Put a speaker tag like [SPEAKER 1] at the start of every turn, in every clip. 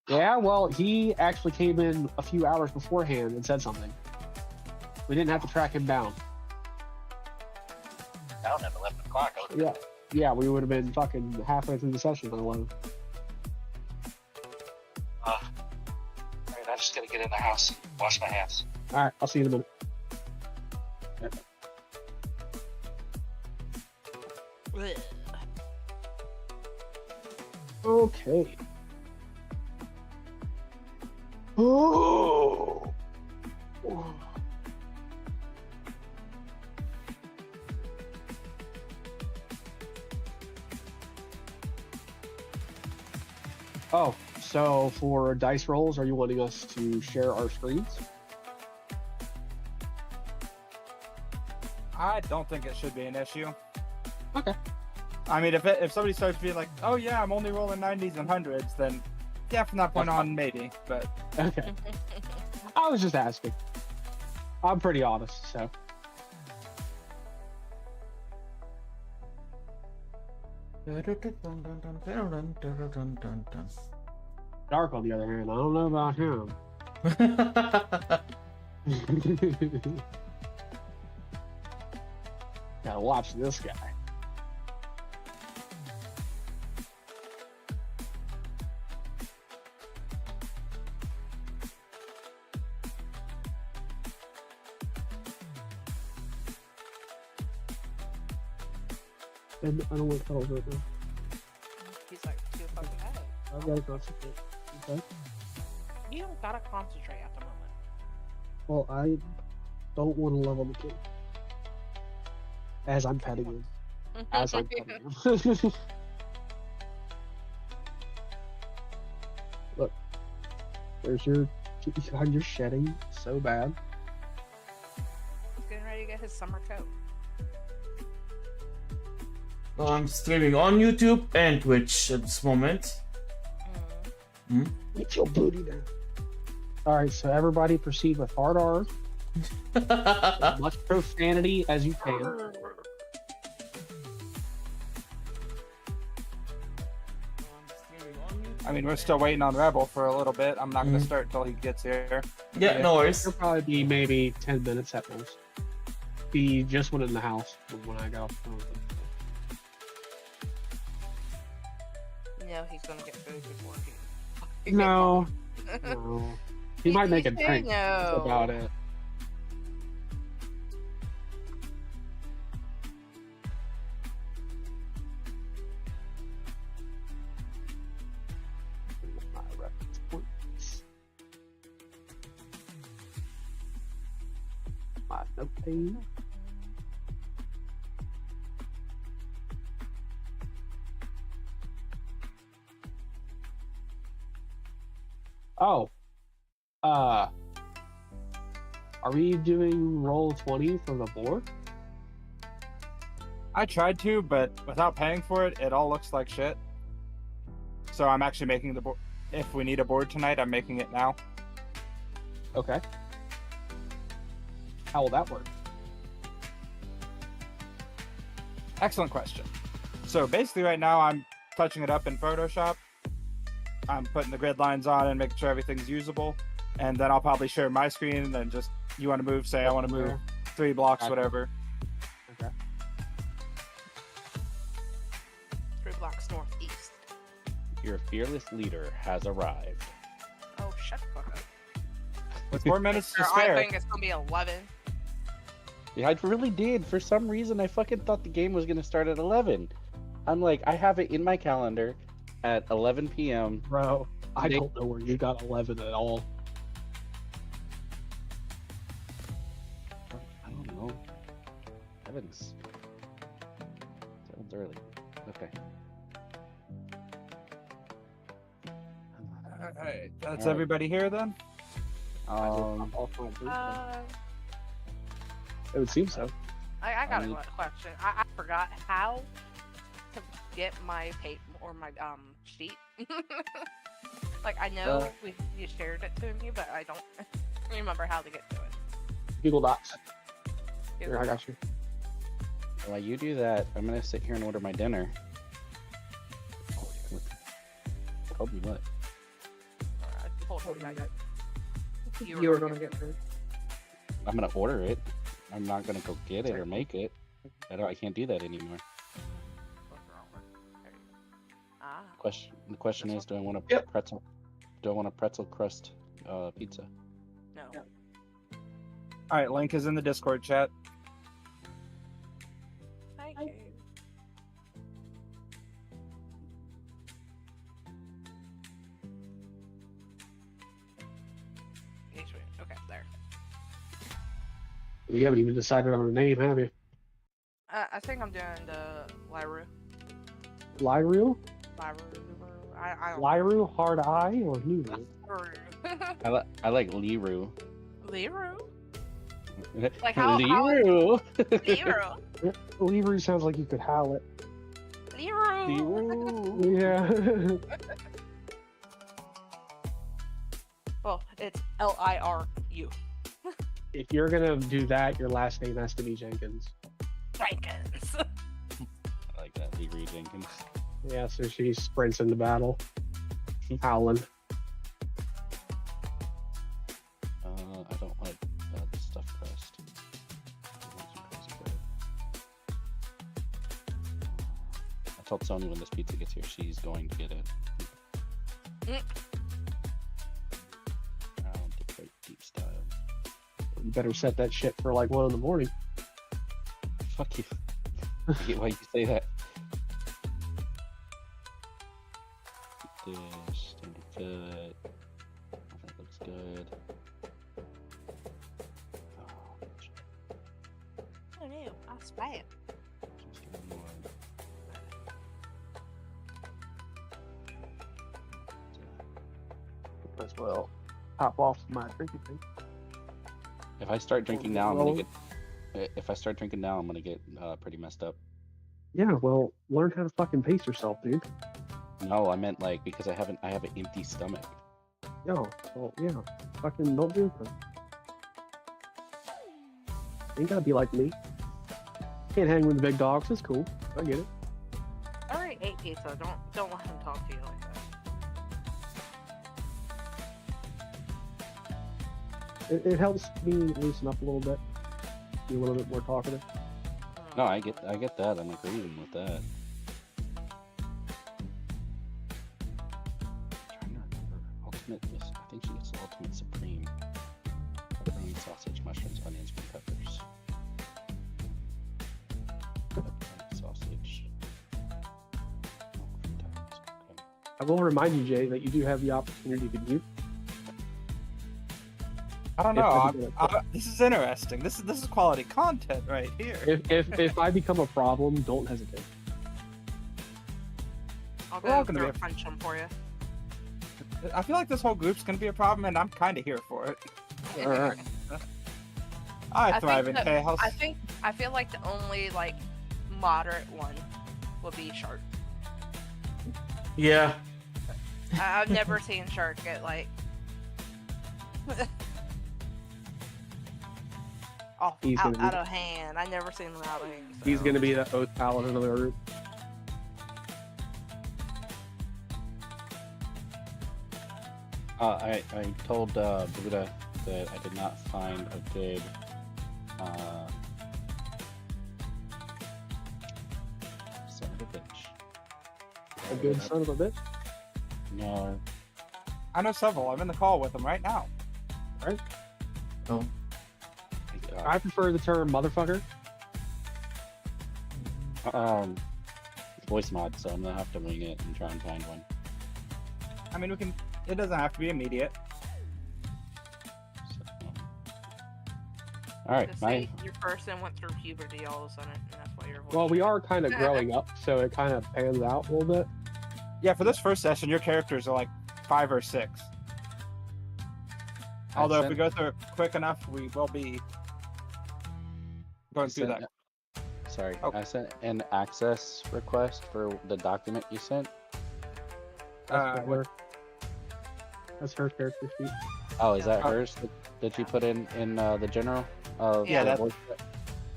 [SPEAKER 1] Yeah, well, he actually came in a few hours beforehand and said something. We didn't have to track him down.
[SPEAKER 2] Down at 11 o'clock.
[SPEAKER 1] Yeah, we would have been fucking halfway through the session at 11.
[SPEAKER 2] Alright, I just gotta get in the house, wash my hands.
[SPEAKER 1] All right, I'll see you in a minute. Okay. Oh. Oh, so for dice rolls, are you wanting us to share our screens?
[SPEAKER 3] I don't think it should be an issue.
[SPEAKER 1] Okay.
[SPEAKER 3] I mean, if somebody starts being like, oh yeah, I'm only rolling 90s and 100s, then yeah, from that point on, maybe. But
[SPEAKER 1] Okay. I was just asking. I'm pretty honest, so. Dark, on the other hand, I don't know about him. Gotta watch this guy. And I don't want cuddles right now.
[SPEAKER 4] He's like too fucking bad.
[SPEAKER 1] I've got to concentrate. Okay.
[SPEAKER 4] You don't gotta concentrate at the moment.
[SPEAKER 1] Well, I don't want to level the kid. As I'm petting him. As I'm petting him. Look. There's your... God, you're shedding so bad.
[SPEAKER 4] He's getting ready to get his summer coat.
[SPEAKER 5] I'm streaming on YouTube and Twitch at this moment.
[SPEAKER 1] Get your booty down. Alright, so everybody proceed with hard R. As much profanity as you can.
[SPEAKER 3] I mean, we're still waiting on Rebel for a little bit. I'm not going to start until he gets here.
[SPEAKER 5] Yeah, no worries.
[SPEAKER 1] It'll probably be maybe 10 minutes at most. He just went in the house when I got off the phone.
[SPEAKER 4] You know he's gonna get food before he.
[SPEAKER 1] No. No. He might make a drink.
[SPEAKER 4] No.
[SPEAKER 1] That's about it. My reference points. My note page. Oh. Are we doing roll 20 for the board?
[SPEAKER 3] I tried to, but without paying for it, it all looks like shit. So I'm actually making the board. If we need a board tonight, I'm making it now.
[SPEAKER 1] Okay. How will that work?
[SPEAKER 3] Excellent question. So basically right now I'm touching it up in Photoshop. I'm putting the grid lines on and making sure everything's usable. And then I'll probably share my screen and then just, you want to move, say I want to move 3 blocks, whatever.
[SPEAKER 1] Okay.
[SPEAKER 4] 3 blocks northeast.
[SPEAKER 6] Your fearless leader has arrived.
[SPEAKER 4] Oh, shut the fuck up.
[SPEAKER 3] With 4 minutes to
[SPEAKER 4] I
[SPEAKER 3] spare.
[SPEAKER 4] think it's gonna be 11.
[SPEAKER 6] Yeah, I really did. For some reason, I fucking thought the game was going to start at 11. I'm like, I have it in my calendar at 11 p.m.
[SPEAKER 1] Bro, I don't know where you got 11 at all.
[SPEAKER 6] I don't know. Heavens. Sounds early. Okay.
[SPEAKER 3] Alright, that's
[SPEAKER 6] Alright.
[SPEAKER 3] everybody here then?
[SPEAKER 1] It would seem so.
[SPEAKER 4] I got a question. I forgot how to get my paper or my sheet. Like I know you shared it to me, but I don't remember how to get to it.
[SPEAKER 1] Google Docs. Here, I got you.
[SPEAKER 6] While you do that, I'm going to sit here and order my dinner. Told me what?
[SPEAKER 4] told him that
[SPEAKER 1] You were gonna get hurt.
[SPEAKER 6] I'm gonna order it. I'm not gonna go get it or make it. I can't do that anymore.
[SPEAKER 4] Ah.
[SPEAKER 6] The question is, do I want a
[SPEAKER 1] Yep.
[SPEAKER 6] pretzel? Do I want a pretzel crust pizza?
[SPEAKER 4] No.
[SPEAKER 3] All right, link is in the Discord chat.
[SPEAKER 4] Thank you. Okay, there.
[SPEAKER 1] You haven't even decided on a name, have you?
[SPEAKER 4] I think I'm doing the Lyru.
[SPEAKER 1] Lyru?
[SPEAKER 4] I don't
[SPEAKER 1] Lyru, hard I, or Nuru?
[SPEAKER 6] I like Liru.
[SPEAKER 4] Lyru? Like how
[SPEAKER 6] Liru.
[SPEAKER 4] Lyru?
[SPEAKER 1] Lyru sounds like you could howl it.
[SPEAKER 4] Lyru.
[SPEAKER 1] Yeah.
[SPEAKER 4] Well, it's Liru.
[SPEAKER 1] If you're gonna do that, your last name has to be Jenkins.
[SPEAKER 4] Jenkins.
[SPEAKER 6] I like that, Liru Jenkins.
[SPEAKER 1] Yeah, so she sprints into battle. Howling.
[SPEAKER 6] I don't like the stuffed crust. I want some crazy bread. I told Sony when this pizza gets here, she's going to get it. Detroit deep style.
[SPEAKER 1] You better set that shit for like 1 a.m.
[SPEAKER 6] Fuck you. I get why you say that. Dish, standard cut. That looks good. Oh, shit.
[SPEAKER 4] Oh no, I spam.
[SPEAKER 6] Just give me more.
[SPEAKER 1] As well. Pop off my drinking thing.
[SPEAKER 6] If I start drinking now, I'm gonna get. If I start drinking now, I'm gonna get pretty messed up.
[SPEAKER 1] Yeah, well, learn how to fucking pace yourself, dude.
[SPEAKER 6] No, I meant like because I have an empty stomach.
[SPEAKER 1] Yo, well, yeah. Fucking don't do it. Ain't gotta be like me. Can't hang with the big dogs, it's cool. I get it.
[SPEAKER 4] I already ate pizza. Don't let him talk to you like that.
[SPEAKER 1] It helps me loosen up a little bit. Be a little bit more talkative.
[SPEAKER 6] No, I get that. I'm agreeing with that. I'm trying to remember. Ultimate, I think she gets the ultimate supreme. Pepperoni, sausage, mushrooms, onions, green peppers. Pepperoni, sausage. Oh, green peppers. Okay.
[SPEAKER 1] I will remind you, Jay, that you do have the opportunity to mute.
[SPEAKER 3] I don't
[SPEAKER 1] If
[SPEAKER 3] know.
[SPEAKER 1] I become a-
[SPEAKER 3] This is interesting. This is quality content right here.
[SPEAKER 1] If I become a problem, don't hesitate.
[SPEAKER 4] I'll
[SPEAKER 3] We're all
[SPEAKER 4] go
[SPEAKER 3] gonna
[SPEAKER 4] throw
[SPEAKER 3] be
[SPEAKER 4] a punch him for you.
[SPEAKER 3] I feel like this whole group's gonna be a problem, and I'm kind of here for it.
[SPEAKER 1] Alright.
[SPEAKER 3] I thrive in
[SPEAKER 4] think
[SPEAKER 3] chaos.
[SPEAKER 4] I feel like the only like moderate one would be Shark.
[SPEAKER 5] Yeah.
[SPEAKER 4] I've never seen Shark get like
[SPEAKER 1] He's
[SPEAKER 4] out
[SPEAKER 1] gonna be-
[SPEAKER 4] of hand. I never seen him out of hand.
[SPEAKER 1] He's
[SPEAKER 4] so.
[SPEAKER 1] gonna be the oath paladin of the group.
[SPEAKER 6] I told Buddha that I did not find a good son of a bitch.
[SPEAKER 1] A good son of a bitch.
[SPEAKER 6] No,
[SPEAKER 3] I know several. I'm in the call with them right now.
[SPEAKER 5] Oh.
[SPEAKER 1] I prefer the term motherfucker.
[SPEAKER 6] It's voice mod, so I'm gonna have to wing it and try and find one.
[SPEAKER 3] I mean, we can. It doesn't have to be immediate.
[SPEAKER 6] So. All right,
[SPEAKER 4] Just
[SPEAKER 6] my
[SPEAKER 4] say your person went through puberty all of a sudden, and that's why your voice.
[SPEAKER 1] Well, we are kind of growing up, so it kind of pans out a little bit.
[SPEAKER 3] Yeah, for this first session, your characters are like 5 or 6. Although if we go through it quick enough, we will be going through that.
[SPEAKER 6] Sorry,
[SPEAKER 3] Oh.
[SPEAKER 6] I sent an access request for the document you sent.
[SPEAKER 1] That's That's her character sheet.
[SPEAKER 6] Oh, is that
[SPEAKER 3] Oh.
[SPEAKER 6] hers that you put in the general? Of
[SPEAKER 4] Yeah,
[SPEAKER 6] the
[SPEAKER 3] that-
[SPEAKER 6] voice?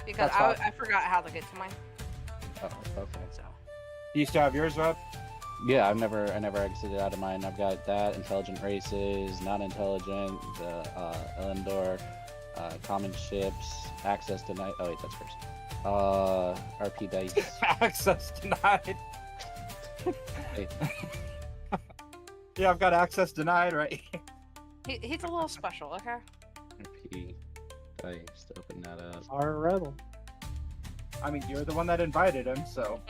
[SPEAKER 4] because
[SPEAKER 3] that's
[SPEAKER 4] I forgot how to get to mine.
[SPEAKER 6] Oh, okay.
[SPEAKER 4] So
[SPEAKER 3] Do you still have yours, Rob?
[SPEAKER 6] Yeah, I never exited out of mine. I've got that, intelligent races, non-intelligent, the elyndor, common ships, access denied. Oh wait, that's first. RP dice.
[SPEAKER 3] Access denied.
[SPEAKER 6] Hey.
[SPEAKER 3] Yeah, I've got access denied right here.
[SPEAKER 4] He's a little special, okay?
[SPEAKER 6] RP dice. To open that up.
[SPEAKER 1] Our rebel.
[SPEAKER 3] I mean, you're the one that invited him, so.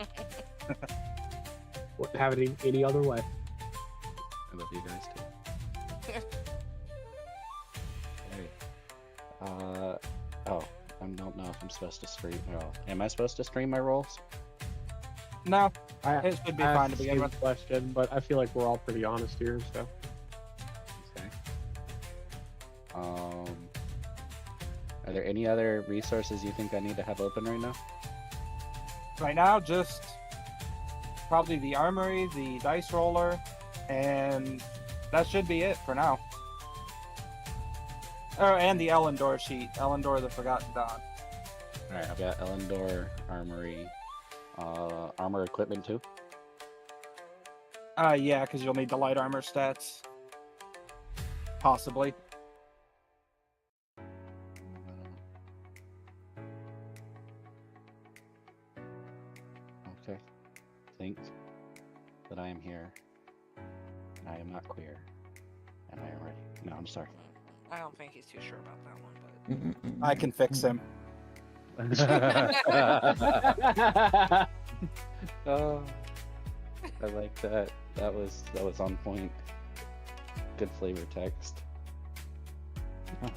[SPEAKER 1] Wouldn't have it any other way.
[SPEAKER 6] I love you guys too. Hey. Oh, I don't know if I'm supposed to stream. Well, am I supposed to stream my rolls?
[SPEAKER 3] No,
[SPEAKER 1] I,
[SPEAKER 3] it should be
[SPEAKER 1] I
[SPEAKER 3] fine
[SPEAKER 1] asked
[SPEAKER 3] to
[SPEAKER 1] the
[SPEAKER 3] begin
[SPEAKER 1] same
[SPEAKER 3] with.
[SPEAKER 1] question, but I feel like we're all pretty honest here, so.
[SPEAKER 6] Okay. Are there any other resources you think I need to have open right now?
[SPEAKER 3] Right now, just probably the armory, the dice roller, and that should be it for now. Oh, and the elyndor sheet. Elyndor the Forgotten Dawn.
[SPEAKER 6] Alright, I've got elyndor, armory, armor equipment too.
[SPEAKER 3] Yeah, because you'll need the light armor stats. Possibly.
[SPEAKER 6] Okay. Think that I am here. I am not queer. And I am ready. No, I'm sorry.
[SPEAKER 4] I don't think he's too sure about that one,
[SPEAKER 3] I can fix him.
[SPEAKER 6] Oh, I like that. That was on point. Good flavor text. Oh.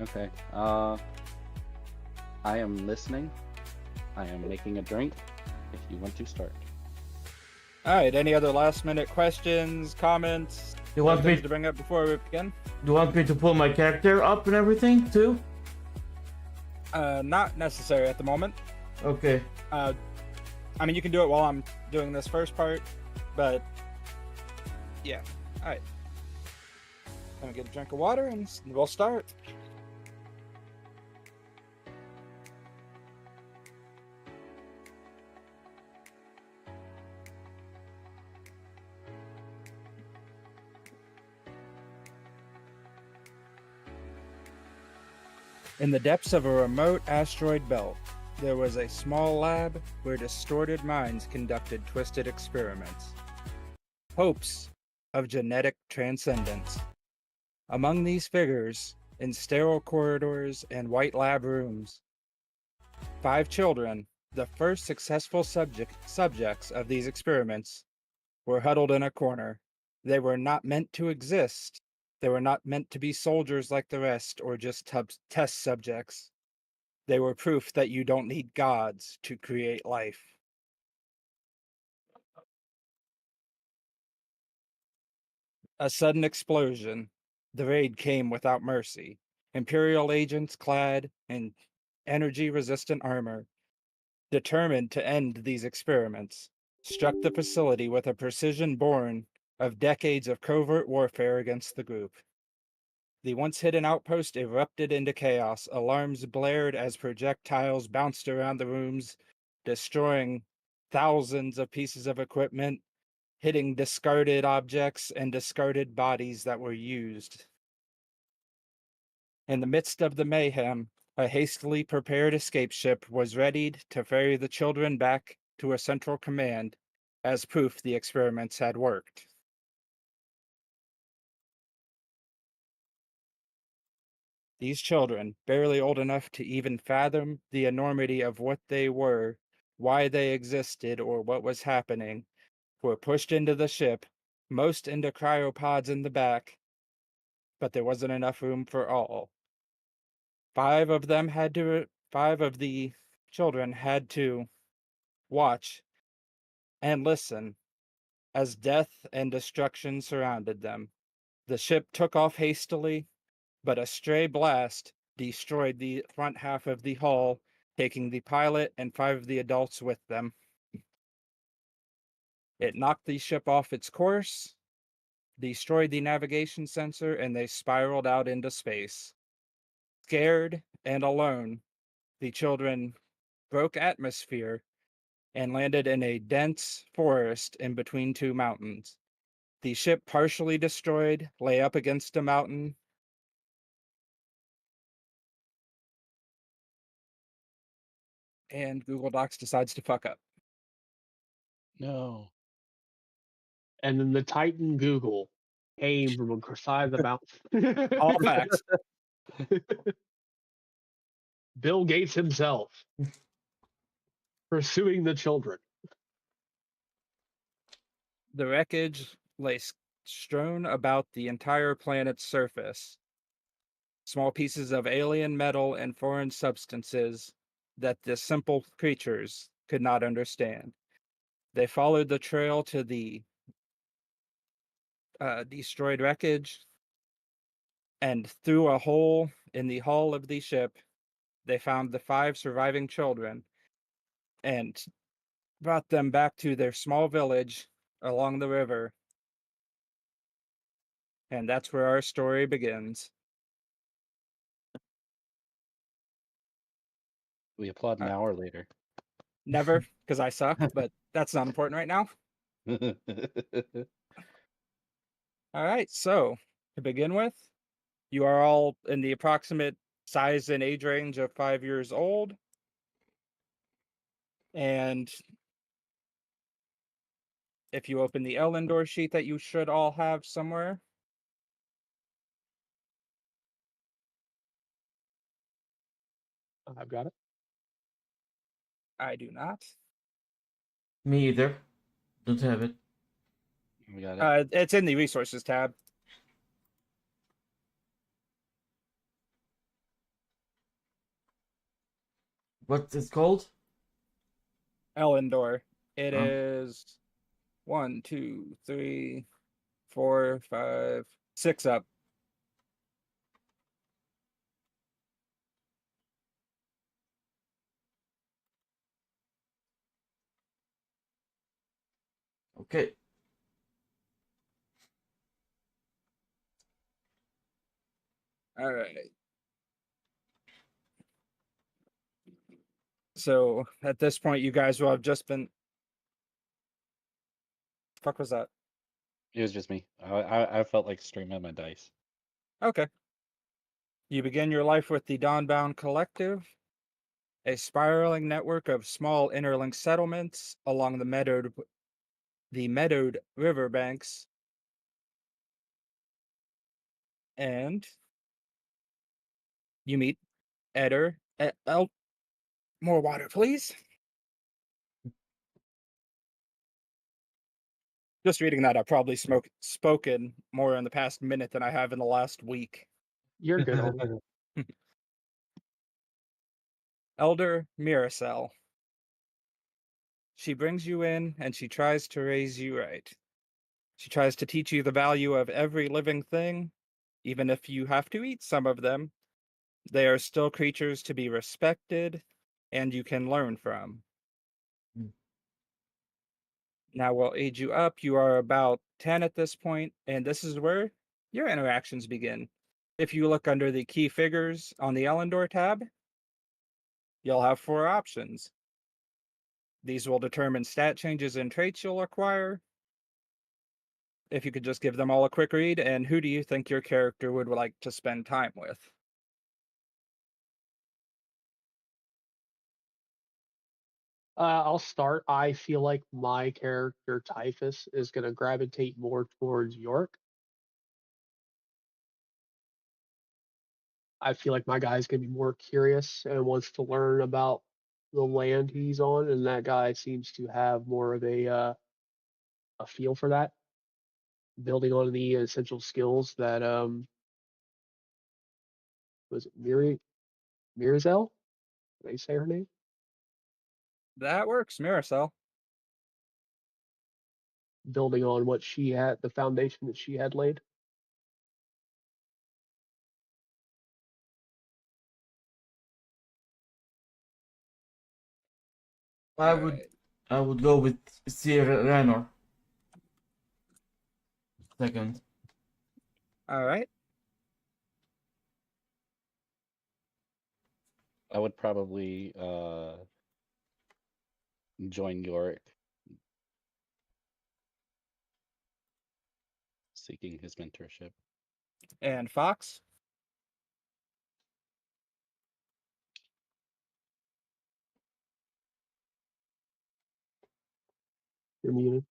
[SPEAKER 6] Okay. I am listening. I am making a drink. If you want to start.
[SPEAKER 3] All right. Any other last-minute questions, comments?
[SPEAKER 5] You want me
[SPEAKER 3] things to bring up before we begin?
[SPEAKER 5] you want me to pull my character up and everything too?
[SPEAKER 3] Not necessary at the moment.
[SPEAKER 5] Okay.
[SPEAKER 3] I mean, you can do it while I'm doing this first part, but yeah. All right. Gonna get a drink of water and we'll start. In the depths of a remote asteroid belt, there was a small lab where distorted minds conducted twisted experiments. Hopes of genetic transcendence. Among these figures, in sterile corridors and white lab rooms, 5 children, the first successful subjects of these experiments, were huddled in a corner. They were not meant to exist. They were not meant to be soldiers like the rest or just test subjects. They were proof that you don't need gods to create life. A sudden explosion. The raid came without mercy. Imperial agents clad in energy-resistant armor, determined to end these experiments, struck the facility with a precision born of decades of covert warfare against the group. The once hidden outpost erupted into chaos. Alarms blared as projectiles bounced around the rooms, destroying thousands of pieces of equipment, hitting discarded objects and discarded bodies that were used. In the midst of the mayhem, a hastily prepared escape ship was readied to ferry the children back to a central command as proof the experiments had worked. These children, barely old enough to even fathom the enormity of what they were, why they existed, or what was happening, were pushed into the ship, most into cryopods in the back, but there wasn't enough room for all. 5 of the children had to watch and listen as death and destruction surrounded them. The ship took off hastily, but a stray blast destroyed the front half of the hull, taking the pilot and 5 of the adults with them. It knocked the ship off its course, destroyed the navigation sensor, and they spiraled out into space. Scared and alone, the children broke atmosphere and landed in a dense forest in between two mountains. The ship, partially destroyed, lay up against a mountain. And Google Docs decides to fuck up.
[SPEAKER 6] No.
[SPEAKER 1] And then the Titan Google came from the side of the mountain.
[SPEAKER 3] All facts.
[SPEAKER 1] Bill Gates himself pursuing the children.
[SPEAKER 3] The wreckage lay strewn about the entire planet's surface. Small pieces of alien metal and foreign substances that the simple creatures could not understand. They followed the trail to the destroyed wreckage, and through a hole in the hull of the ship, they found the 5 surviving children and brought them back to their small village along the river. And that's where our story begins.
[SPEAKER 6] We applaud an hour later.
[SPEAKER 3] Never, because I suck, but that's not important right now. All right, so to begin with, you are all in the approximate size and age range of 5 years old. And if you open the elyndor sheet that you should all have somewhere,
[SPEAKER 1] I've got it.
[SPEAKER 3] I do not.
[SPEAKER 5] Me either. Don't have it.
[SPEAKER 6] We got it.
[SPEAKER 3] It's in the resources tab.
[SPEAKER 5] What's it called?
[SPEAKER 3] Elyndor. It
[SPEAKER 5] Oh.
[SPEAKER 3] is 1, 2, 3, 4, 5, 6 up.
[SPEAKER 5] Okay.
[SPEAKER 3] All right. So at this point, you guys will have just been. Fuck was that?
[SPEAKER 6] It was just me. I felt like streaming my dice.
[SPEAKER 3] Okay. You begin your life with the Dawnbound Collective, a spiraling network of small interlinked settlements along the meadowed riverbanks. And you meet Eder. More water, please. Just reading that, I've probably spoken more in the past minute than I have in the last week.
[SPEAKER 1] You're good on it.
[SPEAKER 3] Elder Miracel. She brings you in and she tries to raise you right. She tries to teach you the value of every living thing, even if you have to eat some of them. They are still creatures to be respected and you can learn from. Now we'll age you up. You are about 10 at this point, and this is where your interactions begin. If you look under the key figures on the elyndor tab, you'll have 4 options. These will determine stat changes and traits you'll acquire. If you could just give them all a quick read, and who do you think your character would like to spend time with?
[SPEAKER 1] I'll start. I feel like my character Typhus is going to gravitate more towards York. I feel like my guy's going to be more curious and wants to learn about the land he's on, and that guy seems to have more of a feel for that, building on the essential skills that was it Mirizel? Did I say her name?
[SPEAKER 3] That works, Miracel.
[SPEAKER 1] Building on what she had, the foundation that she had laid.
[SPEAKER 5] I would go with Sir Ranor. Second.
[SPEAKER 3] All right.
[SPEAKER 6] I would probably join Yorick, seeking his mentorship.
[SPEAKER 3] And Fox?
[SPEAKER 1] You're muted.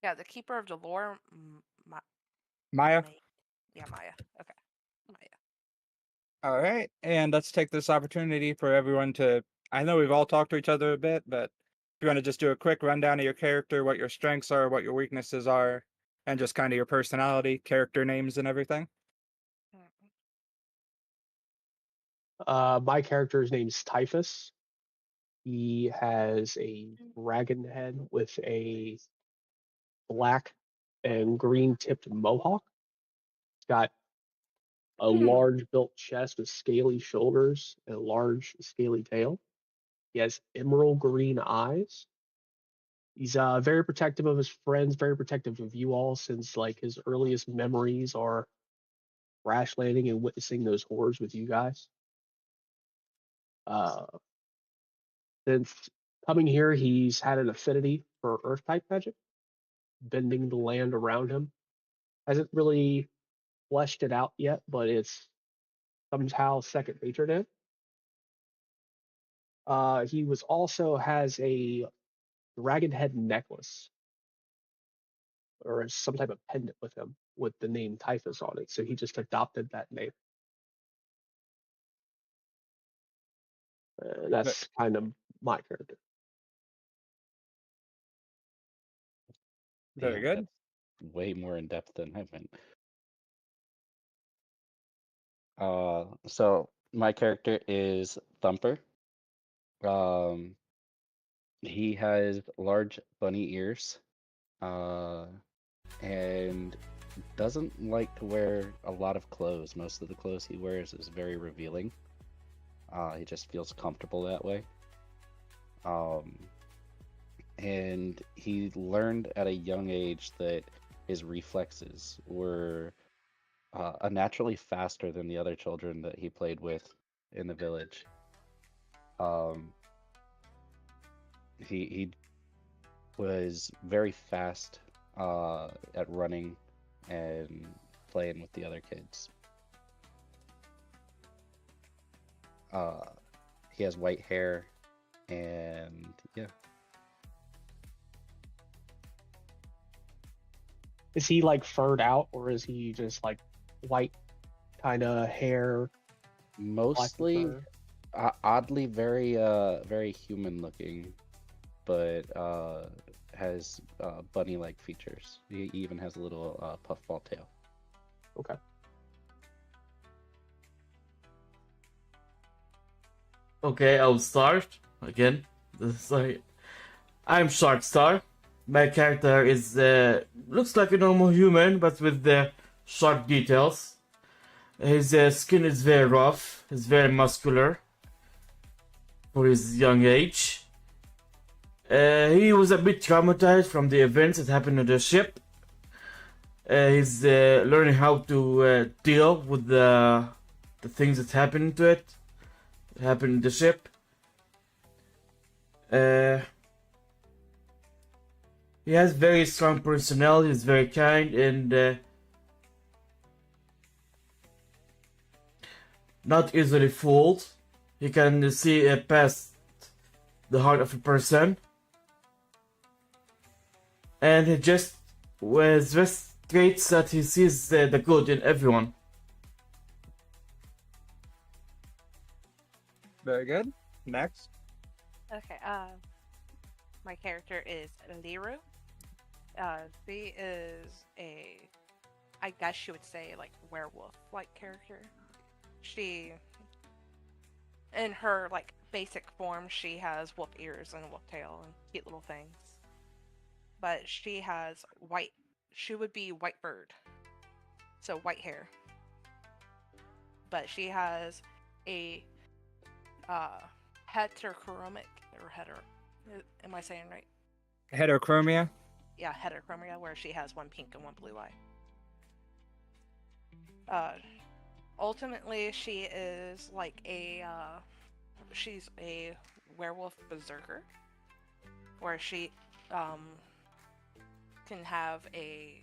[SPEAKER 4] Yeah, the keeper of the lore.
[SPEAKER 3] Maya?
[SPEAKER 4] Yeah, Maya. Okay, Maya.
[SPEAKER 3] All right. And let's take this opportunity for everyone to. I know we've all talked to each other a bit, but if you want to just do a quick rundown of your character, what your strengths are, what your weaknesses are, and just kind of your personality, character names, and everything.
[SPEAKER 1] My character's name's Typhus. He has a dragon head with a black and green tipped mohawk. He's got a large built chest with scaly shoulders and a large scaly tail. He has emerald green eyes. He's very protective of his friends, very protective of you all, since like his earliest memories are crash landing and witnessing those horrors with you guys. Uh, since coming here, he's had an affinity for Earth type magic, bending the land around him. Hasn't really fleshed it out yet, but it's somehow second nature to him. He was also has a dragon head necklace or some type of pendant with him with the name Typhus on it. So he just adopted that name. That's kind of my character.
[SPEAKER 3] Very
[SPEAKER 6] Damn,
[SPEAKER 3] good.
[SPEAKER 6] that's way more in depth than I went. So my character is Thumper. Um, he has large bunny ears, and doesn't like to wear a lot of clothes. Most of the clothes he wears is very revealing. He just feels comfortable that way. And he learned at a young age that his reflexes were naturally faster than the other children that he played with in the village. He was very fast at running and playing with the other kids. He has white hair, and yeah.
[SPEAKER 1] Is he like furred out, or is he just like white kind of hair?
[SPEAKER 6] Mostly oddly very human looking, but has bunny like features. He even has a little puffball tail.
[SPEAKER 1] Okay.
[SPEAKER 5] Okay, I'll start again. Sorry, I'm Shark Star. My character is looks like a normal human, but with the sharp details. His skin is very rough. He's very muscular for his young age. He was a bit traumatized from the events that happened on the ship. He's learning how to deal with the things that happened to it. Happened in the ship. He has very strong personality. He's very kind and not easily fooled. He can see past the heart of a person, and he just traits that he sees the good in everyone.
[SPEAKER 3] Very good. Next.
[SPEAKER 4] Okay. My character is Liru. She is I guess you would say like werewolf-like character. She, in her like basic form, she has wolf ears and a wolf tail and cute little things. But she has white. She would be white bird, so white hair. But she has a heterochromic or heter. Am I saying right?
[SPEAKER 3] Heterochromia.
[SPEAKER 4] Yeah, heterochromia, where she has one pink and one blue eye. Ultimately, she is like she's a werewolf berserker, where she can have a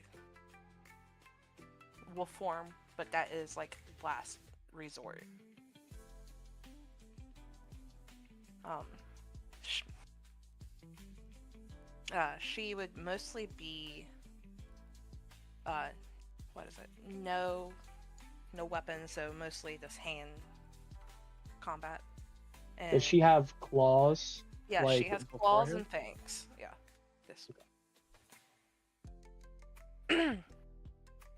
[SPEAKER 4] wolf form, but that is like last resort. sh- she would mostly be what is it? No weapons, so mostly just hand combat. And
[SPEAKER 1] Does she have claws?
[SPEAKER 4] yeah,
[SPEAKER 1] like
[SPEAKER 4] she has
[SPEAKER 1] before
[SPEAKER 4] claws
[SPEAKER 1] him?
[SPEAKER 4] and fangs. Yeah. This.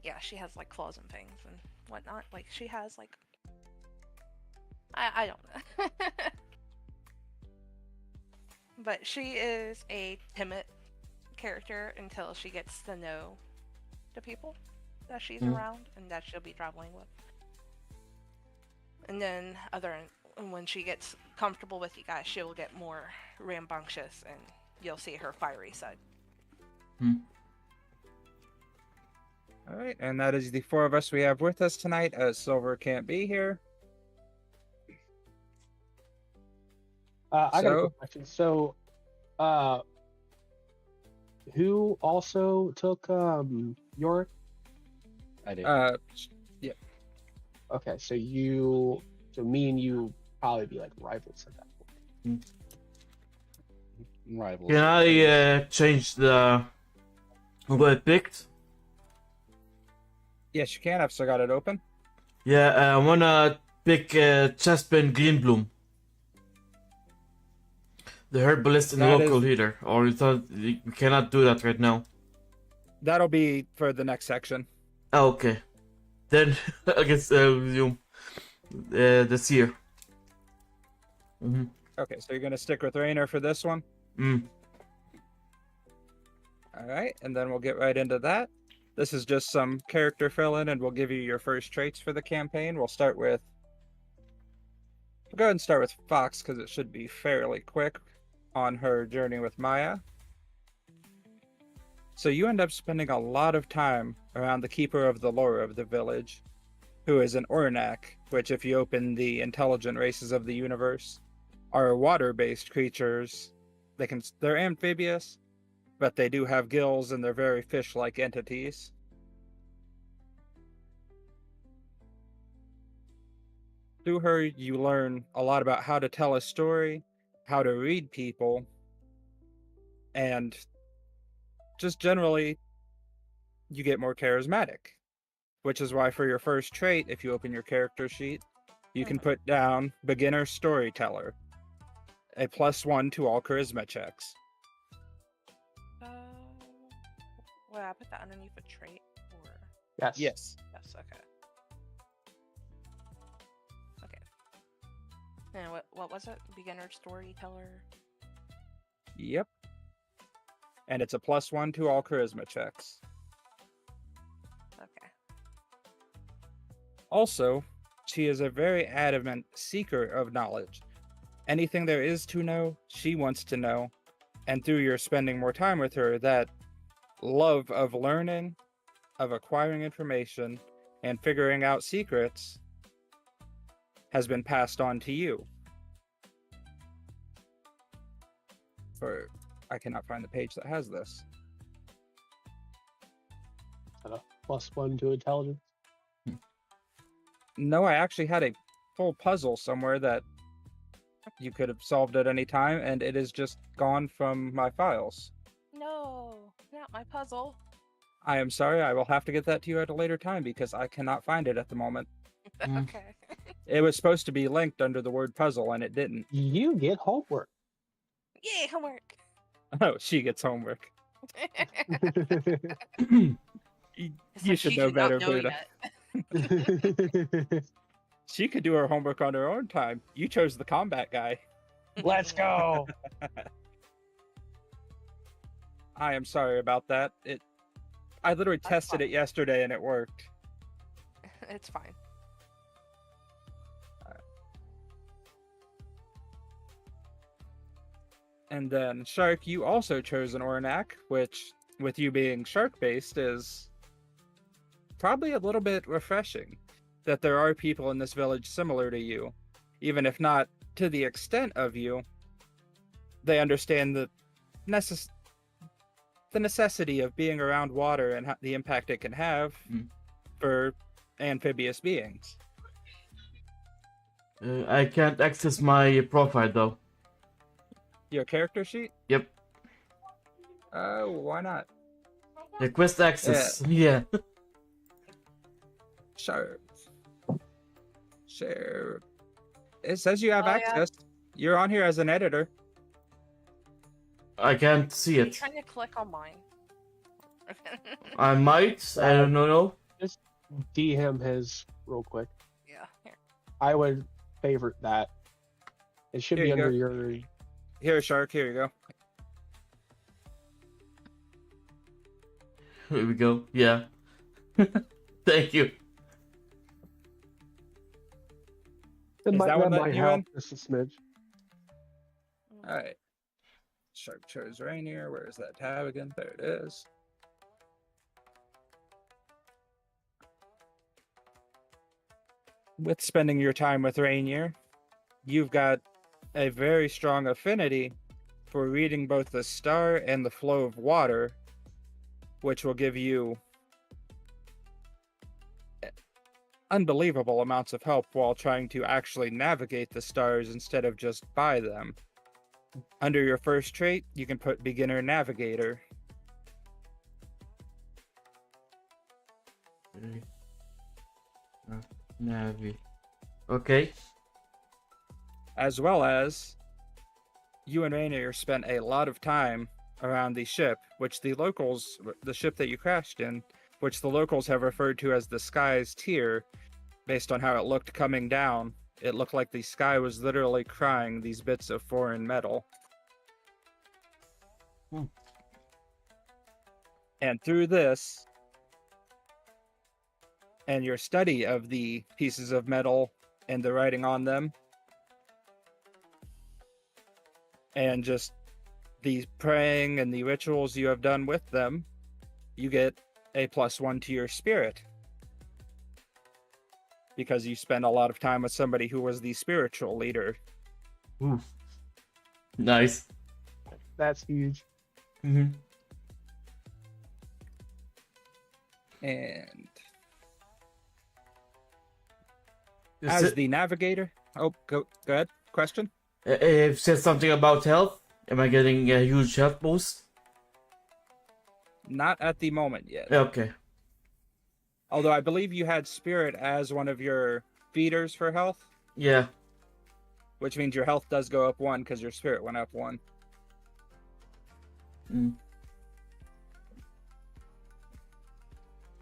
[SPEAKER 4] Yeah, she has like claws and fangs and whatnot. Like she has like I don't know. But she is a timid character until she gets to know the people that she's around and that she'll be traveling with. And then when she gets comfortable with you guys, she'll get more rambunctious and you'll see her fiery side.
[SPEAKER 3] All right, and that is the 4 of us we have with us tonight, as Silver can't be here.
[SPEAKER 1] I got a quick question. So, who also took Yorick?
[SPEAKER 6] I do.
[SPEAKER 3] Yeah.
[SPEAKER 1] Okay, so me and you probably be like rivals at that point.
[SPEAKER 6] Rivals.
[SPEAKER 5] Can I change the who I picked?
[SPEAKER 3] Yes, you can. I've still got it open.
[SPEAKER 5] Yeah, I wanna pick Chespin Greenbloom, the herbalist and
[SPEAKER 3] That
[SPEAKER 5] local
[SPEAKER 3] is-
[SPEAKER 5] leader. Or you cannot do that right now.
[SPEAKER 3] That'll be for the next section.
[SPEAKER 5] Oh, okay. Then I guess resume the seer.
[SPEAKER 3] Okay, so you're gonna stick with Rainer for this one. All right, and then we'll get right into that. This is just some character fill-in, and we'll give you your first traits for the campaign. We'll go ahead and start with Fox, because it should be fairly quick on her journey with Maya. So you end up spending a lot of time around the Keeper of the Lore of the village, who is an Ornak, which, if you open the intelligent races of the universe, are water-based creatures. They're amphibious, but they do have gills and they're very fish-like entities. Through her, you learn a lot about how to tell a story, how to read people, and just generally, you get more charismatic. Which is why for your first trait, if you open your character sheet, you can put down Beginner Storyteller, a +1 to all charisma checks.
[SPEAKER 4] Well, I put that underneath a trait, or
[SPEAKER 1] Yes.
[SPEAKER 3] Yes.
[SPEAKER 4] yes, okay. Okay. And what was it? Beginner storyteller.
[SPEAKER 3] Yep. And it's a +1 to all charisma checks.
[SPEAKER 4] Okay.
[SPEAKER 3] Also, she is a very adamant seeker of knowledge. Anything there is to know, she wants to know. And through your spending more time with her, that love of learning, of acquiring information, and figuring out secrets has been passed on to you. I cannot find the page that has this.
[SPEAKER 1] +1 to intelligence.
[SPEAKER 3] No, I actually had a full puzzle somewhere that you could have solved at any time, and it is just gone from my files.
[SPEAKER 4] No, not my puzzle.
[SPEAKER 3] I am sorry, I will have to get that to you at a later time because I cannot find it at the moment.
[SPEAKER 4] Okay.
[SPEAKER 3] It was supposed to be linked under the word puzzle, and it didn't.
[SPEAKER 1] You get homework.
[SPEAKER 4] Yay, homework.
[SPEAKER 3] Oh, she gets homework.
[SPEAKER 4] It's
[SPEAKER 3] You
[SPEAKER 4] like
[SPEAKER 3] should
[SPEAKER 4] she
[SPEAKER 3] know
[SPEAKER 4] should not
[SPEAKER 3] better,
[SPEAKER 4] know
[SPEAKER 3] Buddha.
[SPEAKER 4] yet.
[SPEAKER 3] She could do her homework on her own time. You chose the combat guy.
[SPEAKER 1] Let's go.
[SPEAKER 3] I am sorry about that. I literally
[SPEAKER 4] That's
[SPEAKER 3] tested
[SPEAKER 4] fine.
[SPEAKER 3] it yesterday and it worked.
[SPEAKER 4] It's fine.
[SPEAKER 3] And then Shark, you also chose an Ornak, which, with you being shark-based, is probably a little bit refreshing. That there are people in this village similar to you, even if not to the extent of you, they understand the necessity of being around water and the impact it can have for amphibious beings.
[SPEAKER 5] I can't access my profile though.
[SPEAKER 3] Your character sheet?
[SPEAKER 5] Yep.
[SPEAKER 3] Oh, why not?
[SPEAKER 5] Request access. Yeah.
[SPEAKER 3] Sure. Share. It says you have
[SPEAKER 4] Oh, yeah.
[SPEAKER 3] access. You're on here as an editor.
[SPEAKER 5] I can't see
[SPEAKER 4] I'm
[SPEAKER 5] it.
[SPEAKER 4] trying to click on mine.
[SPEAKER 5] I might. I don't know.
[SPEAKER 1] Just DM his real quick.
[SPEAKER 4] Yeah. Here.
[SPEAKER 1] I would favorite that. It should
[SPEAKER 3] Here
[SPEAKER 1] be
[SPEAKER 3] you
[SPEAKER 1] under
[SPEAKER 3] go.
[SPEAKER 1] your.
[SPEAKER 3] Here, Shark. Here you go.
[SPEAKER 5] Here we go. Yeah. Thank you.
[SPEAKER 3] Is that what
[SPEAKER 1] might
[SPEAKER 3] you
[SPEAKER 1] help
[SPEAKER 3] in?
[SPEAKER 1] just a smidge.
[SPEAKER 3] All right. Shark chose Rainier. Where is that tab again? There it is. With spending your time with Rainier, you've got a very strong affinity for reading both the star and the flow of water, which will give you unbelievable amounts of help while trying to actually navigate the stars instead of just by them. Under your first trait, you can put Beginner Navigator.
[SPEAKER 5] Navi. Okay.
[SPEAKER 3] As well as, you and Rainier spent a lot of time around the ship, which the locals, the ship that you crashed in, which the locals have referred to as the sky's tier, based on how it looked coming down. It looked like the sky was literally crying these bits of foreign metal. And through this, and your study of the pieces of metal and the writing on them, and just the praying and the rituals you have done with them, you get a +1 to your spirit. Because you spend a lot of time with somebody who was the spiritual leader.
[SPEAKER 5] Ooh. Nice.
[SPEAKER 1] That's huge.
[SPEAKER 5] Mm-hmm.
[SPEAKER 3] And
[SPEAKER 5] Is
[SPEAKER 3] as
[SPEAKER 5] it,
[SPEAKER 3] the navigator... Oh, go ahead. Question?
[SPEAKER 5] it said something about health. Am I getting a huge health boost?
[SPEAKER 3] Not at the moment yet.
[SPEAKER 5] Okay.
[SPEAKER 3] Although I believe you had spirit as one of your feeders for health,
[SPEAKER 5] Yeah.
[SPEAKER 3] which means your health does go up 1 because your spirit went up 1.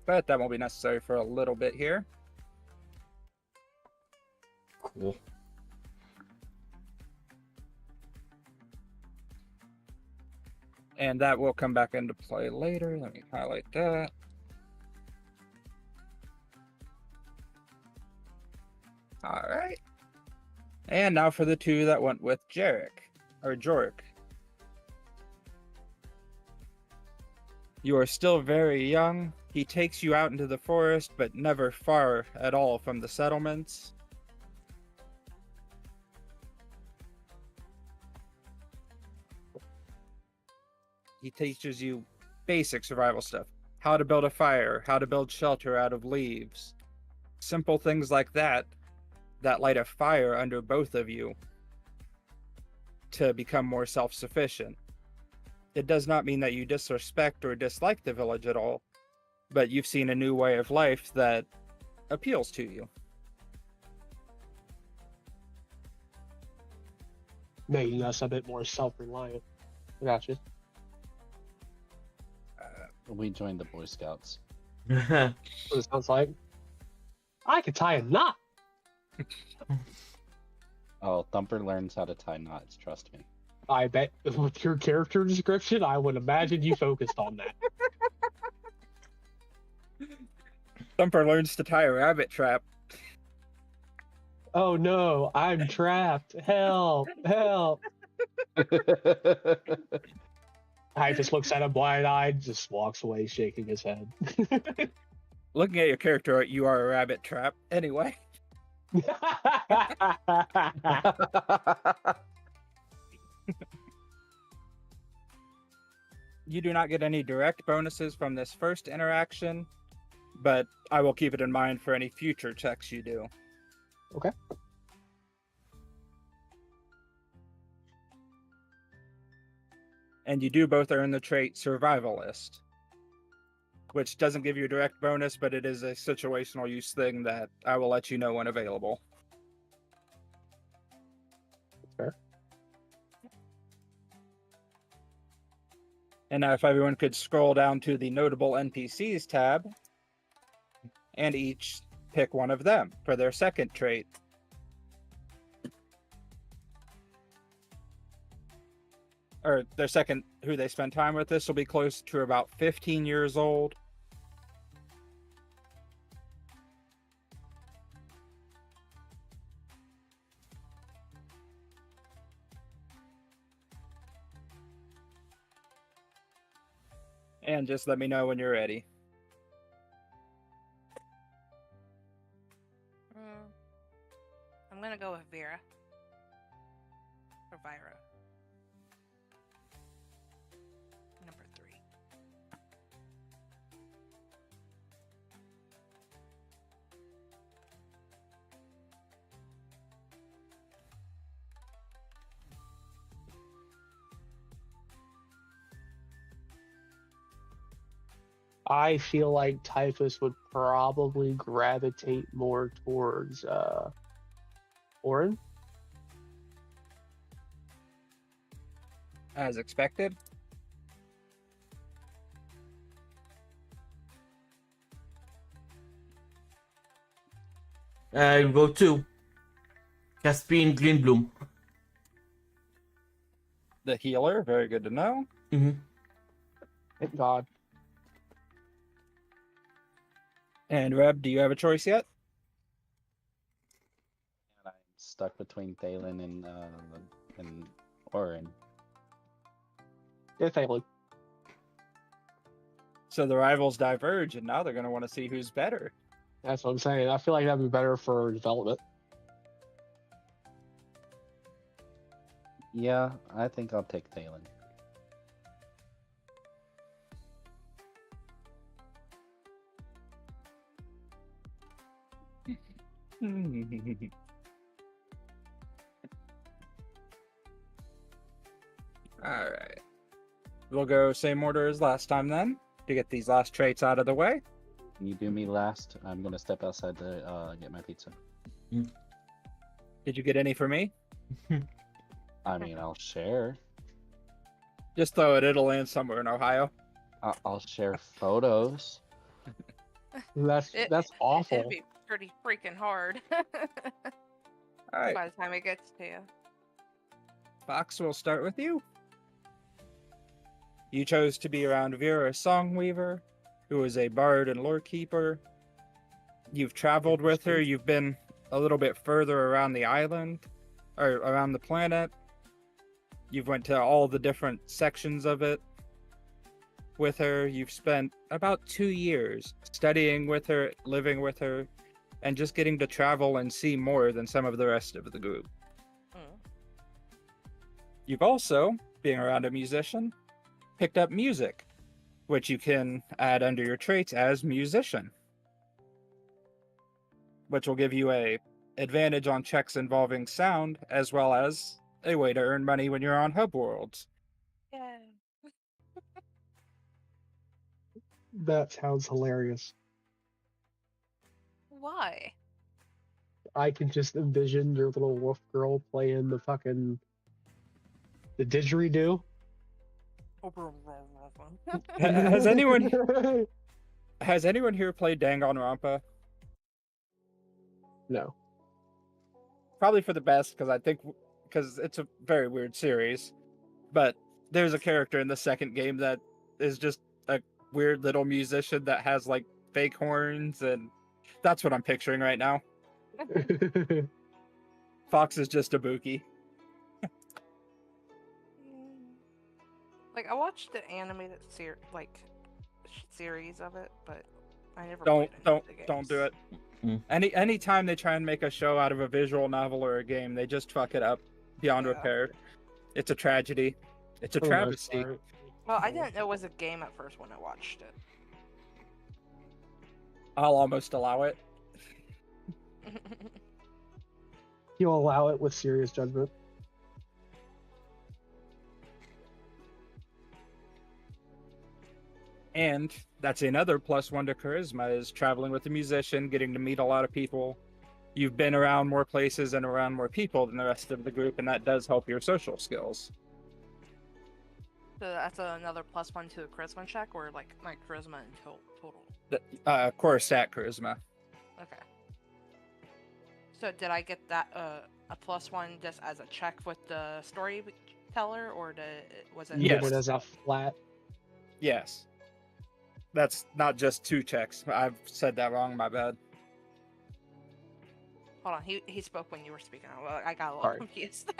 [SPEAKER 3] But that won't be necessary for a little bit here.
[SPEAKER 5] Cool.
[SPEAKER 3] And that will come back into play later. Let me highlight that. All right. And now for the 2 that went with Jarek, or Jorik. You are still very young. He takes you out into the forest, but never far at all from the settlements. He teaches you basic survival stuff. How to build a fire, how to build shelter out of leaves. Simple things like that light a fire under both of you to become more self-sufficient. It does not mean that you disrespect or dislike the village at all, but you've seen a new way of life that appeals to you.
[SPEAKER 1] Making us a bit more self-reliant. Gotcha.
[SPEAKER 6] We joined the Boy Scouts.
[SPEAKER 1] What it sounds like. I could tie a knot.
[SPEAKER 6] Oh, Thumper learns how to tie knots, trust me.
[SPEAKER 1] I bet with your character description, I would imagine you focused on that.
[SPEAKER 3] Thumper learns to tie a rabbit trap.
[SPEAKER 1] Oh no, I'm trapped. Help, help. I just looks at him wide-eyed, just walks away shaking his head.
[SPEAKER 3] Looking at your character, you are a rabbit trap. Anyway. You do not get any direct bonuses from this first interaction, but I will keep it in mind for any future checks you do.
[SPEAKER 1] Okay.
[SPEAKER 3] And you do both earn the trait Survivalist, which doesn't give you a direct bonus, but it is a situational use thing that I will let you know when available.
[SPEAKER 1] Fair.
[SPEAKER 3] And now if everyone could scroll down to the Notable NPCs tab, and each pick one of them for their second trait. Or their second, who they spend time with. This will be close to about 15 years old. And just let me know when you're ready.
[SPEAKER 4] I'm gonna go with Vera. Or Vira. Number 3.
[SPEAKER 1] I feel like Typhus would probably gravitate more towards Orin.
[SPEAKER 3] As expected.
[SPEAKER 5] I'll go to Caspian Greenbloom.
[SPEAKER 3] The healer, very good to know.
[SPEAKER 5] Mm-hmm.
[SPEAKER 1] Thank God.
[SPEAKER 3] And Reb, do you have a choice yet?
[SPEAKER 6] And I'm stuck between Thalen and Orin.
[SPEAKER 1] Yeah, Thalen.
[SPEAKER 3] So the rivals diverge, and now they're going to want to see who's better.
[SPEAKER 1] That's what I'm saying. I feel like that'd be better for development.
[SPEAKER 6] Yeah, I think I'll take Thalen.
[SPEAKER 3] All right. We'll go same order as last time then, to get these last traits out of the way.
[SPEAKER 6] Can you do me last? I'm gonna step outside to get my pizza.
[SPEAKER 3] Did you get any for me?
[SPEAKER 6] I mean, I'll share.
[SPEAKER 3] Just throw it. It'll land somewhere in Ohio.
[SPEAKER 6] I'll share photos.
[SPEAKER 1] That's awful.
[SPEAKER 4] It'd be pretty freaking hard
[SPEAKER 3] All right.
[SPEAKER 4] by the time it gets to you.
[SPEAKER 3] Fox, we'll start with you. You chose to be around Vera Songweaver, who is a bard and lore keeper. You've traveled with her. You've been a little bit further around the island, or around the planet. You've went to all the different sections of it with her. You've spent about 2 years studying with her, living with her, and just getting to travel and see more than some of the rest of the group. You've also, being around a musician, picked up music, which you can add under your traits as musician, which will give you a advantage on checks involving sound, as well as a way to earn money when you're on hub worlds.
[SPEAKER 4] Yeah.
[SPEAKER 1] That sounds hilarious.
[SPEAKER 4] Why?
[SPEAKER 1] I can just envision your little wolf girl playing the didgeridoo.
[SPEAKER 3] Has anyone here played Danganronpa?
[SPEAKER 1] No.
[SPEAKER 3] Probably for the best, because it's a very weird series. But there's a character in the second game that is just a weird little musician that has like fake horns, and that's what I'm picturing right now. Fox is just a Buki.
[SPEAKER 4] Like, I watched the animated series of it, but I never
[SPEAKER 3] Don't
[SPEAKER 4] played any of the
[SPEAKER 3] don't do
[SPEAKER 4] games.
[SPEAKER 3] it. Anytime they try and make a show out of a visual novel or a game, they just fuck it up beyond
[SPEAKER 4] Yeah.
[SPEAKER 3] repair. It's a tragedy. It's a
[SPEAKER 1] For the most
[SPEAKER 3] travesty.
[SPEAKER 1] part.
[SPEAKER 4] Well, I didn't know it was a game at first when I watched it.
[SPEAKER 3] I'll almost allow it.
[SPEAKER 1] You'll allow it with serious judgment.
[SPEAKER 3] And that's another +1 to charisma, is traveling with a musician, getting to meet a lot of people. You've been around more places and around more people than the rest of the group, and that does help your social skills.
[SPEAKER 4] So that's another +1 to a charisma check, or like my charisma in total.
[SPEAKER 3] Core stat charisma.
[SPEAKER 4] Okay. So did I get that a +1 just as a check with the storyteller, or was it?
[SPEAKER 1] You
[SPEAKER 3] Yes.
[SPEAKER 1] get it as a flat.
[SPEAKER 3] Yes. That's not just 2 checks. I've said that wrong, my bad.
[SPEAKER 4] Hold on, he spoke when you were speaking. I got a little
[SPEAKER 1] Sorry.
[SPEAKER 4] confused.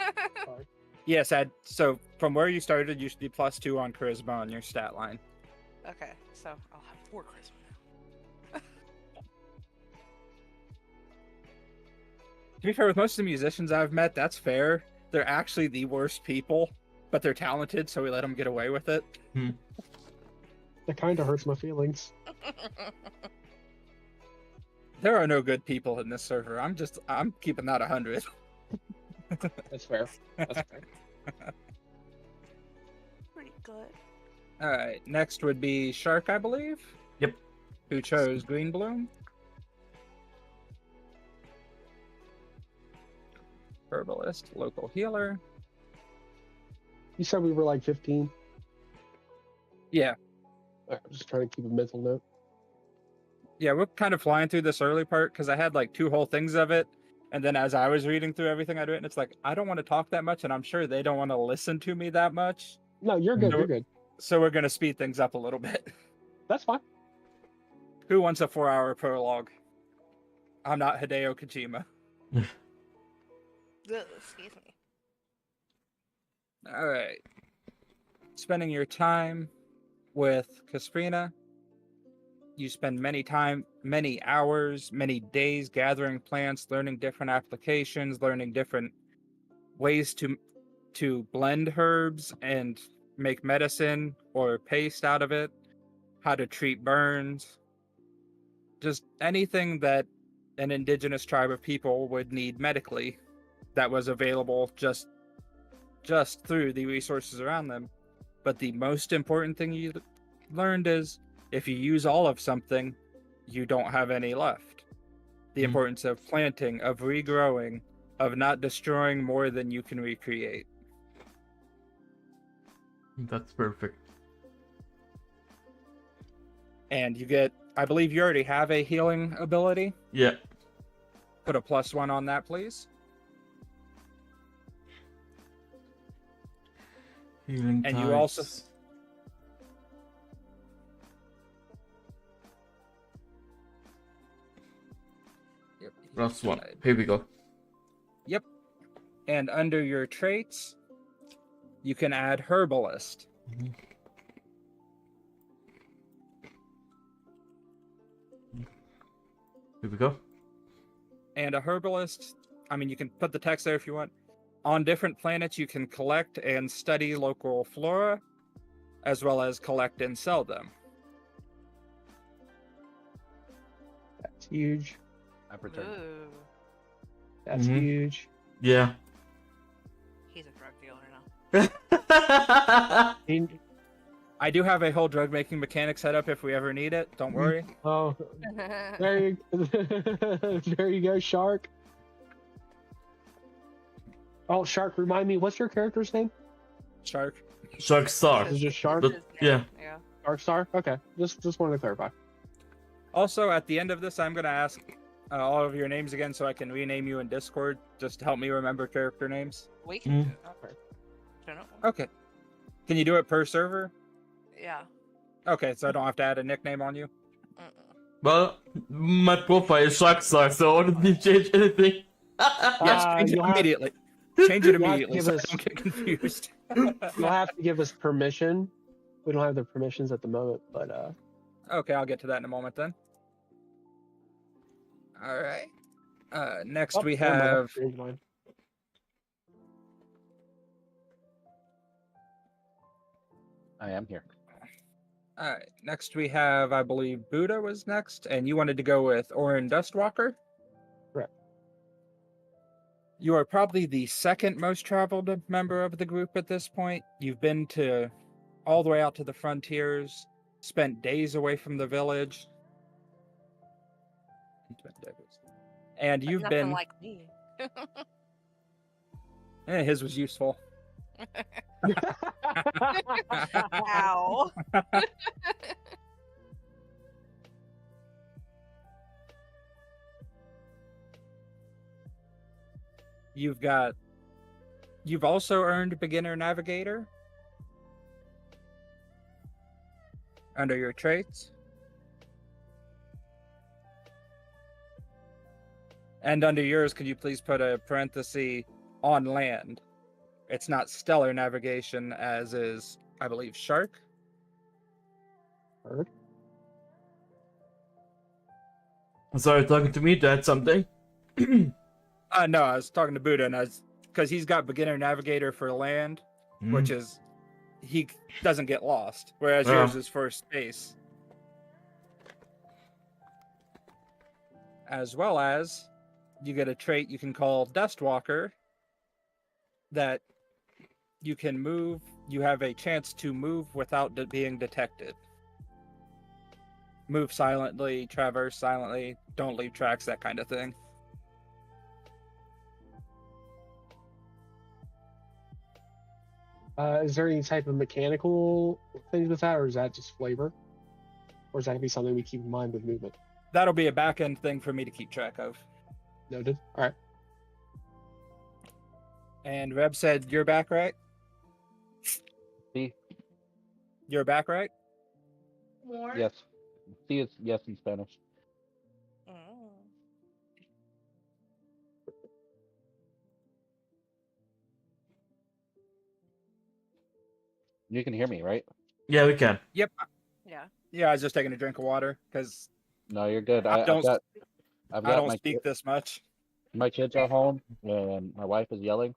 [SPEAKER 1] Sorry.
[SPEAKER 3] Yes, so from where you started, you should be +2 on charisma on your stat line.
[SPEAKER 4] Okay, so I'll have 4 charisma now.
[SPEAKER 3] To be fair, with most of the musicians I've met, that's fair. They're actually the worst people, but they're talented, so we let them get away with it.
[SPEAKER 1] That kind of hurts my feelings.
[SPEAKER 3] There are no good people in this server. I'm keeping that 100.
[SPEAKER 1] That's fair. That's fair.
[SPEAKER 4] Pretty good.
[SPEAKER 3] All right, next would be Shark, I believe.
[SPEAKER 5] Yep.
[SPEAKER 3] Who chose Green Bloom? Herbalist, local healer.
[SPEAKER 1] You said we were like 15.
[SPEAKER 3] Yeah,
[SPEAKER 1] I'm just trying to keep a mental note.
[SPEAKER 3] yeah, we're kind of flying through this early part because I had like 2 whole things of it. And then as I was reading through everything I do, and it's like, I don't want to talk that much, and I'm sure they don't want to listen to me that much.
[SPEAKER 1] No, you're good.
[SPEAKER 3] No.
[SPEAKER 1] You're good.
[SPEAKER 3] So we're going to speed things up a little bit.
[SPEAKER 1] That's fine.
[SPEAKER 3] Who wants a 4-hour prologue? I'm not Hideo Kojima.
[SPEAKER 4] Ugh, excuse me.
[SPEAKER 3] All right. Spending your time with Kasprina. You spend many hours, many days gathering plants, learning different applications, learning different ways to blend herbs and make medicine or paste out of it, how to treat burns, just anything that an indigenous tribe of people would need medically that was available just through the resources around them. But the most important thing you learned is, if you use all of something, you don't have any left. The importance of planting, of regrowing, of not destroying more than you can recreate.
[SPEAKER 5] That's perfect.
[SPEAKER 3] And you get, I believe you already have a healing ability.
[SPEAKER 5] Yeah.
[SPEAKER 3] Put a +1 on that, please.
[SPEAKER 5] Healing
[SPEAKER 3] And you also...
[SPEAKER 5] types.
[SPEAKER 3] Yep.
[SPEAKER 5] +1. Here we go.
[SPEAKER 3] Yep. And under your traits, you can add herbalist.
[SPEAKER 5] Here we go.
[SPEAKER 3] And a herbalist, I mean, you can put the text there if you want. On different planets, you can collect and study local flora, as well as collect and sell them.
[SPEAKER 1] That's huge.
[SPEAKER 6] I've returned.
[SPEAKER 4] Ooh,
[SPEAKER 1] That's
[SPEAKER 5] Mhm.
[SPEAKER 1] huge.
[SPEAKER 5] Yeah.
[SPEAKER 4] he's a drug dealer now.
[SPEAKER 1] And-
[SPEAKER 3] I do have a whole drug making mechanic set up if we ever need it. Don't worry.
[SPEAKER 1] oh, there you, there you go, Shark. Oh, Shark, remind me, what's your character's name?
[SPEAKER 3] Shark.
[SPEAKER 5] Shark Star.
[SPEAKER 1] Is it just Shark?
[SPEAKER 5] But- yeah.
[SPEAKER 4] Yeah.
[SPEAKER 1] Shark Star? Okay, just wanted to clarify.
[SPEAKER 3] Also, at the end of this, I'm going to ask all of your names again so I can rename you in Discord, just to help me remember character names.
[SPEAKER 4] We can
[SPEAKER 5] Mm.
[SPEAKER 4] do that. Turn it on.
[SPEAKER 3] Okay. Can you do it per server?
[SPEAKER 4] Yeah.
[SPEAKER 3] Okay, so I don't have to add a nickname on you?
[SPEAKER 4] Mm-mm.
[SPEAKER 5] Well, my profile is Shark Star, so I don't need to change anything.
[SPEAKER 3] Yes, change it
[SPEAKER 1] you'll have-
[SPEAKER 3] immediately. Change it
[SPEAKER 1] you'll have to
[SPEAKER 3] immediately
[SPEAKER 1] give
[SPEAKER 3] so I
[SPEAKER 1] us-
[SPEAKER 3] don't get confused.
[SPEAKER 1] You'll have to give us permission. We don't have the permissions at the moment, but
[SPEAKER 3] Okay, I'll get to that in a moment then. All right. Next
[SPEAKER 1] oh,
[SPEAKER 3] we
[SPEAKER 1] never mind, I
[SPEAKER 3] have
[SPEAKER 1] changed mine.
[SPEAKER 6] I am here.
[SPEAKER 3] All right. Next we have, I believe, Buddha was next, and you wanted to go with Orin Dustwalker.
[SPEAKER 1] Correct.
[SPEAKER 3] You are probably the second most traveled member of the group at this point. You've been to all the way out to the frontiers, spent days away from the village, and
[SPEAKER 4] But
[SPEAKER 3] you've
[SPEAKER 4] nothing
[SPEAKER 3] been.
[SPEAKER 4] like me.
[SPEAKER 3] His was useful.
[SPEAKER 4] Ow.
[SPEAKER 3] You've also earned Beginner Navigator under your traits. And under yours, could you please put a parenthesis on land? It's not stellar navigation, as is, I believe, shark.
[SPEAKER 1] Heard.
[SPEAKER 5] Sorry, talking to me to add something.
[SPEAKER 3] No, I was talking to Buddha, and because he's got Beginner Navigator for land, which is he doesn't get lost, whereas yours is for space. As well as you get a trait you can call Dustwalker that you can move. You have a chance to move without being detected. Move silently, traverse silently, don't leave tracks, that kind of thing.
[SPEAKER 1] Is there any type of mechanical things with that, or is that just flavor? Or is that going to be something we keep in mind with movement?
[SPEAKER 3] That'll be a back end thing for me to keep track of.
[SPEAKER 1] Noted. All right.
[SPEAKER 3] And Reb said, you're back, right?
[SPEAKER 6] See?
[SPEAKER 3] You're back, right?
[SPEAKER 6] Yes. See is yes in Spanish.
[SPEAKER 4] Mm.
[SPEAKER 6] You can hear me, right?
[SPEAKER 5] Yeah, we can.
[SPEAKER 3] Yep.
[SPEAKER 4] Yeah.
[SPEAKER 3] Yeah, I was just taking a drink of water because
[SPEAKER 6] No, you're good.
[SPEAKER 3] I
[SPEAKER 6] I've
[SPEAKER 3] don't
[SPEAKER 6] got my
[SPEAKER 3] speak this much.
[SPEAKER 6] my kids are home and my wife is yelling,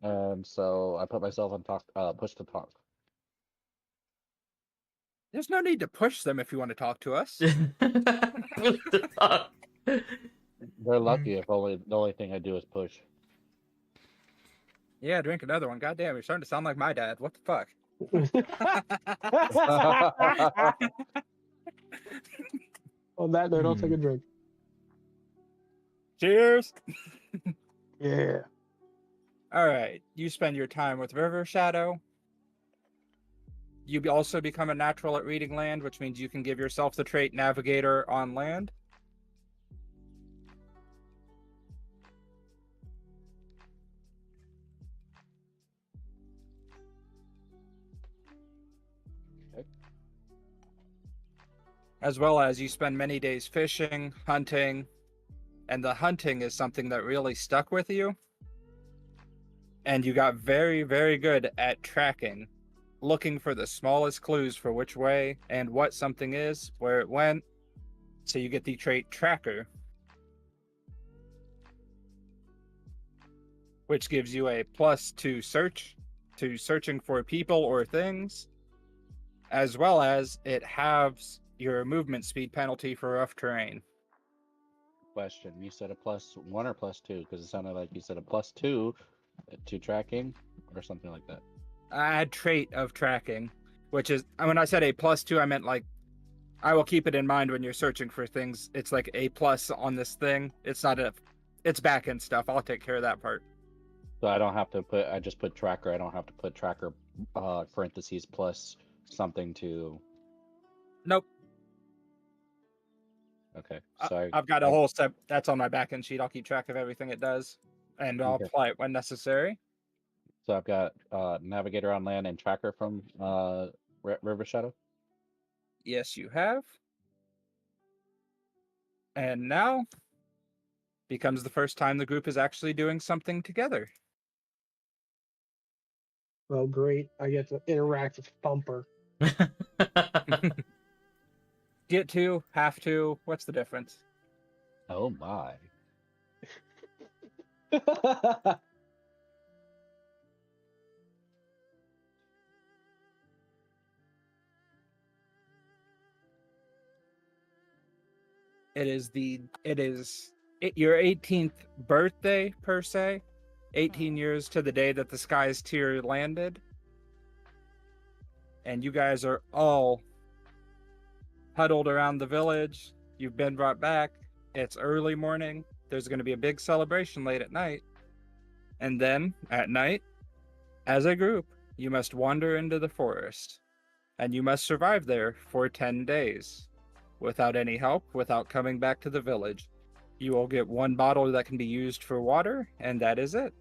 [SPEAKER 6] and so I put myself on push to talk.
[SPEAKER 3] There's no need to push them if you want to talk to us.
[SPEAKER 6] They're lucky if only the only thing I do is push.
[SPEAKER 3] Yeah, drink another one. Goddamn, you're starting to sound like my dad. What the fuck?
[SPEAKER 1] On that note, I'll take a drink.
[SPEAKER 3] Cheers.
[SPEAKER 1] Yeah.
[SPEAKER 3] All right. You spend your time with River Shadow. You also become a natural at reading land, which means you can give yourself the trait Navigator on land.
[SPEAKER 6] Okay.
[SPEAKER 3] As well as you spend many days fishing, hunting, and the hunting is something that really stuck with you. And you got very, very good at tracking, looking for the smallest clues for which way and what something is, where it went. So you get the trait Tracker, which gives you a plus to searching for people or things, as well as it halves your movement speed penalty for rough terrain.
[SPEAKER 6] Question: you said a +1 or +2? Because it sounded like you said a +2 to tracking or something like that.
[SPEAKER 3] I had trait of tracking, which is, when I said a +2, I meant like, I will keep it in mind when you're searching for things. It's like a plus on this thing. It's not it's back end stuff. I'll take care of that part.
[SPEAKER 6] So I don't have to put. I just put tracker. I don't have to put tracker parentheses plus something to.
[SPEAKER 3] Nope.
[SPEAKER 6] Okay. Sorry.
[SPEAKER 3] I've got a whole step that's on my back end sheet. I'll keep track of everything it does, and I'll apply it when necessary.
[SPEAKER 6] So I've got navigator on land and tracker from River Shadow.
[SPEAKER 3] Yes, you have. And now becomes the first time the group is actually doing something together.
[SPEAKER 1] Well, great. I get to interact with Thumper.
[SPEAKER 3] Get to, have to, what's the difference?
[SPEAKER 6] Oh my.
[SPEAKER 3] your 18th birthday per se. 18 years to the day that the Sky's Tier landed. And you guys are all huddled around the village. You've been brought back. It's early morning. There's going to be a big celebration late at night. And then, at night, as a group, you must wander into the forest. And you must survive there for 10 days. Without any help, without coming back to the village. You will get one bottle that can be used for water, and that is it.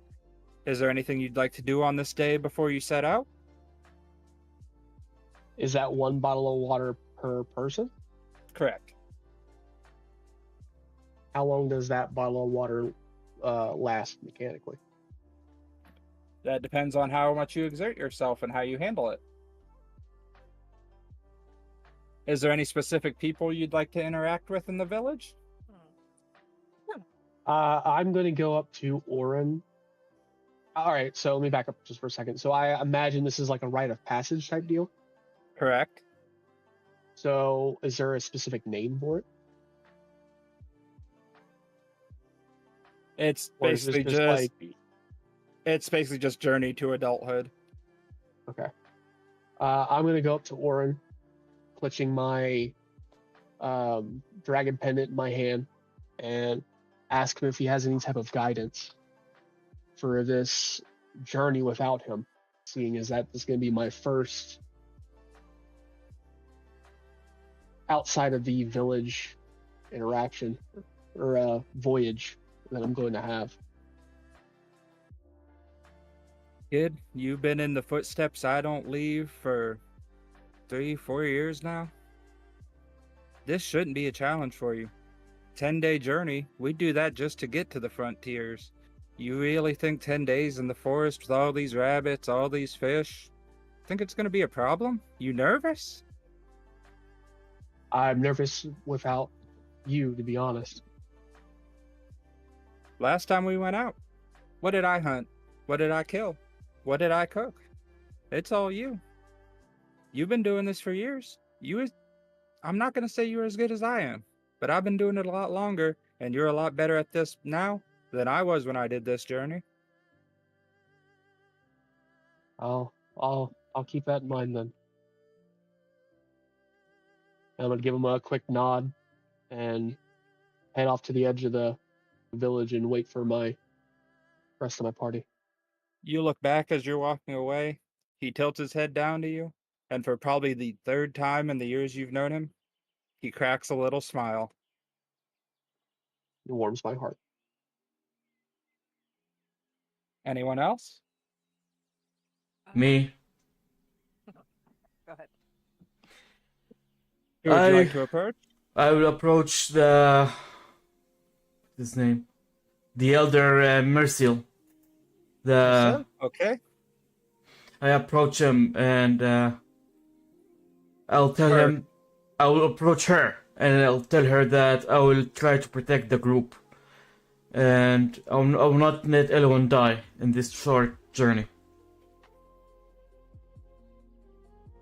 [SPEAKER 3] Is there anything you'd like to do on this day before you set out?
[SPEAKER 1] Is that one bottle of water per person?
[SPEAKER 3] Correct.
[SPEAKER 1] How long does that bottle of water last mechanically?
[SPEAKER 3] That depends on how much you exert yourself and how you handle it. Is there any specific people you'd like to interact with in the village?
[SPEAKER 1] I'm going to go up to Oren. All right, so let me back up just for a second. So I imagine this is like a rite of passage type deal.
[SPEAKER 3] Correct.
[SPEAKER 1] So is there a specific name for it?
[SPEAKER 3] It's
[SPEAKER 1] Or is this
[SPEAKER 3] basically just it's basically just journey to adulthood.
[SPEAKER 1] Okay. I'm going to go up to Oren, clutching my dragon pendant in my hand, and ask him if he has any type of guidance for this journey without him, seeing as that is going to be my first outside of the village interaction or voyage that I'm going to have.
[SPEAKER 3] Kid, you've been in the footsteps I don't leave for 3-4 years now. This shouldn't be a challenge for you. 10-day journey, we do that just to get to the frontiers. You really think 10 days in the forest with all these rabbits, all these fish, think it's going to be a problem? You nervous?
[SPEAKER 1] I'm nervous without you, to be honest.
[SPEAKER 3] Last time we went out, what did I hunt? What did I kill? What did I cook? It's all you. You've been doing this for years. I'm not going to say you're as good as I am, but I've been doing it a lot longer, and you're a lot better at this now than I was when I did this journey.
[SPEAKER 1] I'll keep that in mind then. I'm gonna give him a quick nod and head off to the edge of the village and wait for my rest of my party.
[SPEAKER 3] You look back as you're walking away. He tilts his head down to you, and for probably the third time in the years you've known him, he cracks a little smile.
[SPEAKER 1] It warms my heart.
[SPEAKER 3] Anyone else?
[SPEAKER 5] Me.
[SPEAKER 4] Go ahead.
[SPEAKER 3] Who would you like to approach?
[SPEAKER 5] I will approach the... his name? The Elder Merciel.
[SPEAKER 3] Okay.
[SPEAKER 5] I approach him and I'll tell him... I will approach her and I'll tell her that I will try to protect the group. And I will not let anyone die in this short journey.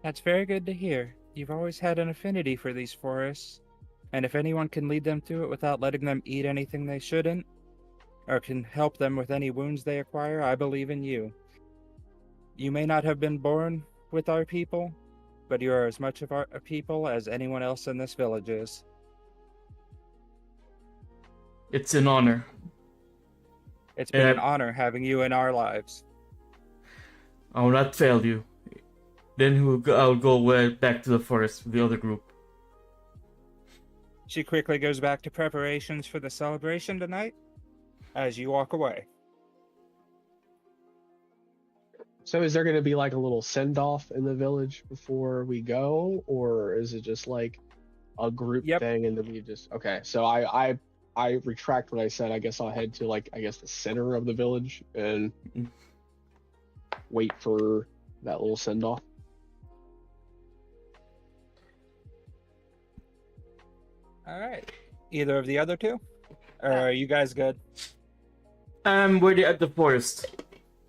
[SPEAKER 3] That's very good to hear. You've always had an affinity for these forests, and if anyone can lead them through it without letting them eat anything they shouldn't, or can help them with any wounds they acquire, I believe in you. You may not have been born with our people, but you are as much of our people as anyone else in this village is.
[SPEAKER 5] It's an honor.
[SPEAKER 3] It's been an honor having you in our lives.
[SPEAKER 5] I will not fail you. Then I'll go back to the forest with the other group.
[SPEAKER 3] She quickly goes back to preparations for the celebration tonight as you walk away.
[SPEAKER 1] So is there going to be like a little send-off in the village before we go, or is it just like a group thing and then we just... Okay, so I retract what I said. I guess I'll head to the center of the village and wait for that little send-off.
[SPEAKER 3] All right. Either of the other two? Or are you guys good?
[SPEAKER 5] I'm already at the forest.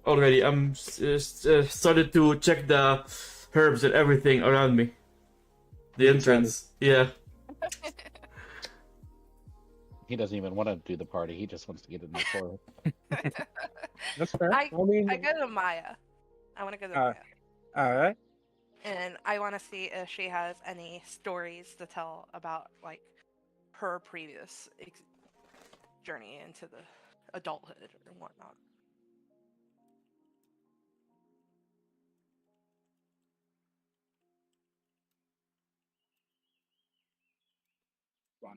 [SPEAKER 5] Already. I'm started to check the herbs and everything around me. The entrance. Yeah.
[SPEAKER 6] He doesn't even want to do the party. He just wants to get in the forest.
[SPEAKER 1] That's fair.
[SPEAKER 4] I
[SPEAKER 1] I mean,
[SPEAKER 4] I go to Maya. I want to go to
[SPEAKER 3] Uh,
[SPEAKER 4] Maya,
[SPEAKER 3] All right.
[SPEAKER 4] and I want to see if she has any stories to tell about like her previous journey into the adulthood and whatnot.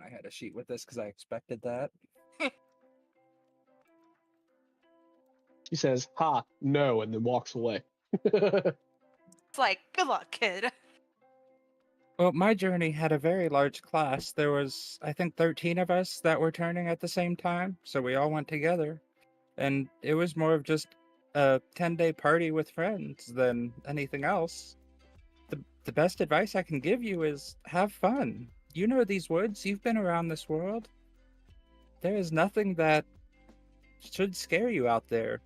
[SPEAKER 3] I had a sheet with this because I expected that.
[SPEAKER 1] she says, "Ha, no," and then walks away.
[SPEAKER 4] It's like, good luck, kid.
[SPEAKER 3] Well, my journey had a very large class. There was, I think, 13 of us that were turning at the same time, so we all went together. And it was more of just a 10-day party with friends than anything else. The best advice I can give you is have fun. You know these woods, you've been around this world. There is nothing that should scare you out there.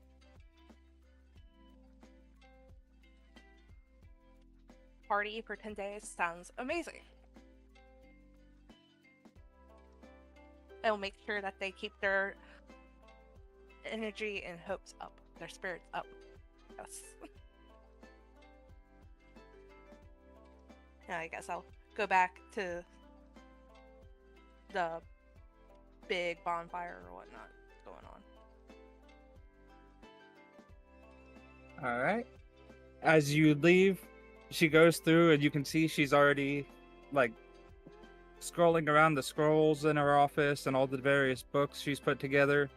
[SPEAKER 4] Party for 10 days sounds amazing. I'll make sure that they keep their energy and hopes up, their spirits up. Yes. Yeah, I guess I'll go back to the big bonfire or whatnot going on.
[SPEAKER 3] All right. As you leave, she goes through and you can see she's already like scrolling around the scrolls in her office and all the various books she's put together.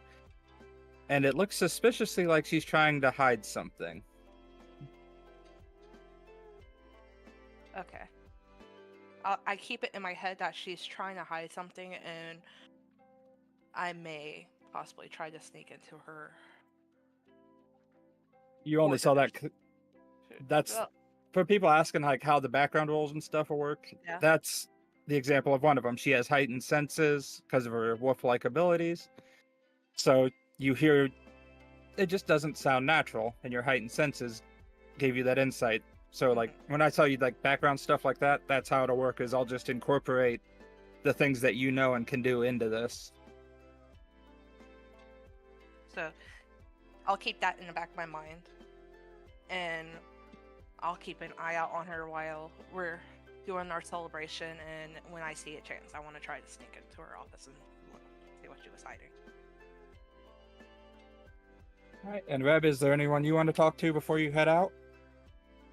[SPEAKER 3] And it looks suspiciously like she's trying to hide something.
[SPEAKER 4] Okay. I keep it in my head that she's trying to hide something, and I may possibly try to sneak into her.
[SPEAKER 3] You only saw that. That's
[SPEAKER 4] Well,
[SPEAKER 3] for people asking like how the background rolls and stuff will work.
[SPEAKER 4] Yeah.
[SPEAKER 3] That's the example of one of them. She has heightened senses because of her wolf-like abilities. So you hear it just doesn't sound natural, and your heightened senses gave you that insight. So like when I tell you like background stuff like that, that's how it'll work. Is I'll just incorporate the things that you know and can do into this.
[SPEAKER 4] So I'll keep that in the back of my mind, and I'll keep an eye out on her while we're doing our celebration. And when I see a chance, I want to try to sneak into her office and see what she was hiding.
[SPEAKER 3] All right. And Reb, is there anyone you want to talk to before you head out,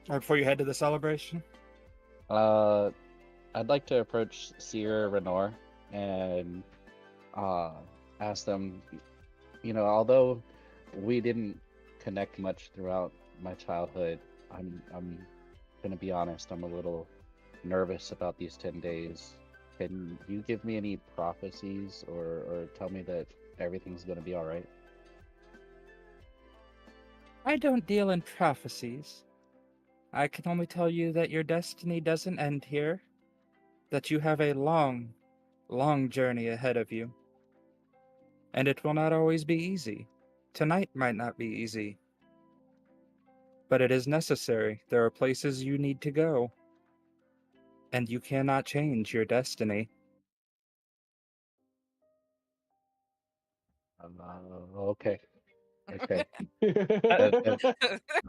[SPEAKER 3] or before you head to the celebration?
[SPEAKER 6] I'd like to approach Seer Renor and ask them, although we didn't connect much throughout my childhood, I'm gonna be honest, I'm a little nervous about these 10 days. Can you give me any prophecies or tell me that everything's gonna be all right?
[SPEAKER 3] I don't deal in prophecies. I can only tell you that your destiny doesn't end here, that you have a long, long journey ahead of you. And it will not always be easy. Tonight might not be easy. But it is necessary. There are places you need to go. And you cannot change your destiny.
[SPEAKER 6] Okay. Okay.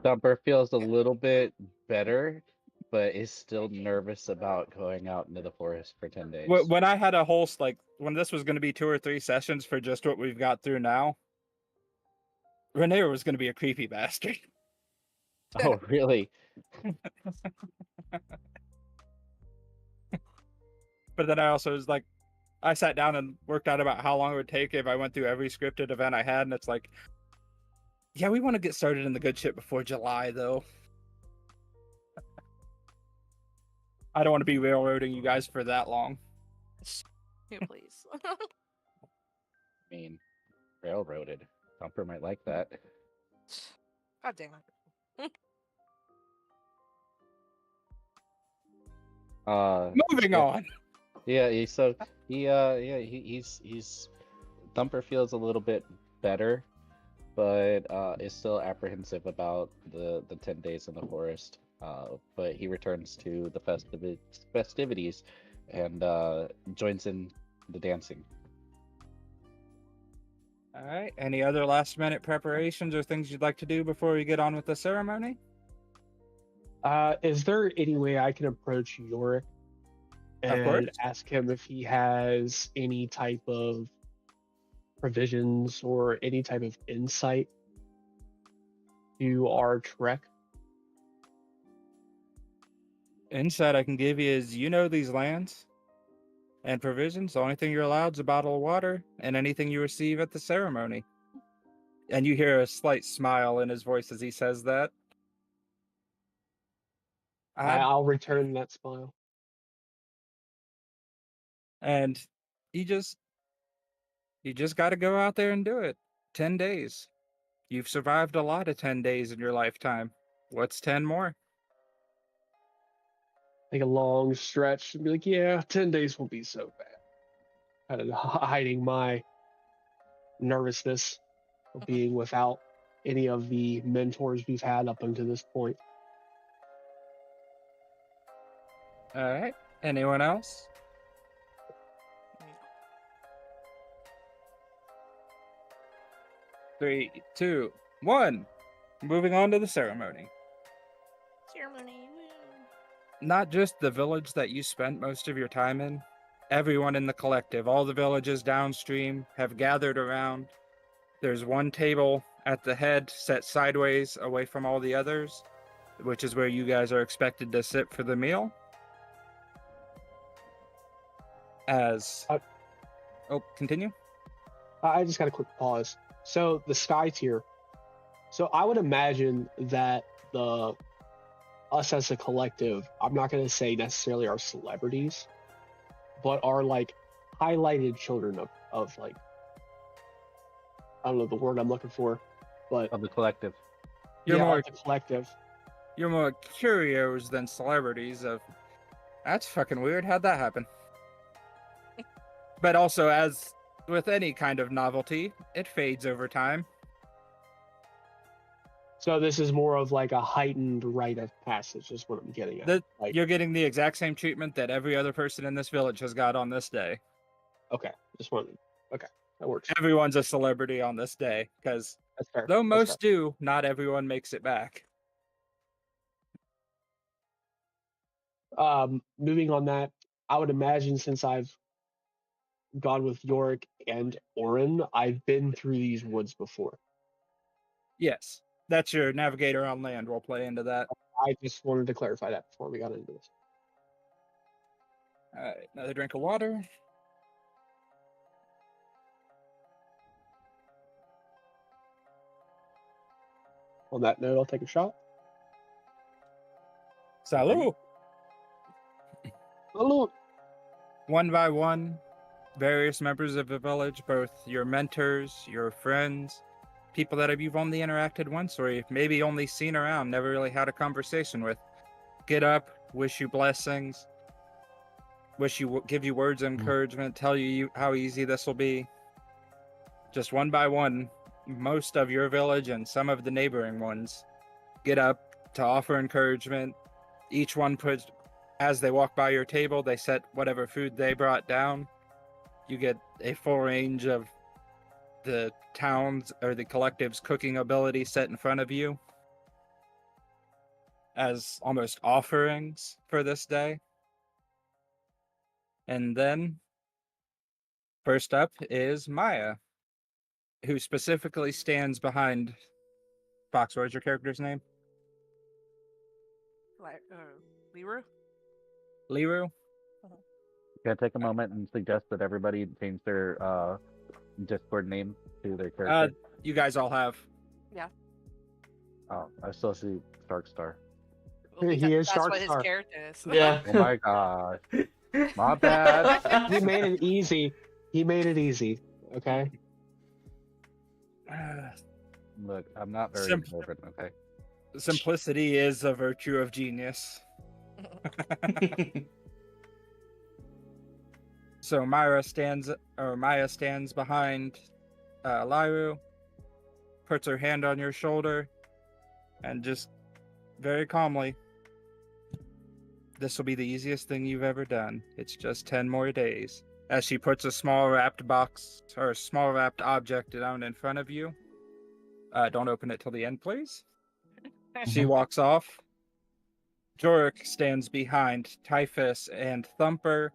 [SPEAKER 6] Thumper feels a little bit better, but is still nervous about going out into the forest for 10 days.
[SPEAKER 3] When I had a whole, like, when this was going to be 2 or 3 sessions for just what we've got through now, Rhaenyra was going to be a creepy bastard.
[SPEAKER 6] Oh, really?
[SPEAKER 3] But then I also was like, I sat down and worked out about how long it would take if I went through every scripted event I had, and it's like, yeah, we want to get started in the good shit before July, though. I don't want to be railroading you guys for that long.
[SPEAKER 4] Yeah, please.
[SPEAKER 6] I mean, railroaded. Thumper might like that.
[SPEAKER 4] God damn it.
[SPEAKER 3] Moving
[SPEAKER 6] yeah.
[SPEAKER 3] on.
[SPEAKER 6] Yeah, he's Thumper feels a little bit better, but is still apprehensive about the 10 days in the forest. But he returns to the festivities and joins in the dancing.
[SPEAKER 3] All right. Any other last minute preparations or things you'd like to do before we get on with the ceremony?
[SPEAKER 1] Is there any way I can approach Yorick
[SPEAKER 3] Of course.
[SPEAKER 1] and ask him if he has any type of provisions or any type of insight to our trek?
[SPEAKER 3] Insight I can give you is you know these lands and provisions. The only thing you're allowed is a bottle of water and anything you receive at the ceremony. And you hear a slight smile in his voice as he says that.
[SPEAKER 1] I'll return that smile.
[SPEAKER 3] And you just got to go out there and do it. 10 days. You've survived a lot of 10 days in your lifetime. What's 10 more?
[SPEAKER 1] Take a long stretch and be like, yeah, 10 days won't be so bad. Kind of hiding my nervousness of being without any of the mentors we've had up until this point.
[SPEAKER 3] All right. Anyone else? 3, 2, 1. Moving on to the ceremony.
[SPEAKER 4] Ceremony.
[SPEAKER 3] Not just the village that you spent most of your time in, everyone in the collective, all the villages downstream have gathered around. There's one table at the head set sideways away from all the others, which is where you guys are expected to sit for the meal. Continue.
[SPEAKER 1] I just got a quick pause. So the sky tier. So I would imagine that us as a collective, I'm not going to say necessarily our celebrities, but are like highlighted children of like, I don't know the word I'm looking for, but
[SPEAKER 6] Of the collective.
[SPEAKER 3] You're more
[SPEAKER 1] of the collective.
[SPEAKER 3] You're more curios than celebrities of that's fucking weird. How'd that happen? But also, as with any kind of novelty, it fades over time.
[SPEAKER 1] So this is more of like a heightened rite of passage, is what I'm getting at.
[SPEAKER 3] You're getting the exact same treatment that every other person in this village has got on this day.
[SPEAKER 1] Okay, okay, that works.
[SPEAKER 3] Everyone's a celebrity on this day, because
[SPEAKER 1] That's fair.
[SPEAKER 3] though
[SPEAKER 1] That's
[SPEAKER 3] most do, not everyone makes it back.
[SPEAKER 1] fair. Moving on that, I would imagine since I've gone with Yorick and Orin, I've been through these woods before.
[SPEAKER 3] Yes, that's your navigator on land. We'll play into that.
[SPEAKER 1] I just wanted to clarify that before we got into this.
[SPEAKER 3] All right, another drink of water.
[SPEAKER 1] On that note, I'll take a shot.
[SPEAKER 3] Salud.
[SPEAKER 1] Hello.
[SPEAKER 3] One by one, various members of the village, both your mentors, your friends, people that you've only interacted once or you've maybe only seen around, never really had a conversation with, get up, wish you blessings, give you words of encouragement, tell you how easy this will be. Just one by one, most of your village and some of the neighboring ones get up to offer encouragement. Each one puts, as they walk by your table, they set whatever food they brought down. You get a full range of the town's or the collective's cooking ability set in front of you as almost offerings for this day. And then, first up is Maya, who specifically stands behind Fox. What is your character's name?
[SPEAKER 4] Like, Liru?
[SPEAKER 3] Liru?
[SPEAKER 6] Can I take a moment and suggest that everybody change their Discord name to their character?
[SPEAKER 3] You guys all have.
[SPEAKER 4] Yeah.
[SPEAKER 6] Oh, I still see Stark Star.
[SPEAKER 1] He is
[SPEAKER 4] That's
[SPEAKER 1] Shark
[SPEAKER 4] what his
[SPEAKER 1] Star.
[SPEAKER 4] character is.
[SPEAKER 5] Yeah.
[SPEAKER 6] Oh my god. My bad.
[SPEAKER 1] He made it easy. He made it easy. Okay.
[SPEAKER 6] Look, I'm not very
[SPEAKER 3] Simple.
[SPEAKER 6] observant, okay?
[SPEAKER 3] Simplicity is a virtue of genius. So Maya stands behind Liru, puts her hand on your shoulder, and just very calmly, this will be the easiest thing you've ever done. It's just 10 more days. as she puts a small wrapped box or a small wrapped object down in front of you. Don't open it till the end, please. She walks off. Jorik stands behind Typhus and Thumper.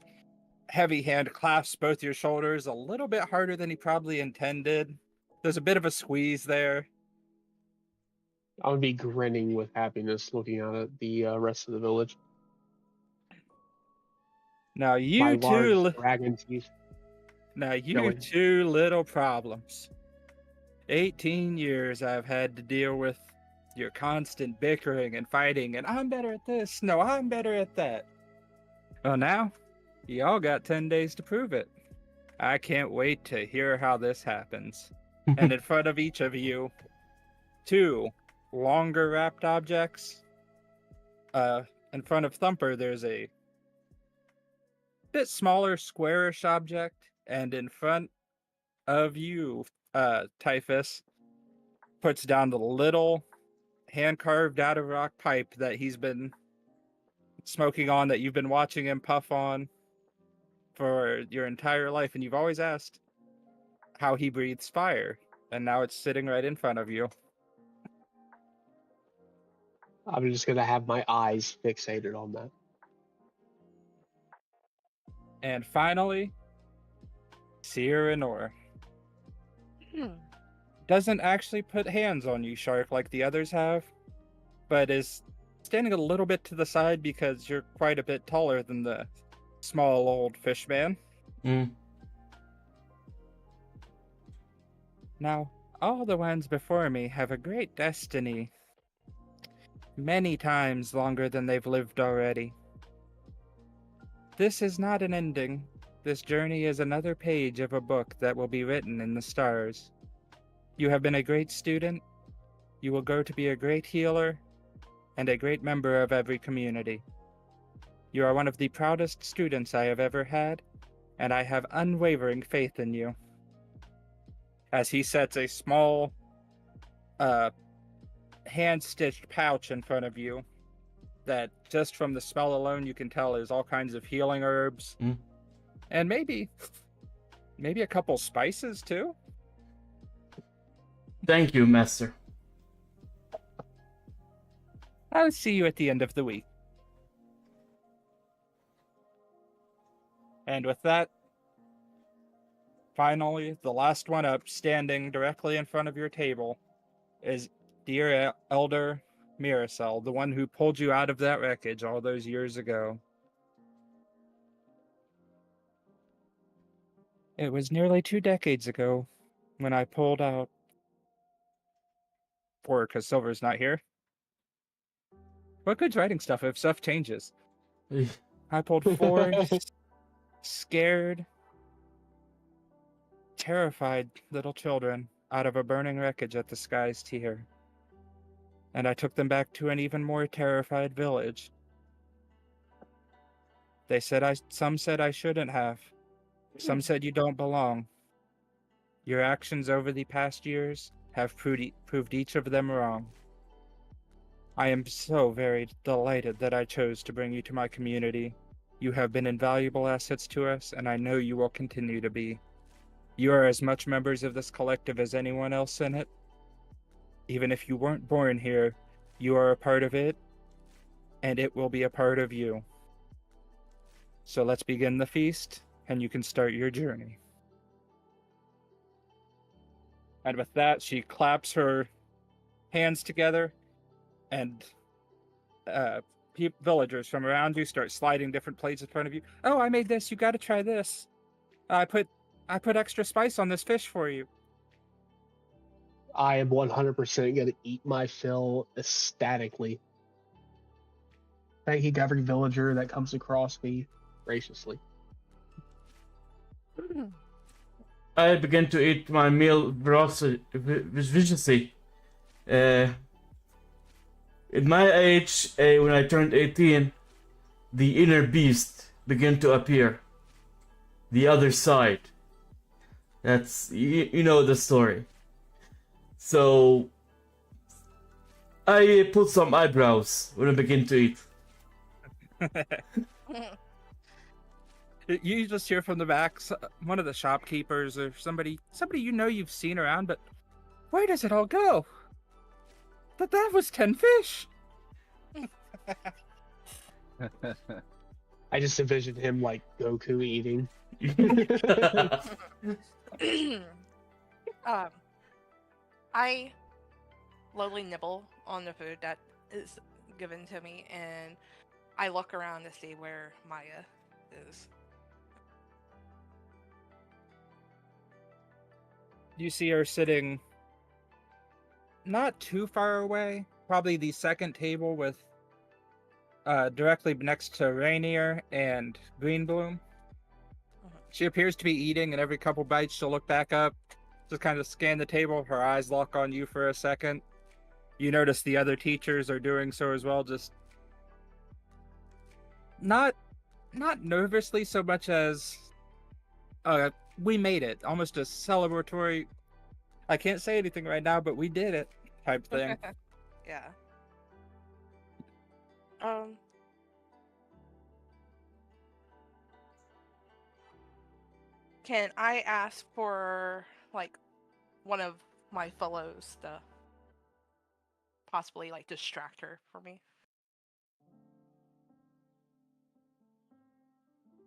[SPEAKER 3] Heavy hand clasps both your shoulders a little bit harder than he probably intended. There's a bit of a squeeze there.
[SPEAKER 1] I would be grinning with happiness looking out at the rest of the village.
[SPEAKER 3] Now
[SPEAKER 1] My
[SPEAKER 3] you
[SPEAKER 1] large
[SPEAKER 3] two,
[SPEAKER 1] dragon teeth. Going.
[SPEAKER 3] two little problems. 18 years I've had to deal with your constant bickering and fighting, and I'm better at this. No, I'm better at that. Well, now, y'all got 10 days to prove it. I can't wait to hear how this happens. And in front of each of you, 2 longer wrapped objects. In front of Thumper, there's a bit smaller, squarish object, and in front of you, Typhus puts down the little hand-carved out of rock pipe that he's been smoking on, that you've been watching him puff on for your entire life, and you've always asked how he breathes fire, and now it's sitting right in front of you.
[SPEAKER 1] I'm just gonna have my eyes fixated on that.
[SPEAKER 3] And finally, Sierra Nor doesn't actually put hands on you, Shark, like the others have, but is standing a little bit to the side because you're quite a bit taller than the small old fish man. Now, all the ones before me have a great destiny, many times longer than they've lived already. This is not an ending. This journey is another page of a book that will be written in the stars. You have been a great student. You will grow to be a great healer and a great member of every community. You are one of the proudest students I have ever had, and I have unwavering faith in you. As he sets a small, hand-stitched pouch in front of you that just from the smell alone you can tell is all kinds of healing herbs. And maybe a couple spices too.
[SPEAKER 5] Thank you, Master.
[SPEAKER 3] I'll see you at the end of the week. And with that, finally, the last one up, standing directly in front of your table, is dear Elder Miracel, the one who pulled you out of that wreckage all those years ago. It was nearly 2 decades ago when I pulled out, because Silver's not here. What good's writing stuff if stuff changes? I pulled 4 scared, terrified little children out of a burning wreckage at the sky's tier. And I took them back to an even more terrified village. Some said I shouldn't have. Some said you don't belong. Your actions over the past years have proved each of them wrong. I am so very delighted that I chose to bring you to my community. You have been invaluable assets to us, and I know you will continue to be. You are as much members of this collective as anyone else in it. Even if you weren't born here, you are a part of it, and it will be a part of you. So let's begin the feast, and you can start your journey. And with that, she claps her hands together, and villagers from around you start sliding different plates in front of you. Oh, I made this. You got to try this. I put extra spice on this fish for you.
[SPEAKER 1] I am 100% going to eat my fill ecstatically. Thanking every villager that comes across me graciously.
[SPEAKER 5] I began to eat my meal viciously. In my age, when I turned 18, the inner beast began to appear. The other side. That's, you know the story. So, I put some eyebrows when I begin to eat.
[SPEAKER 3] You just hear from the back, one of the shopkeepers or somebody you know you've seen around, but where does it all go? That was 10 fish.
[SPEAKER 1] I just envisioned him like Goku eating.
[SPEAKER 4] I slowly nibble on the food that is given to me, and I look around to see where Maya is.
[SPEAKER 3] You see her sitting not too far away, probably the second table with directly next to Rainier and Greenbloom. She appears to be eating, and every couple bites she'll look back up, just kind of scan the table. Her eyes lock on you for a second. You notice the other teachers are doing so as well, just not nervously so much as we made it. Almost a celebratory, I can't say anything right now, but we did it type thing.
[SPEAKER 4] Yeah. Can I ask for like one of my fellows to possibly like distract her for me?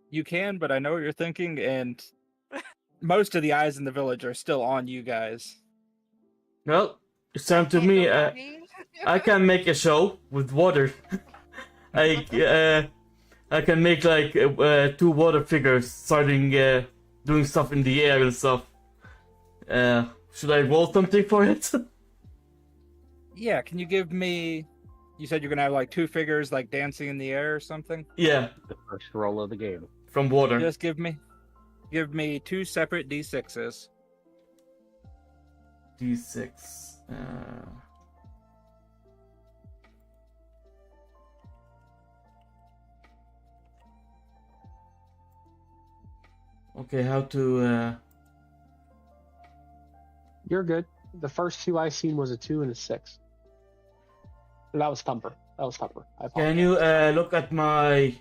[SPEAKER 3] You can, but I know what you're thinking, and most of the eyes in the village are still on you guys.
[SPEAKER 5] Well, it's time to
[SPEAKER 4] Can't
[SPEAKER 5] me.
[SPEAKER 4] go naughty?
[SPEAKER 5] I can make a show with water. I can make like 2 water figures starting doing stuff in the air and stuff. Should I roll something for it?
[SPEAKER 3] Yeah, can you give me... You said you're gonna have like 2 figures like dancing in the air or something?
[SPEAKER 5] Yeah,
[SPEAKER 6] The first roll of the game.
[SPEAKER 5] from water.
[SPEAKER 3] Just give me 2 separate D6s.
[SPEAKER 5] D6. Okay, how to...
[SPEAKER 1] You're good. The first 2 I seen was a 2 and a 6. And that was Thumper. I
[SPEAKER 5] Can you look at my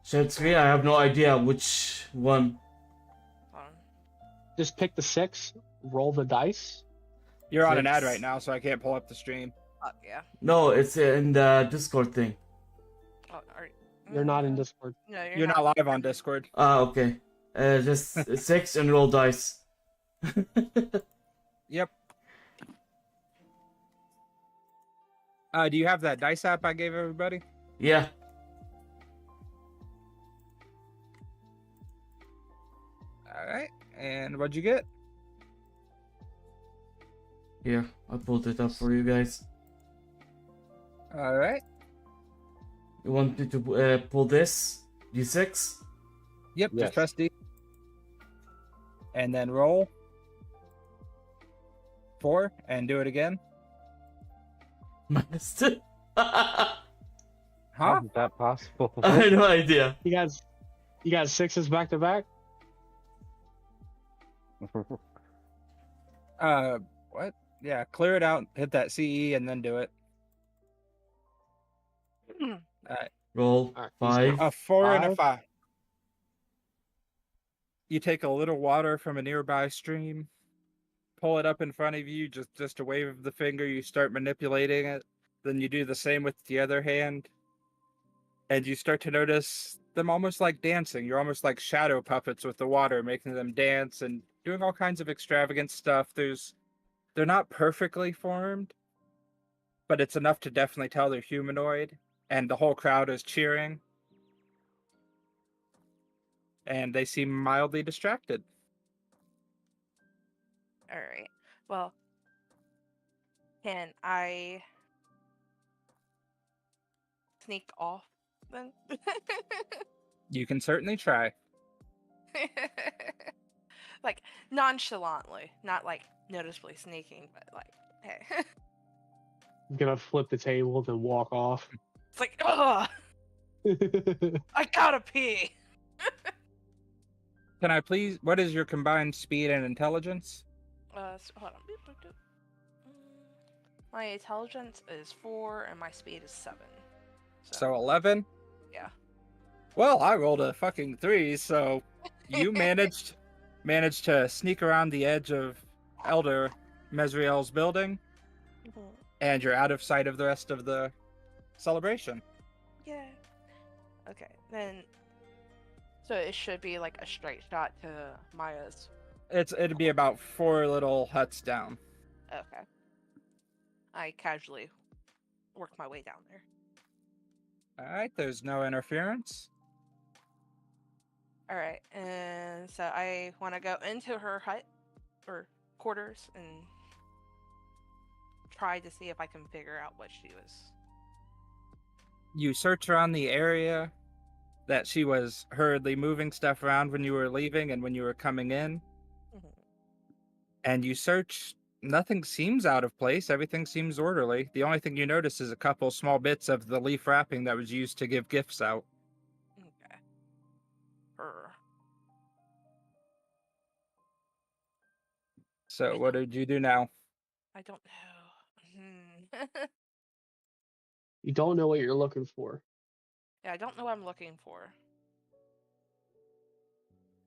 [SPEAKER 5] shared screen? I have no idea which one.
[SPEAKER 4] Hold on.
[SPEAKER 1] just pick the 6, roll the dice.
[SPEAKER 3] You're on an ad
[SPEAKER 5] 6.
[SPEAKER 3] right now, so I can't pull up the stream.
[SPEAKER 4] Yeah.
[SPEAKER 5] No, it's in the Discord thing.
[SPEAKER 4] Oh,
[SPEAKER 1] You're not in Discord.
[SPEAKER 4] No,
[SPEAKER 3] You're not live on Discord.
[SPEAKER 5] Ah, okay. Just 6 and roll dice.
[SPEAKER 3] Yep. Do you have that dice app I gave everybody?
[SPEAKER 5] Yeah.
[SPEAKER 3] All right. And what'd you get?
[SPEAKER 5] Here, I pulled it up for you guys.
[SPEAKER 3] All right.
[SPEAKER 5] You want me to pull this? D6?
[SPEAKER 3] Yep.
[SPEAKER 6] Yes.
[SPEAKER 3] Just press D. And then roll 4 and do it again.
[SPEAKER 5] -2.
[SPEAKER 3] Huh?
[SPEAKER 6] How is that possible?
[SPEAKER 5] I have no idea.
[SPEAKER 1] You guys 6s back to back?
[SPEAKER 3] What? Yeah, clear it out, hit that CE, and then do it.
[SPEAKER 5] Roll
[SPEAKER 1] Alright,
[SPEAKER 5] 5.
[SPEAKER 3] A 4 and a
[SPEAKER 1] 5.
[SPEAKER 3] 5. You take a little water from a nearby stream, pull it up in front of you, just a wave of the finger, you start manipulating it. Then you do the same with the other hand. And you start to notice them almost like dancing. You're almost like shadow puppets with the water, making them dance and doing all kinds of extravagant stuff. They're not perfectly formed, but it's enough to definitely tell they're humanoid. And the whole crowd is cheering. And they seem mildly distracted.
[SPEAKER 4] All right. Well, can I sneak off then?
[SPEAKER 3] You can certainly try.
[SPEAKER 4] Like nonchalantly, not like noticeably sneaking, but like, hey.
[SPEAKER 1] I'm gonna flip the table, then walk off.
[SPEAKER 4] It's like, ugh, I gotta pee.
[SPEAKER 3] Can I please? What is your combined speed and intelligence?
[SPEAKER 4] Hold on. Boop, boop, boop. My intelligence is 4 and my speed is 7.
[SPEAKER 3] So 11.
[SPEAKER 4] Yeah.
[SPEAKER 3] Well, I rolled a fucking 3, so you managed to sneak around the edge of Elder Mesriel's building,
[SPEAKER 4] Mhm.
[SPEAKER 3] and you're out of sight of the rest of the celebration.
[SPEAKER 4] Yeah. Okay, then. So it should be like a straight shot to Maya's.
[SPEAKER 3] It'd be about 4 little huts down.
[SPEAKER 4] Okay. I casually work my way down there.
[SPEAKER 3] All right, there's no interference.
[SPEAKER 4] All right, and so I want to go into her hut or quarters and try to see if I can figure out what she was.
[SPEAKER 3] You search around the area that she was hurriedly moving stuff around when you were leaving and when you were coming in.
[SPEAKER 4] Mhm.
[SPEAKER 3] And you search, nothing seems out of place. Everything seems orderly. The only thing you notice is a couple small bits of the leaf wrapping that was used to give gifts out.
[SPEAKER 4] Okay. Her.
[SPEAKER 3] So what did you do now?
[SPEAKER 4] I don't know.
[SPEAKER 1] You don't know what you're looking for.
[SPEAKER 4] Yeah, I don't know what I'm looking for.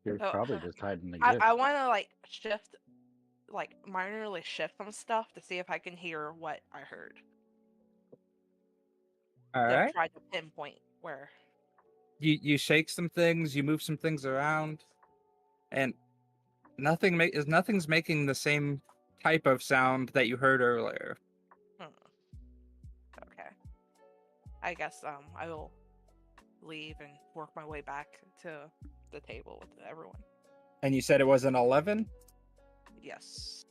[SPEAKER 6] You're
[SPEAKER 4] So,
[SPEAKER 6] probably just hiding the
[SPEAKER 4] I
[SPEAKER 6] gift.
[SPEAKER 4] want to like shift, like minorly shift some stuff to see if I can hear what I heard.
[SPEAKER 3] All
[SPEAKER 4] To
[SPEAKER 3] right.
[SPEAKER 4] try to pinpoint where.
[SPEAKER 3] You shake some things, you move some things around, and nothing's making the same type of sound that you heard earlier.
[SPEAKER 4] Okay. I guess I will leave and work my way back to the table with everyone.
[SPEAKER 3] And you said it was an 11?
[SPEAKER 4] Yes.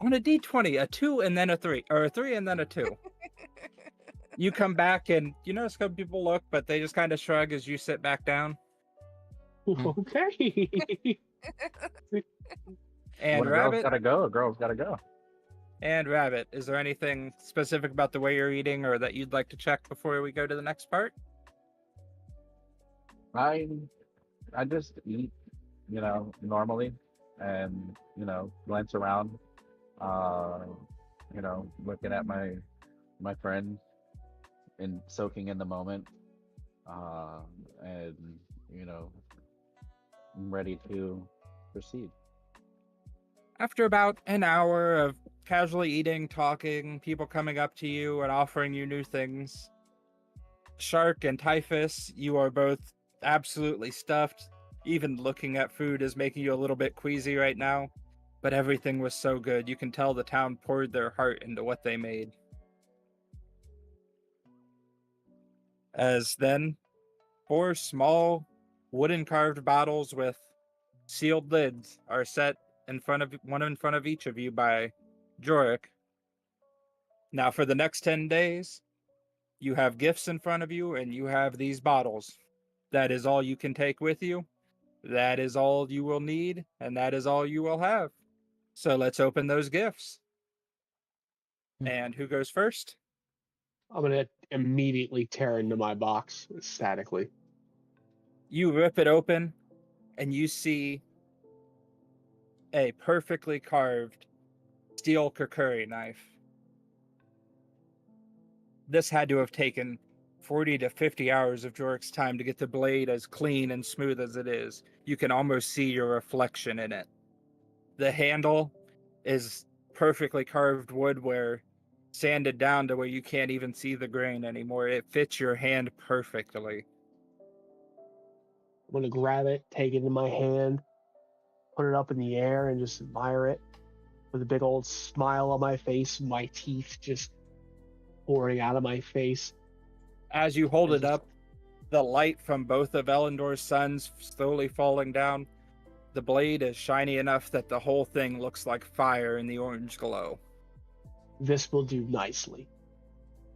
[SPEAKER 3] On a d20, a 2 and then a 3, or a 3 and then a 2. You come back and you notice a couple people look, but they just kind of shrug as you sit back down.
[SPEAKER 1] Okay.
[SPEAKER 3] And
[SPEAKER 6] When a girl's
[SPEAKER 3] Rabbit,
[SPEAKER 6] gotta go, a girl's gotta go.
[SPEAKER 3] is there anything specific about the way you're eating or that you'd like to check before we go to the next part?
[SPEAKER 6] I just eat, normally, and glance around, looking at my friend and soaking in the moment, and I'm ready to proceed.
[SPEAKER 3] After about an hour of casually eating, talking, people coming up to you and offering you new things, Shark and Typhus, you are both absolutely stuffed. Even looking at food is making you a little bit queasy right now, but everything was so good. You can tell the town poured their heart into what they made. As then, 4 small wooden carved bottles with sealed lids are set one in front of each of you by Jorik. Now for the next 10 days, you have gifts in front of you and you have these bottles. That is all you can take with you. That is all you will need, and that is all you will have. So let's open those gifts. And who goes first?
[SPEAKER 1] I'm gonna immediately tear into my box ecstatically.
[SPEAKER 3] You rip it open, and you see a perfectly carved steel kukuri knife. This had to have taken 40 to 50 hours of Jorik's time to get the blade as clean and smooth as it is. You can almost see your reflection in it. The handle is perfectly carved wood where sanded down to where you can't even see the grain anymore. It fits your hand perfectly.
[SPEAKER 1] I'm gonna grab it, take it in my hand, put it up in the air, and just admire it with a big old smile on my face, my teeth just pouring out of my face.
[SPEAKER 3] As you hold
[SPEAKER 1] It's
[SPEAKER 3] it
[SPEAKER 1] just-
[SPEAKER 3] up, the light from both of Elyndor's suns slowly falling down. The blade is shiny enough that the whole thing looks like fire in the orange glow.
[SPEAKER 1] This will do nicely.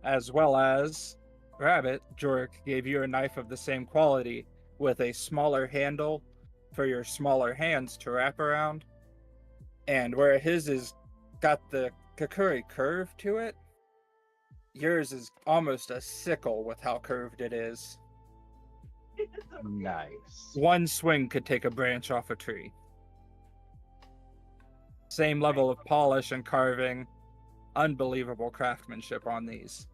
[SPEAKER 3] As well as, Rabbit, Jorik gave you a knife of the same quality with a smaller handle for your smaller hands to wrap around. And where his is got the kukuri curve to it, yours is almost a sickle with how curved it is.
[SPEAKER 6] Nice.
[SPEAKER 3] One swing could take a branch off a tree. Same level of polish and carving. Unbelievable craftsmanship on these.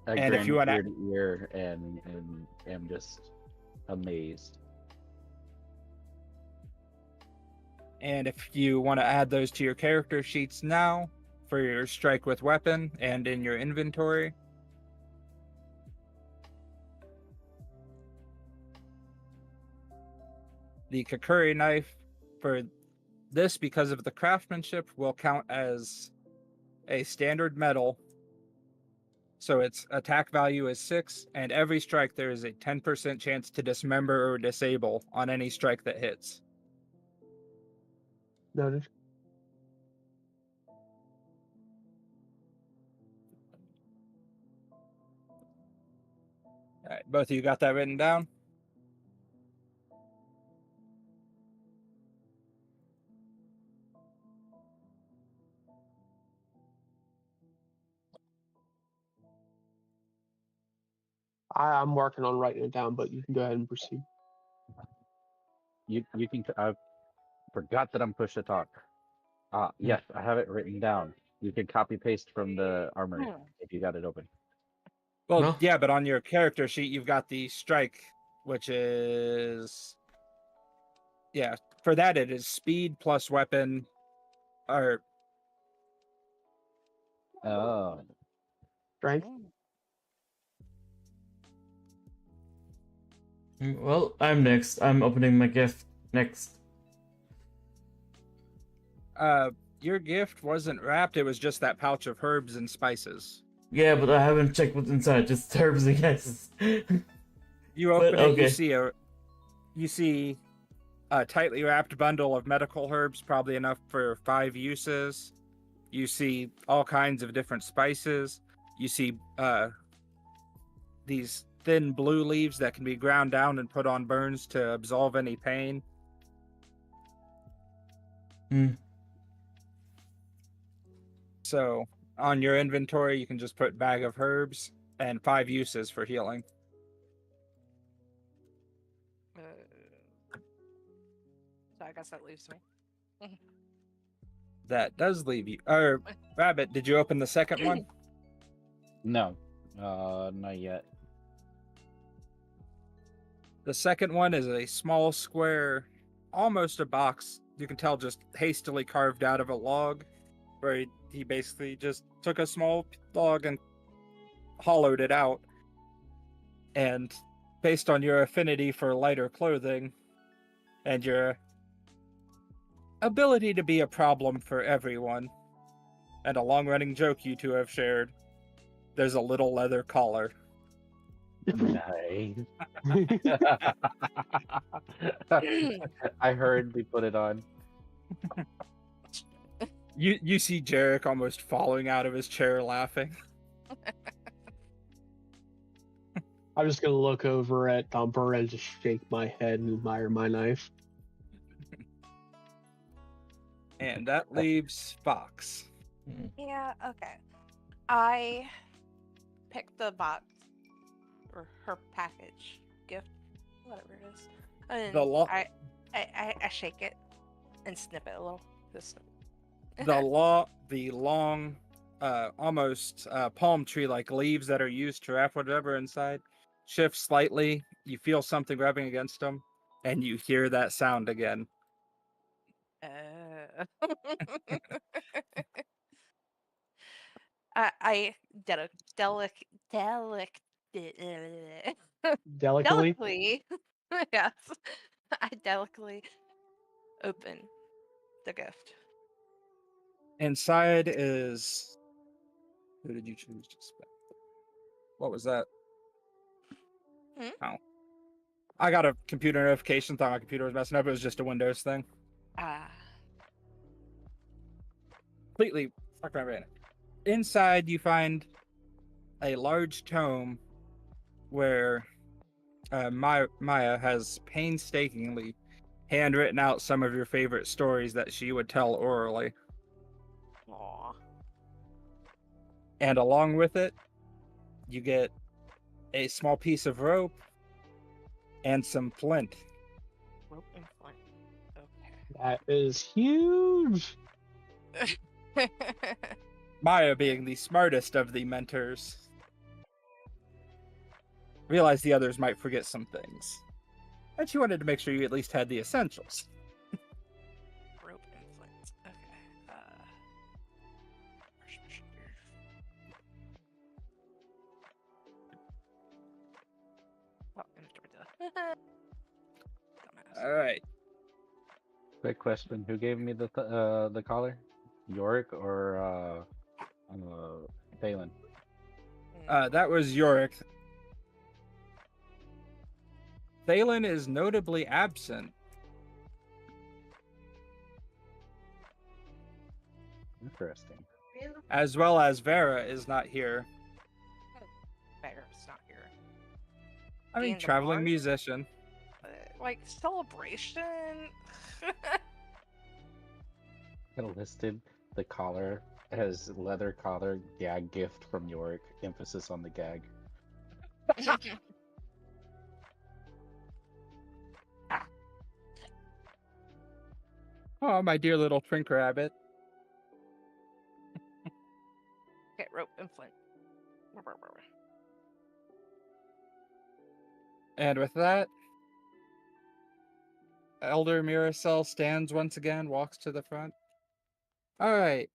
[SPEAKER 6] I
[SPEAKER 3] And if
[SPEAKER 6] grin
[SPEAKER 3] you wanna-
[SPEAKER 6] ear to ear and am just amazed.
[SPEAKER 3] And if you want to add those to your character sheets now for your strike with weapon and in your inventory, the Kakuri knife for this, because of the craftsmanship, will count as a standard metal. So its attack value is 6, and every strike there is a 10% chance to dismember or disable on any strike that hits.
[SPEAKER 1] Noted.
[SPEAKER 3] All right, both of you got that written down?
[SPEAKER 1] I'm working on writing it down, but you can go ahead and proceed.
[SPEAKER 6] You can. I forgot that I'm push to talk. Yes, I have it written down. You can copy paste from the armory if you got it open.
[SPEAKER 3] Well,
[SPEAKER 5] No.
[SPEAKER 3] yeah, but on your character sheet, you've got the strike, which is... Yeah, for that it is speed plus weapon, or...
[SPEAKER 6] Oh,
[SPEAKER 1] Strength.
[SPEAKER 5] Well, I'm next. I'm opening my gift next.
[SPEAKER 3] Your gift wasn't wrapped, it was just that pouch of herbs and spices.
[SPEAKER 5] Yeah, but I haven't checked what's inside. Just herbs and gases.
[SPEAKER 3] You open
[SPEAKER 5] But,
[SPEAKER 3] it,
[SPEAKER 5] okay.
[SPEAKER 3] you see a tightly wrapped bundle of medical herbs, probably enough for 5 uses. You see all kinds of different spices. You see these thin blue leaves that can be ground down and put on burns to absolve any pain. So on your inventory, you can just put bag of herbs and 5 uses for healing.
[SPEAKER 4] So I guess that leaves me.
[SPEAKER 3] That does leave you. Rabbit, did you open the second one?
[SPEAKER 6] no. Not yet.
[SPEAKER 3] The second one is a small square, almost a box. You can tell just hastily carved out of a log, where he basically just took a small log and hollowed it out. And based on your affinity for lighter clothing and your ability to be a problem for everyone, and a long-running joke you two have shared, there's a little leather collar.
[SPEAKER 6] Nice. I hurriedly put it on.
[SPEAKER 3] You see Jarek almost falling out of his chair laughing.
[SPEAKER 1] I'm just gonna look over at Thumper and just shake my head and admire my knife.
[SPEAKER 3] And that leaves Fox.
[SPEAKER 4] Yeah, okay. I picked the box or her package, gift, whatever it is, and I shake it and snip it a little. Just
[SPEAKER 3] The long, almost palm tree like leaves that are used to wrap whatever inside shift slightly. You feel something rubbing against them, and you hear that sound again.
[SPEAKER 4] I
[SPEAKER 1] Delicately.
[SPEAKER 4] delicately, yes, I delicately open the gift.
[SPEAKER 3] Inside is... Who did you choose to spend? What was that? Oh. I got a computer notification, thought my computer was messing up. It was just a Windows thing. Completely fucked my brain. Inside, you find a large tome where Maya has painstakingly handwritten out some of your favorite stories that she would tell orally.
[SPEAKER 4] Aww.
[SPEAKER 3] And along with it, you get a small piece of rope and some flint.
[SPEAKER 4] Rope and flint. Okay.
[SPEAKER 1] That is huge.
[SPEAKER 3] Maya being the smartest of the mentors. realized the others might forget some things. And she wanted to make sure you at least had the essentials.
[SPEAKER 4] Rope and flint. Okay. Where's my sugar? Oh, inventory duh. Dumbass.
[SPEAKER 3] Alright.
[SPEAKER 6] Quick question: who gave me the collar? Yorick or Thalen?
[SPEAKER 3] That was Yorick. Thalen is notably absent.
[SPEAKER 6] Interesting.
[SPEAKER 3] As well as Vera is not here.
[SPEAKER 4] Bear's not here.
[SPEAKER 3] I mean,
[SPEAKER 4] And the
[SPEAKER 3] traveling
[SPEAKER 4] bard?
[SPEAKER 3] musician.
[SPEAKER 4] Like celebration.
[SPEAKER 6] I listed the collar as leather collar gag gift from Yorick. Emphasis on the gag.
[SPEAKER 3] Oh, my dear little Trink Rabbit.
[SPEAKER 4] Okay, rope and flint.
[SPEAKER 3] And with that, Elder Miracel stands once again, walks to the front. Alright.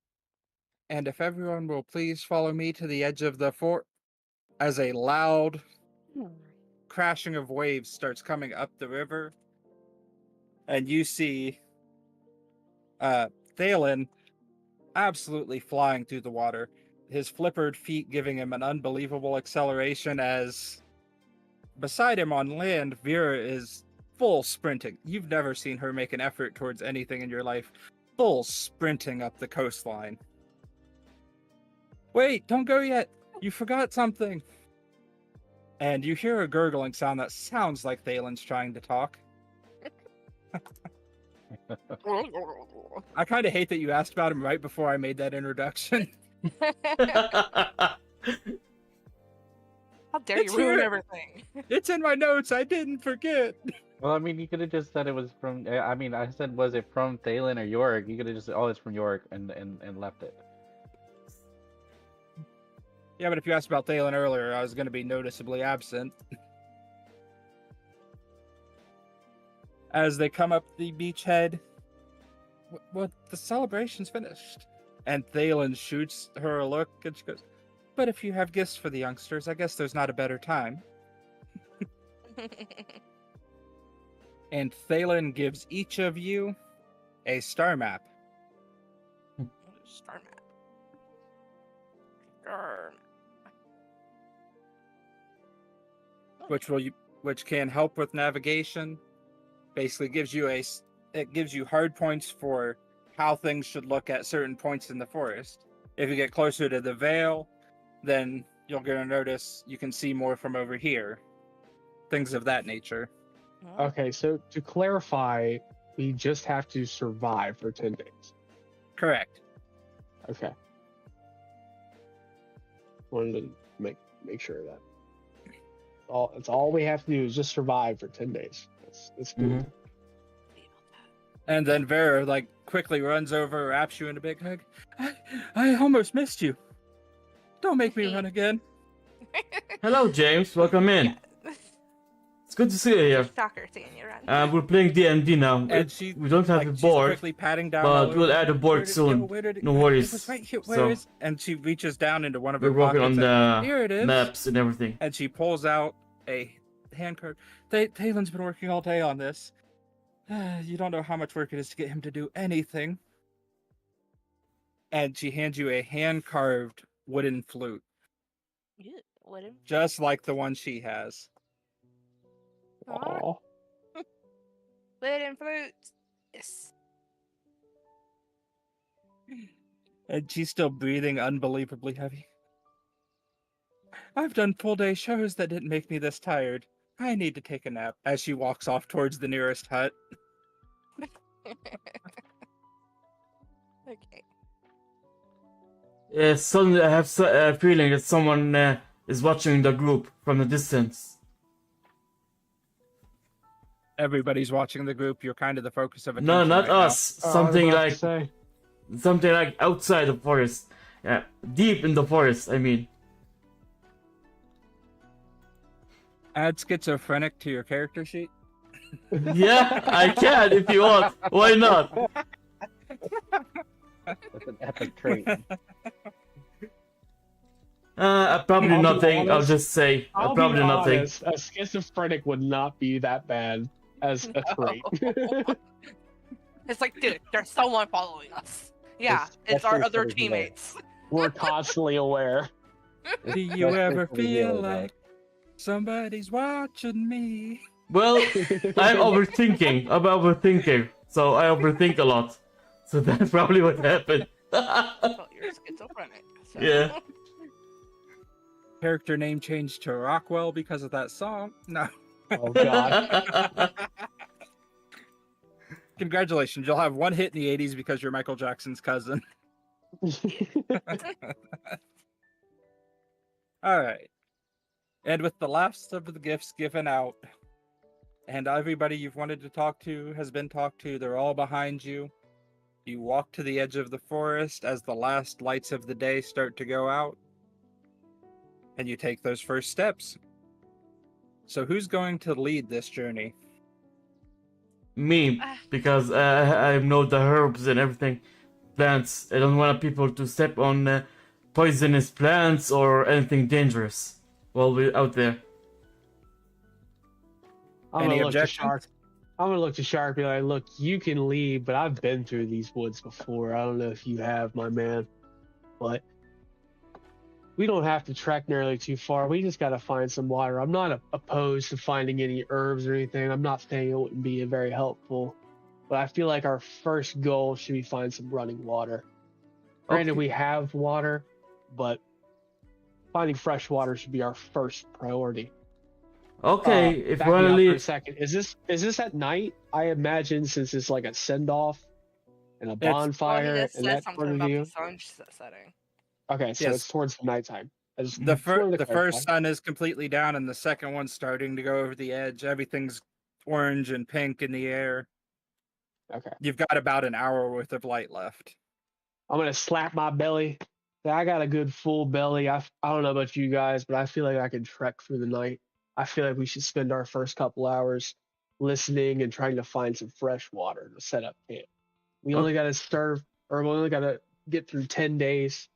[SPEAKER 3] And if everyone will please follow me to the edge of the fort, as a loud crashing of waves starts coming up the river, and you see Thalen absolutely flying through the water, his flippered feet giving him an unbelievable acceleration as beside him on land, Vera is full sprinting. You've never seen her make an effort towards anything in your life. Full sprinting up the coastline. Wait, don't go yet. You forgot something. And you hear a gurgling sound that sounds like Thalen's trying to talk. I kind of hate that you asked about him right before I made that introduction.
[SPEAKER 4] How dare
[SPEAKER 3] It's
[SPEAKER 4] you ruin
[SPEAKER 3] here.
[SPEAKER 4] everything?
[SPEAKER 3] It's in my notes. I didn't forget.
[SPEAKER 6] Well, I mean, you could have just said it was from. I mean, I said, was it from Thalen or Yorick? You could have just said, oh, it's from Yorick, and left it.
[SPEAKER 3] Yeah, but if you asked about Thalen earlier, I was going to be noticeably absent. As they come up the beachhead, well, the celebration's finished. And Thalen shoots her a look, and she goes, but if you have gifts for the youngsters, I guess there's not a better time. And Thalen gives each of you a star map.
[SPEAKER 4] Star map. Star map.
[SPEAKER 3] Which can help with navigation. Basically gives you hard points for how things should look at certain points in the forest. If you get closer to the Vale, then you're gonna notice you can see more from over here. Things of that nature.
[SPEAKER 1] Okay, so to clarify, we just have to survive for 10 days.
[SPEAKER 3] Correct.
[SPEAKER 1] Okay. Wanted to make sure of that. It's all we have to do is just survive for 10 days. That's good.
[SPEAKER 5] Mhm.
[SPEAKER 3] And then Vera quickly runs over, wraps you in a big hug. I almost missed you. Don't make me run again.
[SPEAKER 5] Hello, James. Welcome in.
[SPEAKER 4] Yeah.
[SPEAKER 5] It's good to see you here.
[SPEAKER 4] Stalker seeing you run.
[SPEAKER 5] We're playing D&D now.
[SPEAKER 3] And she,
[SPEAKER 5] We don't have a
[SPEAKER 3] she's
[SPEAKER 5] board,
[SPEAKER 3] quickly patting down. all
[SPEAKER 5] but
[SPEAKER 3] over.
[SPEAKER 5] we'll add a
[SPEAKER 3] Where
[SPEAKER 5] board
[SPEAKER 3] did it
[SPEAKER 5] soon.
[SPEAKER 3] go? Where did it
[SPEAKER 5] No
[SPEAKER 3] go?
[SPEAKER 5] worries.
[SPEAKER 3] It was right here.
[SPEAKER 5] So-
[SPEAKER 3] Where is? And she reaches down into one of her
[SPEAKER 5] We're working on
[SPEAKER 3] pockets. Here it
[SPEAKER 5] the
[SPEAKER 3] is.
[SPEAKER 5] maps and everything.
[SPEAKER 3] And she pulls out a hand card. Talen's been working all day on this. You don't know how much work it is to get him to do anything. And she hands you a hand-carved wooden flute,
[SPEAKER 4] Ew, wooden.
[SPEAKER 3] just like the one she has.
[SPEAKER 1] Aw.
[SPEAKER 4] Wooden flutes. Yes.
[SPEAKER 3] And she's still breathing unbelievably heavy. I've done full-day shows that didn't make me this tired. I need to take a nap, as she walks off towards the nearest hut.
[SPEAKER 4] Okay.
[SPEAKER 5] Suddenly I have a feeling that someone is watching the group from a distance.
[SPEAKER 3] Everybody's watching the group. You're kind of the focus of attention.
[SPEAKER 5] No, not
[SPEAKER 3] right now.
[SPEAKER 5] us.
[SPEAKER 1] I was
[SPEAKER 5] Something
[SPEAKER 1] about to
[SPEAKER 5] like
[SPEAKER 1] say.
[SPEAKER 5] something like outside the forest. Yeah, deep in the forest. I mean.
[SPEAKER 3] Add schizophrenic to your character sheet.
[SPEAKER 5] Yeah, I can if you want. Why not?
[SPEAKER 6] That's an epic trait.
[SPEAKER 5] Probably
[SPEAKER 1] I'll be
[SPEAKER 5] nothing. I'll
[SPEAKER 1] honest.
[SPEAKER 5] just say
[SPEAKER 1] I'll
[SPEAKER 5] probably
[SPEAKER 1] be
[SPEAKER 5] nothing.
[SPEAKER 1] honest, a schizophrenic would not be that bad as a trait.
[SPEAKER 4] It's like, dude, there's someone following us. Yeah, it's our
[SPEAKER 6] Especially
[SPEAKER 4] other
[SPEAKER 6] for the hero.
[SPEAKER 4] teammates.
[SPEAKER 1] We're constantly aware.
[SPEAKER 3] Do you
[SPEAKER 6] Especially
[SPEAKER 3] ever
[SPEAKER 6] for the hero,
[SPEAKER 3] feel
[SPEAKER 6] though.
[SPEAKER 3] like somebody's watching me?
[SPEAKER 5] Well, I'm overthinking. I'm overthinking. So I overthink a lot. So that's probably what happened.
[SPEAKER 4] Well, you're schizophrenic. So.
[SPEAKER 5] Yeah.
[SPEAKER 3] Character name changed to Rockwell because of that song? No.
[SPEAKER 1] Oh god.
[SPEAKER 3] Congratulations, you'll have one hit in the 80s because you're Michael Jackson's cousin. Alright. And with the last of the gifts given out, and everybody you've wanted to talk to has been talked to, they're all behind you. You walk to the edge of the forest as the last lights of the day start to go out. And you take those first steps. So who's going to lead this journey?
[SPEAKER 5] Me, because I know the herbs and everything, plants. I don't want people to step on poisonous plants or anything dangerous while we're out there.
[SPEAKER 1] I'm
[SPEAKER 3] Any
[SPEAKER 1] gonna look to
[SPEAKER 3] objections?
[SPEAKER 1] Shark. I'm gonna look to Shark and be like, look, you can lead, but I've been through these woods before. I don't know if you have, my man. But we don't have to trek nearly too far. We just gotta find some water. I'm not opposed to finding any herbs or anything. I'm not saying it wouldn't be very helpful. But I feel like our first goal should be find some running water. Granted,
[SPEAKER 5] Okay.
[SPEAKER 1] we have water, but finding fresh water should be our first priority.
[SPEAKER 5] Okay, if
[SPEAKER 1] Back
[SPEAKER 5] you want
[SPEAKER 1] me
[SPEAKER 5] to
[SPEAKER 1] up for a
[SPEAKER 5] leave,
[SPEAKER 1] second. Is this at night? I imagine since it's like a send off and a
[SPEAKER 3] It's-
[SPEAKER 4] Well, he
[SPEAKER 1] bonfire
[SPEAKER 4] just
[SPEAKER 1] and
[SPEAKER 4] said
[SPEAKER 1] that
[SPEAKER 4] something
[SPEAKER 1] point of
[SPEAKER 4] about
[SPEAKER 1] view.
[SPEAKER 4] the sun setting.
[SPEAKER 1] Okay, so
[SPEAKER 3] Yes.
[SPEAKER 1] it's towards nighttime. I just
[SPEAKER 3] The,
[SPEAKER 1] just wanted to
[SPEAKER 3] the
[SPEAKER 1] clarify.
[SPEAKER 3] first sun is completely down, and the second one's starting to go over the edge. Everything's orange and pink in the air.
[SPEAKER 1] Okay,
[SPEAKER 3] You've got about an hour worth of light left.
[SPEAKER 1] I'm gonna slap my belly. Say, I got a good full belly. I don't know about you guys, but I feel like I can trek through the night. I feel like we should spend our first couple hours listening and trying to find some fresh water to set up camp. We only got to we only got to get through 10 days.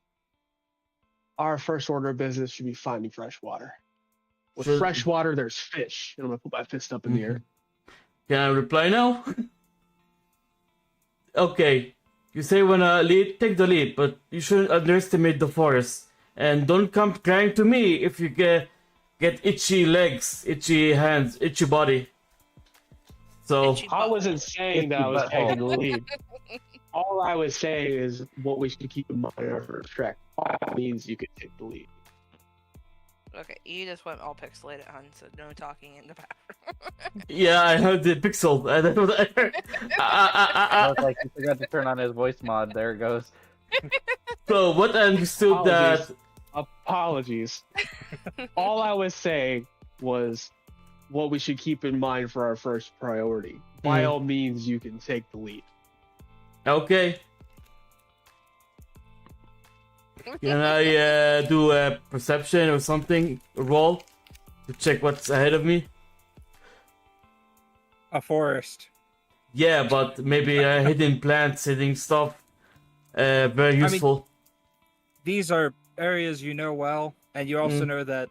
[SPEAKER 1] Our first order of business should be finding fresh water. With
[SPEAKER 5] Should-
[SPEAKER 1] fresh water, there's fish. And I'm gonna put my fist up in the air.
[SPEAKER 5] can I reply now? Okay, you say wanna lead, take the lead, but you shouldn't underestimate the forest. And don't come crying to me if you get itchy legs, itchy hands, itchy body. So
[SPEAKER 4] Itchy
[SPEAKER 1] I wasn't saying that I was
[SPEAKER 6] Itchy
[SPEAKER 1] taking the lead. All I was saying is what we should keep in mind in our first trek. That means you could take the lead.
[SPEAKER 4] Okay, you just went all pixelated, hun, so no talking in the bathroom.
[SPEAKER 5] yeah, I heard the pixel. That's what I heard.
[SPEAKER 6] I was like, he forgot to turn on his voice mod. There it goes.
[SPEAKER 5] So what I understood that
[SPEAKER 1] Apologies. All I was saying was what we should keep in mind for our first priority. By
[SPEAKER 5] Mhm.
[SPEAKER 1] all means, you can take the lead.
[SPEAKER 5] okay. Can I do a perception or something, a roll, to check what's ahead of me?
[SPEAKER 3] A forest.
[SPEAKER 5] Yeah, but maybe hidden plants, hidden stuff. Very
[SPEAKER 3] mean-
[SPEAKER 5] useful.
[SPEAKER 3] These are areas you know well, and you also
[SPEAKER 5] Mm.
[SPEAKER 3] know that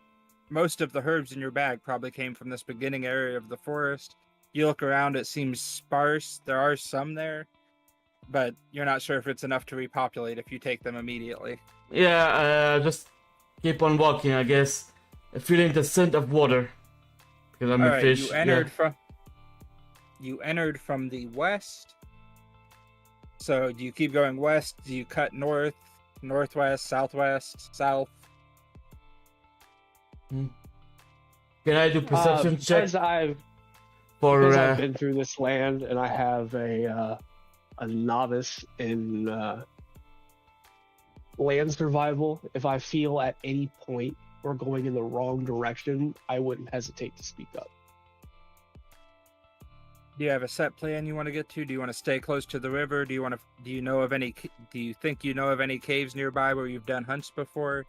[SPEAKER 3] most of the herbs in your bag probably came from this beginning area of the forest. You look around, it seems sparse. There are some there, but you're not sure if it's enough to repopulate if you take them immediately.
[SPEAKER 5] Yeah, just keep on walking, I guess. Feeling the scent of water. Because I'm
[SPEAKER 3] All
[SPEAKER 5] a
[SPEAKER 3] right,
[SPEAKER 5] fish.
[SPEAKER 3] you entered from the west. So do you keep going west? Do you cut north, northwest, southwest, south?
[SPEAKER 5] Yeah. Can I do perception check
[SPEAKER 1] Because I've
[SPEAKER 5] for?
[SPEAKER 1] been through this land and I have a novice in land survival. If I feel at any point we're going in the wrong direction, I wouldn't hesitate to speak up.
[SPEAKER 3] Do you have a set plan you want to get to? Do you want to stay close to the river? Do you know of any? Do you think you know of any caves nearby where you've done hunts before?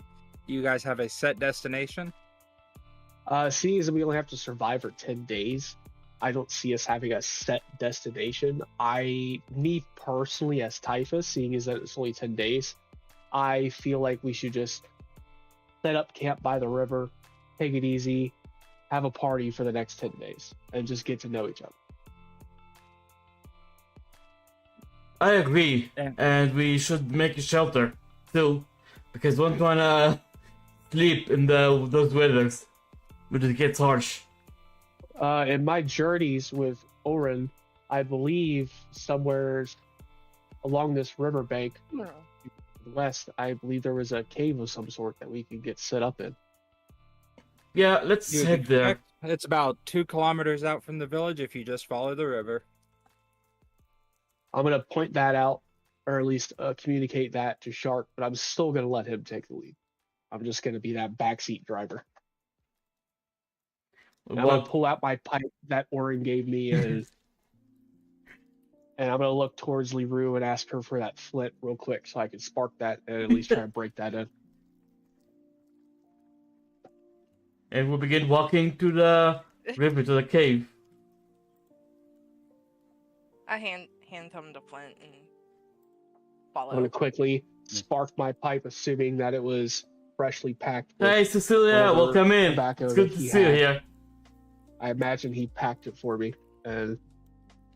[SPEAKER 3] Do you guys have a set destination?
[SPEAKER 1] Seeing as we only have to survive for 10 days, I don't see us having a set destination. Me personally, as Typhus, seeing as that it's only 10 days, I feel like we should just set up camp by the river, take it easy, have a party for the next 10 days, and just get to know each other.
[SPEAKER 5] I agree,
[SPEAKER 3] Yeah.
[SPEAKER 5] and we should make a shelter too, because we don't wanna sleep in those weathers when it gets harsh.
[SPEAKER 1] In my journeys with Oren, I believe somewhere along this riverbank to the west, I believe there was a cave of some sort that we could get set up in.
[SPEAKER 5] Yeah, let's
[SPEAKER 3] You'd
[SPEAKER 5] head there.
[SPEAKER 3] expect- It's about 2 kilometers out from the village if you just follow the river.
[SPEAKER 1] I'm gonna point that out, or at least communicate that to Shark, but I'm still gonna let him take the lead. I'm just gonna be that backseat driver. And I'm
[SPEAKER 5] Well,
[SPEAKER 1] gonna pull out my pipe that Oren gave me, and I'm gonna look towards Leroux and ask her for that flint real quick, so I can spark that and at least try to break that in.
[SPEAKER 5] and we'll begin walking to the river, to the cave.
[SPEAKER 4] I hand him the flint and
[SPEAKER 1] I'm
[SPEAKER 4] follow.
[SPEAKER 1] gonna quickly spark my pipe, assuming that it was freshly packed. With
[SPEAKER 5] Hey, Cecilia,
[SPEAKER 1] whatever
[SPEAKER 5] welcome in.
[SPEAKER 1] tobacco
[SPEAKER 5] It's good
[SPEAKER 1] that
[SPEAKER 5] to
[SPEAKER 1] he
[SPEAKER 5] see you
[SPEAKER 1] had.
[SPEAKER 5] here.
[SPEAKER 1] I imagine he packed it for me and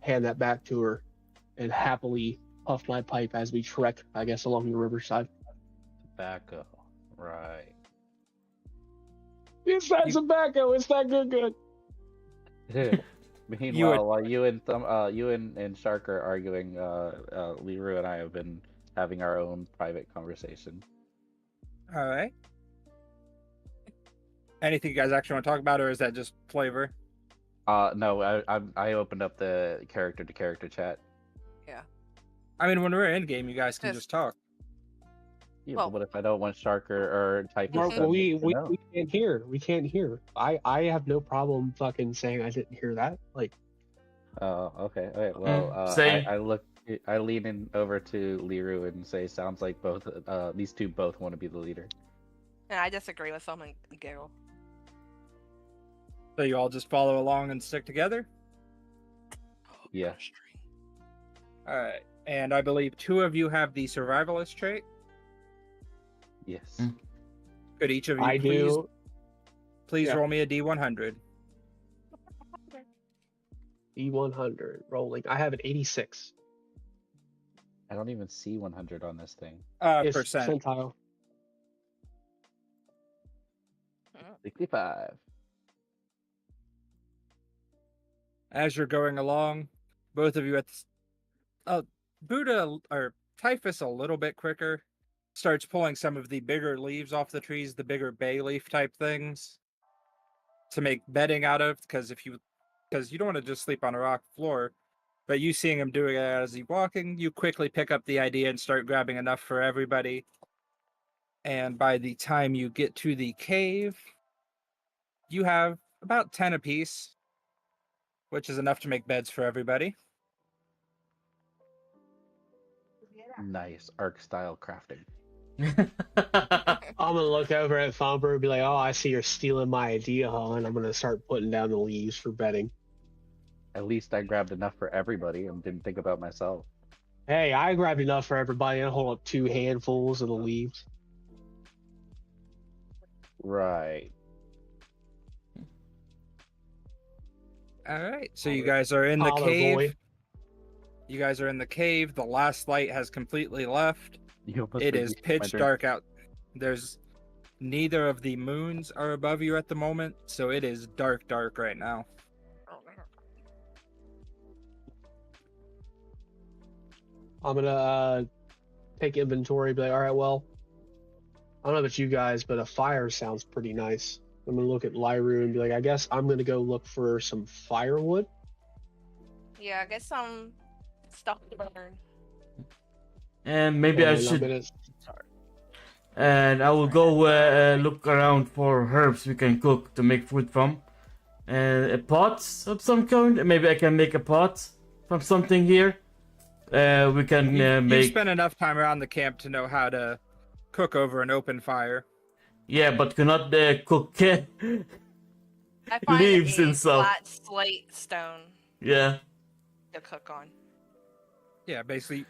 [SPEAKER 1] hand that back to her and happily puff my pipe as we trek, I guess, along the riverside.
[SPEAKER 6] Tobacco. Right.
[SPEAKER 1] It's that tobacco. It's that good.
[SPEAKER 6] Meanwhile, while you and Shark are arguing, Leroux and I have been having our own private conversation.
[SPEAKER 3] All right. Anything you guys actually want to talk about, or is that just flavor?
[SPEAKER 6] No, I opened up the character to character chat.
[SPEAKER 3] I mean, when we're in game, you guys can
[SPEAKER 4] Yes.
[SPEAKER 3] just talk.
[SPEAKER 6] Yeah,
[SPEAKER 4] Well-
[SPEAKER 6] but what if I don't want Shark or Typhus?
[SPEAKER 1] Well,
[SPEAKER 6] to
[SPEAKER 1] we
[SPEAKER 6] know?
[SPEAKER 1] can't hear. We can't hear. I have no problem fucking saying I didn't hear that. Like,
[SPEAKER 6] Oh, okay. Okay. Well,
[SPEAKER 5] same.
[SPEAKER 6] I lean in over to Leroux and say, "Sounds like both these two both want to be the leader."
[SPEAKER 4] And I disagree with some and giggle.
[SPEAKER 3] So you all just follow along and stick together.
[SPEAKER 6] Yeah.
[SPEAKER 3] All right. And I believe 2 of you have the survivalist trait.
[SPEAKER 6] Yes.
[SPEAKER 5] Mm.
[SPEAKER 3] Could each of you
[SPEAKER 1] I do.
[SPEAKER 3] please
[SPEAKER 1] Yeah.
[SPEAKER 3] roll me a D100?
[SPEAKER 1] E100 rolling. I have an 86.
[SPEAKER 6] I don't even see 100 on this thing.
[SPEAKER 1] It's
[SPEAKER 3] Percent.
[SPEAKER 1] percentile.
[SPEAKER 6] 65.
[SPEAKER 3] As you're going along, both of you at the Buddha or Typhus a little bit quicker starts pulling some of the bigger leaves off the trees, the bigger bay leaf type things to make bedding out of, because you don't want to just sleep on a rock floor. But you seeing him doing it as he's walking, you quickly pick up the idea and start grabbing enough for everybody. And by the time you get to the cave, you have about 10 apiece, which is enough to make beds for everybody.
[SPEAKER 6] Nice arc style crafting.
[SPEAKER 1] I'm gonna look over at Fomber and be like, "Oh, I see you're stealing my idea, huh?" And I'm gonna start putting down the leaves for bedding.
[SPEAKER 6] At least I grabbed enough for everybody and didn't think about myself.
[SPEAKER 1] Hey, I grabbed enough for everybody and hold up 2 handfuls of the leaves.
[SPEAKER 6] Right.
[SPEAKER 3] All right, so you guys are in the
[SPEAKER 1] Holler,
[SPEAKER 3] cave.
[SPEAKER 1] boy.
[SPEAKER 3] You guys are in the cave. The last light has completely left.
[SPEAKER 6] You almost
[SPEAKER 3] It is
[SPEAKER 6] reduced my
[SPEAKER 3] pitch
[SPEAKER 6] drink.
[SPEAKER 3] dark out. There's neither of the moons are above you at the moment, so it is dark right now.
[SPEAKER 1] I'm gonna take inventory, be like, all right, well, I don't know about you guys, but a fire sounds pretty nice. I'm gonna look at Lyru and be like, I guess I'm gonna go look for some firewood.
[SPEAKER 4] Yeah, get some stuff to burn.
[SPEAKER 5] And maybe I
[SPEAKER 1] And I'm
[SPEAKER 5] should.
[SPEAKER 1] gonna,
[SPEAKER 5] And I will go look around for herbs we can cook to make food from. And a pot of some kind. Maybe I can make a pot from something here. We can
[SPEAKER 3] You
[SPEAKER 5] make.
[SPEAKER 3] spent enough time around the camp to know how to cook over an open fire.
[SPEAKER 5] Yeah, but cannot cook
[SPEAKER 4] I find
[SPEAKER 5] leaves
[SPEAKER 4] a
[SPEAKER 5] and stuff.
[SPEAKER 4] flat slate stone
[SPEAKER 5] Yeah.
[SPEAKER 4] to cook on.
[SPEAKER 3] Yeah, basically,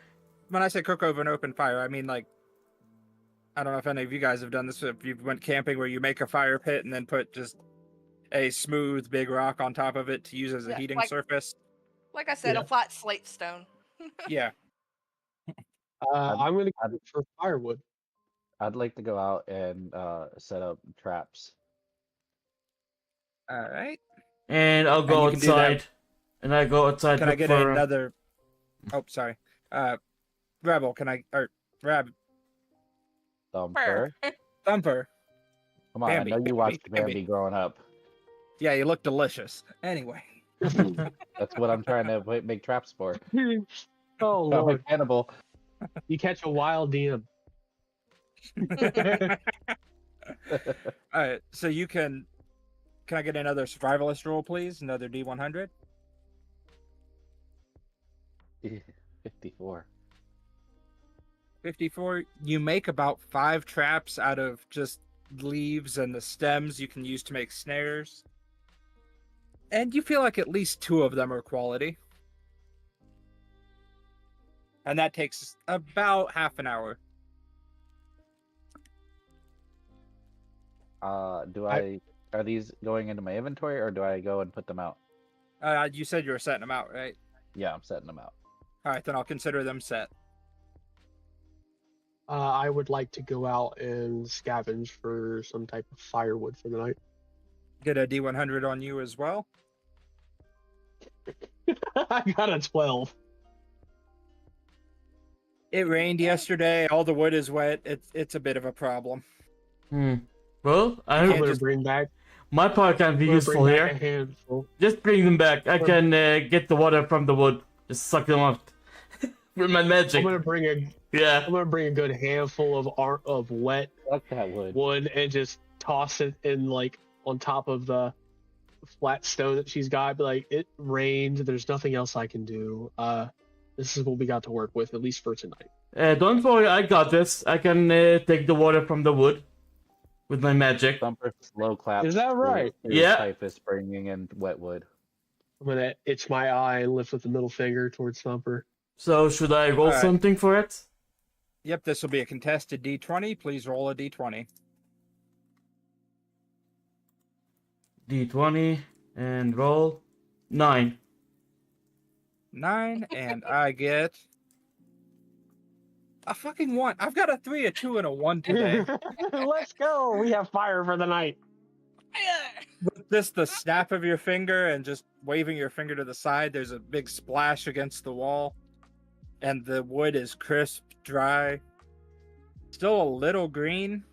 [SPEAKER 3] when I say cook over an open fire, I mean like, I don't know if any of you guys have done this. If you went camping where you make a fire pit and then put just a smooth big rock on top of it to use as a
[SPEAKER 4] Yeah,
[SPEAKER 3] heating surface.
[SPEAKER 4] Like I said,
[SPEAKER 1] Yeah.
[SPEAKER 4] a flat slate stone.
[SPEAKER 3] Yeah.
[SPEAKER 1] I'm gonna
[SPEAKER 6] I'd-
[SPEAKER 1] go for firewood.
[SPEAKER 6] I'd like to go out and set up traps.
[SPEAKER 3] All right.
[SPEAKER 5] And I'll go
[SPEAKER 3] you can do that-
[SPEAKER 5] outside. And I go outside
[SPEAKER 3] Can I
[SPEAKER 5] look
[SPEAKER 3] get
[SPEAKER 5] for
[SPEAKER 3] another? Oh, sorry. Rebel, can I or
[SPEAKER 6] Thumper.
[SPEAKER 3] Thumper?
[SPEAKER 6] Come on,
[SPEAKER 3] Bambi,
[SPEAKER 6] I know you
[SPEAKER 3] Bambi,
[SPEAKER 6] watched
[SPEAKER 3] Bambi.
[SPEAKER 6] Bambi growing up.
[SPEAKER 3] Yeah, you look delicious. Anyway.
[SPEAKER 6] That's what I'm trying to make traps for.
[SPEAKER 1] Oh
[SPEAKER 6] I'm a
[SPEAKER 1] lord,
[SPEAKER 6] cannibal.
[SPEAKER 1] you catch a wild DM.
[SPEAKER 3] All right. So you can. Can I get another survivalist roll, please? Another D100.
[SPEAKER 6] 54.
[SPEAKER 3] 54. You make about 5 traps out of just leaves and the stems you can use to make snares. And you feel like at least 2 of them are quality. And that takes about half an hour.
[SPEAKER 6] Are these going into my inventory or do I go and put them out?
[SPEAKER 3] You said you were setting them out, right?
[SPEAKER 6] Yeah, I'm setting them out.
[SPEAKER 3] All right, then I'll consider them set.
[SPEAKER 1] I would like to go out and scavenge for some type of firewood for the night.
[SPEAKER 3] Get a D100 on you as well.
[SPEAKER 1] I got a 12.
[SPEAKER 3] It rained yesterday. All the wood is wet. It's a bit of a problem.
[SPEAKER 5] Well, I
[SPEAKER 1] I'm
[SPEAKER 3] can't
[SPEAKER 1] gonna
[SPEAKER 3] just-
[SPEAKER 1] bring back.
[SPEAKER 5] my part can be
[SPEAKER 1] I'm gonna
[SPEAKER 5] useful
[SPEAKER 1] bring back
[SPEAKER 5] here.
[SPEAKER 1] a handful.
[SPEAKER 5] Just bring them back. I can get the water from the wood. Just suck them up with my magic.
[SPEAKER 1] I'm gonna bring a.
[SPEAKER 5] Yeah.
[SPEAKER 1] I'm gonna bring a good handful of wet
[SPEAKER 6] Fuck that wood.
[SPEAKER 1] wood and just toss it in like on top of the flat stone that she's got. Be like, it rained. There's nothing else I can do. This is what we got to work with, at least for tonight.
[SPEAKER 5] Don't worry, I got this. I can take the water from the wood with my magic.
[SPEAKER 6] Thumper slow clap.
[SPEAKER 1] Is that right?
[SPEAKER 5] Yeah.
[SPEAKER 6] Typhus bringing in wet wood.
[SPEAKER 1] I'm gonna itch my eye and lift with the middle finger towards Thumper.
[SPEAKER 5] So should I roll
[SPEAKER 3] Alright.
[SPEAKER 5] something for it?
[SPEAKER 3] Yep, this will be a contested D20. Please roll a D20.
[SPEAKER 5] D20 and roll 9.
[SPEAKER 3] 9, and I get a fucking 1. I've got a 3, a 2, and a 1 today.
[SPEAKER 1] Let's go. We have fire for the night.
[SPEAKER 3] With just the snap of your finger and just waving your finger to the side, there's a big splash against the wall, and the wood is crisp, dry, still a little green,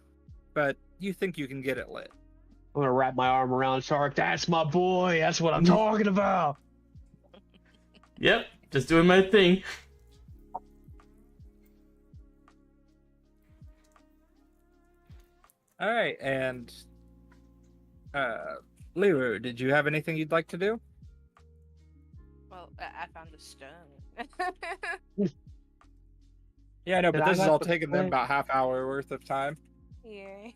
[SPEAKER 3] but you think you can get it lit.
[SPEAKER 1] I'm gonna wrap my arm around Shark. That's my boy. That's what I'm talking about.
[SPEAKER 5] Yep, just doing my thing.
[SPEAKER 3] All right, and Liru, did you have anything you'd like to do?
[SPEAKER 4] Well, I found a stone.
[SPEAKER 3] Yeah, I know,
[SPEAKER 1] Did
[SPEAKER 3] but
[SPEAKER 1] I
[SPEAKER 3] this is
[SPEAKER 1] have
[SPEAKER 3] all
[SPEAKER 1] to
[SPEAKER 3] taking them
[SPEAKER 1] play?
[SPEAKER 3] about half hour worth of time.
[SPEAKER 4] Yeah.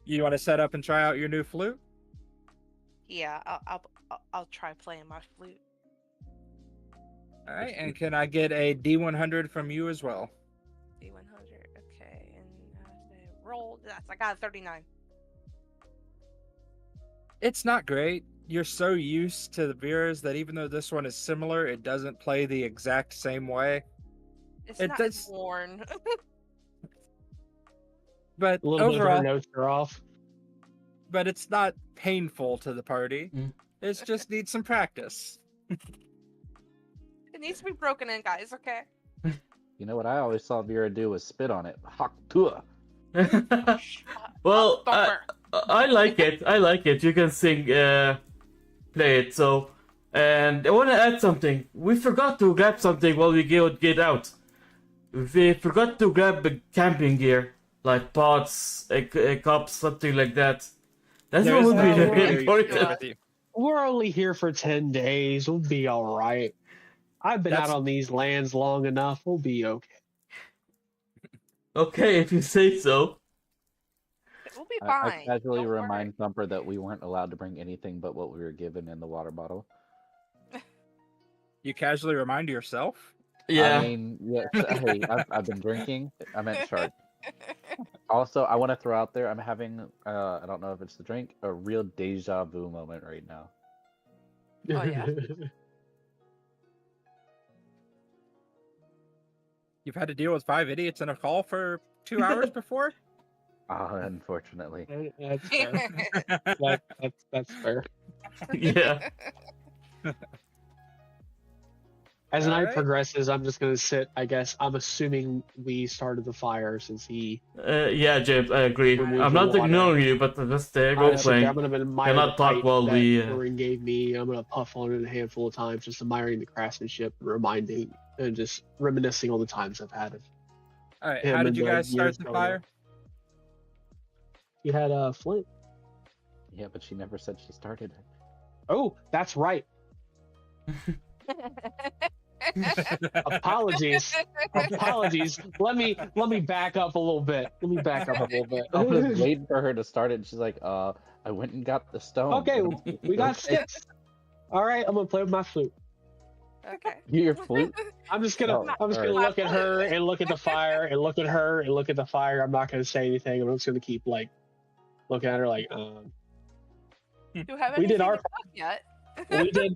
[SPEAKER 3] You want to set up and try out your new flute?
[SPEAKER 4] Yeah, I'll try playing my flute.
[SPEAKER 3] All right, and can I get a D100 from you as well?
[SPEAKER 4] D100. Okay, and roll. Yes, I got a 39.
[SPEAKER 3] It's not great. You're so used to the Vera's that even though this one is similar, it doesn't play the exact same way.
[SPEAKER 4] It's
[SPEAKER 3] It
[SPEAKER 4] not
[SPEAKER 3] does-
[SPEAKER 4] worn.
[SPEAKER 3] But
[SPEAKER 1] A little bit of her
[SPEAKER 3] overall,
[SPEAKER 1] notes are off.
[SPEAKER 3] but it's not painful to the party.
[SPEAKER 5] Mm.
[SPEAKER 3] It's just needs some practice.
[SPEAKER 4] It needs to be broken in, guys. Okay.
[SPEAKER 6] You know what I always saw Vera do was spit on it. Hak tua.
[SPEAKER 5] Well,
[SPEAKER 4] Thumper.
[SPEAKER 5] I like it. I like it. You can sing, play it. So, and I want to add something. We forgot to grab something while we get out. We forgot to grab the camping gear, like pots, a cup, something like that. That's
[SPEAKER 3] There
[SPEAKER 5] what
[SPEAKER 3] is
[SPEAKER 5] would be
[SPEAKER 3] no
[SPEAKER 5] very
[SPEAKER 3] way you can do it
[SPEAKER 5] important.
[SPEAKER 3] with you.
[SPEAKER 1] We're only here for 10 days. We'll be all right. I've been
[SPEAKER 3] That's-
[SPEAKER 1] out on these lands long enough. We'll be okay.
[SPEAKER 5] Okay, if you say so.
[SPEAKER 4] We'll be
[SPEAKER 6] I
[SPEAKER 4] fine.
[SPEAKER 6] casually
[SPEAKER 4] Don't worry.
[SPEAKER 6] remind Thumper that we weren't allowed to bring anything but what we were given in the water bottle.
[SPEAKER 3] You casually remind yourself?
[SPEAKER 5] Yeah.
[SPEAKER 6] I mean, yes, hey, I've been drinking. I meant shark. Also, I want to throw out there, I'm having, I don't know if it's the drink, a real deja vu moment right now.
[SPEAKER 4] Oh, yeah.
[SPEAKER 3] You've had to deal with 5 idiots in a call for 2 hours before?
[SPEAKER 6] Unfortunately.
[SPEAKER 1] That's fair. That's fair.
[SPEAKER 5] Yeah.
[SPEAKER 1] As the night
[SPEAKER 3] Alright.
[SPEAKER 1] progresses, I'm just gonna sit. I guess I'm assuming we started the fire since he.
[SPEAKER 5] Yeah, James, I agree.
[SPEAKER 1] Remove
[SPEAKER 5] I'm
[SPEAKER 1] the
[SPEAKER 5] not
[SPEAKER 1] water.
[SPEAKER 5] ignoring you, but just
[SPEAKER 1] I'm
[SPEAKER 5] role
[SPEAKER 1] gonna
[SPEAKER 5] playing.
[SPEAKER 1] admire
[SPEAKER 5] Cannot
[SPEAKER 1] the
[SPEAKER 5] talk
[SPEAKER 1] pipe
[SPEAKER 5] while
[SPEAKER 1] that
[SPEAKER 5] we.
[SPEAKER 1] Orin gave me. I'm gonna puff on it a handful of times, just admiring the craftsmanship, and reminding, and just reminiscing all the times I've had it.
[SPEAKER 3] Alright,
[SPEAKER 1] Him
[SPEAKER 3] how did
[SPEAKER 1] and
[SPEAKER 3] you
[SPEAKER 1] the
[SPEAKER 3] guys start
[SPEAKER 1] years
[SPEAKER 3] the
[SPEAKER 1] growing
[SPEAKER 3] fire?
[SPEAKER 1] up. You had Flint.
[SPEAKER 6] Yeah, but she never said she started it.
[SPEAKER 1] Oh, that's right. Apologies. Apologies. Let me back up a little bit. Let me back up a little bit.
[SPEAKER 6] I was waiting for her to start it, and she's like, I went and got the stone.
[SPEAKER 1] Okay,
[SPEAKER 6] And I'm like,
[SPEAKER 1] we got
[SPEAKER 6] "Okay."
[SPEAKER 1] 6. All right, I'm gonna play with my flute.
[SPEAKER 4] Okay.
[SPEAKER 6] Your flute?
[SPEAKER 1] I'm just gonna
[SPEAKER 6] Oh,
[SPEAKER 1] gonna
[SPEAKER 6] alright.
[SPEAKER 1] look at her and look at the fire and look at her and look at the fire. I'm not gonna say anything. I'm just gonna keep like looking at her like
[SPEAKER 4] Do you have
[SPEAKER 1] We did
[SPEAKER 4] anything
[SPEAKER 1] our-
[SPEAKER 4] to cook yet?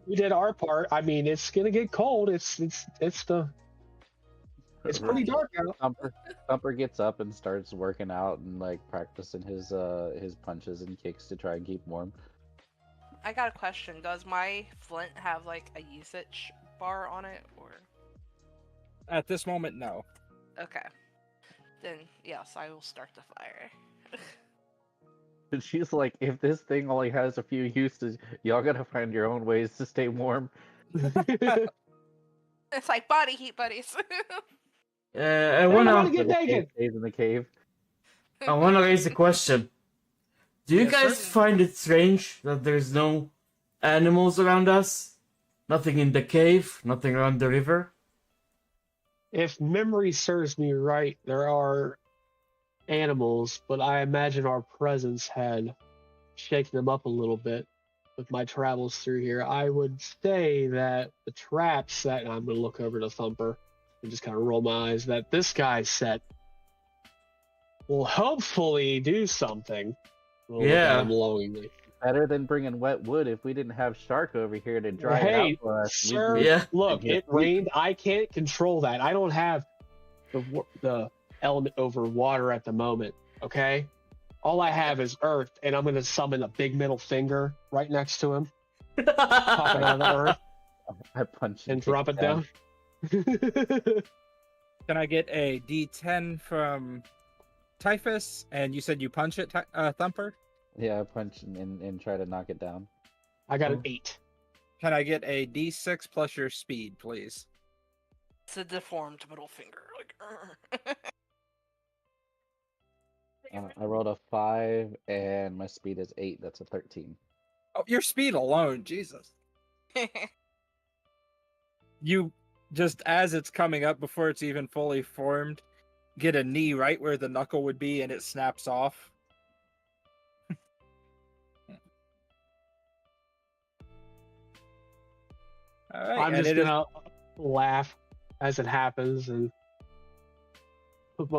[SPEAKER 1] we did our part. I mean, it's gonna get cold. It's pretty dark out.
[SPEAKER 6] Thumper gets up and starts working out and like practicing his punches and kicks to try and keep warm.
[SPEAKER 4] I got a question. Does my flint have like a usage bar on it, or?
[SPEAKER 3] At this moment, no.
[SPEAKER 4] Okay. Then yes, I will start the fire.
[SPEAKER 6] And she's like, if this thing only has a few uses, y'all gotta find your own ways to stay warm.
[SPEAKER 4] It's like body heat buddies.
[SPEAKER 5] I
[SPEAKER 1] Everybody
[SPEAKER 5] wanna.
[SPEAKER 1] get
[SPEAKER 6] The cave
[SPEAKER 1] naked.
[SPEAKER 6] stays in the cave.
[SPEAKER 5] I wanna raise a question. Do you
[SPEAKER 3] Yes,
[SPEAKER 5] guys
[SPEAKER 3] sir.
[SPEAKER 5] find it strange that there's no animals around us? Nothing in the cave, nothing around the river?
[SPEAKER 1] If memory serves me right, there are animals, but I imagine our presence had shaken them up a little bit with my travels through here. I would say that the traps that I'm going to look over to Thumper and just kind of roll my eyes that this guy set will hopefully do something. We'll look at
[SPEAKER 5] Yeah.
[SPEAKER 1] him longingly.
[SPEAKER 6] Better than bringing wet wood. If we didn't have Shark over here to dry it
[SPEAKER 1] Hey,
[SPEAKER 6] out for us,
[SPEAKER 1] sir,
[SPEAKER 5] Yeah.
[SPEAKER 1] look,
[SPEAKER 6] Yeah.
[SPEAKER 1] it rained. I can't control that. I don't have the element over water at the moment, okay? All I have is earth, and I'm going to summon a big middle finger right next to him, pop it out of the earth,
[SPEAKER 6] I punch
[SPEAKER 1] and
[SPEAKER 6] kick
[SPEAKER 1] drop it down.
[SPEAKER 3] Can I get a D10 from Typhus? And you said you punch it, Thumper?
[SPEAKER 6] Yeah, I punch and try to knock it down.
[SPEAKER 1] I got an 8.
[SPEAKER 3] Can I get a D6 plus your speed, please?
[SPEAKER 4] It's a deformed middle finger. Like,
[SPEAKER 6] I rolled a 5 and my speed is 8. That's a 13.
[SPEAKER 3] Oh, your speed alone, Jesus. You just, as it's coming up before it's even fully formed, get a knee right where the knuckle would be and it snaps off. All right,
[SPEAKER 1] I'm
[SPEAKER 3] and
[SPEAKER 1] just
[SPEAKER 3] it is-
[SPEAKER 1] gonna laugh as it happens and put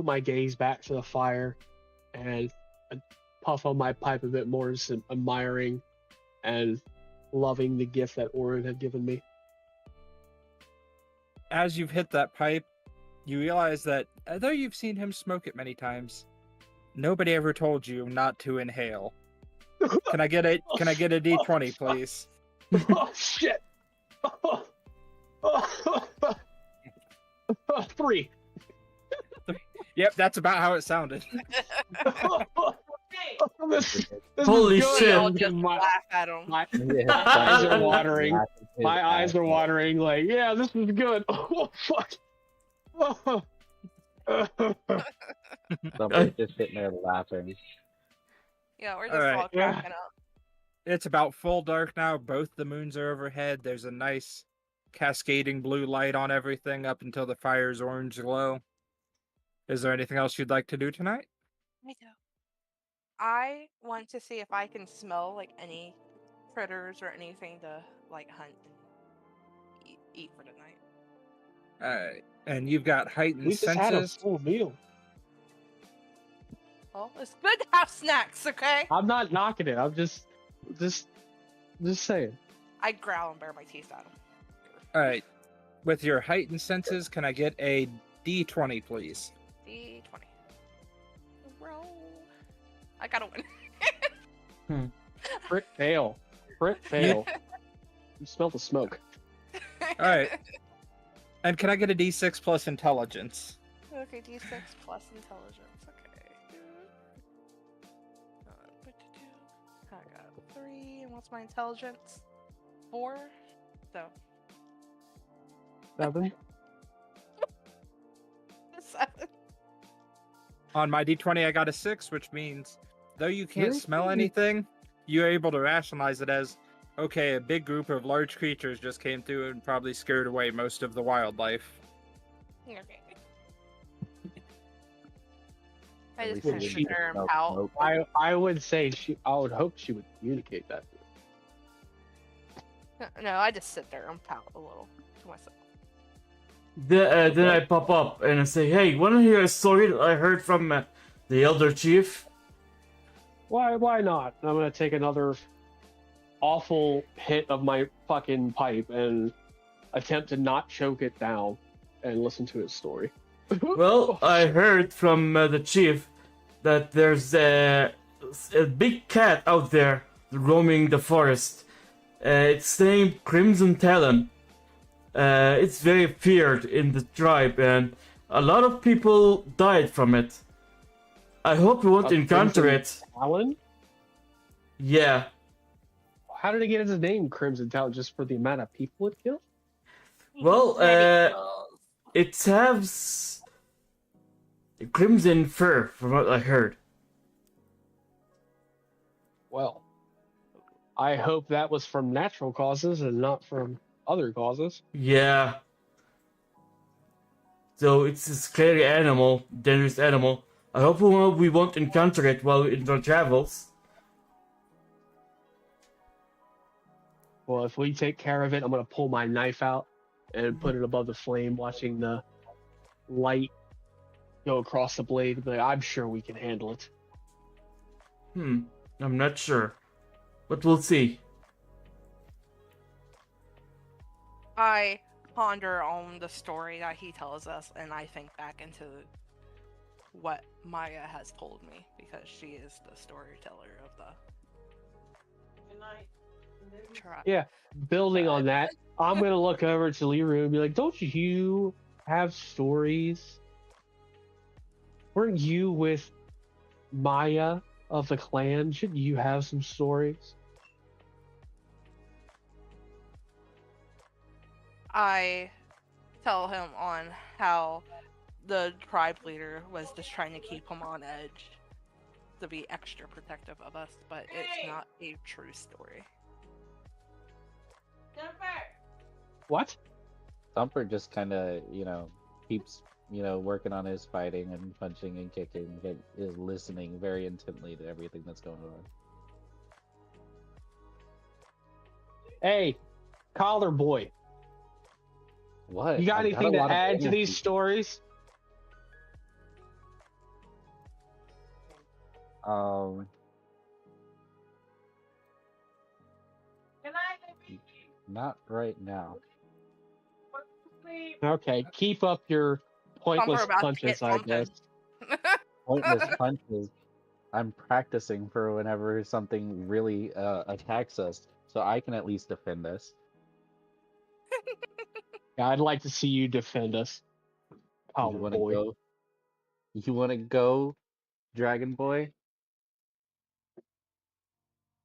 [SPEAKER 1] my gaze back to the fire and puff on my pipe a bit more, just admiring and loving the gift that Orin had given me.
[SPEAKER 3] as you've hit that pipe, you realize that although you've seen him smoke it many times, nobody ever told you not to inhale. Can I get a D20, please?
[SPEAKER 1] Oh shit! 3.
[SPEAKER 3] Yep, that's about how it sounded.
[SPEAKER 1] This
[SPEAKER 5] Holy
[SPEAKER 1] is good.
[SPEAKER 5] shit.
[SPEAKER 4] I'll just
[SPEAKER 1] My,
[SPEAKER 4] laugh at him.
[SPEAKER 1] my
[SPEAKER 6] Yeah,
[SPEAKER 1] eyes are watering.
[SPEAKER 6] His
[SPEAKER 1] My eyes
[SPEAKER 6] ass
[SPEAKER 1] are
[SPEAKER 6] off.
[SPEAKER 1] watering. Like, yeah, this is good. Oh fuck!
[SPEAKER 6] Thumper's just sitting there laughing.
[SPEAKER 4] Yeah, we're just
[SPEAKER 3] Alright.
[SPEAKER 4] all cracking up.
[SPEAKER 3] It's about full dark now. Both the moons are overhead. There's a nice cascading blue light on everything up until the fire's orange glow. Is there anything else you'd like to do tonight?
[SPEAKER 4] Me too. I want to see if I can smell like any critters or anything to like hunt and eat for the night.
[SPEAKER 3] Alright. And you've got heightened
[SPEAKER 1] We just had a
[SPEAKER 3] senses.
[SPEAKER 1] full meal.
[SPEAKER 4] Well, it's good to have snacks, okay?
[SPEAKER 1] I'm not knocking it. I'm just saying.
[SPEAKER 4] I growl and bare my teeth at him.
[SPEAKER 3] Alright. With your heightened senses, can I get a D20, please?
[SPEAKER 4] D20. Roll. I gotta win.
[SPEAKER 1] Crit fail. Crit fail. You smell the smoke.
[SPEAKER 3] Alright. And can I get a D6 plus intelligence?
[SPEAKER 4] Okay, D6 plus intelligence. Okay. I got 3, and what's my intelligence? 4. So
[SPEAKER 1] 7.
[SPEAKER 4] 7.
[SPEAKER 3] On my D20, I got a 6, which means though you can't
[SPEAKER 1] Really?
[SPEAKER 3] smell anything, you're able to rationalize it as, okay, a big group of large creatures just came through and probably scared away most of the wildlife.
[SPEAKER 4] Okay. I
[SPEAKER 6] At
[SPEAKER 4] just
[SPEAKER 6] least
[SPEAKER 4] kind of
[SPEAKER 6] you
[SPEAKER 4] sit
[SPEAKER 6] didn't
[SPEAKER 4] there and
[SPEAKER 6] smell
[SPEAKER 4] pout.
[SPEAKER 6] smoke.
[SPEAKER 1] I would say I would hope she would communicate that.
[SPEAKER 4] No, I just sit there and pout a little to myself.
[SPEAKER 5] Then I pop up and I say, "Hey, wanna hear a story that I heard from the Elder Chief?"
[SPEAKER 1] Why not? I'm gonna take another awful hit of my fucking pipe and attempt to not choke it down and listen to his story.
[SPEAKER 5] Well, I heard from the chief that there's a big cat out there roaming the forest. It's named Crimson Talon. It's very feared in the tribe, and a lot of people died from it. I hope we won't encounter it.
[SPEAKER 1] Alan?
[SPEAKER 5] Yeah.
[SPEAKER 1] How did he get his name Crimson Talon? Just for the amount of people it killed?
[SPEAKER 5] Well, it has crimson fur, from what I heard.
[SPEAKER 1] Well, I hope that was from natural causes and not from other causes.
[SPEAKER 5] Yeah. So it's a scary animal, dangerous animal. I hope we won't encounter it while in our travels.
[SPEAKER 1] Well, if we take care of it, I'm gonna pull my knife out and put it above the flame, watching the light go across the blade. But I'm sure we can handle it.
[SPEAKER 5] I'm not sure. But we'll see.
[SPEAKER 4] I ponder on the story that he tells us, and I think back into what Maya has told me, because she is the storyteller of the tribe.
[SPEAKER 1] Yeah, building on that, I'm gonna look over to Liru and be like, "Don't you have stories? Weren't you with Maya of the clan? Shouldn't you have some stories?"
[SPEAKER 4] I tell him on how the tribe leader was just trying to keep him on edge to be extra protective of us, but it's not a true story.
[SPEAKER 1] What?
[SPEAKER 6] Thumper just kind of, keeps, working on his fighting and punching and kicking, but is listening very intently to everything that's going on.
[SPEAKER 1] Hey, collar boy,
[SPEAKER 6] What?
[SPEAKER 1] you got
[SPEAKER 6] I got
[SPEAKER 1] anything
[SPEAKER 6] a
[SPEAKER 1] to
[SPEAKER 6] lot of
[SPEAKER 1] add to
[SPEAKER 6] energy.
[SPEAKER 1] these stories?
[SPEAKER 6] Not right now.
[SPEAKER 1] Okay, keep up your pointless
[SPEAKER 4] about to
[SPEAKER 1] punches,
[SPEAKER 4] get
[SPEAKER 1] I
[SPEAKER 4] thumped.
[SPEAKER 1] guess.
[SPEAKER 6] Pointless punches. I'm practicing for whenever something really attacks us, so I can at least defend us.
[SPEAKER 1] Yeah, I'd like to see you defend us, collar
[SPEAKER 6] You want to
[SPEAKER 1] boy.
[SPEAKER 6] go? You want to go, Dragon Boy?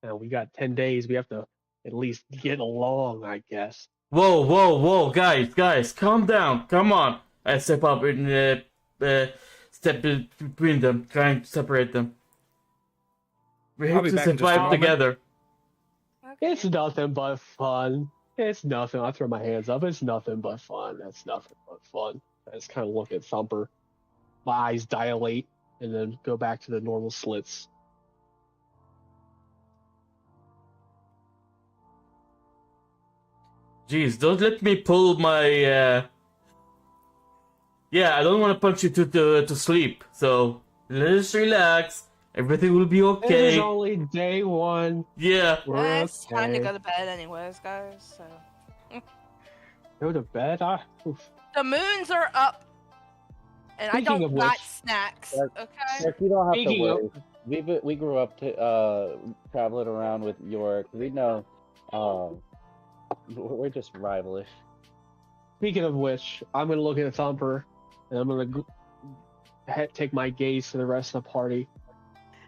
[SPEAKER 1] Now, we got 10 days. We have to at least get along, I guess.
[SPEAKER 5] Whoa, guys, calm down. Come on. I step up and step between them, trying to separate them. We
[SPEAKER 3] I'll
[SPEAKER 5] have
[SPEAKER 3] be
[SPEAKER 5] to
[SPEAKER 3] back in just a
[SPEAKER 5] survive
[SPEAKER 3] moment.
[SPEAKER 5] together.
[SPEAKER 4] Okay.
[SPEAKER 1] It's nothing but fun. It's nothing. I throw my hands up. It's nothing but fun. That's nothing but fun. I just kind of look at Thumper. My eyes dilate and then go back to the normal slits.
[SPEAKER 5] Jeez, don't let me pull my. Yeah, I don't want to punch you to sleep. So let's relax. Everything will be
[SPEAKER 1] It is
[SPEAKER 5] okay.
[SPEAKER 1] only day one.
[SPEAKER 5] Yeah.
[SPEAKER 1] We're
[SPEAKER 4] It's time to
[SPEAKER 1] okay.
[SPEAKER 4] go to bed, anyways, guys. So
[SPEAKER 1] Go to bed. Oof.
[SPEAKER 4] the moons are up, and I
[SPEAKER 1] Speaking
[SPEAKER 4] don't
[SPEAKER 1] of
[SPEAKER 4] got
[SPEAKER 1] which-
[SPEAKER 4] snacks.
[SPEAKER 6] Shark-
[SPEAKER 4] Okay.
[SPEAKER 6] Shark, you don't have to
[SPEAKER 1] Speaking of-
[SPEAKER 6] worry. We grew up traveling around with York. We know we're just rivalish.
[SPEAKER 1] Speaking of which, I'm gonna look at Thumper, and I'm gonna take my gaze to the rest of the party.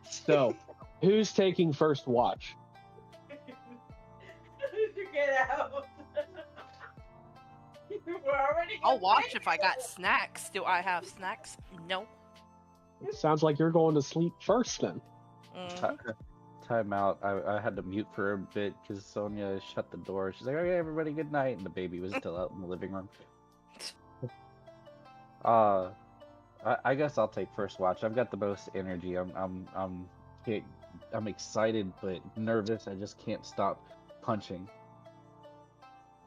[SPEAKER 1] So, who's taking first watch?
[SPEAKER 7] Get out. We're already
[SPEAKER 4] I'll
[SPEAKER 7] gonna
[SPEAKER 4] watch
[SPEAKER 7] take
[SPEAKER 4] if I got snacks. Do I have snacks? No.
[SPEAKER 1] It sounds like you're going to sleep first then.
[SPEAKER 4] Mhm.
[SPEAKER 6] Time out. I had to mute for a bit because Sonia shut the door. She's like, "Okay, everybody, good night," and the baby was still out in the living room. I guess I'll take first watch. I've got the most energy. I'm excited but nervous. I just can't stop punching.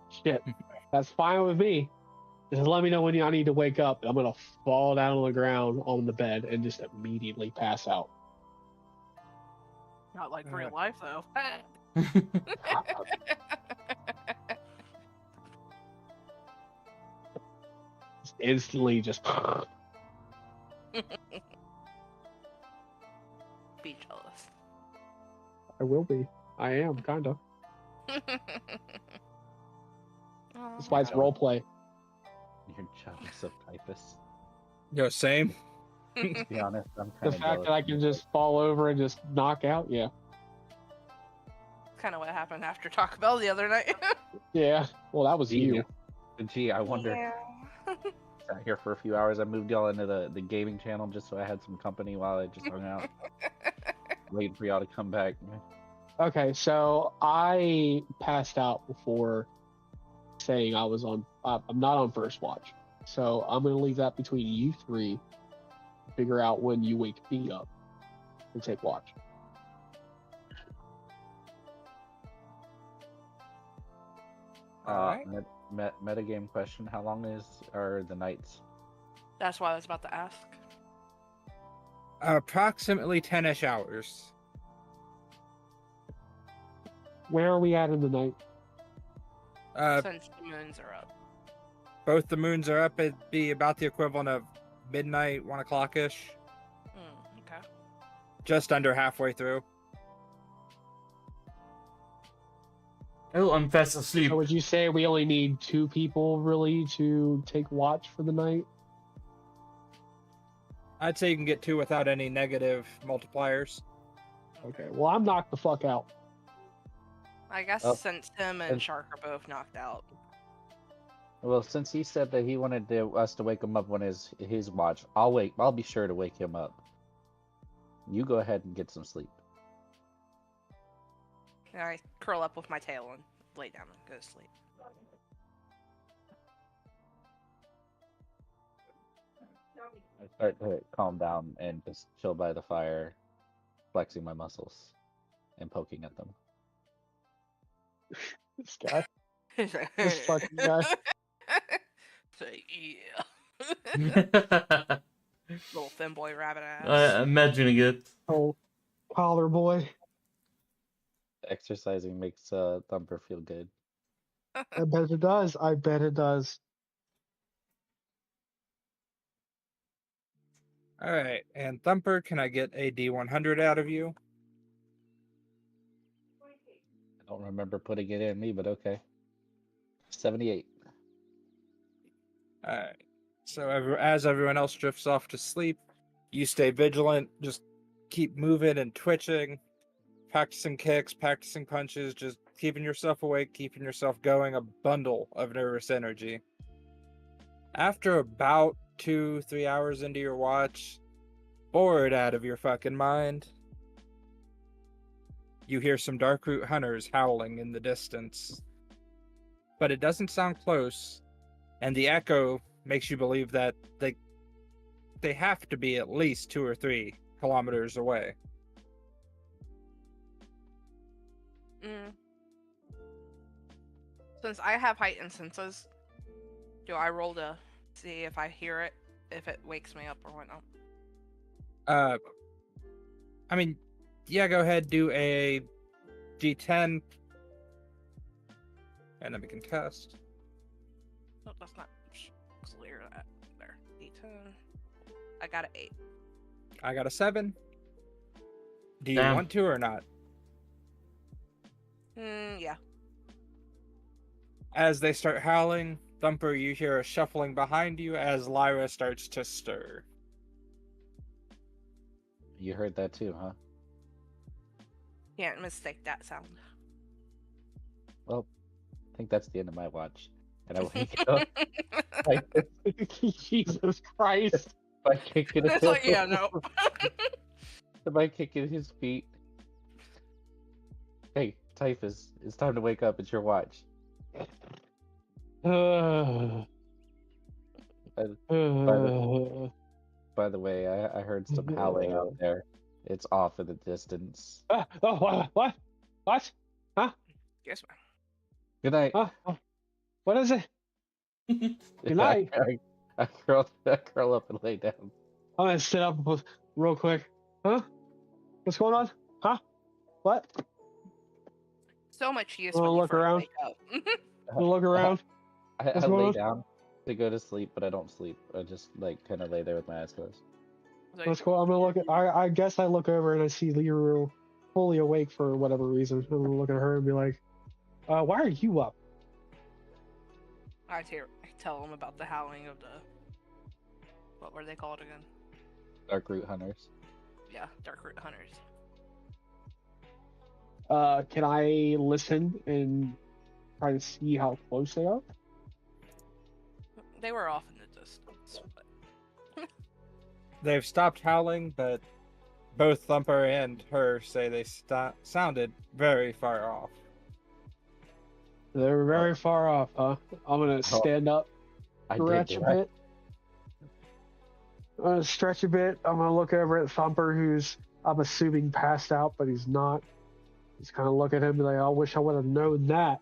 [SPEAKER 1] Shit, that's fine with me. Just let me know when I need to wake up. I'm gonna fall down on the ground on the bed and just immediately pass out.
[SPEAKER 4] Not like real
[SPEAKER 3] Alright.
[SPEAKER 4] life though.
[SPEAKER 1] Just instantly, just
[SPEAKER 4] Be jealous.
[SPEAKER 1] I will be. I am kinda. That's why it's role play.
[SPEAKER 6] You're jealous of typhus.
[SPEAKER 3] Yo, same.
[SPEAKER 6] To be honest, I'm
[SPEAKER 1] The
[SPEAKER 6] kind of
[SPEAKER 1] fact that I can just fall over and just knock out, yeah.
[SPEAKER 4] Kind of what happened after Taco Bell the other night.
[SPEAKER 1] Yeah. Well, that was you.
[SPEAKER 6] Gee, I wonder.
[SPEAKER 4] Yeah.
[SPEAKER 6] Sat here for a few hours. I moved y'all into the gaming channel just so I had some company while I just hung out, waiting for y'all to come back.
[SPEAKER 1] Okay, so I passed out before saying I was on. I'm not on first watch, so I'm gonna leave that between you three. Figure out when you wake me up and take watch.
[SPEAKER 3] Alright.
[SPEAKER 6] Metagame question: how long are the nights?
[SPEAKER 4] That's what I was about to ask.
[SPEAKER 3] Approximately 10-ish hours.
[SPEAKER 1] Where are we at in the night?
[SPEAKER 4] Since the moons are up.
[SPEAKER 3] Both the moons are up. It'd be about the equivalent of midnight, 1 o'clock ish.
[SPEAKER 4] Okay.
[SPEAKER 3] Just under halfway through.
[SPEAKER 5] Oh, I'm fast asleep.
[SPEAKER 1] So would you say we only need 2 people really to take watch for the night?
[SPEAKER 3] I'd say you can get 2 without any negative multipliers.
[SPEAKER 1] Okay. Well, I'm knocked the fuck out.
[SPEAKER 4] I guess
[SPEAKER 6] Oh,
[SPEAKER 4] since him and
[SPEAKER 6] and-
[SPEAKER 4] Shark are both knocked out.
[SPEAKER 6] Well, since he said that he wanted us to wake him up when his watch, I'll be sure to wake him up. You go ahead and get some sleep.
[SPEAKER 4] And I curl up with my tail and lay down and go to sleep.
[SPEAKER 6] I start to calm down and just chill by the fire, flexing my muscles and poking at them.
[SPEAKER 1] This guy. This fucking guy.
[SPEAKER 4] Say yeah. Little thin boy rabbit ass.
[SPEAKER 5] I'm imagining it.
[SPEAKER 1] Oh, collar boy.
[SPEAKER 6] Exercising makes Thumper feel good.
[SPEAKER 1] I bet it does. I bet it does.
[SPEAKER 3] Alright, and Thumper, can I get a D100 out of you?
[SPEAKER 6] I don't remember putting it in me, but okay. 78.
[SPEAKER 3] Alright. So as everyone else drifts off to sleep, you stay vigilant, just keep moving and twitching, practicing kicks, practicing punches, just keeping yourself awake, keeping yourself going, a bundle of nervous energy. After about 2-3 hours into your watch, bored out of your fucking mind, you hear some Darkroot hunters howling in the distance. But it doesn't sound close, and the echo makes you believe that they have to be at least 2 or 3 kilometers away.
[SPEAKER 4] Since I have heightened senses, do I roll to see if I hear it, if it wakes me up or whatnot?
[SPEAKER 3] I mean, yeah, go ahead, do a D10, and then we can test.
[SPEAKER 4] Oh, that's not clear. That there. D10. I got an 8.
[SPEAKER 3] I got a 7. Do you
[SPEAKER 5] Damn.
[SPEAKER 3] want to or not?
[SPEAKER 4] Yeah.
[SPEAKER 3] As they start howling, Thumper, you hear a shuffling behind you as Lyra starts to stir.
[SPEAKER 6] You heard that too, huh?
[SPEAKER 4] Can't mistake that sound.
[SPEAKER 6] Well, I think that's the end of my watch. And I wake up by,
[SPEAKER 1] Jesus Christ.
[SPEAKER 6] by kicking
[SPEAKER 4] It's like, yeah, no.
[SPEAKER 6] by kicking his feet. Hey, Typhus, it's time to wake up. It's your watch.
[SPEAKER 1] Uh,
[SPEAKER 6] By the way, I heard some howling out there. It's off in the distance.
[SPEAKER 1] oh, what? What?
[SPEAKER 4] Yes, ma'am.
[SPEAKER 6] Good night.
[SPEAKER 1] What is it? Good night.
[SPEAKER 6] I curl up and lay down.
[SPEAKER 1] I'm gonna sit up real quick. Huh? What's going on? Huh? What?
[SPEAKER 4] So much use
[SPEAKER 1] Wanna
[SPEAKER 4] when you
[SPEAKER 1] look
[SPEAKER 4] first
[SPEAKER 1] around?
[SPEAKER 4] wake up.
[SPEAKER 1] You look around.
[SPEAKER 6] I
[SPEAKER 1] What's going
[SPEAKER 6] lay
[SPEAKER 1] on?
[SPEAKER 6] down to go to sleep, but I don't sleep. I just like kind of lay there with my eyes closed.
[SPEAKER 4] Like,
[SPEAKER 1] Let's go. I'm gonna look at. I guess I look over and I see Lyra fully awake for whatever reason. I'm gonna look at her and be like, "Why are you up?"
[SPEAKER 4] I tell them about the howling of the. What were they called again?
[SPEAKER 6] Dark root hunters.
[SPEAKER 4] Yeah, dark root hunters.
[SPEAKER 1] Can I listen and try to see how close they are?
[SPEAKER 4] They were off in the distance. But...
[SPEAKER 3] They've stopped howling, but both Thumper and her say they sounded very far off.
[SPEAKER 1] They're very far off, huh? I'm gonna stand up,
[SPEAKER 6] I did
[SPEAKER 1] stretch a
[SPEAKER 6] do that.
[SPEAKER 1] bit. I'm gonna stretch a bit. I'm gonna look over at Thumper, who's I'm assuming passed out, but he's not. Just kind of look at him and be like, I wish I would have known that.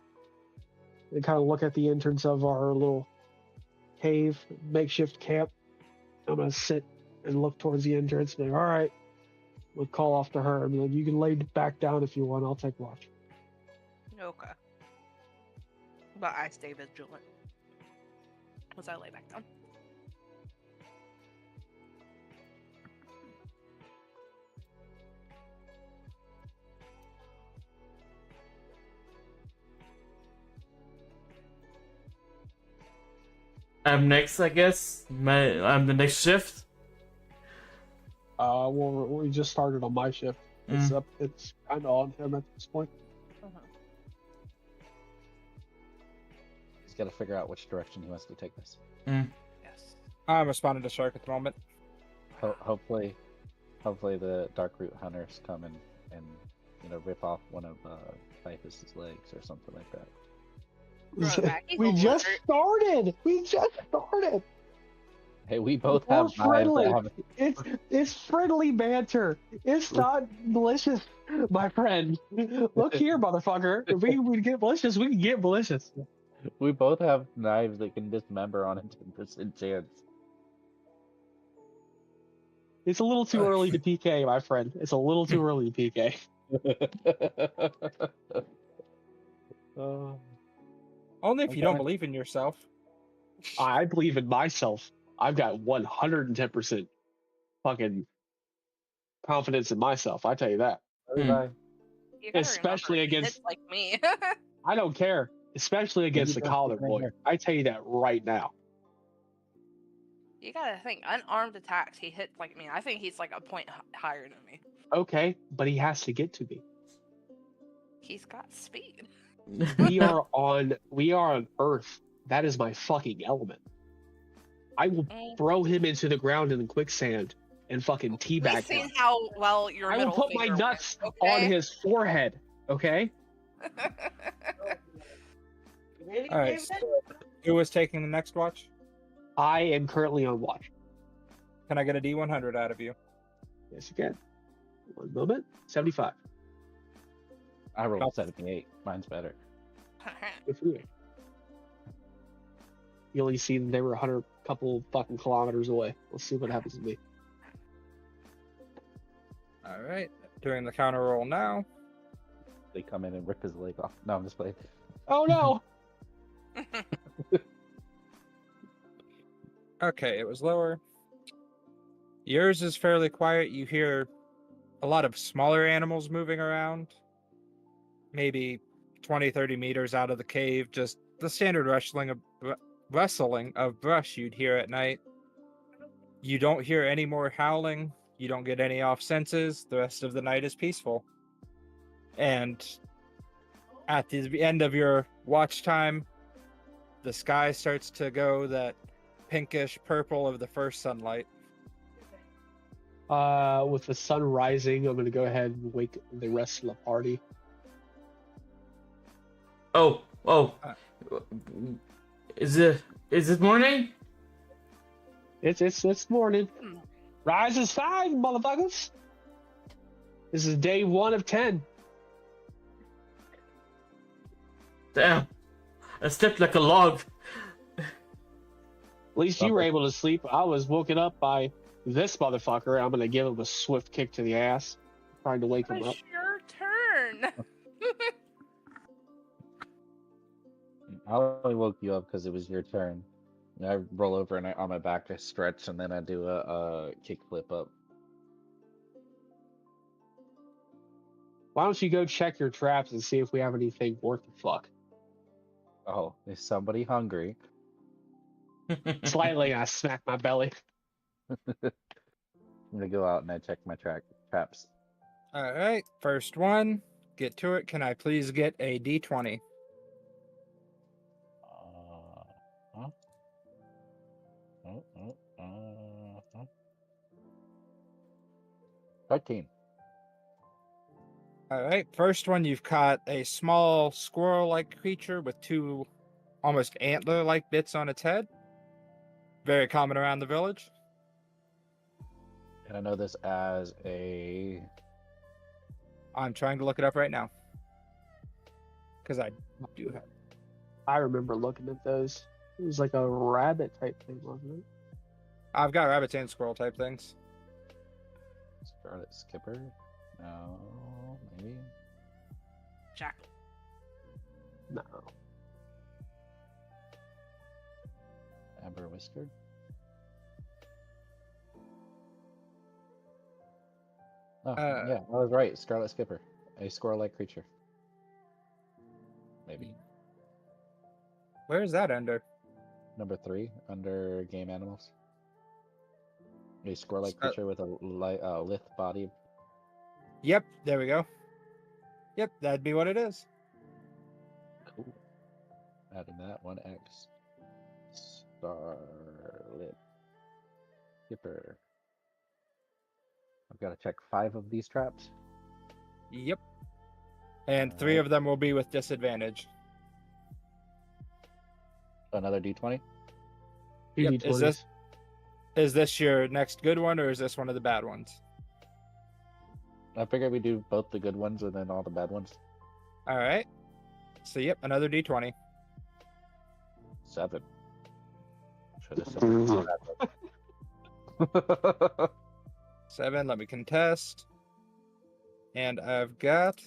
[SPEAKER 1] And kind of look at the entrance of our little cave, makeshift camp. I'm gonna sit and look towards the entrance and be like, all right. We'll call off to her and be like, you can lay back down if you want. I'll take watch.
[SPEAKER 4] Okay. But I stay vigilant. Once I lay back down.
[SPEAKER 5] I'm next, I guess. I'm the next shift.
[SPEAKER 1] Well, we just started on my shift. It's up. It's kind of on him at this point.
[SPEAKER 6] He's got to figure out which direction he wants to take this.
[SPEAKER 4] Yes.
[SPEAKER 3] I'm responding to Shark at the moment.
[SPEAKER 6] Hopefully the dark root hunters come and rip off one of Typhus's legs or something like that.
[SPEAKER 1] We just started. We just started.
[SPEAKER 6] Hey, we both
[SPEAKER 1] We're
[SPEAKER 6] have knives.
[SPEAKER 1] friendly.
[SPEAKER 6] That
[SPEAKER 1] It's friendly banter. It's not malicious, my friend. Look here, motherfucker. If we would get malicious, we can get malicious.
[SPEAKER 6] we both have knives that can dismember on a 10% chance.
[SPEAKER 1] It's a little too early to PK, my friend. It's a little too early to PK.
[SPEAKER 3] Only if you don't
[SPEAKER 6] Okay.
[SPEAKER 3] believe in yourself.
[SPEAKER 1] I believe in myself. I've got 110% fucking confidence in myself. I tell you that.
[SPEAKER 6] Bye.
[SPEAKER 4] You gotta
[SPEAKER 1] Especially
[SPEAKER 4] remember,
[SPEAKER 1] against-
[SPEAKER 4] it's like me.
[SPEAKER 1] I don't care. Especially against the
[SPEAKER 6] don't
[SPEAKER 1] collar
[SPEAKER 6] keep right
[SPEAKER 1] boy.
[SPEAKER 6] here.
[SPEAKER 1] I tell you that right now.
[SPEAKER 4] You gotta think, unarmed attacks, he hit like me. I think he's like a point higher than me.
[SPEAKER 1] Okay, but he has to get to me.
[SPEAKER 4] He's got speed.
[SPEAKER 1] We are on Earth. That is my fucking element. I will throw him into the ground in the quicksand and fucking
[SPEAKER 4] We've
[SPEAKER 1] teabag
[SPEAKER 4] seen
[SPEAKER 1] him.
[SPEAKER 4] how well your
[SPEAKER 1] I will
[SPEAKER 4] middle
[SPEAKER 1] put my
[SPEAKER 4] finger
[SPEAKER 1] nuts
[SPEAKER 4] went,
[SPEAKER 1] on
[SPEAKER 4] okay?
[SPEAKER 1] his forehead. Okay?
[SPEAKER 7] Really,
[SPEAKER 3] All right.
[SPEAKER 7] David?
[SPEAKER 3] So who is taking the next watch?
[SPEAKER 1] I am currently on watch.
[SPEAKER 3] Can I get a D100 out of you?
[SPEAKER 1] Yes, you can. 1 moment. 75.
[SPEAKER 6] I rolled
[SPEAKER 3] Oh.
[SPEAKER 6] 78. Mine's better.
[SPEAKER 1] Good for you. You only see them, they were 100 couple fucking kilometers away. Let's see what happens to me.
[SPEAKER 3] All right, doing the counter roll now.
[SPEAKER 6] They come in and rip his leg off. No, I'm just playing.
[SPEAKER 1] Oh no!
[SPEAKER 3] Okay, it was lower. Yours is fairly quiet. You hear a lot of smaller animals moving around. Maybe 20, 30 meters out of the cave. Just the standard rustling of brush you'd hear at night. You don't hear any more howling. You don't get any off senses. The rest of the night is peaceful. And at the end of your watch time, the sky starts to go that pinkish purple of the first sunlight.
[SPEAKER 1] With the sun rising, I'm gonna go ahead and wake the rest of the party.
[SPEAKER 5] Oh, is it morning?
[SPEAKER 1] It's morning. Rise is 5, motherfuckers. This is day 1 of 10.
[SPEAKER 5] Damn, I slept like a log.
[SPEAKER 1] At least you were able to sleep. I was woken up by this motherfucker. I'm gonna give him a swift kick to the ass, trying to wake him up.
[SPEAKER 4] It's your turn.
[SPEAKER 6] I only woke you up because it was your turn. And I roll over and on my back I stretch and then I do a kick flip up.
[SPEAKER 1] Why don't you go check your traps and see if we have anything worth the fuck?
[SPEAKER 6] Oh, is somebody hungry?
[SPEAKER 1] Slightly, I smack my belly.
[SPEAKER 6] I'm gonna go out and I check my traps.
[SPEAKER 3] All right, first one. Get to it. Can I please get a D20?
[SPEAKER 6] Huh? 13.
[SPEAKER 3] All right, first one, you've caught a small squirrel-like creature with 2 almost antler-like bits on its head. Very common around the village.
[SPEAKER 6] And I know this as a...
[SPEAKER 3] I'm trying to look it up right now. Because I do have...
[SPEAKER 1] I remember looking at those. It was like a rabbit type thing, wasn't it?
[SPEAKER 3] I've got rabbits and squirrel type things.
[SPEAKER 6] Scarlet Skipper? No, maybe?
[SPEAKER 4] Jack.
[SPEAKER 1] No.
[SPEAKER 6] Amber Whiskered? Oh, yeah, I was right. Scarlet Skipper. A squirrel-like creature. Maybe.
[SPEAKER 3] Where is that under?
[SPEAKER 6] Number 3, under game animals. A squirrel-like creature with a lithe body.
[SPEAKER 3] Yep, there we go. Yep, that'd be what it is.
[SPEAKER 6] Cool. Adding that 1x. Scarlet Skipper. I've got to check 5 of these traps.
[SPEAKER 3] Yep. And 3 of them will be with disadvantage.
[SPEAKER 6] Another d20.
[SPEAKER 3] Yep. Is this your next good one, or is this one of the bad ones?
[SPEAKER 6] I figured we do both the good ones and then all the bad ones.
[SPEAKER 3] All right. So, yep, another d20.
[SPEAKER 6] 7. Should have said
[SPEAKER 3] 7, let me contest. And I've got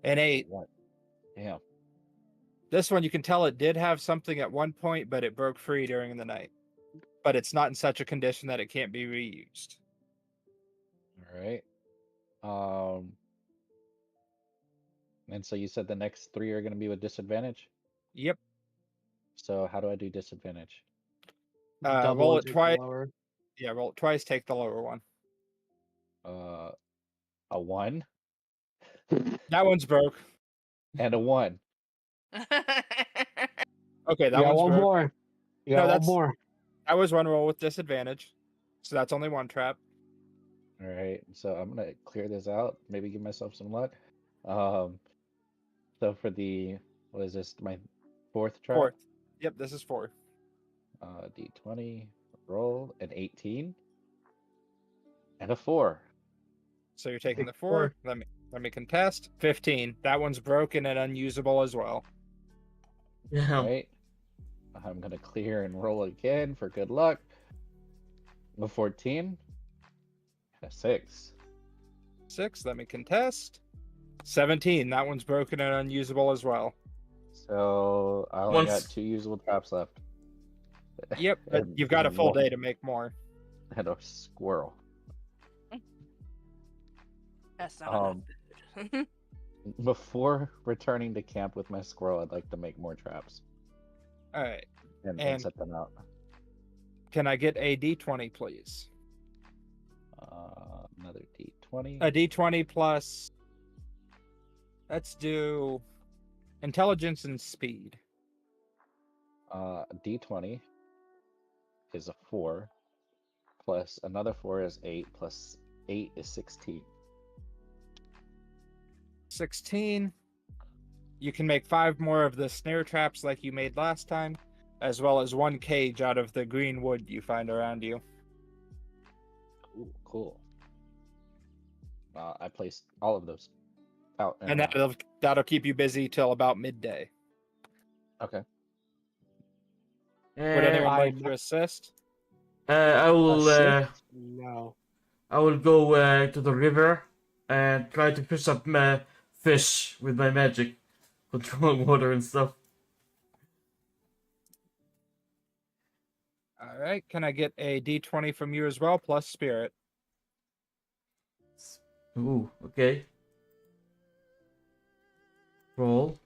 [SPEAKER 3] an 8.
[SPEAKER 6] What? Damn.
[SPEAKER 3] This one, you can tell it did have something at one point, but it broke free during the night. But it's not in such a condition that it can't be reused.
[SPEAKER 6] All right. And so you said the next 3 are going to be with disadvantage?
[SPEAKER 3] Yep.
[SPEAKER 6] So how do I do disadvantage?
[SPEAKER 3] Roll it
[SPEAKER 1] take the
[SPEAKER 3] twice.
[SPEAKER 1] lower.
[SPEAKER 3] Yeah, roll it twice, take the lower one.
[SPEAKER 6] A 1
[SPEAKER 3] That one's broke.
[SPEAKER 6] and a 1.
[SPEAKER 3] Okay, that
[SPEAKER 1] You got
[SPEAKER 3] one's
[SPEAKER 1] one
[SPEAKER 3] broke.
[SPEAKER 1] more. You
[SPEAKER 3] No,
[SPEAKER 1] got one
[SPEAKER 3] that's-
[SPEAKER 1] more.
[SPEAKER 3] That was one roll with disadvantage. So that's only one trap.
[SPEAKER 6] All right. So I'm going to clear this out. Maybe give myself some luck. So for the, what is this? My 4th trap?
[SPEAKER 3] 4th. Yep, this is 4.
[SPEAKER 6] D20, roll an 18 and a 4.
[SPEAKER 3] So you're taking the
[SPEAKER 1] Take
[SPEAKER 3] 4. Let me contest. 15. That one's broken and unusable as well.
[SPEAKER 5] Yeah.
[SPEAKER 6] Right. I'm gonna clear and roll again for good luck. A 14. A 6.
[SPEAKER 3] 6. Let me contest. 17. That one's broken and unusable as well.
[SPEAKER 6] So I only got
[SPEAKER 5] Once
[SPEAKER 6] 2 usable traps left.
[SPEAKER 3] Yep, but
[SPEAKER 6] And-
[SPEAKER 3] you've got a
[SPEAKER 6] and
[SPEAKER 3] full
[SPEAKER 6] one-
[SPEAKER 3] day to make more.
[SPEAKER 6] And a squirrel.
[SPEAKER 4] That's not
[SPEAKER 6] Um,
[SPEAKER 4] enough food.
[SPEAKER 6] Before returning to camp with my squirrel, I'd like to make more traps
[SPEAKER 3] All right.
[SPEAKER 6] and
[SPEAKER 3] And-
[SPEAKER 6] set them out.
[SPEAKER 3] Can I get a D20, please?
[SPEAKER 6] Another D20.
[SPEAKER 3] A D20 plus. Let's do intelligence and speed.
[SPEAKER 6] D20 is a 4, plus another 4 is 8, plus 8 is 16.
[SPEAKER 3] 16. You can make 5 more of the snare traps like you made last time, as well as 1 cage out of the green wood you find around you.
[SPEAKER 6] Ooh, cool. I placed all of those out.
[SPEAKER 3] And that'll keep you busy till about midday.
[SPEAKER 6] Okay.
[SPEAKER 3] Would anyone
[SPEAKER 1] I-
[SPEAKER 3] like to assist?
[SPEAKER 5] I will
[SPEAKER 1] Assist? No.
[SPEAKER 5] I will go to the river and try to fish up fish with my magic, controlling water and stuff.
[SPEAKER 3] All right. Can I get a D20 from you as well, plus spirit?
[SPEAKER 5] Ooh, okay. Roll.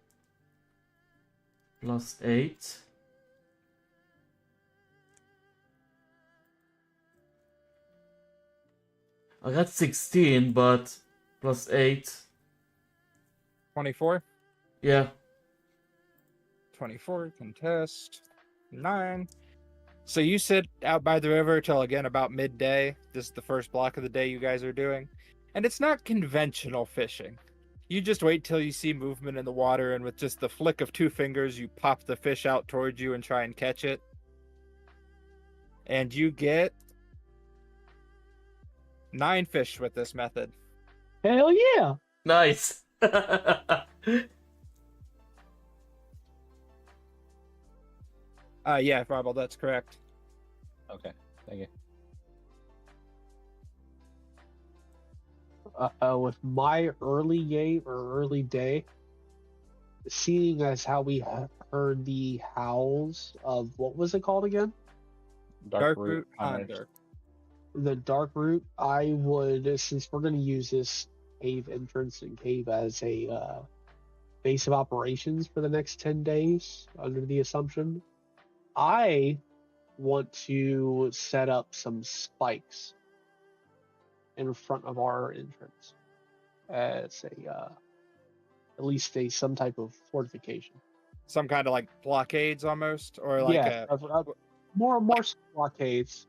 [SPEAKER 5] Plus 8. I got 16, but plus 8.
[SPEAKER 3] 24.
[SPEAKER 5] Yeah.
[SPEAKER 3] 24. Contest. 9. So you sit out by the river till again about midday. This is the first block of the day you guys are doing. And it's not conventional fishing. You just wait till you see movement in the water, and with just the flick of 2 fingers, you pop the fish out towards you and try and catch it. And you get 9 fish with this method.
[SPEAKER 1] Hell yeah!
[SPEAKER 5] Nice.
[SPEAKER 3] Yeah, Bible, that's correct.
[SPEAKER 6] Okay. Thank you.
[SPEAKER 1] With my early game or early day, seeing as how we heard the howls of what was it called again?
[SPEAKER 3] Dark
[SPEAKER 6] Root
[SPEAKER 3] root
[SPEAKER 6] hunters.
[SPEAKER 3] under.
[SPEAKER 1] The dark root. I would, since we're going to use this cave entrance and cave as a base of operations for the next 10 days, under the assumption, I want to set up some spikes in front of our entrance as a at least some type of fortification.
[SPEAKER 3] Some kind of like blockades almost, or like
[SPEAKER 1] Yeah, more blockades.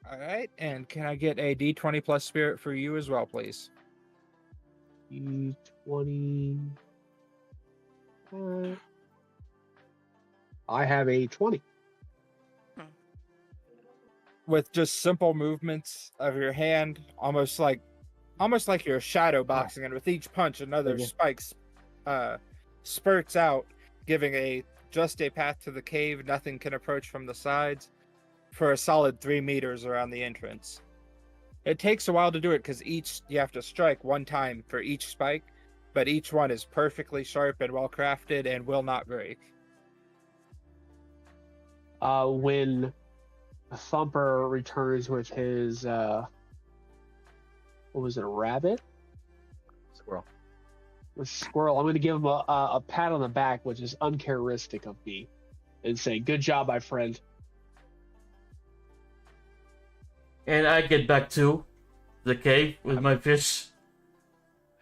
[SPEAKER 3] All right, and can I get a D20 plus spirit for you as well, please?
[SPEAKER 1] D20. I have a 20.
[SPEAKER 3] With just simple movements of your hand, almost like you're shadow boxing, and with each punch, another
[SPEAKER 6] Okay.
[SPEAKER 3] spike spurts out, giving just a path to the cave. Nothing can approach from the sides for a solid 3 meters around the entrance. It takes a while to do it because you have to strike 1 time for each spike, but each one is perfectly sharp and well crafted and will not break.
[SPEAKER 1] When Thumper returns with his what was it, a rabbit?
[SPEAKER 6] Squirrel.
[SPEAKER 1] A squirrel. I'm going to give him a pat on the back, which is uncharacteristic of me, and say, "Good job, my friend."
[SPEAKER 5] And I get back to the cave with my fish.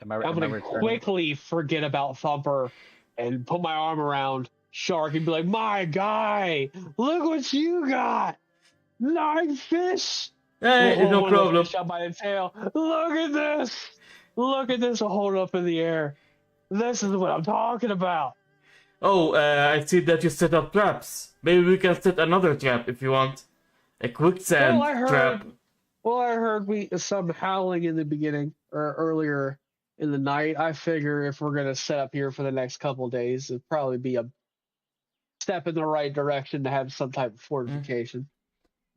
[SPEAKER 6] Am I
[SPEAKER 1] I'm
[SPEAKER 6] am I
[SPEAKER 1] going to
[SPEAKER 6] returning?
[SPEAKER 1] quickly forget about Thumper and put my arm around Shark and be like, "My guy, look what you got! 9 fish!"
[SPEAKER 5] Hey,
[SPEAKER 1] We'll hold
[SPEAKER 5] no
[SPEAKER 1] one of the
[SPEAKER 5] problem.
[SPEAKER 1] fish up by the tail. Look at this! Look at this! We'll hold it up in the air. This is what I'm talking about.
[SPEAKER 5] Oh, I see that you set up traps. Maybe we can set another trap if you want. A quicksand
[SPEAKER 1] Well, I heard-
[SPEAKER 5] trap.
[SPEAKER 1] Well, I heard some howling in the beginning or earlier in the night. I figure if we're gonna set up here for the next couple of days, it'd probably be step in the right direction to have some type of fortification.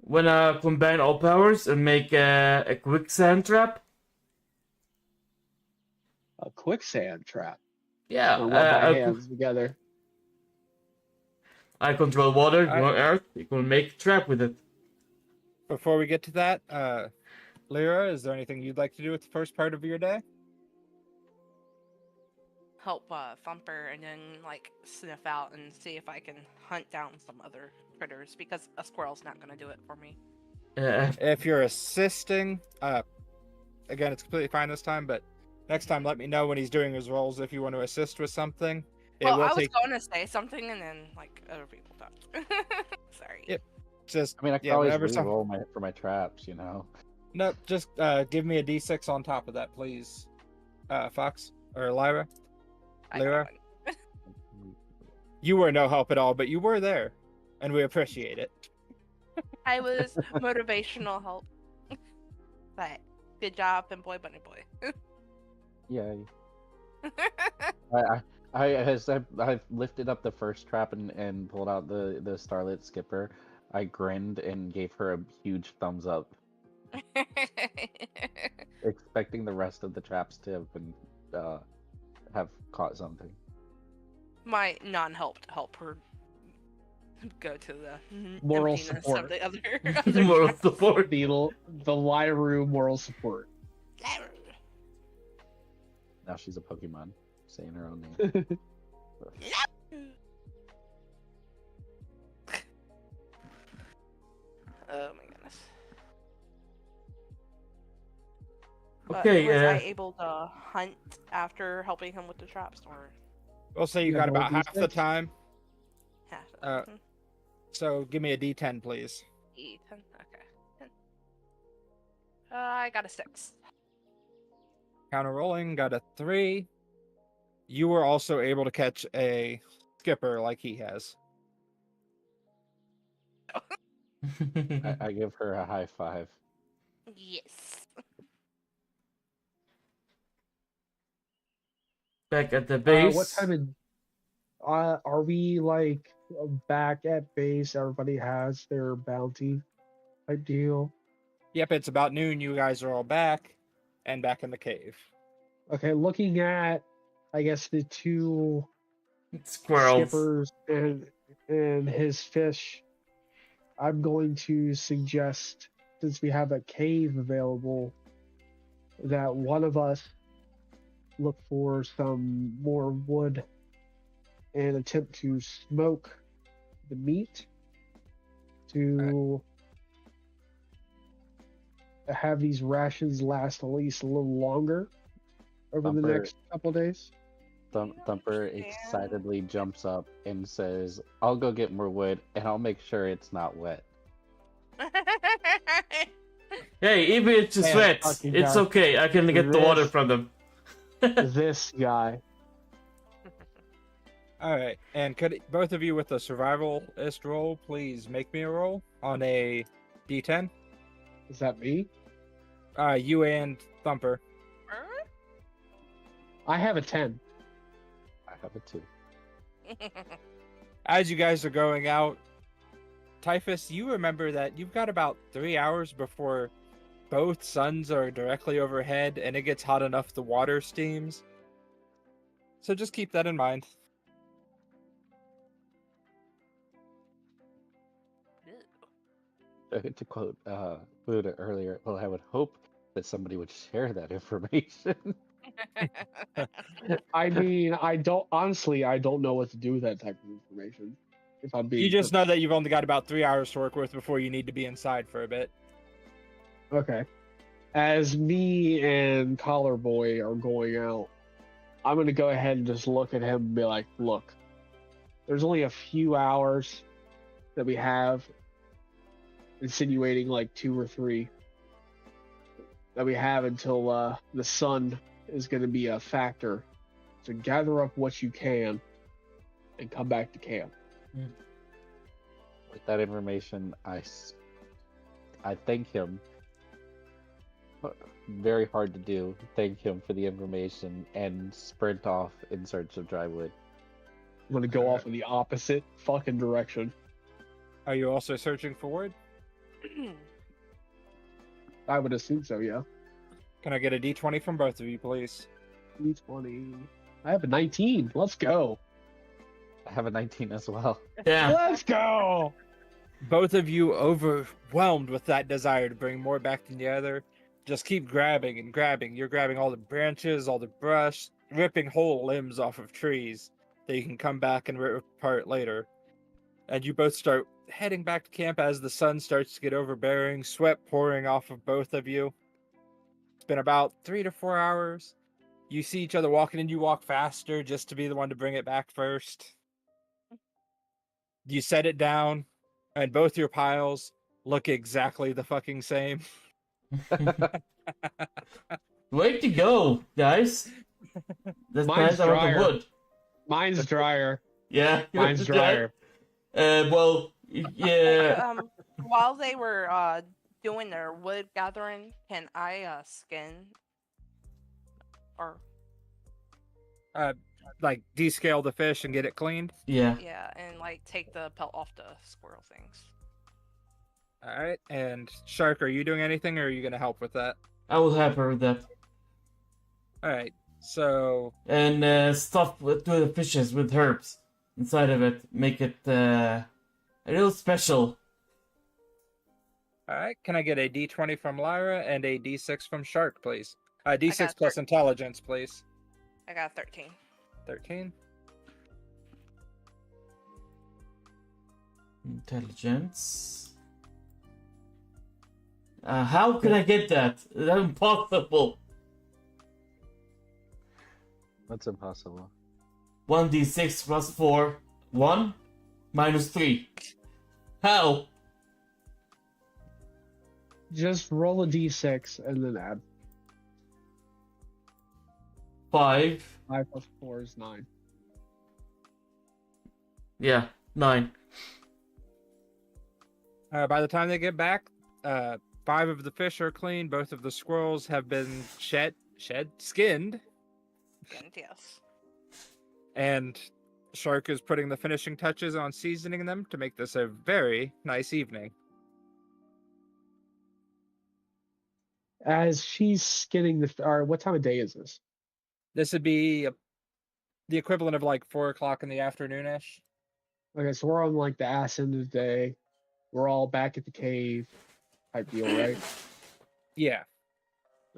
[SPEAKER 5] Wanna combine all powers and make a quicksand trap?
[SPEAKER 1] A quicksand trap.
[SPEAKER 5] Yeah,
[SPEAKER 1] Or rub my hands together.
[SPEAKER 5] I control water, you
[SPEAKER 3] I-
[SPEAKER 5] know earth. You can make a trap with it.
[SPEAKER 3] Before we get to that, Lyra, is there anything you'd like to do with the first part of your day?
[SPEAKER 4] Help Thumper and then like sniff out and see if I can hunt down some other critters because a squirrel's not gonna do it for me.
[SPEAKER 3] If you're assisting, again, it's completely fine this time, but next time let me know when he's doing his rolls if you want to assist with something.
[SPEAKER 4] Well, I was going to say something and then like other people talked. Sorry.
[SPEAKER 3] Yep. Just
[SPEAKER 6] I mean, I can
[SPEAKER 3] yeah,
[SPEAKER 6] always
[SPEAKER 3] whenever some...
[SPEAKER 6] re-roll for my traps, you know.
[SPEAKER 3] No, just give me a d6 on top of that, please. Fox or Lyra.
[SPEAKER 4] I got
[SPEAKER 3] Lyra?
[SPEAKER 4] one.
[SPEAKER 3] You were no help at all, but you were there, and we appreciate it.
[SPEAKER 4] I was motivational help. But good job, and boy, bunny boy.
[SPEAKER 6] Yeah. As I lifted up the first trap and pulled out the Starlit Skipper, I grinned and gave her a huge thumbs up, expecting the rest of the traps to have been have caught something.
[SPEAKER 4] My non-help help her go to the
[SPEAKER 1] Moral
[SPEAKER 4] emptiness
[SPEAKER 1] support.
[SPEAKER 4] of the other.
[SPEAKER 5] Moral support.
[SPEAKER 1] The Lyru moral support.
[SPEAKER 6] Now she's a Pokemon, saying her own name.
[SPEAKER 4] Oh my goodness.
[SPEAKER 5] Okay,
[SPEAKER 4] was I able to hunt after helping him with the traps, or
[SPEAKER 3] We'll say you
[SPEAKER 1] You
[SPEAKER 3] got
[SPEAKER 1] got more
[SPEAKER 3] about half the
[SPEAKER 1] D6?
[SPEAKER 3] time.
[SPEAKER 4] half?
[SPEAKER 3] So give me a d10, please.
[SPEAKER 4] E10. Okay. 10. I got a 6.
[SPEAKER 3] Counter rolling, got a 3. You were also able to catch a skipper like he has.
[SPEAKER 6] I give her a high five.
[SPEAKER 4] Yes.
[SPEAKER 5] Back at the base.
[SPEAKER 1] What time of are we like back at base? Everybody has their bounty type deal.
[SPEAKER 3] Yep, it's about noon. You guys are all back and back in the cave.
[SPEAKER 1] Okay, looking at I guess the two
[SPEAKER 5] Squirrels.
[SPEAKER 1] skippers and his fish, I'm going to suggest, since we have a cave available, that one of us look for some more wood and attempt to smoke the meat to have these rations last at least a little longer over the
[SPEAKER 6] Thumper.
[SPEAKER 1] next couple days.
[SPEAKER 6] Thumper
[SPEAKER 4] understand.
[SPEAKER 6] excitedly jumps up and says, "I'll go get more wood, and I'll make sure it's not wet."
[SPEAKER 5] Hey, even if it's
[SPEAKER 1] Man,
[SPEAKER 5] sweat,
[SPEAKER 1] fucking
[SPEAKER 5] it's
[SPEAKER 1] guy.
[SPEAKER 5] okay. I can get the water
[SPEAKER 1] This-
[SPEAKER 5] from them.
[SPEAKER 1] This guy.
[SPEAKER 3] All right, and could both of you with a survivalist roll please make me a roll on a d10?
[SPEAKER 1] Is that me?
[SPEAKER 3] You and Thumper.
[SPEAKER 1] I have a 10.
[SPEAKER 6] I have a 2.
[SPEAKER 3] As you guys are going out, Typhus, you remember that you've got about 3 hours before both suns are directly overhead and it gets hot enough the water steams. So just keep that in mind.
[SPEAKER 6] To quote Buddha earlier, well, I would hope that somebody would share that information.
[SPEAKER 1] I mean, I don't know what to do with that type of information. If I'm being
[SPEAKER 3] You just know that you've only got about 3 hours to work with before you need to be inside for a bit.
[SPEAKER 1] Okay. As me and Collar Boy are going out, I'm gonna go ahead and just look at him and be like, look, there's only a few hours that we have, insinuating like 2 or 3 that we have until the sun is gonna be a factor. So gather up what you can and come back to camp.
[SPEAKER 6] With that information, I thank him. Very hard to do. Thank him for the information and sprint off in search of dry wood.
[SPEAKER 1] I'm gonna go off in the opposite fucking direction.
[SPEAKER 3] Are you also searching for wood?
[SPEAKER 1] I would assume so, yeah.
[SPEAKER 3] Can I get a d20 from both of you, please?
[SPEAKER 1] D20. I have a 19. Let's go.
[SPEAKER 6] I have a 19 as well.
[SPEAKER 5] Yeah.
[SPEAKER 1] Let's go.
[SPEAKER 3] Both of you overwhelmed with that desire to bring more back than the other. Just keep grabbing and grabbing. You're grabbing all the branches, all the brush, ripping whole limbs off of trees that you can come back and rip apart later. And you both start heading back to camp as the sun starts to get overbearing, sweat pouring off of both of you. It's been about 3 to 4 hours. You see each other walking and you walk faster just to be the one to bring it back first. You set it down, and both your piles look exactly the fucking same.
[SPEAKER 5] Way to go, guys. That's
[SPEAKER 1] Mine's
[SPEAKER 5] nice. I want the
[SPEAKER 1] drier.
[SPEAKER 5] wood.
[SPEAKER 1] Mine's drier.
[SPEAKER 5] Yeah.
[SPEAKER 1] Mine's drier.
[SPEAKER 5] Well, yeah.
[SPEAKER 4] While they were doing their wood gathering, can I skin or
[SPEAKER 3] Like, descale the fish and get it cleaned?
[SPEAKER 5] Yeah.
[SPEAKER 4] yeah, and like take the pelt off the squirrel things?
[SPEAKER 3] Alright, and Shark, are you doing anything, or are you going to help with that?
[SPEAKER 5] I will help her with that.
[SPEAKER 3] Alright, so...
[SPEAKER 5] And stuff to the fishes with herbs inside of it. Make it a little special.
[SPEAKER 3] Alright, can I get a d20 from Lyra and a d6 from Shark, please? D6
[SPEAKER 4] got
[SPEAKER 3] plus intelligence, please.
[SPEAKER 4] I got 13.
[SPEAKER 3] 13.
[SPEAKER 5] Intelligence. How can I get that? That's impossible.
[SPEAKER 6] That's impossible.
[SPEAKER 5] 1d6 plus 4. 1 minus 3. How?
[SPEAKER 1] Just roll a d6 and then add.
[SPEAKER 5] 5.
[SPEAKER 1] 5 plus 4 is 9.
[SPEAKER 5] Yeah, 9.
[SPEAKER 3] By the time they get back, 5 of the fish are clean. Both of the squirrels have been skinned.
[SPEAKER 4] And yes.
[SPEAKER 3] And Shark is putting the finishing touches on seasoning them to make this a very nice evening.
[SPEAKER 1] As she's skinning or what time of day is this?
[SPEAKER 3] This would be the equivalent of like 4 o'clock in the afternoon-ish.
[SPEAKER 1] Okay, so we're on like the ass end of the day. We're all back at the cave type deal, right?
[SPEAKER 3] Yeah.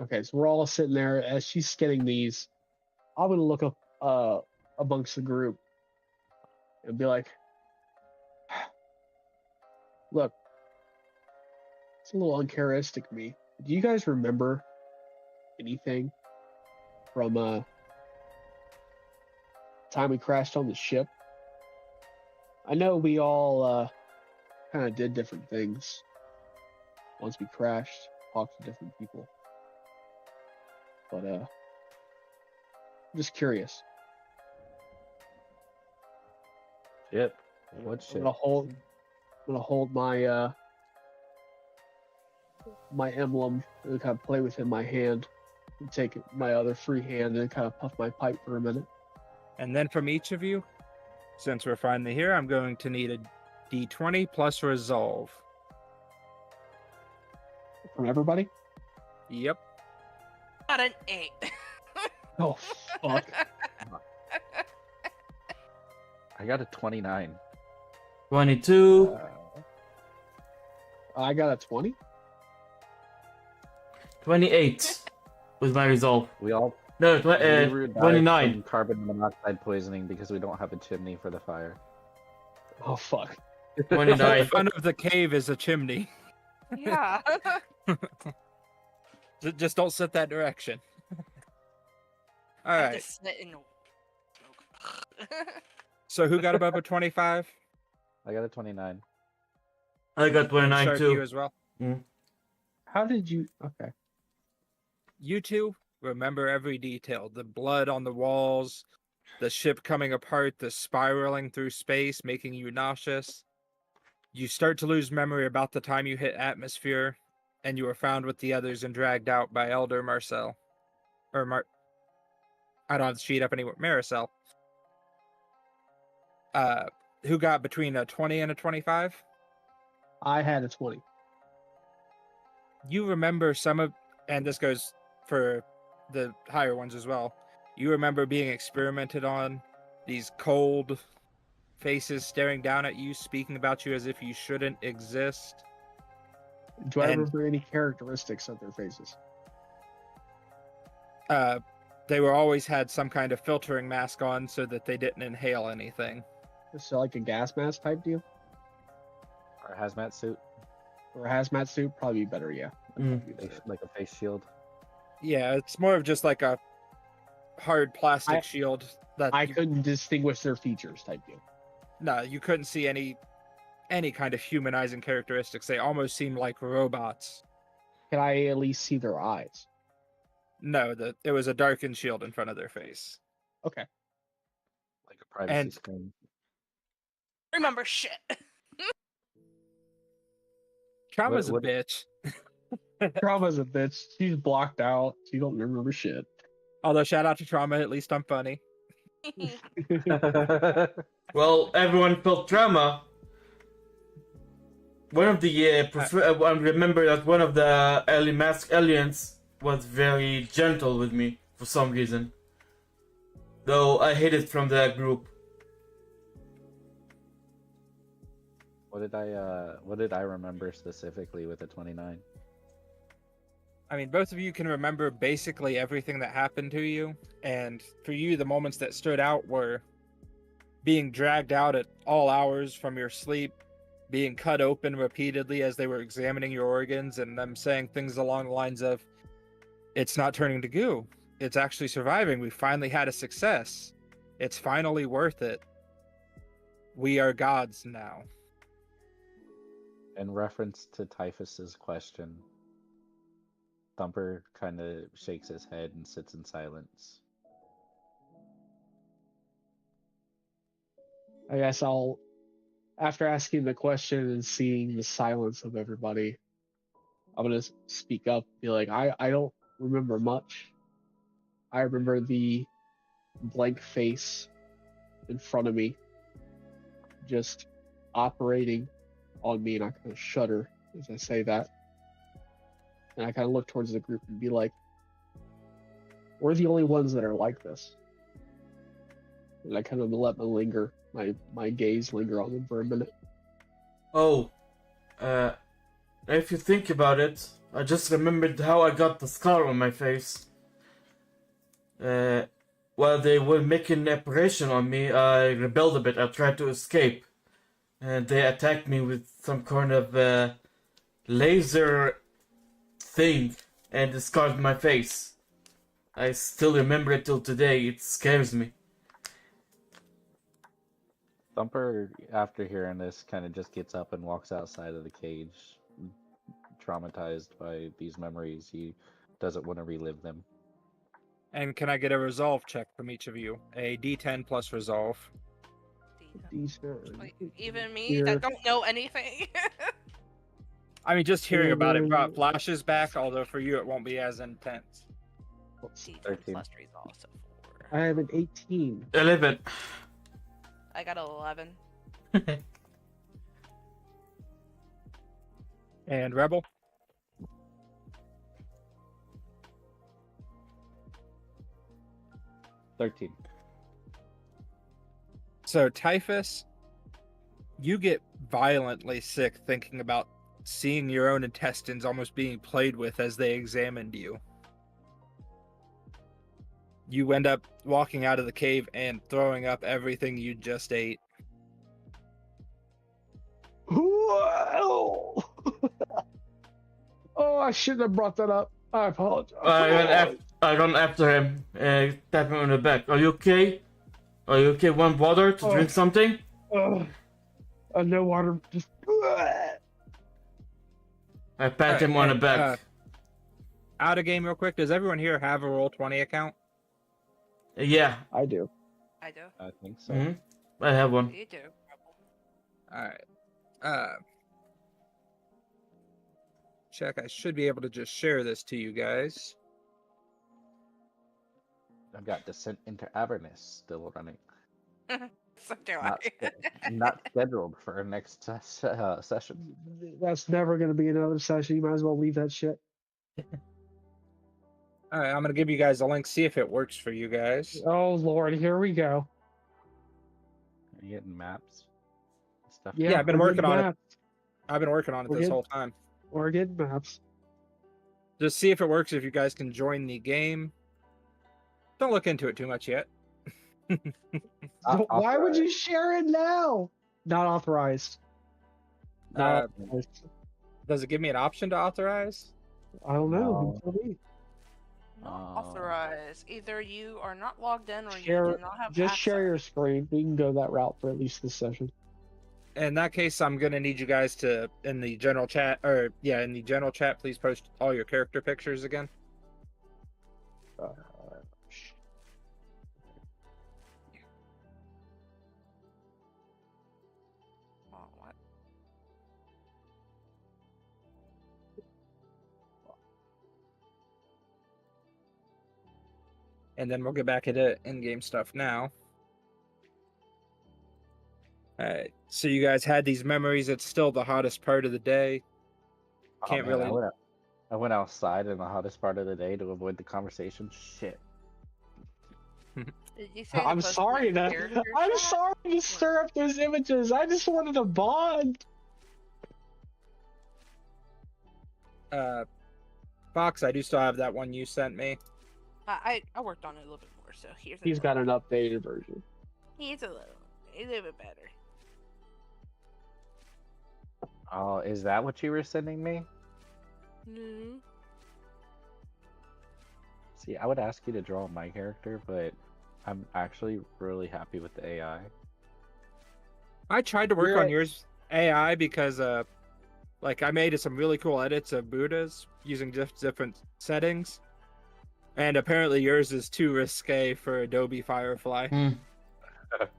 [SPEAKER 1] Okay, so we're all sitting there as she's skinning these. I'm gonna look up amongst the group and be like, look, it's a little uncharacteristic of me. Do you guys remember anything from time we crashed on the ship? I know we all kind of did different things once we crashed, talked to different people. But I'm just curious.
[SPEAKER 6] Ship. What ship?
[SPEAKER 1] I'm gonna hold my my emblem and kind of play with it in my hand, and take my other free hand and kind of puff my pipe for a minute.
[SPEAKER 3] And then from each of you, since we're finally here, I'm going to need a d20 plus resolve.
[SPEAKER 1] From everybody?
[SPEAKER 3] Yep.
[SPEAKER 4] Got an 8.
[SPEAKER 1] Oh fuck!
[SPEAKER 6] I got a 29.
[SPEAKER 5] 22.
[SPEAKER 1] I got a 20.
[SPEAKER 5] 28. With my resolve.
[SPEAKER 6] We all
[SPEAKER 5] No,
[SPEAKER 6] we died
[SPEAKER 5] 29.
[SPEAKER 6] from carbon monoxide poisoning because we don't have a chimney for the fire.
[SPEAKER 1] Oh fuck!
[SPEAKER 3] The
[SPEAKER 5] 29.
[SPEAKER 3] fun of the cave is a chimney.
[SPEAKER 4] Yeah.
[SPEAKER 3] Just don't sit that direction. All
[SPEAKER 4] I
[SPEAKER 3] right.
[SPEAKER 4] just sit and
[SPEAKER 3] So who got above a 25?
[SPEAKER 6] I got a 29.
[SPEAKER 5] I got 29
[SPEAKER 3] Shark, you
[SPEAKER 5] too.
[SPEAKER 3] as well.
[SPEAKER 1] How did you? Okay.
[SPEAKER 3] You two remember every detail: the blood on the walls, the ship coming apart, the spiraling through space, making you nauseous. You start to lose memory about the time you hit atmosphere, and you were found with the others and dragged out by Elder Marcel. I don't have the sheet up anymore. Maricel. Who got between a 20 and a 25?
[SPEAKER 1] I had a 20.
[SPEAKER 3] You remember some of, and this goes for the higher ones as well. You remember being experimented on, these cold faces staring down at you, speaking about you as if you shouldn't exist.
[SPEAKER 1] Do I
[SPEAKER 3] And-
[SPEAKER 1] remember any characteristics of their faces?
[SPEAKER 3] They were always had some kind of filtering mask on so that they didn't inhale anything.
[SPEAKER 1] So like a gas mask type deal?
[SPEAKER 6] Or a hazmat suit,
[SPEAKER 1] Or a hazmat suit? Probably be better, yeah.
[SPEAKER 5] Mm.
[SPEAKER 6] like a face shield.
[SPEAKER 3] Yeah, it's more of just like a hard plastic
[SPEAKER 1] I-
[SPEAKER 3] shield that
[SPEAKER 1] I
[SPEAKER 3] you,
[SPEAKER 1] couldn't distinguish their features type deal.
[SPEAKER 3] no, you couldn't see any kind of humanizing characteristics. They almost seemed like robots.
[SPEAKER 1] Can I at least see their eyes?
[SPEAKER 3] No, it was a darkened shield in front of their face.
[SPEAKER 1] Okay.
[SPEAKER 6] Like a privacy
[SPEAKER 3] And-
[SPEAKER 6] screen.
[SPEAKER 4] Remember shit.
[SPEAKER 3] Trauma's
[SPEAKER 6] What-
[SPEAKER 3] a bitch.
[SPEAKER 1] Trauma's a bitch. She's blocked out. She don't remember shit.
[SPEAKER 3] Although shout out to Trauma, at least I'm funny.
[SPEAKER 5] Well, everyone felt trauma. One of the I remember that one of the early masked aliens was very gentle with me for some reason. Though I hid it from the group.
[SPEAKER 6] What did I remember specifically with the 29?
[SPEAKER 3] I mean, both of you can remember basically everything that happened to you. And for you, the moments that stood out were being dragged out at all hours from your sleep, being cut open repeatedly as they were examining your organs, and them saying things along the lines of, "It's not turning to goo. It's actually surviving. We finally had a success. It's finally worth it. We are gods now."
[SPEAKER 6] In reference to Typhus's question, Thumper kind of shakes his head and sits in silence.
[SPEAKER 1] I guess I'll, after asking the question and seeing the silence of everybody, I'm gonna speak up, be like, I don't remember much. I remember the blank face in front of me, just operating on me, and I kind of shudder as I say that. And I kind of look towards the group and be like, we're the only ones that are like this. And I kind of let my gaze linger on them for a minute.
[SPEAKER 5] Oh, if you think about it, I just remembered how I got the scar on my face. While they were making an operation on me, I rebelled a bit. I tried to escape. And they attacked me with some kind of laser thing and it scarred my face. I still remember it till today. It scares me.
[SPEAKER 6] Thumper, after hearing this, kind of just gets up and walks outside of the cage, traumatized by these memories. He doesn't want to relive them.
[SPEAKER 3] And can I get a resolve check from each of you? A D10 plus resolve.
[SPEAKER 4] Like, even me that don't know anything.
[SPEAKER 3] I mean, just hearing about it brought flashes back, although for you it won't be as intense.
[SPEAKER 4] D10
[SPEAKER 6] 13.
[SPEAKER 4] plus resolve, so 4.
[SPEAKER 1] I have an 18.
[SPEAKER 5] 11.
[SPEAKER 4] I got 11.
[SPEAKER 3] And Rebel?
[SPEAKER 6] $13.
[SPEAKER 3] So, Typhus, you get violently sick thinking about seeing your own intestines almost being played with as they examined you. You end up walking out of the cave and throwing up everything you just ate.
[SPEAKER 1] Whoa! Oh, I shouldn't have brought that up. I apologize.
[SPEAKER 5] I run after him, tap him on the back. Are you okay? Are you okay? Want water to drink something?
[SPEAKER 1] No water. Just.
[SPEAKER 5] I pat him on the back.
[SPEAKER 3] Out of game real quick, does everyone here have a Roll20 account?
[SPEAKER 5] Yeah.
[SPEAKER 1] I do.
[SPEAKER 4] I do.
[SPEAKER 6] I think so.
[SPEAKER 5] Hmm. I have one.
[SPEAKER 4] You do.
[SPEAKER 3] Alright. Check, I should be able to just share this to you guys.
[SPEAKER 6] I've got Descent into Avernus still running.
[SPEAKER 4] So do
[SPEAKER 6] Not,
[SPEAKER 4] I.
[SPEAKER 6] not scheduled for our next session.
[SPEAKER 1] That's never going to be another session. You might as well leave that shit.
[SPEAKER 3] All right, I'm gonna give you guys a link. See if it works for you guys.
[SPEAKER 1] Oh Lord, here we go.
[SPEAKER 6] Are you getting maps? Stuff.
[SPEAKER 3] Yeah, I've been
[SPEAKER 1] we're
[SPEAKER 3] working
[SPEAKER 1] getting
[SPEAKER 3] on it.
[SPEAKER 1] maps.
[SPEAKER 3] I've been working on it
[SPEAKER 1] We're
[SPEAKER 3] this
[SPEAKER 1] good.
[SPEAKER 3] whole time.
[SPEAKER 1] We're getting maps.
[SPEAKER 3] Just see if it works. If you guys can join the game. Don't look into it too much yet.
[SPEAKER 1] Why would you share it now? Not authorized. Not authorized.
[SPEAKER 3] Does it give me an option to authorize?
[SPEAKER 1] I don't know.
[SPEAKER 6] No.
[SPEAKER 1] You tell me.
[SPEAKER 4] Not authorized. Either you are not logged in or
[SPEAKER 1] Share,
[SPEAKER 4] you do not have
[SPEAKER 1] just
[SPEAKER 4] access.
[SPEAKER 1] share your screen. We can go that route for at least this session.
[SPEAKER 3] In that case, I'm gonna need you guys to in the general chat, please post all your character pictures again.
[SPEAKER 4] Oh, what?
[SPEAKER 3] And then we'll get back into in-game stuff now. Alright, so you guys had these memories. It's still the hottest part of the day. Can't
[SPEAKER 6] man,
[SPEAKER 3] really.
[SPEAKER 6] I went outside in the hottest part of the day to avoid the conversation. Shit.
[SPEAKER 4] Did you say
[SPEAKER 1] I'm sorry I'm sorry to stir up those images. I just wanted to bond.
[SPEAKER 3] Fox, I do still have that one you sent me.
[SPEAKER 4] I worked on it a little bit more, so here's.
[SPEAKER 1] He's got an updated version.
[SPEAKER 4] He's a little bit better.
[SPEAKER 6] Oh, is that what you were sending me?
[SPEAKER 4] No.
[SPEAKER 6] See, I would ask you to draw my character, but I'm actually really happy with the AI.
[SPEAKER 3] I tried to work on yours AI because like I made some really cool edits of Buddhas using different settings. And apparently yours is too risque for Adobe Firefly.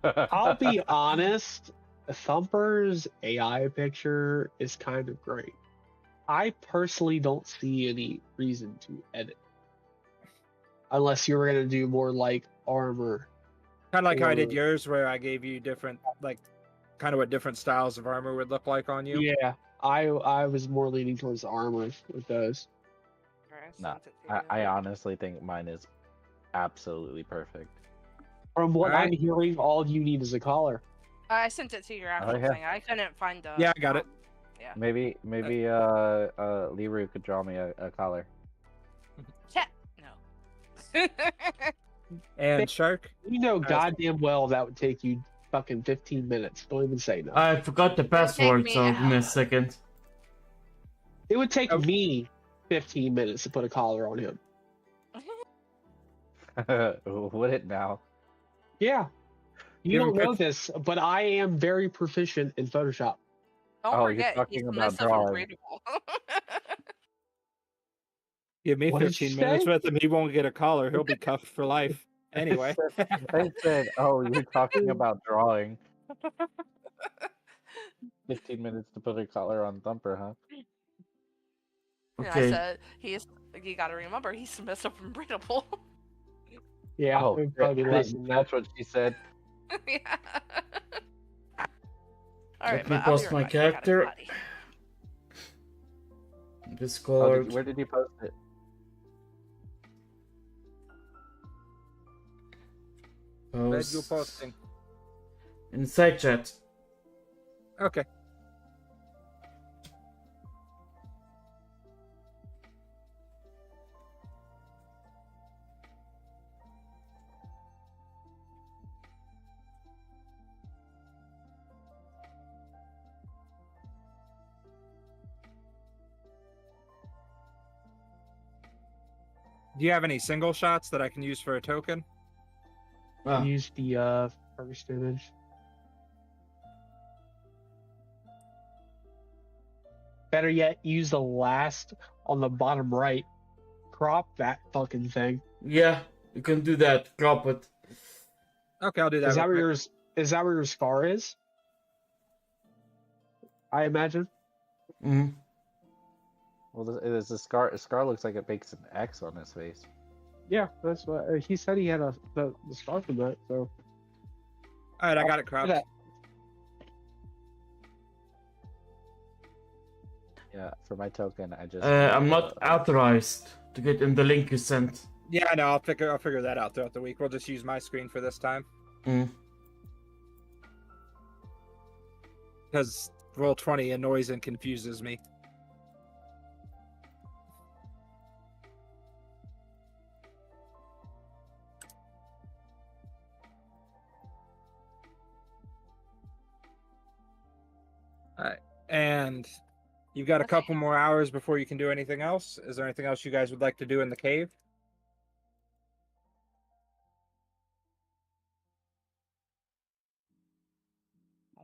[SPEAKER 1] I'll be honest, Thumper's AI picture is kind of great. I personally don't see any reason to edit. Unless you were going to do more like armor.
[SPEAKER 3] Kind of like how I did
[SPEAKER 1] or-
[SPEAKER 3] yours, where I gave you different, like, kind of what different styles of armor would look like on you.
[SPEAKER 1] Yeah, I was more leaning towards the armor with those.
[SPEAKER 6] Nah, I honestly think mine is absolutely perfect.
[SPEAKER 1] From what
[SPEAKER 3] Alright.
[SPEAKER 1] I'm hearing, all you need is a collar.
[SPEAKER 4] I sent it to your actual
[SPEAKER 6] yeah.
[SPEAKER 4] thing. I couldn't find the.
[SPEAKER 3] Yeah, I got it.
[SPEAKER 4] Yeah.
[SPEAKER 6] Maybe Liru could draw me a collar.
[SPEAKER 4] Chat. No.
[SPEAKER 3] And Shark?
[SPEAKER 1] You know goddamn well that would take you fucking 15 minutes. Don't even say no.
[SPEAKER 5] I forgot the password,
[SPEAKER 4] me
[SPEAKER 5] so give me a
[SPEAKER 4] out.
[SPEAKER 5] second.
[SPEAKER 1] It would take
[SPEAKER 3] Oh.
[SPEAKER 1] me 15 minutes to put a collar on him.
[SPEAKER 6] Would it now?
[SPEAKER 1] Yeah. You
[SPEAKER 3] Give him
[SPEAKER 1] don't know
[SPEAKER 3] pic-
[SPEAKER 1] this, but I am very proficient in Photoshop.
[SPEAKER 4] Don't
[SPEAKER 6] Oh, you're
[SPEAKER 4] forget,
[SPEAKER 6] talking
[SPEAKER 4] he's
[SPEAKER 6] about
[SPEAKER 4] submissive and
[SPEAKER 6] drawing.
[SPEAKER 4] readable.
[SPEAKER 3] Give me
[SPEAKER 1] What did
[SPEAKER 3] 15
[SPEAKER 1] you
[SPEAKER 3] minutes
[SPEAKER 1] say?
[SPEAKER 3] with him. He won't get a collar. He'll be cuffed for life. Anyway.
[SPEAKER 6] I said, oh, you're talking about drawing. 15 minutes to put a collar on Thumper, huh?
[SPEAKER 4] And I
[SPEAKER 5] Okay.
[SPEAKER 4] said, you gotta remember, he's submissive and readable.
[SPEAKER 1] Yeah,
[SPEAKER 6] Oh,
[SPEAKER 1] it would probably be less than that.
[SPEAKER 6] that's what she said.
[SPEAKER 4] Yeah. Alright,
[SPEAKER 5] Let me
[SPEAKER 4] but I'll be
[SPEAKER 5] post my
[SPEAKER 4] right back. I gotta
[SPEAKER 5] character.
[SPEAKER 4] potty.
[SPEAKER 6] Oh,
[SPEAKER 5] Discord.
[SPEAKER 6] where did you post it?
[SPEAKER 3] Where'd you
[SPEAKER 5] Post.
[SPEAKER 3] posting?
[SPEAKER 5] Inside chat.
[SPEAKER 3] Okay. Do you have any single shots that I can use for a token?
[SPEAKER 5] Ah,
[SPEAKER 1] Use the first image. Better yet, use the last on the bottom right. Crop that fucking thing.
[SPEAKER 5] yeah, you can do that. Crop it.
[SPEAKER 3] Okay, I'll do that.
[SPEAKER 1] Is that
[SPEAKER 3] real
[SPEAKER 1] where
[SPEAKER 3] quick.
[SPEAKER 1] is that where your scar is? I imagine.
[SPEAKER 5] Mm.
[SPEAKER 6] Well, there's a scar. A scar looks like it makes an X on his face.
[SPEAKER 1] Yeah, that's what he said. He had the scar from that. So
[SPEAKER 3] All right, I got it, Crouch.
[SPEAKER 6] Yeah, for my token, I just.
[SPEAKER 5] I'm not authorized to get in the link you sent.
[SPEAKER 3] Yeah, I know. I'll figure that out throughout the week. We'll just use my screen for this time
[SPEAKER 5] Mm.
[SPEAKER 3] because Roll20 annoys and confuses me. All right, and you've got a
[SPEAKER 4] Okay.
[SPEAKER 3] couple more hours before you can do anything else. Is there anything else you guys would like to do in the cave?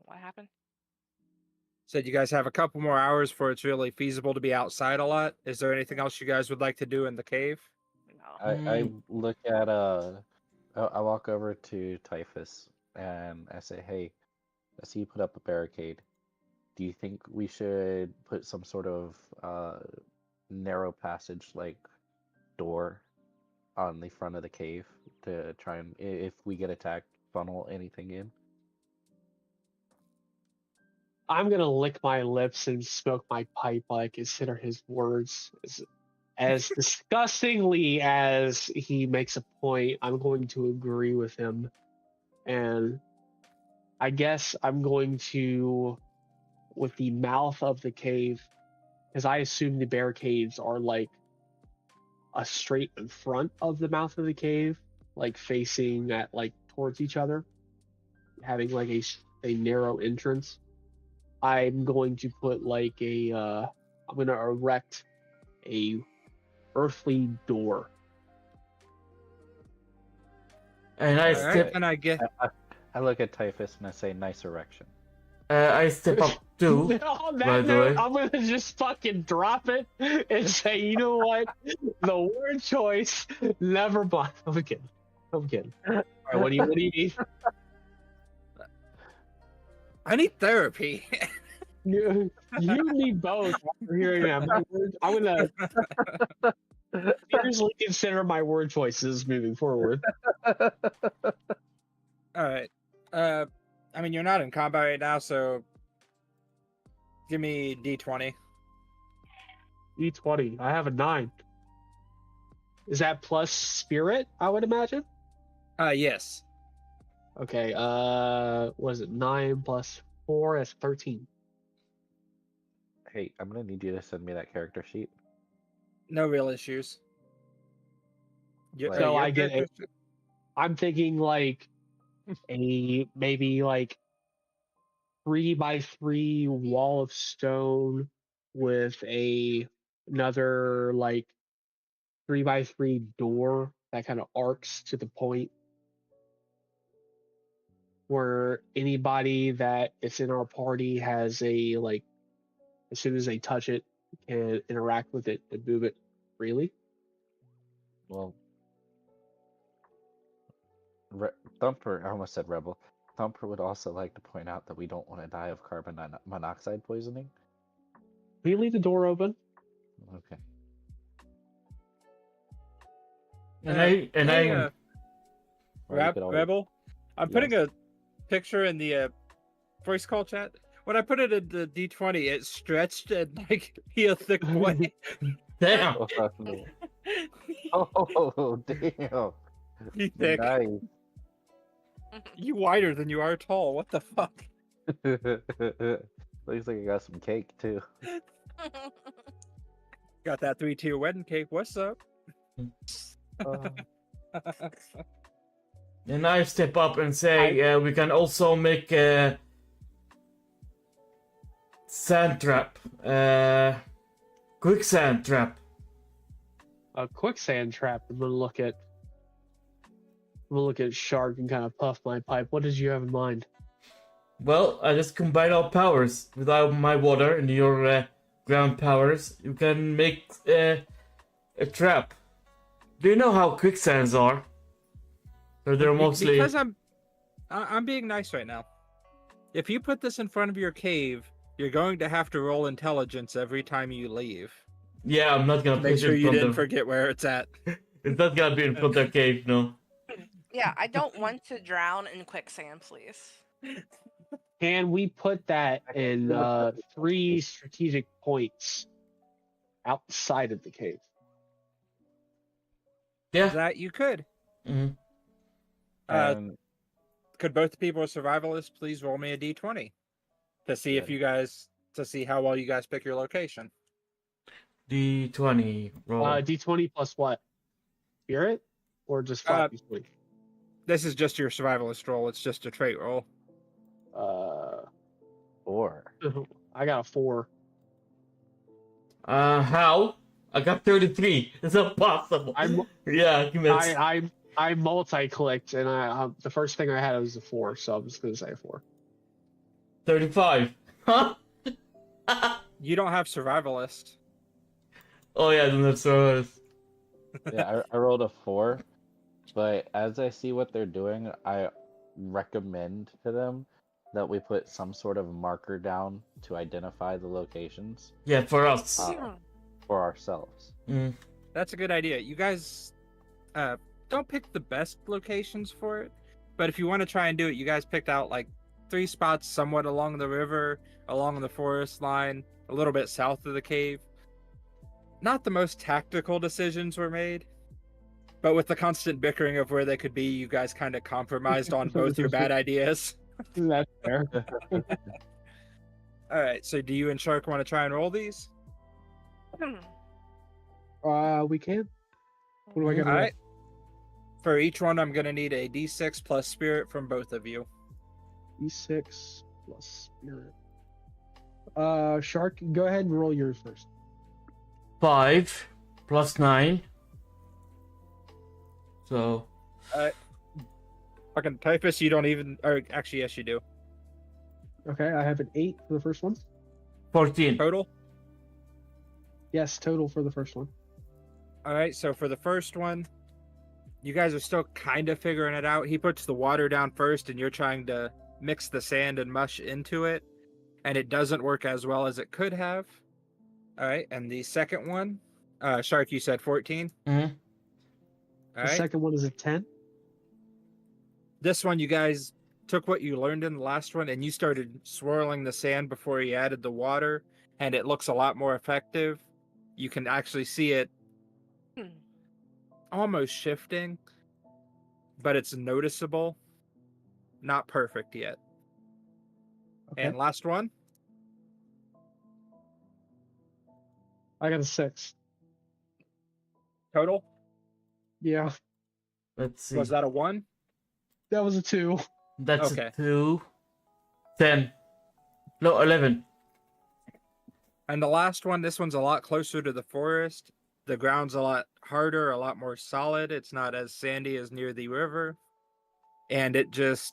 [SPEAKER 4] What happened?
[SPEAKER 3] Said you guys have a couple more hours before it's really feasible to be outside a lot. Is there anything else you guys would like to do in the cave?
[SPEAKER 4] No.
[SPEAKER 6] I look at I walk over to Typhus and I say, "Hey, I see you put up a barricade. Do you think we should put some sort of narrow passage like door on the front of the cave to try and if we get attacked, funnel anything in?"
[SPEAKER 1] I'm gonna lick my lips and smoke my pipe while I consider his words. As disgustingly as he makes a point, I'm going to agree with him. And I guess I'm going to, with the mouth of the cave, because I assume the barricades are like a straight in front of the mouth of the cave, like facing at like towards each other, having like a narrow entrance. I'm going to put like I'm going to erect a earthly door.
[SPEAKER 5] And I
[SPEAKER 3] All right,
[SPEAKER 5] step,
[SPEAKER 3] and I get.
[SPEAKER 6] I look at Typhus and I say, "Nice erection."
[SPEAKER 5] I step up too.
[SPEAKER 1] On
[SPEAKER 5] by
[SPEAKER 1] that
[SPEAKER 5] the
[SPEAKER 1] note,
[SPEAKER 5] way.
[SPEAKER 1] I'm going to just fucking drop it and say, you know what? The word choice, never mind. I'm kidding. I'm kidding. All right, what do you need?
[SPEAKER 3] I need therapy.
[SPEAKER 1] You need both after hearing that. I'm going to seriously consider my word choices moving forward.
[SPEAKER 3] All right. I mean, you're not in combat right now, so give me D20.
[SPEAKER 1] E20. I have a 9. Is that plus spirit, I would imagine?
[SPEAKER 3] Yes.
[SPEAKER 1] Okay, what is it? 9 plus 4 is 13.
[SPEAKER 6] Hey, I'm gonna need you to send me that character sheet.
[SPEAKER 3] No real issues.
[SPEAKER 1] So
[SPEAKER 3] your
[SPEAKER 1] I get
[SPEAKER 3] character-
[SPEAKER 1] I'm thinking like maybe like 3x3 wall of stone with another like 3x3 door that kind of arcs to the point where anybody that is in our party has a like as soon as they touch it can interact with it and move it freely.
[SPEAKER 6] Well, Thumper, I almost said Rebel. Thumper would also like to point out that we don't want to die of carbon monoxide poisoning.
[SPEAKER 1] Can you leave the door open?
[SPEAKER 6] Okay.
[SPEAKER 3] Rebel. I'm putting a picture in the voice call chat. When I put it in the D20, it stretched and like he a thick boy.
[SPEAKER 5] Damn.
[SPEAKER 6] Oh, damn.
[SPEAKER 3] You thick.
[SPEAKER 6] Nice.
[SPEAKER 3] You wider than you are tall. What the fuck?
[SPEAKER 6] Looks like I got some cake too.
[SPEAKER 3] Got that 3-tier wedding cake. What's up?
[SPEAKER 5] And I step up and say, we can also make a sand trap, quicksand trap.
[SPEAKER 1] A quicksand trap. I'm gonna look at Shark and kind of puff my pipe. What did you have in mind?
[SPEAKER 5] Well, I just combine our powers. Without my water and your ground powers, you can make a trap. Do you know how quicksands are? Or they're mostly...
[SPEAKER 3] Because I'm being nice right now. If you put this in front of your cave, you're going to have to roll intelligence every time you leave.
[SPEAKER 5] Yeah, I'm not gonna
[SPEAKER 3] Make
[SPEAKER 5] put
[SPEAKER 3] sure
[SPEAKER 5] it in
[SPEAKER 3] you
[SPEAKER 5] front
[SPEAKER 3] didn't
[SPEAKER 5] of...
[SPEAKER 3] forget where it's at.
[SPEAKER 5] It's not gonna be in front of the cave, no.
[SPEAKER 4] Yeah, I don't want to drown in quicksand, please.
[SPEAKER 1] Can we put that in 3 strategic points outside of the cave?
[SPEAKER 5] Yeah.
[SPEAKER 3] That you could.
[SPEAKER 5] Mhm.
[SPEAKER 6] And
[SPEAKER 3] Could both people with survivalists please roll me a d20 to see if
[SPEAKER 6] Yeah.
[SPEAKER 3] you guys to see how well you guys pick your location.
[SPEAKER 5] D20 roll.
[SPEAKER 1] D20 plus what? Spirit? Or just
[SPEAKER 3] Uh,
[SPEAKER 1] flat D20?
[SPEAKER 3] This is just your survivalist roll. It's just a trait roll.
[SPEAKER 6] 4.
[SPEAKER 1] I got a 4.
[SPEAKER 5] How? I got 33. It's impossible. Yeah, commits.
[SPEAKER 1] I multi-clicked, and the first thing I had was a 4, so I'm just gonna say a 4.
[SPEAKER 5] 35. Huh?
[SPEAKER 3] You don't have survivalist.
[SPEAKER 5] Oh yeah, I don't have servers.
[SPEAKER 6] Yeah, I rolled a 4, but as I see what they're doing, I recommend to them that we put some sort of marker down to identify the locations
[SPEAKER 5] Yeah, for us.
[SPEAKER 6] for ourselves.
[SPEAKER 5] Mm.
[SPEAKER 3] That's a good idea. You guys don't pick the best locations for it, but if you want to try and do it, you guys picked out like 3 spots somewhat along the river, along the forest line, a little bit south of the cave. Not the most tactical decisions were made, but with the constant bickering of where they could be, you guys kind of compromised on both your bad ideas.
[SPEAKER 1] That's fair.
[SPEAKER 3] All right, so do you and Shark want to try and roll these?
[SPEAKER 1] We can. What do I get?
[SPEAKER 3] All right. For each one, I'm going to need a d6 plus spirit from both of you.
[SPEAKER 1] D6 plus spirit. Shark, go ahead and roll yours first.
[SPEAKER 5] 5 plus 9. So.
[SPEAKER 3] Fucking typhus, you don't even. Or actually, yes, you do.
[SPEAKER 1] Okay, I have an 8 for the first one.
[SPEAKER 5] 14.
[SPEAKER 3] Total?
[SPEAKER 1] Yes, total for the first one.
[SPEAKER 3] All right, so for the first one, you guys are still kind of figuring it out. He puts the water down first, and you're trying to mix the sand and mush into it, and it doesn't work as well as it could have. All right, and the second one, Shark, you said 14?
[SPEAKER 5] Mm-hmm.
[SPEAKER 3] All
[SPEAKER 1] The
[SPEAKER 3] right.
[SPEAKER 1] second one is a 10.
[SPEAKER 3] This one, you guys took what you learned in the last one, and you started swirling the sand before you added the water, and it looks a lot more effective. You can actually see it almost shifting, but it's noticeable. Not perfect yet.
[SPEAKER 1] Okay.
[SPEAKER 3] And last one.
[SPEAKER 1] I got a 6.
[SPEAKER 3] Total?
[SPEAKER 1] Yeah,
[SPEAKER 5] Let's see.
[SPEAKER 3] Was that a 1?
[SPEAKER 1] that was a 2.
[SPEAKER 5] That's
[SPEAKER 3] Okay.
[SPEAKER 5] a 2. 10. No, 11.
[SPEAKER 3] And the last one, this one's a lot closer to the forest. The ground's a lot harder, a lot more solid. It's not as sandy as near the river. And it just...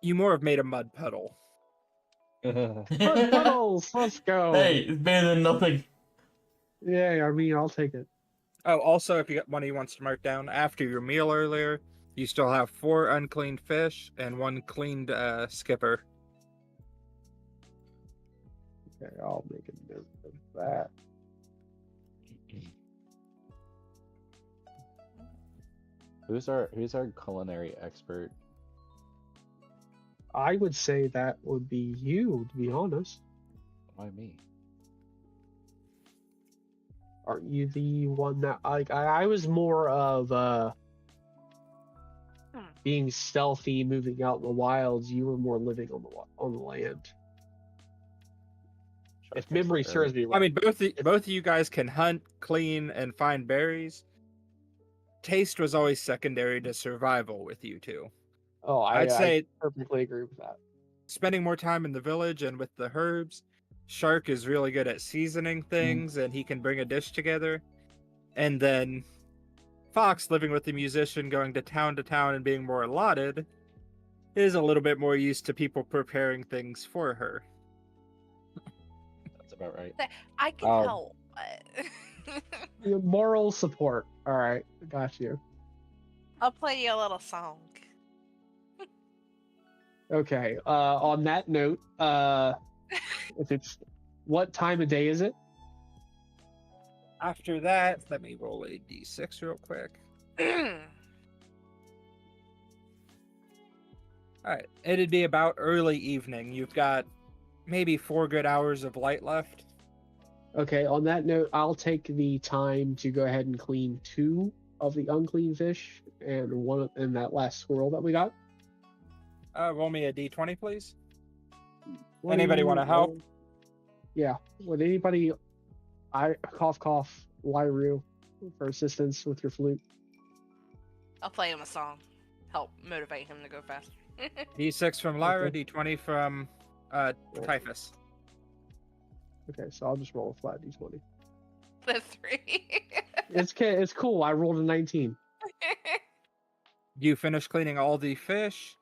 [SPEAKER 3] You more have made a mud puddle.
[SPEAKER 1] Puddles, let's go.
[SPEAKER 5] Hey, it's better than nothing.
[SPEAKER 1] Yeah, I mean, I'll take it.
[SPEAKER 3] Oh, also, if you got one of you wants to mark down, after your meal earlier, you still have 4 uncleaned fish and 1 cleaned skipper.
[SPEAKER 1] Okay, I'll make a note of that.
[SPEAKER 6] Who's our culinary expert?
[SPEAKER 1] I would say that would be you, to be honest.
[SPEAKER 6] Why me?
[SPEAKER 1] Aren't you the one that I was more of being stealthy, moving out in the wilds. You were more living on the land. If memory serves me right.
[SPEAKER 3] I mean, both of you guys can hunt, clean, and find berries. Taste was always secondary to survival with you two.
[SPEAKER 1] Oh,
[SPEAKER 3] I'd say
[SPEAKER 1] I perfectly agree with that.
[SPEAKER 3] spending more time in the village and with the herbs. Shark is really good at seasoning things, and he can bring a dish together. And then Fox, living with the musician, going to town and being more allotted, is a little bit more used to people preparing things for her.
[SPEAKER 6] That's about right.
[SPEAKER 4] I can help.
[SPEAKER 1] Your moral support. All right, got you.
[SPEAKER 4] I'll play you a little song.
[SPEAKER 1] Okay. On that note, if it's what time of day is it?
[SPEAKER 3] After that, let me roll a d6 real quick. All right, it'd be about early evening. You've got maybe 4 good hours of light left.
[SPEAKER 1] Okay, on that note, I'll take the time to go ahead and clean 2 of the unclean fish and that last squirrel that we got.
[SPEAKER 3] Roll me a d20, please.
[SPEAKER 1] What
[SPEAKER 3] Anybody
[SPEAKER 1] do
[SPEAKER 3] want to
[SPEAKER 1] you
[SPEAKER 3] help?
[SPEAKER 1] roll? Yeah. Would anybody cough cough Lyru for assistance with your flute?
[SPEAKER 4] I'll play him a song. Help motivate him to go faster.
[SPEAKER 3] D6 from Lyra,
[SPEAKER 1] Okay.
[SPEAKER 3] D20 from Typhus.
[SPEAKER 1] Okay, so I'll just roll a flat d20.
[SPEAKER 4] The 3.
[SPEAKER 1] It's cool. I rolled a 19.
[SPEAKER 3] You finish cleaning all the fish,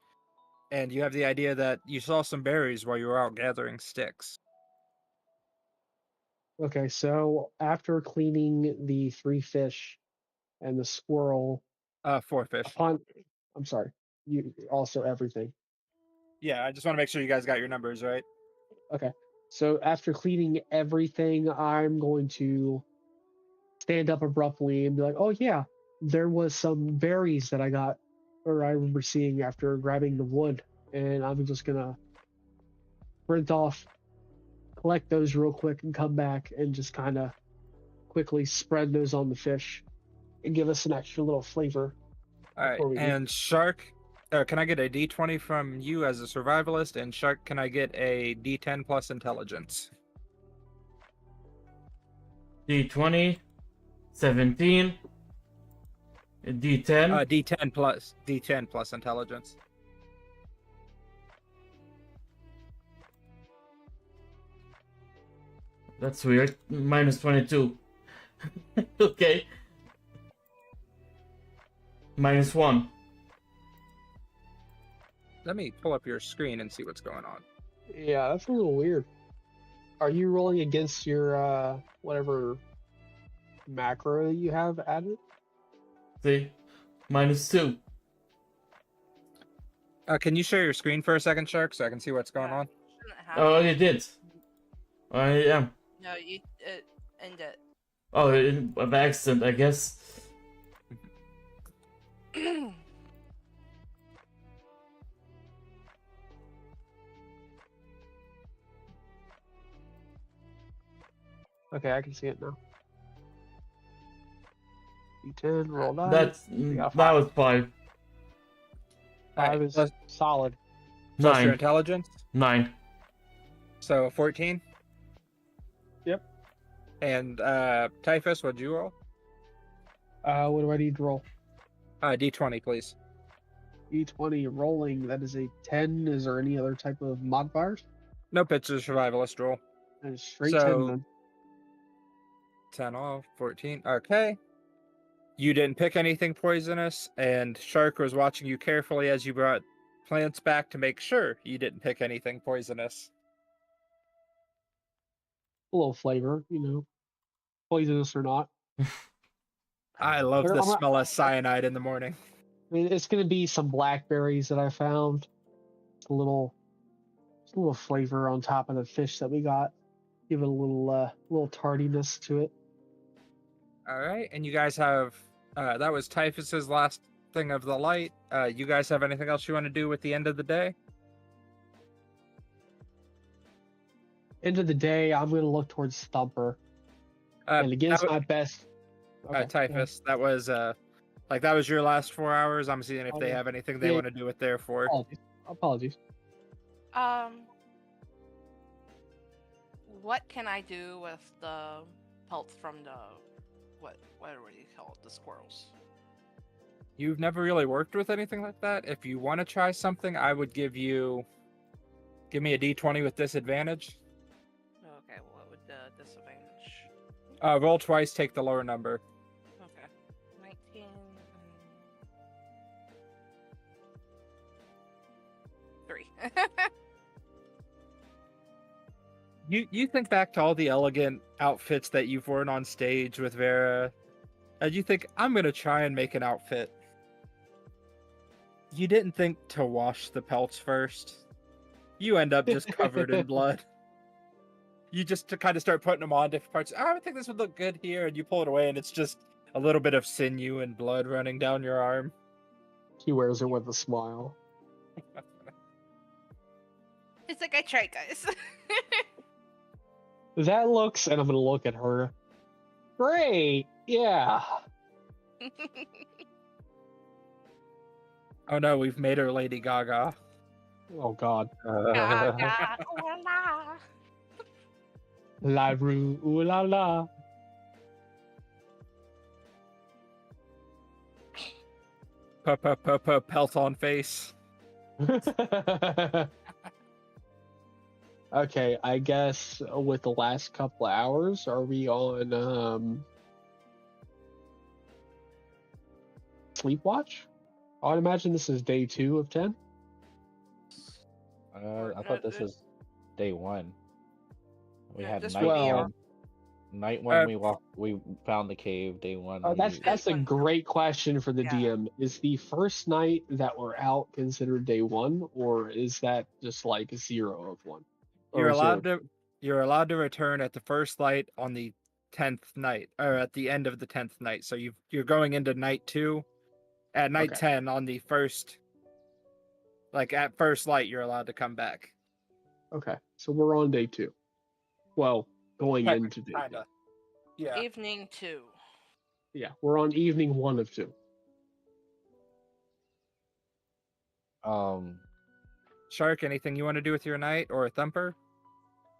[SPEAKER 3] and you have the idea that you saw some berries while you were out gathering sticks.
[SPEAKER 1] Okay, so after cleaning the 3 fish and the squirrel,
[SPEAKER 3] 4 fish.
[SPEAKER 1] I'm sorry, you also everything.
[SPEAKER 3] Yeah, I just want to make sure you guys got your numbers right.
[SPEAKER 1] Okay, so after cleaning everything, I'm going to stand up abruptly and be like, "Oh yeah, there was some berries that I got, or I remember seeing after grabbing the wood, and I'm just gonna sprint off, collect those real quick, and come back and just kind of quickly spread those on the fish and give us an extra little flavor."
[SPEAKER 3] All right,
[SPEAKER 1] Before we
[SPEAKER 3] and Shark, can I get a D20 from you as a survivalist? And Shark, can I get a D10 plus intelligence?
[SPEAKER 5] D20, 17, D10.
[SPEAKER 3] D10 plus intelligence.
[SPEAKER 5] That's weird. Minus 22. Okay. Minus 1.
[SPEAKER 3] Let me pull up your screen and see what's going on.
[SPEAKER 1] Yeah, that's a little weird. Are you rolling against your whatever macro you have added?
[SPEAKER 5] See? Minus 2.
[SPEAKER 3] Can you share your screen for a second, Shark, so I can see what's going
[SPEAKER 4] Yeah.
[SPEAKER 3] on?
[SPEAKER 4] Shouldn't have
[SPEAKER 5] Oh,
[SPEAKER 4] it.
[SPEAKER 5] you did. I am.
[SPEAKER 4] No, you end it.
[SPEAKER 5] Oh, by accident, I guess.
[SPEAKER 1] Okay, I can see it now. D10, roll dice.
[SPEAKER 5] That's
[SPEAKER 1] We got a
[SPEAKER 5] that
[SPEAKER 1] 5.
[SPEAKER 5] was 5.
[SPEAKER 1] 5 is
[SPEAKER 3] plus-
[SPEAKER 1] solid.
[SPEAKER 3] Plus your
[SPEAKER 5] 9.
[SPEAKER 3] intelligence,
[SPEAKER 5] 9.
[SPEAKER 3] so 14.
[SPEAKER 1] Yep.
[SPEAKER 3] And Typhus, what'd you roll?
[SPEAKER 1] What do I need to roll?
[SPEAKER 3] D20, please.
[SPEAKER 1] D20 rolling. That is a 10. Is there any other type of modifiers?
[SPEAKER 3] Nope, it's a survivalist roll.
[SPEAKER 1] And straight
[SPEAKER 3] So-
[SPEAKER 1] 10 then.
[SPEAKER 3] 10 off, 14. Okay. You didn't pick anything poisonous, and Shark was watching you carefully as you brought plants back to make sure you didn't pick anything poisonous.
[SPEAKER 1] A little flavor, poisonous or not.
[SPEAKER 3] I love
[SPEAKER 1] Here,
[SPEAKER 3] the
[SPEAKER 1] I'm gonna-
[SPEAKER 3] smell of cyanide in the morning.
[SPEAKER 1] I mean, it's gonna be some blackberries that I found. It's a little flavor on top of the fish that we got. Give it a little tardiness to it.
[SPEAKER 3] All right, and you guys have that was Typhus's last thing of the light. You guys have anything else you want to do with the end of the day?
[SPEAKER 1] End of the day, I'm gonna look towards Thumper, and against my best. Okay,
[SPEAKER 3] Typhus, that was that was your last 4 hours. I'm seeing if
[SPEAKER 1] Oh,
[SPEAKER 3] they
[SPEAKER 1] yeah.
[SPEAKER 3] have anything they
[SPEAKER 1] Yeah.
[SPEAKER 3] want to do with their 4.
[SPEAKER 1] Apologies.
[SPEAKER 4] What can I do with the pelts from the what do you call it? The squirrels.
[SPEAKER 3] You've never really worked with anything like that. If you want to try something, I would give me a D20 with disadvantage.
[SPEAKER 4] Okay, what would the disadvantage?
[SPEAKER 3] Roll twice, take the lower number.
[SPEAKER 4] Okay, 19. 3.
[SPEAKER 3] You think back to all the elegant outfits that you've worn on stage with Vera, and you think, I'm gonna try and make an outfit. You didn't think to wash the pelts first. You end up just covered in blood. You just to kind of start putting them on different parts. Oh, I think this would look good here, and you pull it away, and it's just a little bit of sinew and blood running down your arm.
[SPEAKER 1] He wears it with a smile.
[SPEAKER 4] It's like I tried, guys.
[SPEAKER 1] That looks, and I'm gonna look at her. Great, yeah.
[SPEAKER 3] Oh no, we've made her Lady Gaga.
[SPEAKER 1] Oh God.
[SPEAKER 4] Gaga, ooh la la.
[SPEAKER 1] La rue, ooh la la.
[SPEAKER 3] Pelt on face.
[SPEAKER 1] Okay, I guess with the last couple of hours, are we on sleep watch? I would imagine this is day 2 of 10.
[SPEAKER 6] I thought this was day 1. We
[SPEAKER 4] No,
[SPEAKER 6] had
[SPEAKER 4] this
[SPEAKER 6] night
[SPEAKER 1] would be our-
[SPEAKER 6] 1. Night 1
[SPEAKER 3] Uh,
[SPEAKER 6] we found the cave. Day 1
[SPEAKER 1] That's a
[SPEAKER 4] one.
[SPEAKER 1] great question for the
[SPEAKER 4] Yeah.
[SPEAKER 1] DM. Is the first night that we're out considered day 1, or is that just like 0 of 1?
[SPEAKER 3] You're
[SPEAKER 1] Or
[SPEAKER 3] allowed
[SPEAKER 1] 0?
[SPEAKER 3] to you're allowed to return at the first light on the 10th night, or at the end of the 10th night. So you're going into night 2 at night
[SPEAKER 1] Okay.
[SPEAKER 3] 10 on the first, like at first light, you're allowed to come back.
[SPEAKER 1] Okay, so we're on day 2. Well, going into day 2.
[SPEAKER 3] Kinda. Yeah.
[SPEAKER 4] Evening 2.
[SPEAKER 1] Yeah, we're on evening 1 of 2.
[SPEAKER 3] Shark, anything you want to do with your night, or Thumper?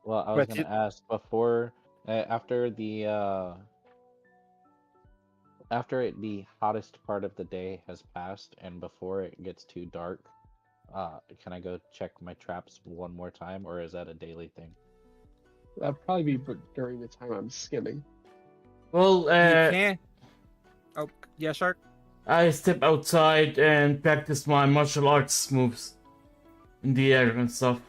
[SPEAKER 6] Well, I was
[SPEAKER 3] But
[SPEAKER 6] gonna ask before, after the the hottest part of the day has passed, and before it gets too dark, can I go check my traps one more time, or is that a daily thing?
[SPEAKER 1] That'd probably be during the time I'm skimming.
[SPEAKER 5] Well,
[SPEAKER 3] You can. Oh, yeah, Shark.
[SPEAKER 5] I step outside and practice my martial arts moves in the air and stuff.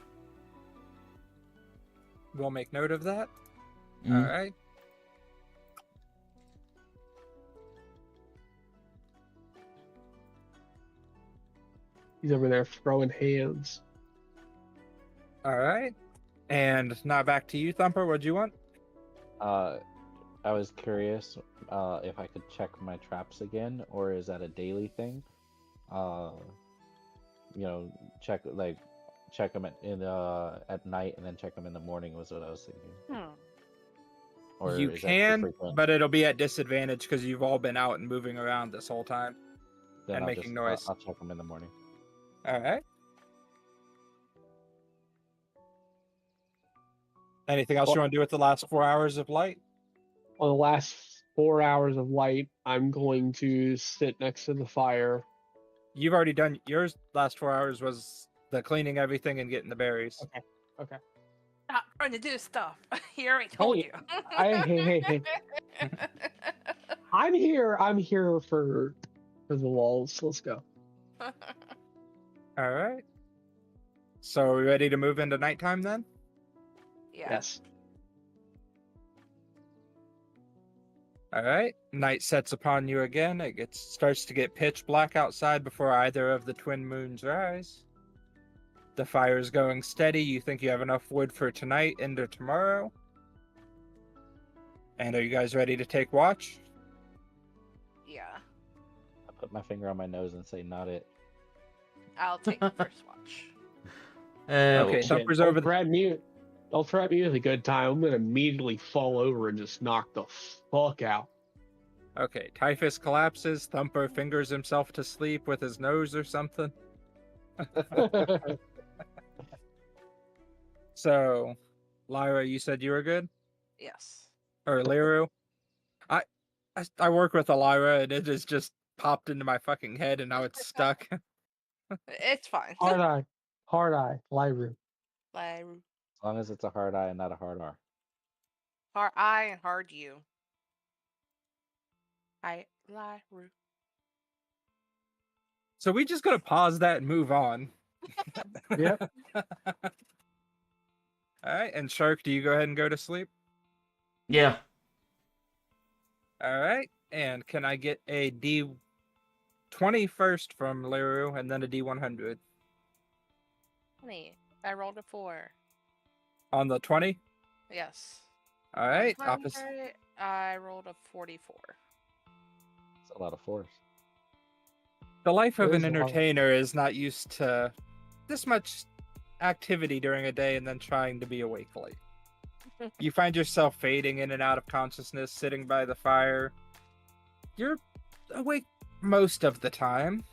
[SPEAKER 3] We'll make note of that.
[SPEAKER 5] Mhm.
[SPEAKER 3] All right.
[SPEAKER 1] He's over there throwing hands.
[SPEAKER 3] All right. And now back to you, Thumper. What'd you want?
[SPEAKER 6] I was curious if I could check my traps again, or is that a daily thing? Check them at night and then check them in the morning was what I was thinking. Or
[SPEAKER 3] You
[SPEAKER 6] is that too
[SPEAKER 3] can,
[SPEAKER 6] frequent?
[SPEAKER 3] but it'll be at disadvantage because you've all been out and moving around this whole time.
[SPEAKER 6] Then
[SPEAKER 3] and
[SPEAKER 6] I'll
[SPEAKER 3] making
[SPEAKER 6] just,
[SPEAKER 3] noise.
[SPEAKER 6] I'll check them in the morning.
[SPEAKER 3] All right. Anything else you want to do with the last 4 hours of light?
[SPEAKER 1] On the last 4 hours of light, I'm going to sit next to the fire.
[SPEAKER 3] You've already done yours. Last 4 hours was the cleaning everything and getting the berries.
[SPEAKER 1] Okay.
[SPEAKER 4] Stop trying to do stuff. He already told
[SPEAKER 1] Hey,
[SPEAKER 4] you.
[SPEAKER 1] hey. I'm here for the walls. Let's go.
[SPEAKER 3] All right. So are we ready to move into nighttime then?
[SPEAKER 4] Yeah.
[SPEAKER 1] Yes.
[SPEAKER 3] All right. Night sets upon you again. Starts to get pitch black outside before either of the twin moons rise. The fire is going steady. You think you have enough wood for tonight into tomorrow? And are you guys ready to take watch?
[SPEAKER 4] Yeah.
[SPEAKER 6] I put my finger on my nose and say, "Not it."
[SPEAKER 4] I'll take the first watch.
[SPEAKER 3] Okay,
[SPEAKER 1] Shit,
[SPEAKER 3] Thumper's
[SPEAKER 1] don't
[SPEAKER 3] over the-
[SPEAKER 1] threaten me. Don't threaten me with a good time. I'm gonna immediately fall over and just knock the fuck out.
[SPEAKER 3] Okay, Typhus collapses. Thumper fingers himself to sleep with his nose or something. So, Lyra, you said you were good?
[SPEAKER 4] Yes.
[SPEAKER 3] Or Liru? I work with Lyra and it has just popped into my fucking head and now it's stuck.
[SPEAKER 4] It's fine.
[SPEAKER 1] Hard eye, Lyru.
[SPEAKER 4] Lyru.
[SPEAKER 6] As long as it's a hard I and not a hard R.
[SPEAKER 4] Hard I and hard you. Lyru.
[SPEAKER 3] So we just gotta pause that and move on.
[SPEAKER 1] Yep.
[SPEAKER 3] Alright, and Shark, do you go ahead and go to sleep?
[SPEAKER 5] Yeah.
[SPEAKER 3] Alright, and can I get a D20 first from Liru and then a D100?
[SPEAKER 4] Honey, I rolled a 4.
[SPEAKER 3] On the 20?
[SPEAKER 4] Yes.
[SPEAKER 3] Alright,
[SPEAKER 4] 100, I rolled a 44.
[SPEAKER 6] It's a lot of force.
[SPEAKER 3] The life of
[SPEAKER 1] It
[SPEAKER 3] an
[SPEAKER 1] is a lot.
[SPEAKER 3] entertainer is not used to this much activity during a day and then trying to be awake late. You find yourself fading in and out of consciousness, sitting by the fire. You're awake most of the time.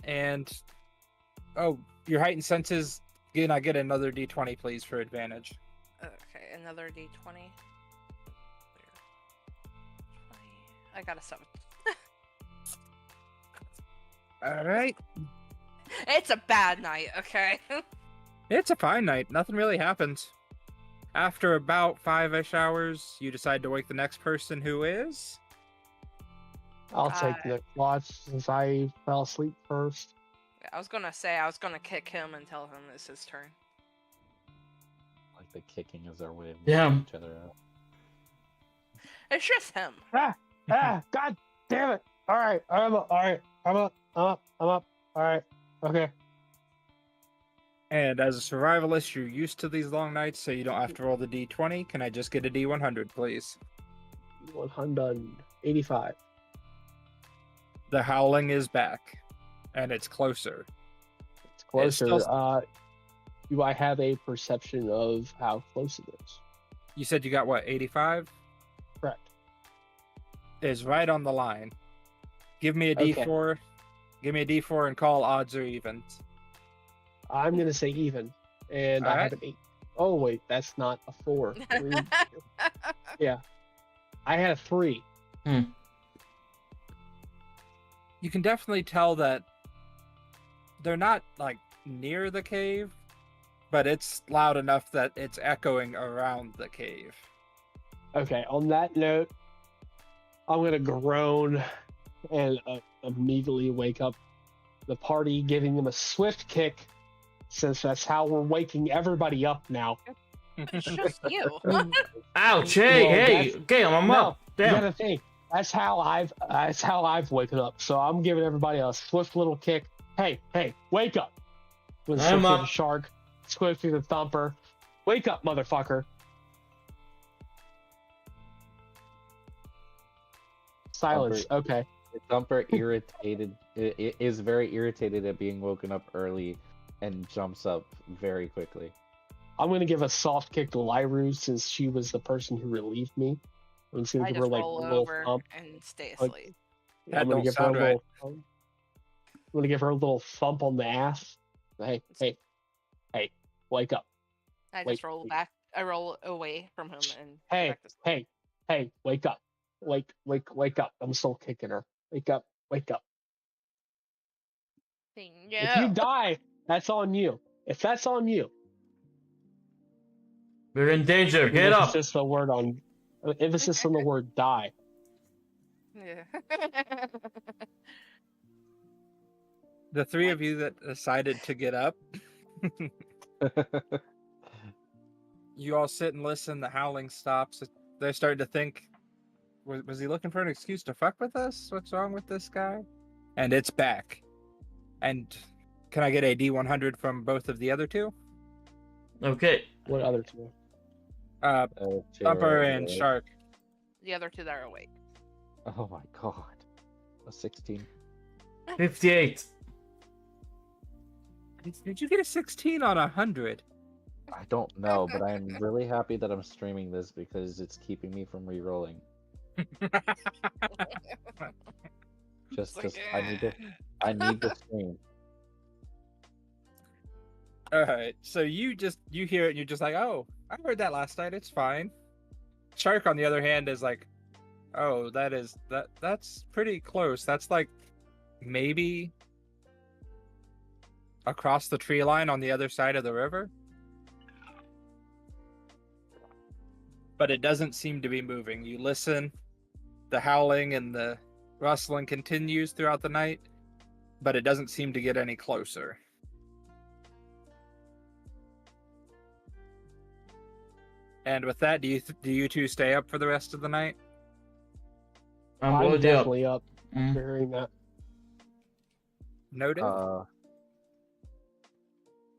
[SPEAKER 3] And, oh, your heightened senses, can I get another d20, please, for advantage?
[SPEAKER 4] Okay, another d20. 20. I got a 7.
[SPEAKER 3] Alright.
[SPEAKER 4] It's a bad night, okay?
[SPEAKER 3] It's a fine night. Nothing really happens. After about 5-ish hours, you decide to wake the next person, who is...
[SPEAKER 1] I'll take the watch since I fell asleep first.
[SPEAKER 4] I was gonna say, I was gonna kick him and tell him it's his turn.
[SPEAKER 6] Like the kicking is our way of
[SPEAKER 5] Yeah.
[SPEAKER 6] getting each other out.
[SPEAKER 4] It's just him.
[SPEAKER 1] God damn it! All right, I'm up. All right, I'm up. All right, okay.
[SPEAKER 3] And as a survivalist, you're used to these long nights, so you don't have to roll the d20. Can I just get a d100, please?
[SPEAKER 1] 185.
[SPEAKER 3] The howling is back, and it's closer.
[SPEAKER 1] It's closer.
[SPEAKER 3] still-
[SPEAKER 1] Do I have a perception of how close it is?
[SPEAKER 3] You said you got, what, 85?
[SPEAKER 1] Correct.
[SPEAKER 3] Is right on the line. Give me a
[SPEAKER 1] Okay.
[SPEAKER 3] d4. Give me a d4 and call odds or evens.
[SPEAKER 1] I'm gonna say even, and I
[SPEAKER 3] Alright.
[SPEAKER 1] have an 8. Oh wait, that's not a 4. Yeah, I had a 3.
[SPEAKER 3] You can definitely tell that they're not, like, near the cave, but it's loud enough that it's echoing around the cave.
[SPEAKER 1] Okay, on that note, I'm gonna groan and immediately wake up the party, giving them a swift kick, since that's how we're waking everybody up now.
[SPEAKER 4] It's just you.
[SPEAKER 5] Ouch! Hey,
[SPEAKER 1] Well,
[SPEAKER 5] hey,
[SPEAKER 1] that's-
[SPEAKER 5] okay, I'm
[SPEAKER 1] No,
[SPEAKER 5] up.
[SPEAKER 1] you
[SPEAKER 5] Damn.
[SPEAKER 1] gotta think. That's how I've woken up. So I'm giving everybody a swift little kick. Hey, wake up! With
[SPEAKER 5] I'm
[SPEAKER 1] Swift
[SPEAKER 5] up.
[SPEAKER 1] the Shark, Swifty the Thumper. Wake up, motherfucker! Silence. Okay.
[SPEAKER 6] The Thumper is very irritated at being woken up early and jumps up very quickly.
[SPEAKER 1] I'm gonna give a soft kick to Lyru since she was the person who relieved me. I'm just gonna
[SPEAKER 4] I
[SPEAKER 1] give
[SPEAKER 4] just
[SPEAKER 1] her like a
[SPEAKER 4] roll
[SPEAKER 1] little
[SPEAKER 4] over
[SPEAKER 1] thump.
[SPEAKER 4] and stay
[SPEAKER 1] Like-
[SPEAKER 4] asleep.
[SPEAKER 3] That
[SPEAKER 1] I'm gonna
[SPEAKER 3] don't
[SPEAKER 1] give her a
[SPEAKER 3] sound right.
[SPEAKER 1] little. I'm gonna give her a little thump on the ass. Hey, wake up!
[SPEAKER 4] I
[SPEAKER 1] wait,
[SPEAKER 4] just roll
[SPEAKER 1] wait.
[SPEAKER 4] back. I roll away from him and go
[SPEAKER 1] Hey,
[SPEAKER 4] back to sleep.
[SPEAKER 1] hey, wake up! Wake up! I'm still kicking her. Wake up! If you
[SPEAKER 4] No.
[SPEAKER 1] die, that's on you. If that's on you,
[SPEAKER 5] We're in danger. Get up.
[SPEAKER 1] emphasis the word on emphasis on the word die.
[SPEAKER 4] Yeah.
[SPEAKER 3] The three of you that decided to get up, you all sit and listen. The howling stops. They're starting to think, was he looking for an excuse to fuck with us? What's wrong with this guy? And it's back. And can I get a D100 from both of the other two?
[SPEAKER 5] Okay.
[SPEAKER 1] What other two?
[SPEAKER 3] Thumper and Shark.
[SPEAKER 4] The other two that are awake.
[SPEAKER 6] Oh my god. A 16.
[SPEAKER 5] 58.
[SPEAKER 3] Did you get a 16 on 100?
[SPEAKER 6] I don't know, but I'm really happy that I'm streaming this because it's keeping me from re-rolling. Just I need to stream.
[SPEAKER 3] All right, so you hear it and you're just like, oh, I heard that last night. It's fine. Shark, on the other hand, is like, oh, that's pretty close. That's like maybe across the tree line on the other side of the river, but it doesn't seem to be moving. You listen, the howling and the rustling continues throughout the night, but it doesn't seem to get any closer. And with that, do you two stay up for the rest of the night?
[SPEAKER 5] I'm
[SPEAKER 1] I'm
[SPEAKER 5] already up.
[SPEAKER 1] definitely up
[SPEAKER 5] Mm.
[SPEAKER 1] hearing that.
[SPEAKER 3] Noted.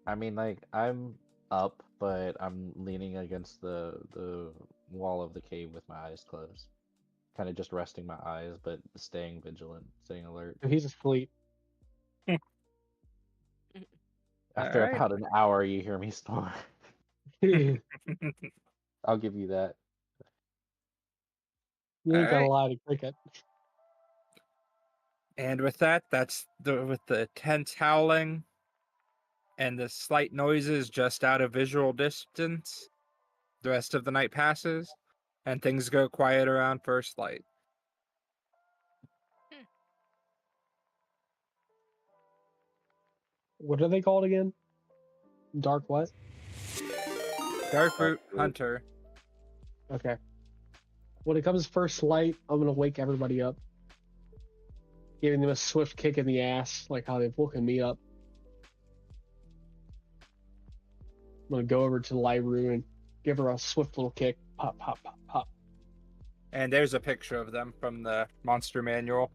[SPEAKER 6] I mean, like, I'm up, but I'm leaning against the wall of the cave with my eyes closed. Kind of just resting my eyes, but staying vigilant, staying alert.
[SPEAKER 1] He's asleep.
[SPEAKER 6] After
[SPEAKER 3] Alright.
[SPEAKER 6] about an hour, you hear me snore.
[SPEAKER 1] You
[SPEAKER 6] I'll give you that.
[SPEAKER 1] ain't gonna
[SPEAKER 3] Alright.
[SPEAKER 1] lie to cricket.
[SPEAKER 3] And with that, with the tense howling and the slight noises just out of visual distance. The rest of the night passes, and things go quiet around first light.
[SPEAKER 1] What are they called again? Dark what?
[SPEAKER 3] Darkroot
[SPEAKER 6] Darkroot.
[SPEAKER 3] Hunter.
[SPEAKER 1] Okay. When it comes to first light, I'm gonna wake everybody up, giving them a swift kick in the ass, like how they've woken me up. I'm gonna go over to Lyru and give her a swift little kick. Pop, pop, pop, pop.
[SPEAKER 3] And there's a picture of them from the monster manual.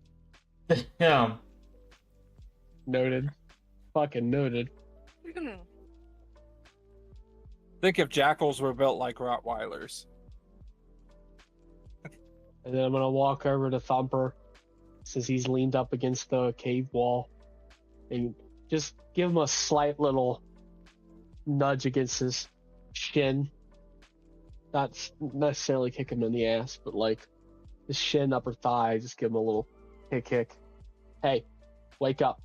[SPEAKER 5] Yeah.
[SPEAKER 1] Noted. Fucking noted.
[SPEAKER 3] Think if jackals were built like Rottweilers.
[SPEAKER 1] And then I'm gonna walk over to Thumper, since he's leaned up against the cave wall, and just give him a slight little nudge against his shin. Not necessarily kick him in the ass, but like his shin, upper thigh, just give him a little kick. Hey, wake up.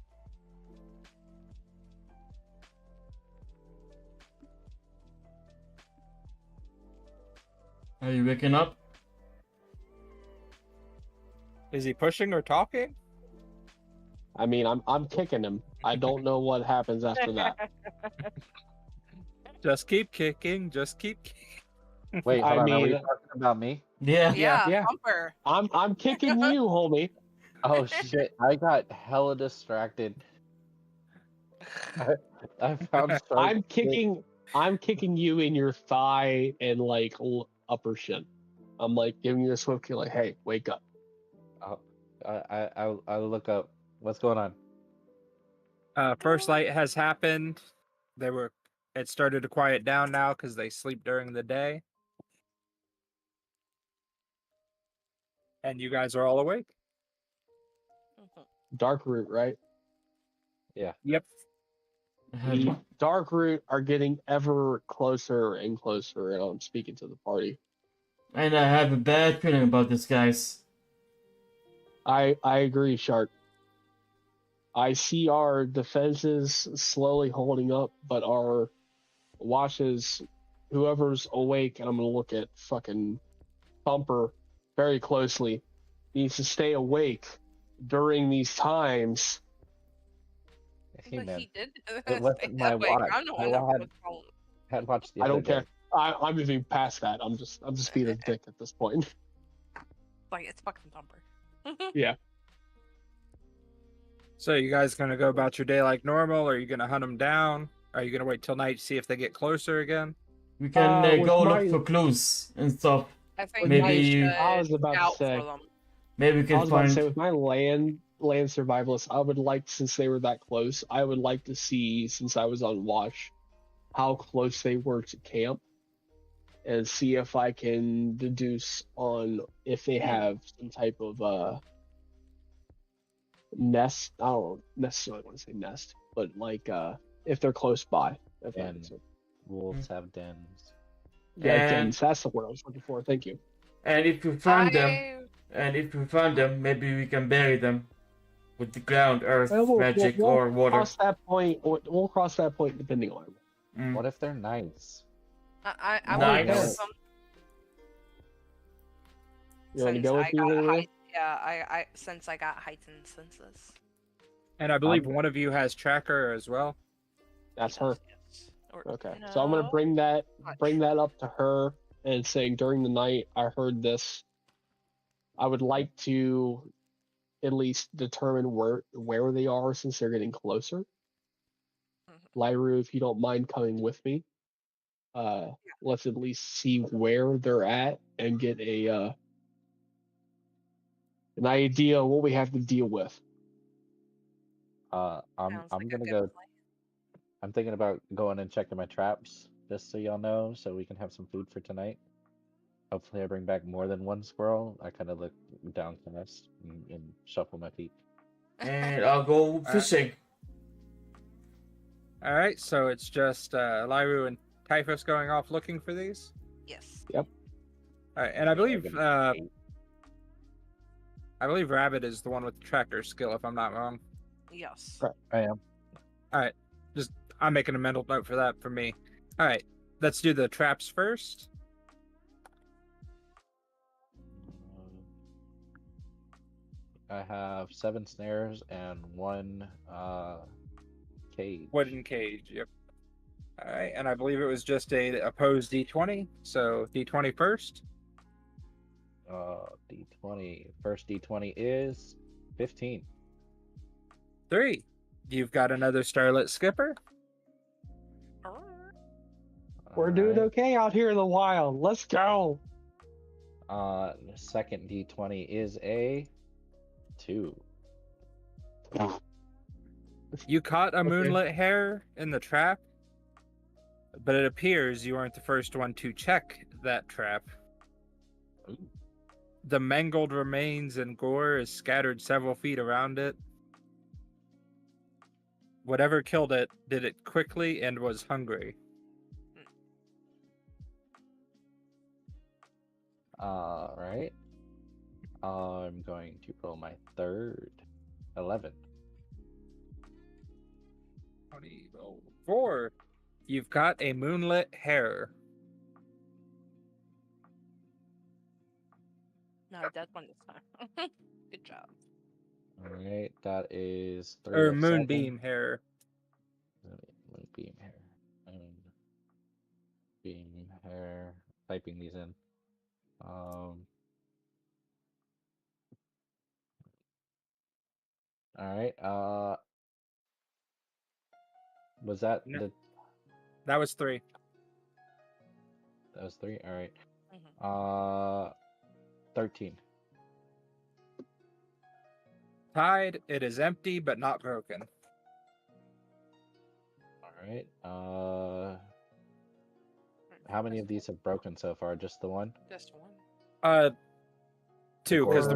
[SPEAKER 5] Are you waking up?
[SPEAKER 3] Is he pushing or talking?
[SPEAKER 1] I mean, I'm kicking him. I don't know what happens after that.
[SPEAKER 3] Just keep kicking. Just keep kicking.
[SPEAKER 6] Wait,
[SPEAKER 1] I
[SPEAKER 6] hold on. Are we
[SPEAKER 1] mean-
[SPEAKER 6] talking about me?
[SPEAKER 5] Yeah.
[SPEAKER 1] Yeah.
[SPEAKER 4] Thumper.
[SPEAKER 1] I'm kicking you, homie.
[SPEAKER 6] Oh shit! I got hella distracted. I found.
[SPEAKER 1] I'm kicking you in your thigh and like upper shin. I'm like giving you a swift kick, like, hey, wake up.
[SPEAKER 6] I'll look up. What's going on?
[SPEAKER 3] First light has happened. It started to quiet down now because they sleep during the day. And you guys are all awake.
[SPEAKER 1] Darkroot, right?
[SPEAKER 3] Yep.
[SPEAKER 1] The Darkroot are getting ever closer and closer, and I'm speaking to the party.
[SPEAKER 5] And I have a bad feeling about this, guys.
[SPEAKER 1] I agree, Shark. I see our defenses slowly holding up, but our watches, whoever's awake, and I'm gonna look at fucking Thumper very closely, needs to stay awake during these times.
[SPEAKER 6] Hey
[SPEAKER 4] But
[SPEAKER 6] man,
[SPEAKER 4] he did.
[SPEAKER 6] it wasn't
[SPEAKER 4] stay
[SPEAKER 6] my
[SPEAKER 4] awake.
[SPEAKER 6] watch.
[SPEAKER 4] I'm the
[SPEAKER 6] I
[SPEAKER 4] one that
[SPEAKER 6] had-
[SPEAKER 4] was phone.
[SPEAKER 6] hadn't watched the
[SPEAKER 1] I
[SPEAKER 6] other
[SPEAKER 1] don't care.
[SPEAKER 6] day.
[SPEAKER 1] I'm moving past that. I'm just being a dick at this point.
[SPEAKER 4] Like it's fucking Thumper.
[SPEAKER 3] So you guys gonna go about your day like normal? Or are you gonna hunt them down? Are you gonna wait till night to see if they get closer again?
[SPEAKER 5] We can
[SPEAKER 1] with
[SPEAKER 5] go
[SPEAKER 1] my-
[SPEAKER 5] look for clues and stuff.
[SPEAKER 4] I think
[SPEAKER 5] Maybe
[SPEAKER 4] we
[SPEAKER 5] you-
[SPEAKER 4] should
[SPEAKER 1] I was about to
[SPEAKER 4] scout
[SPEAKER 1] say.
[SPEAKER 4] for them.
[SPEAKER 5] Maybe we
[SPEAKER 1] I
[SPEAKER 5] can
[SPEAKER 1] was about to
[SPEAKER 5] find.
[SPEAKER 1] say, with my land survivalists, I would like, since they were that close, I would like to see, since I was on watch, how close they were to camp, and see if I can deduce on if they have some type of nest. I don't necessarily want to say nest, but like if they're close by. If that
[SPEAKER 6] And
[SPEAKER 1] makes sense.
[SPEAKER 6] wolves have dens.
[SPEAKER 1] Yeah,
[SPEAKER 5] And-
[SPEAKER 1] dens, that's the word I was looking for. Thank you.
[SPEAKER 5] And if we find them, maybe we can bury them with the ground, earth,
[SPEAKER 1] Well,
[SPEAKER 5] magic,
[SPEAKER 1] we'll
[SPEAKER 5] or water.
[SPEAKER 1] Cross that point. We'll cross that point depending on.
[SPEAKER 5] Mm.
[SPEAKER 6] What if they're nice?
[SPEAKER 4] I
[SPEAKER 5] Nice.
[SPEAKER 4] want to go with them.
[SPEAKER 1] You want to
[SPEAKER 4] Since
[SPEAKER 1] go with
[SPEAKER 4] I
[SPEAKER 1] me,
[SPEAKER 4] got
[SPEAKER 1] Lulu?
[SPEAKER 4] since I got heightened senses.
[SPEAKER 3] And I believe one of you has tracker as well.
[SPEAKER 1] That's her.
[SPEAKER 4] Yes. Or,
[SPEAKER 1] Okay, so I'm gonna
[SPEAKER 4] no.
[SPEAKER 1] bring that up to her and saying during the night I heard this. I would like to at least determine where they are since they're getting closer. Lyru, if you don't mind coming with me, let's at least see where they're at and get an idea of what we have to deal with.
[SPEAKER 6] I'm
[SPEAKER 4] Sounds like a
[SPEAKER 6] gonna
[SPEAKER 4] good
[SPEAKER 6] go.
[SPEAKER 4] plan.
[SPEAKER 6] I'm thinking about going and checking my traps, just so y'all know, so we can have some food for tonight. Hopefully, I bring back more than one squirrel. I kind of look downcast and shuffle my feet.
[SPEAKER 5] And I'll go fishing.
[SPEAKER 3] All right, so it's just Lyru and Typhus going off looking for these.
[SPEAKER 4] Yes.
[SPEAKER 3] All right, and I believe Rabbit is the one with the tracker skill, if I'm not wrong.
[SPEAKER 4] Yes.
[SPEAKER 6] I am.
[SPEAKER 3] All right, just I'm making a mental note for that for me. All right, let's do the traps first.
[SPEAKER 6] I have 7 snares and 1 cage.
[SPEAKER 3] Wooden cage. Yep. All right, and I believe it was just a opposed D20. So D20 first.
[SPEAKER 6] D20. First D20 is 15.
[SPEAKER 3] 3. You've got another Starlit Skipper.
[SPEAKER 1] We're doing
[SPEAKER 6] Alright.
[SPEAKER 1] okay out here in the wild. Let's go.
[SPEAKER 6] Second D20 is a 2.
[SPEAKER 3] You caught a
[SPEAKER 1] Okay.
[SPEAKER 3] moonlit hare in the trap, but it appears you weren't the first one to check that trap.
[SPEAKER 6] Ooh.
[SPEAKER 3] The mangled remains and gore is scattered several feet around it. Whatever killed it did it quickly and was hungry.
[SPEAKER 6] Alright. I'm going to roll my third. 11.
[SPEAKER 3] 4. You've got a moonlit hare.
[SPEAKER 4] No, that's one this time. Good job.
[SPEAKER 6] Alright, that is 3
[SPEAKER 3] Or
[SPEAKER 6] of 7.
[SPEAKER 3] moonbeam hare.
[SPEAKER 6] Moonbeam hair. Moonbeam hair. Typing these in. Alright, was that
[SPEAKER 3] No. That was 3.
[SPEAKER 6] that was 3? Alright.
[SPEAKER 4] Mhm.
[SPEAKER 6] 13.
[SPEAKER 3] Tied, it is empty but not broken.
[SPEAKER 6] Alright, how many of these have broken so far? Just the one?
[SPEAKER 4] Just one.
[SPEAKER 3] 2, because the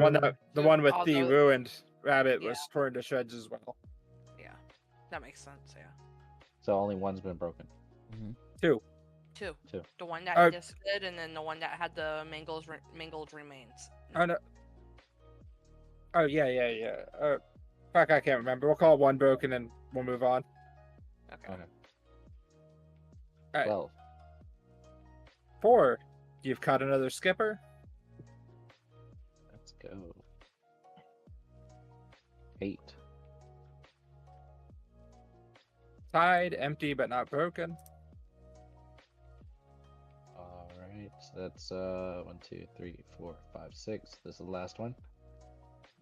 [SPEAKER 3] one with
[SPEAKER 4] All
[SPEAKER 3] the
[SPEAKER 4] those-
[SPEAKER 3] ruined rabbit
[SPEAKER 4] Yeah.
[SPEAKER 3] was torn to shreds as well.
[SPEAKER 4] Yeah, that makes sense. Yeah.
[SPEAKER 6] So only one's been broken.
[SPEAKER 3] 2.
[SPEAKER 4] Two.
[SPEAKER 6] Two.
[SPEAKER 4] The one that
[SPEAKER 3] Uh,
[SPEAKER 4] disappeared, and then the one that had the mangled remains.
[SPEAKER 3] Oh no. Oh yeah. Fuck, I can't remember. We'll call one broken and we'll move on.
[SPEAKER 4] Okay.
[SPEAKER 6] Okay.
[SPEAKER 3] Alright.
[SPEAKER 6] 12.
[SPEAKER 3] 4. You've caught another skipper.
[SPEAKER 6] Let's go. 8.
[SPEAKER 3] Tied, empty but not broken.
[SPEAKER 6] Alright, so that's 1, 2, 3, 4, 5, 6. This is the last one.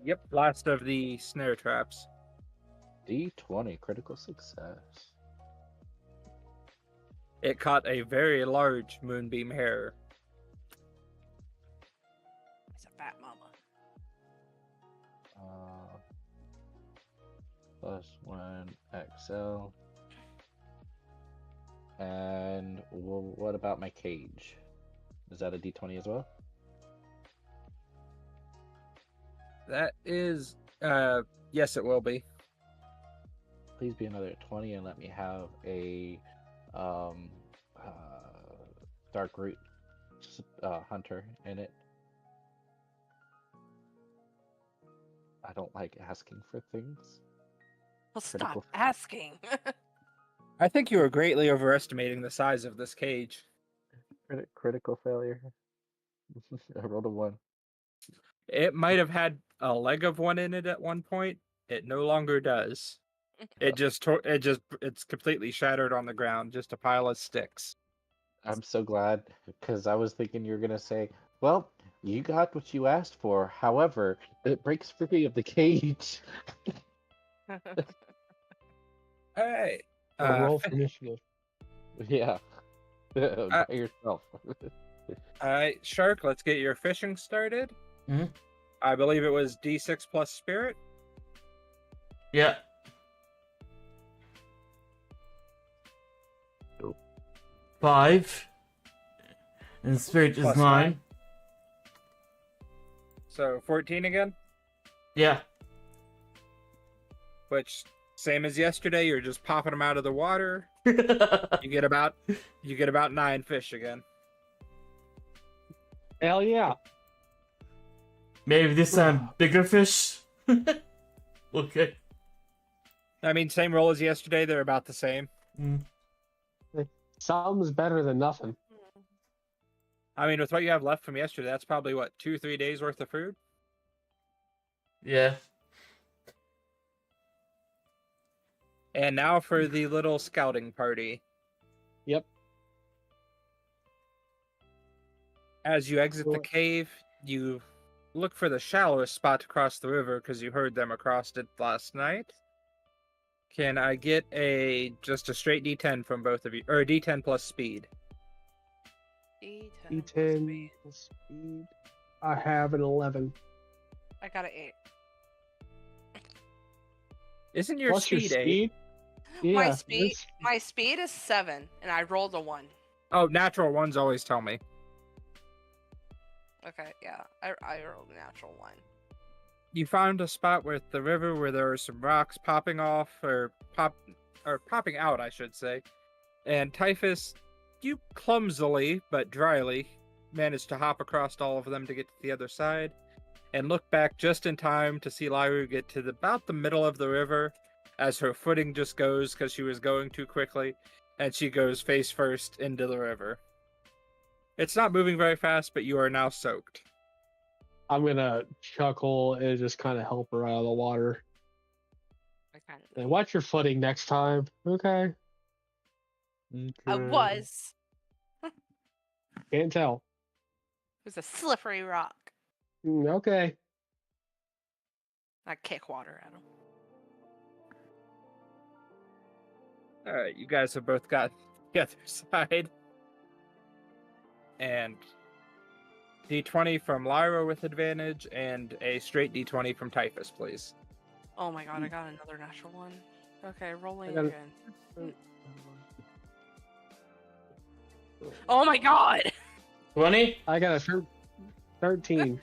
[SPEAKER 3] Yep. Last of the snare traps.
[SPEAKER 6] D20, critical success.
[SPEAKER 3] It caught a very large moonbeam hare.
[SPEAKER 4] It's a fat mama.
[SPEAKER 6] +1 XL. And what about my cage? Is that a D20 as well?
[SPEAKER 3] That is yes it will be.
[SPEAKER 6] Please be another 20 and let me have a dark root hunter in it. I don't like asking for things.
[SPEAKER 4] Well,
[SPEAKER 6] Critical.
[SPEAKER 4] stop asking.
[SPEAKER 3] I think you were greatly overestimating the size of this cage.
[SPEAKER 6] Critical failure. I rolled a 1.
[SPEAKER 3] It might have had a leg of one in it at one point. It no longer does. It's completely shattered on the ground, just a pile of sticks.
[SPEAKER 6] I'm so glad, because I was thinking you were gonna say, well, you got what you asked for. However, it breaks free of the cage.
[SPEAKER 3] All right.
[SPEAKER 1] Roll for initiative.
[SPEAKER 6] Yeah. By yourself.
[SPEAKER 3] All right, Shark, let's get your fishing started.
[SPEAKER 5] Mhm.
[SPEAKER 3] I believe it was D6 plus spirit.
[SPEAKER 5] Yeah.
[SPEAKER 6] Cool.
[SPEAKER 5] 5. And spirit is
[SPEAKER 3] Plus
[SPEAKER 5] 9.
[SPEAKER 3] So 14 again,
[SPEAKER 5] Yeah.
[SPEAKER 3] which Same as yesterday, you're just popping them out of the water. You get about 9 fish again.
[SPEAKER 1] Hell yeah.
[SPEAKER 5] Maybe this time bigger fish. Okay.
[SPEAKER 3] I mean, same roll as yesterday. They're about the same.
[SPEAKER 5] Mm.
[SPEAKER 1] Something's better than nothing.
[SPEAKER 3] I mean, with what you have left from yesterday, that's probably what 2-3 days worth of food.
[SPEAKER 5] Yeah.
[SPEAKER 3] And now for the little scouting party.
[SPEAKER 1] Yep.
[SPEAKER 3] As you exit the
[SPEAKER 1] Cool.
[SPEAKER 3] cave, you look for the shallowest spot to cross the river because you heard them across it last night. Can I get just a straight D10 from both of you, or a D10 plus speed?
[SPEAKER 1] D10 plus speed. I have an 11.
[SPEAKER 4] I got an 8.
[SPEAKER 3] Isn't your
[SPEAKER 1] Plus
[SPEAKER 3] speed,
[SPEAKER 1] your
[SPEAKER 3] 8?
[SPEAKER 1] speed? Yeah.
[SPEAKER 4] My speed is 7, and I rolled a 1.
[SPEAKER 3] Oh, natural ones always tell me.
[SPEAKER 4] Okay, yeah, I rolled a natural 1.
[SPEAKER 3] You found a spot with the river where there are some rocks popping off, or popping out, I should say. And Typhus, you clumsily but dryly managed to hop across all of them to get to the other side, and look back just in time to see Lyru get to about the middle of the river, as her footing just goes because she was going too quickly, and she goes face first into the river. It's not moving very fast, but you are now soaked.
[SPEAKER 1] I'm gonna chuckle and just kind of help her out of the water.
[SPEAKER 4] I kind of.
[SPEAKER 1] And watch your footing next time. Okay.
[SPEAKER 4] I was.
[SPEAKER 1] Can't tell.
[SPEAKER 4] It was a slippery rock.
[SPEAKER 1] Okay.
[SPEAKER 4] I kick water at him.
[SPEAKER 3] Alright, you guys have both got the other side. And D20 from Lyra with advantage, and a straight D20 from Typhus, please.
[SPEAKER 4] Oh my god, I got another natural 1. Okay, rolling
[SPEAKER 1] got
[SPEAKER 4] again. Oh my god!
[SPEAKER 5] 20?
[SPEAKER 1] I got a 13.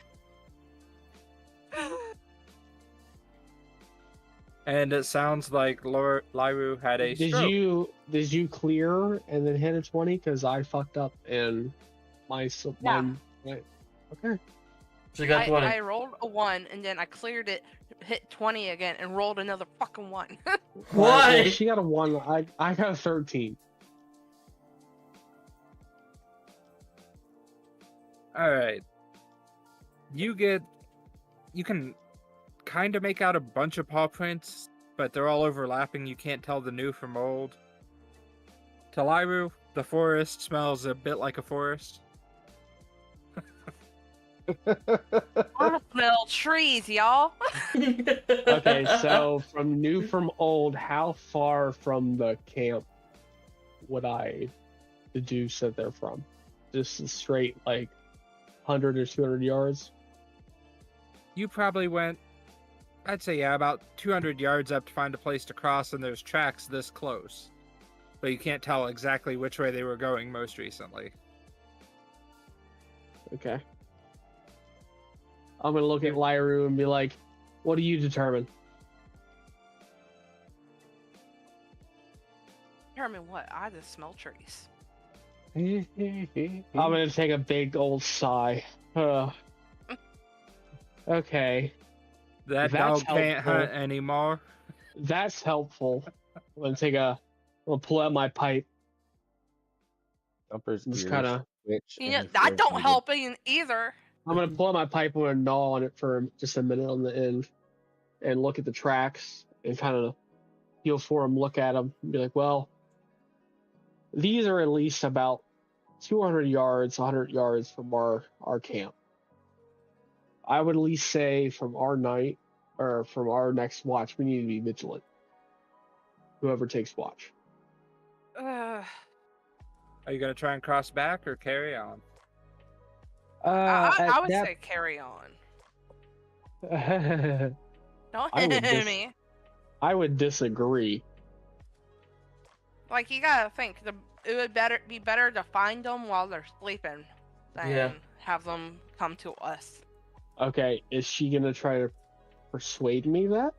[SPEAKER 3] And it sounds like Lyru had a stroke.
[SPEAKER 1] Did you clear and then hit a 20? Because I fucked up and my okay.
[SPEAKER 5] She got 20.
[SPEAKER 4] I rolled a 1 and then I cleared it, hit 20 again, and rolled another fucking 1.
[SPEAKER 5] Why?
[SPEAKER 1] Well, she got a 1. I got a 13.
[SPEAKER 3] Alright. You can kind of make out a bunch of paw prints, but they're all overlapping. You can't tell the new from old. To Lyru, the forest smells a bit like a forest.
[SPEAKER 4] I smell trees, y'all.
[SPEAKER 1] Okay, so from new from old, how far from the camp would I deduce that they're from? Just straight, like, 100 or 200 yards?
[SPEAKER 3] You probably went, I'd say, yeah, about 200 yards up to find a place to cross, and there's tracks this close. But you can't tell exactly which way they were going most recently.
[SPEAKER 1] Okay. I'm gonna look at Lyru and be like, what do you determine?
[SPEAKER 4] Determine what? I just smell trees.
[SPEAKER 1] I'm gonna take a big old sigh. Okay.
[SPEAKER 3] That
[SPEAKER 1] That's
[SPEAKER 3] dog can't
[SPEAKER 1] helpful.
[SPEAKER 3] hunt anymore.
[SPEAKER 1] That's helpful. I'm gonna pull out my pipe.
[SPEAKER 6] Jumper's
[SPEAKER 1] Just
[SPEAKER 6] ears
[SPEAKER 1] kinda-
[SPEAKER 6] twitch,
[SPEAKER 4] You
[SPEAKER 6] and
[SPEAKER 4] know,
[SPEAKER 6] he
[SPEAKER 4] that
[SPEAKER 6] feels
[SPEAKER 4] don't
[SPEAKER 6] needed.
[SPEAKER 4] help either.
[SPEAKER 1] I'm gonna pull out my pipe and I'm gonna gnaw on it for just a minute on the end and look at the tracks and kind of feel for them, look at them, and be like, well, these are at least about 200 yards, 100 yards from our camp. I would at least say from our night or from our next watch, we need to be vigilant. Whoever takes watch.
[SPEAKER 3] Are you going to try and cross back or carry on?
[SPEAKER 4] I would say carry on.
[SPEAKER 1] say.
[SPEAKER 4] Don't
[SPEAKER 1] I would
[SPEAKER 4] hit me.
[SPEAKER 1] I would disagree.
[SPEAKER 4] Like, you gotta think, it would be better to find them while they're sleeping than
[SPEAKER 5] Yeah.
[SPEAKER 4] have them come to us.
[SPEAKER 1] Okay, is she gonna try to persuade me that?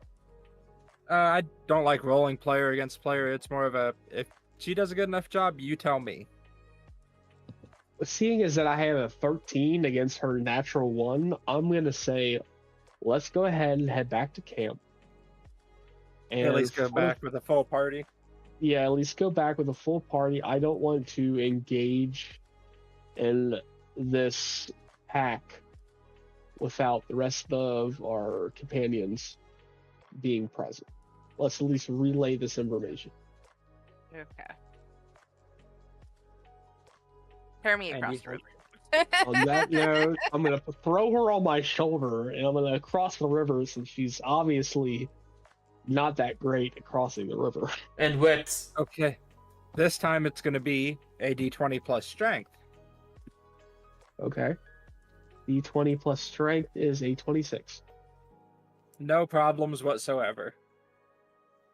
[SPEAKER 3] I don't like rolling player against player. It's more of a if she does a good enough job, you tell me.
[SPEAKER 1] Seeing as that I have a 13 against her natural 1, I'm going to say let's go ahead and head back to camp. And
[SPEAKER 3] At least go back with a full party.
[SPEAKER 1] Yeah, at least go back with a full party. I don't want to engage in this pack without the rest of our companions being present. Let's at least relay this information.
[SPEAKER 4] Okay. Carry me
[SPEAKER 3] And
[SPEAKER 4] across
[SPEAKER 3] you-
[SPEAKER 4] the river.
[SPEAKER 1] On that note, I'm going to throw her on my shoulder and I'm going to cross the river since she's obviously not that great at crossing the river.
[SPEAKER 5] And wet.
[SPEAKER 3] Okay. This time it's going to be a d20 plus strength.
[SPEAKER 1] Okay. D20 plus strength is a 26.
[SPEAKER 3] No problems whatsoever.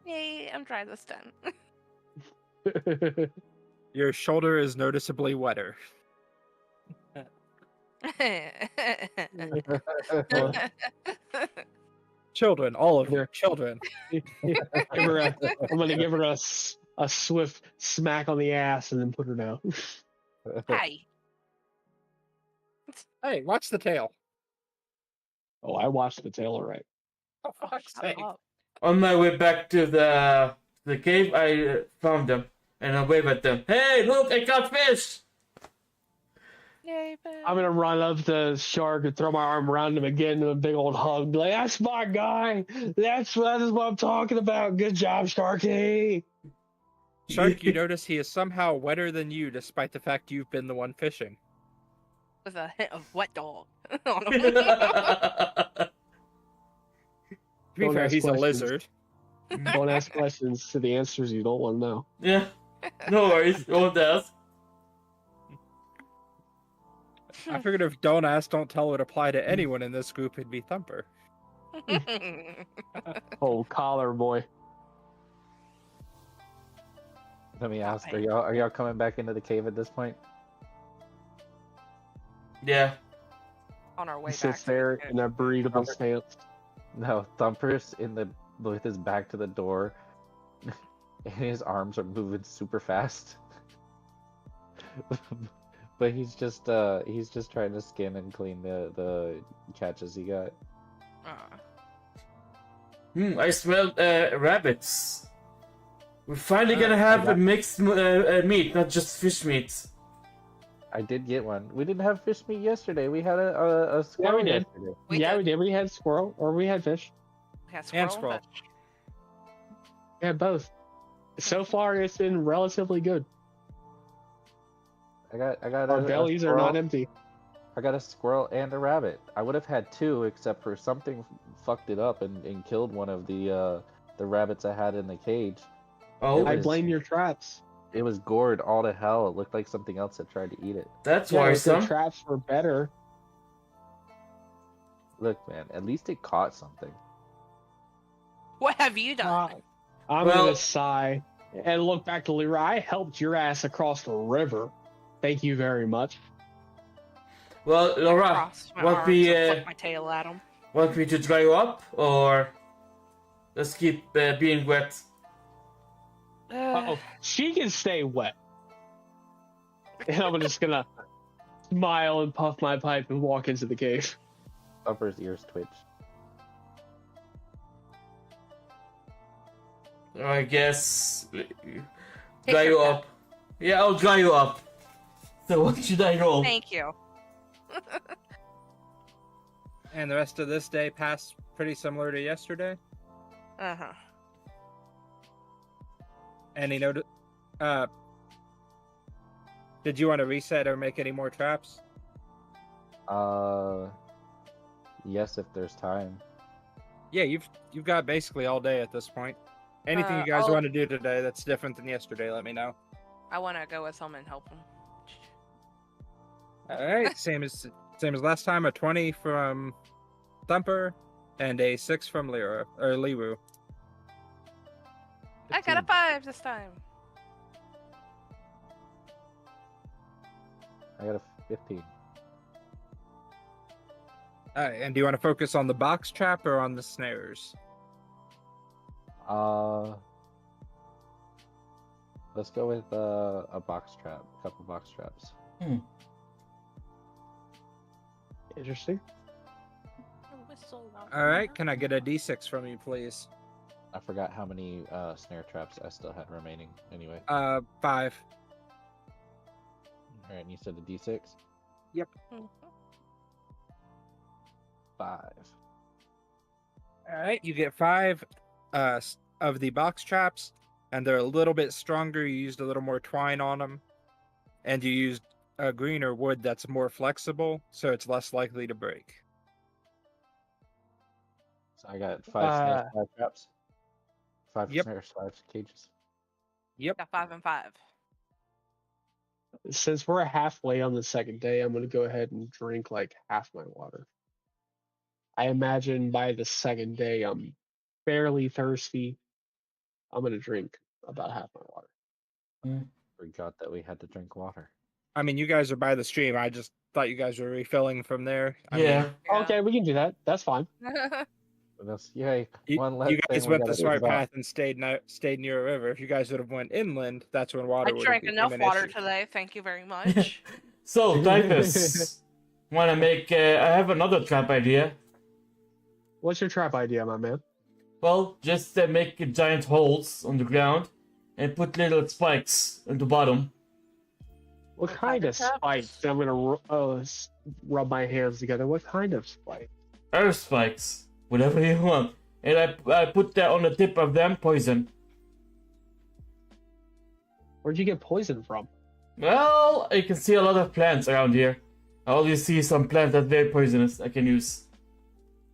[SPEAKER 4] Yay, I'm trying this time.
[SPEAKER 3] Your shoulder is noticeably wetter. Children, all of you, children.
[SPEAKER 1] I'm going to give her a swift smack on the ass and then put her down.
[SPEAKER 4] Hi.
[SPEAKER 3] Hey, watch the tail.
[SPEAKER 1] Oh, I watched the tail, all right.
[SPEAKER 3] Oh, fuck's
[SPEAKER 4] Shut
[SPEAKER 3] sake.
[SPEAKER 4] up.
[SPEAKER 5] On my way back to the cave, I found them and I wave at them. Hey, look, I caught fish.
[SPEAKER 4] Yay, babe.
[SPEAKER 1] I'm gonna run up to the shark and throw my arm around him again with a big old hug. Be like, that's my guy. That's what I'm talking about. Good job, Sharky.
[SPEAKER 3] Shark, you notice he is somehow wetter than you, despite the fact you've been the one fishing.
[SPEAKER 4] With a hint of wet dog. on him.
[SPEAKER 3] To be
[SPEAKER 1] Don't
[SPEAKER 3] fair,
[SPEAKER 1] ask
[SPEAKER 3] he's a
[SPEAKER 1] questions.
[SPEAKER 3] lizard.
[SPEAKER 1] Don't ask questions to the answers you don't want to know.
[SPEAKER 5] Yeah, no worries. Won't ask.
[SPEAKER 3] I figured if don't ask, don't tell would apply to anyone in this group, it'd be Thumper.
[SPEAKER 1] Oh, collar boy.
[SPEAKER 6] Let me ask, are y'all coming back into the cave at this point?
[SPEAKER 5] Yeah.
[SPEAKER 4] On our way
[SPEAKER 1] He
[SPEAKER 4] back.
[SPEAKER 1] sits there in a breathable stance.
[SPEAKER 6] No, Thumper's with his back to the door, and his arms are moving super fast. But he's just trying to skin and clean the catches he got.
[SPEAKER 5] I smell rabbits. We're finally
[SPEAKER 6] I
[SPEAKER 5] gonna have a
[SPEAKER 6] got-
[SPEAKER 5] mixed meat, not just fish meat.
[SPEAKER 6] I did get one. We didn't have fish meat yesterday. We had a squirrel
[SPEAKER 1] we did.
[SPEAKER 6] yesterday.
[SPEAKER 4] We
[SPEAKER 1] Yeah,
[SPEAKER 4] did.
[SPEAKER 1] we did. We had squirrel, or we had fish.
[SPEAKER 4] We had
[SPEAKER 3] And
[SPEAKER 4] squirrel
[SPEAKER 3] squirrel.
[SPEAKER 4] fish.
[SPEAKER 1] We had both. So far, it's been relatively good.
[SPEAKER 6] I got
[SPEAKER 1] Our
[SPEAKER 6] a
[SPEAKER 1] bellies are
[SPEAKER 6] squirrel.
[SPEAKER 1] not empty.
[SPEAKER 6] I got a squirrel and a rabbit. I would have had two, except for something fucked it up and killed one of the rabbits I had in the cage.
[SPEAKER 5] Oh,
[SPEAKER 1] I
[SPEAKER 6] was-
[SPEAKER 1] blame your traps.
[SPEAKER 6] It was gored all to hell. It looked like something else had tried to eat it.
[SPEAKER 5] that's
[SPEAKER 1] Yeah, if the
[SPEAKER 5] worrisome.
[SPEAKER 1] traps were better.
[SPEAKER 6] Look, man, at least it caught something.
[SPEAKER 4] What have you done?
[SPEAKER 1] I'm
[SPEAKER 5] Well-
[SPEAKER 1] gonna sigh and look back to Leroy. I helped your ass across the river. Thank you very much.
[SPEAKER 5] Well,
[SPEAKER 4] I
[SPEAKER 5] Laura,
[SPEAKER 4] crossed my
[SPEAKER 5] want
[SPEAKER 4] arms
[SPEAKER 5] me
[SPEAKER 4] and flipped my tail at him.
[SPEAKER 5] want me to dry you up, or let's keep being wet?
[SPEAKER 1] Uh-oh. She can stay wet. And I'm just gonna smile and puff my pipe and walk into the cave.
[SPEAKER 6] Thumper's ears twitch.
[SPEAKER 5] I guess dry
[SPEAKER 4] your
[SPEAKER 5] you
[SPEAKER 4] cap.
[SPEAKER 5] up. Yeah, I'll dry you up. So what should I roll?
[SPEAKER 4] Thank you.
[SPEAKER 3] And the rest of this day passed pretty similar to yesterday.
[SPEAKER 4] Uh-huh.
[SPEAKER 3] Any note? Did you want to reset or make any more traps?
[SPEAKER 6] Yes, if there's time.
[SPEAKER 3] Yeah, you've got basically all day at this point. Anything you guys
[SPEAKER 4] I'll-
[SPEAKER 3] want to do today that's different than yesterday, let me know.
[SPEAKER 4] I want to go with him and help him.
[SPEAKER 3] All right, same as last time. A 20 from Thumper and a 6 from Liru.
[SPEAKER 4] I got a 5 this time.
[SPEAKER 6] I got a 15.
[SPEAKER 3] All right, and do you want to focus on the box trap or on the snares?
[SPEAKER 6] Let's go with a box trap, a couple box traps.
[SPEAKER 1] Interesting.
[SPEAKER 3] All right, can I get a D6 from you, please?
[SPEAKER 6] I forgot how many snare traps I still had remaining. Anyway.
[SPEAKER 3] 5.
[SPEAKER 6] All right, and you said the D6.
[SPEAKER 3] Yep.
[SPEAKER 6] 5.
[SPEAKER 3] All right, you get 5 of the box traps, and they're a little bit stronger. You used a little more twine on them, and you used a greener wood that's more flexible, so it's less likely to break.
[SPEAKER 6] So I got 5 snares, 5 traps. 5
[SPEAKER 3] Yep.
[SPEAKER 6] snares, 5 cages.
[SPEAKER 3] Yep.
[SPEAKER 4] Got 5 and 5.
[SPEAKER 1] Since we're halfway on the second day, I'm gonna go ahead and drink like half my water. I imagine by the second day I'm fairly thirsty. I'm gonna drink about half my water.
[SPEAKER 6] Forgot that we had to drink water.
[SPEAKER 3] I mean, you guys are by the stream. I just thought you guys were refilling from there. I
[SPEAKER 5] Yeah.
[SPEAKER 3] mean,
[SPEAKER 1] Okay, we can do that. That's fine.
[SPEAKER 6] But that's yay.
[SPEAKER 3] you,
[SPEAKER 6] One less
[SPEAKER 3] you
[SPEAKER 6] thing
[SPEAKER 3] guys
[SPEAKER 6] we
[SPEAKER 3] went
[SPEAKER 6] gotta
[SPEAKER 3] the
[SPEAKER 6] think
[SPEAKER 3] smart
[SPEAKER 6] about.
[SPEAKER 3] path and stayed near a river. If you guys would have went inland, that's when water
[SPEAKER 4] I
[SPEAKER 3] would
[SPEAKER 4] drank
[SPEAKER 3] have
[SPEAKER 4] enough
[SPEAKER 3] become an
[SPEAKER 4] water
[SPEAKER 3] issue.
[SPEAKER 4] today. Thank you very much.
[SPEAKER 5] So, Typhus, wanna make? I have another trap idea.
[SPEAKER 1] What's your trap idea, my man?
[SPEAKER 5] Well, just make giant holes on the ground and put little spikes at the bottom.
[SPEAKER 1] What
[SPEAKER 4] What
[SPEAKER 1] kind
[SPEAKER 4] kind
[SPEAKER 1] of
[SPEAKER 4] of traps?
[SPEAKER 1] spikes? I'm gonna rub my hands together. What kind of spike?
[SPEAKER 5] Earth spikes, whatever you want. And I put that on the tip of them, poison.
[SPEAKER 1] Where'd you get poison from?
[SPEAKER 5] Well, I can see a lot of plants around here. I always see some plants that are very poisonous I can use.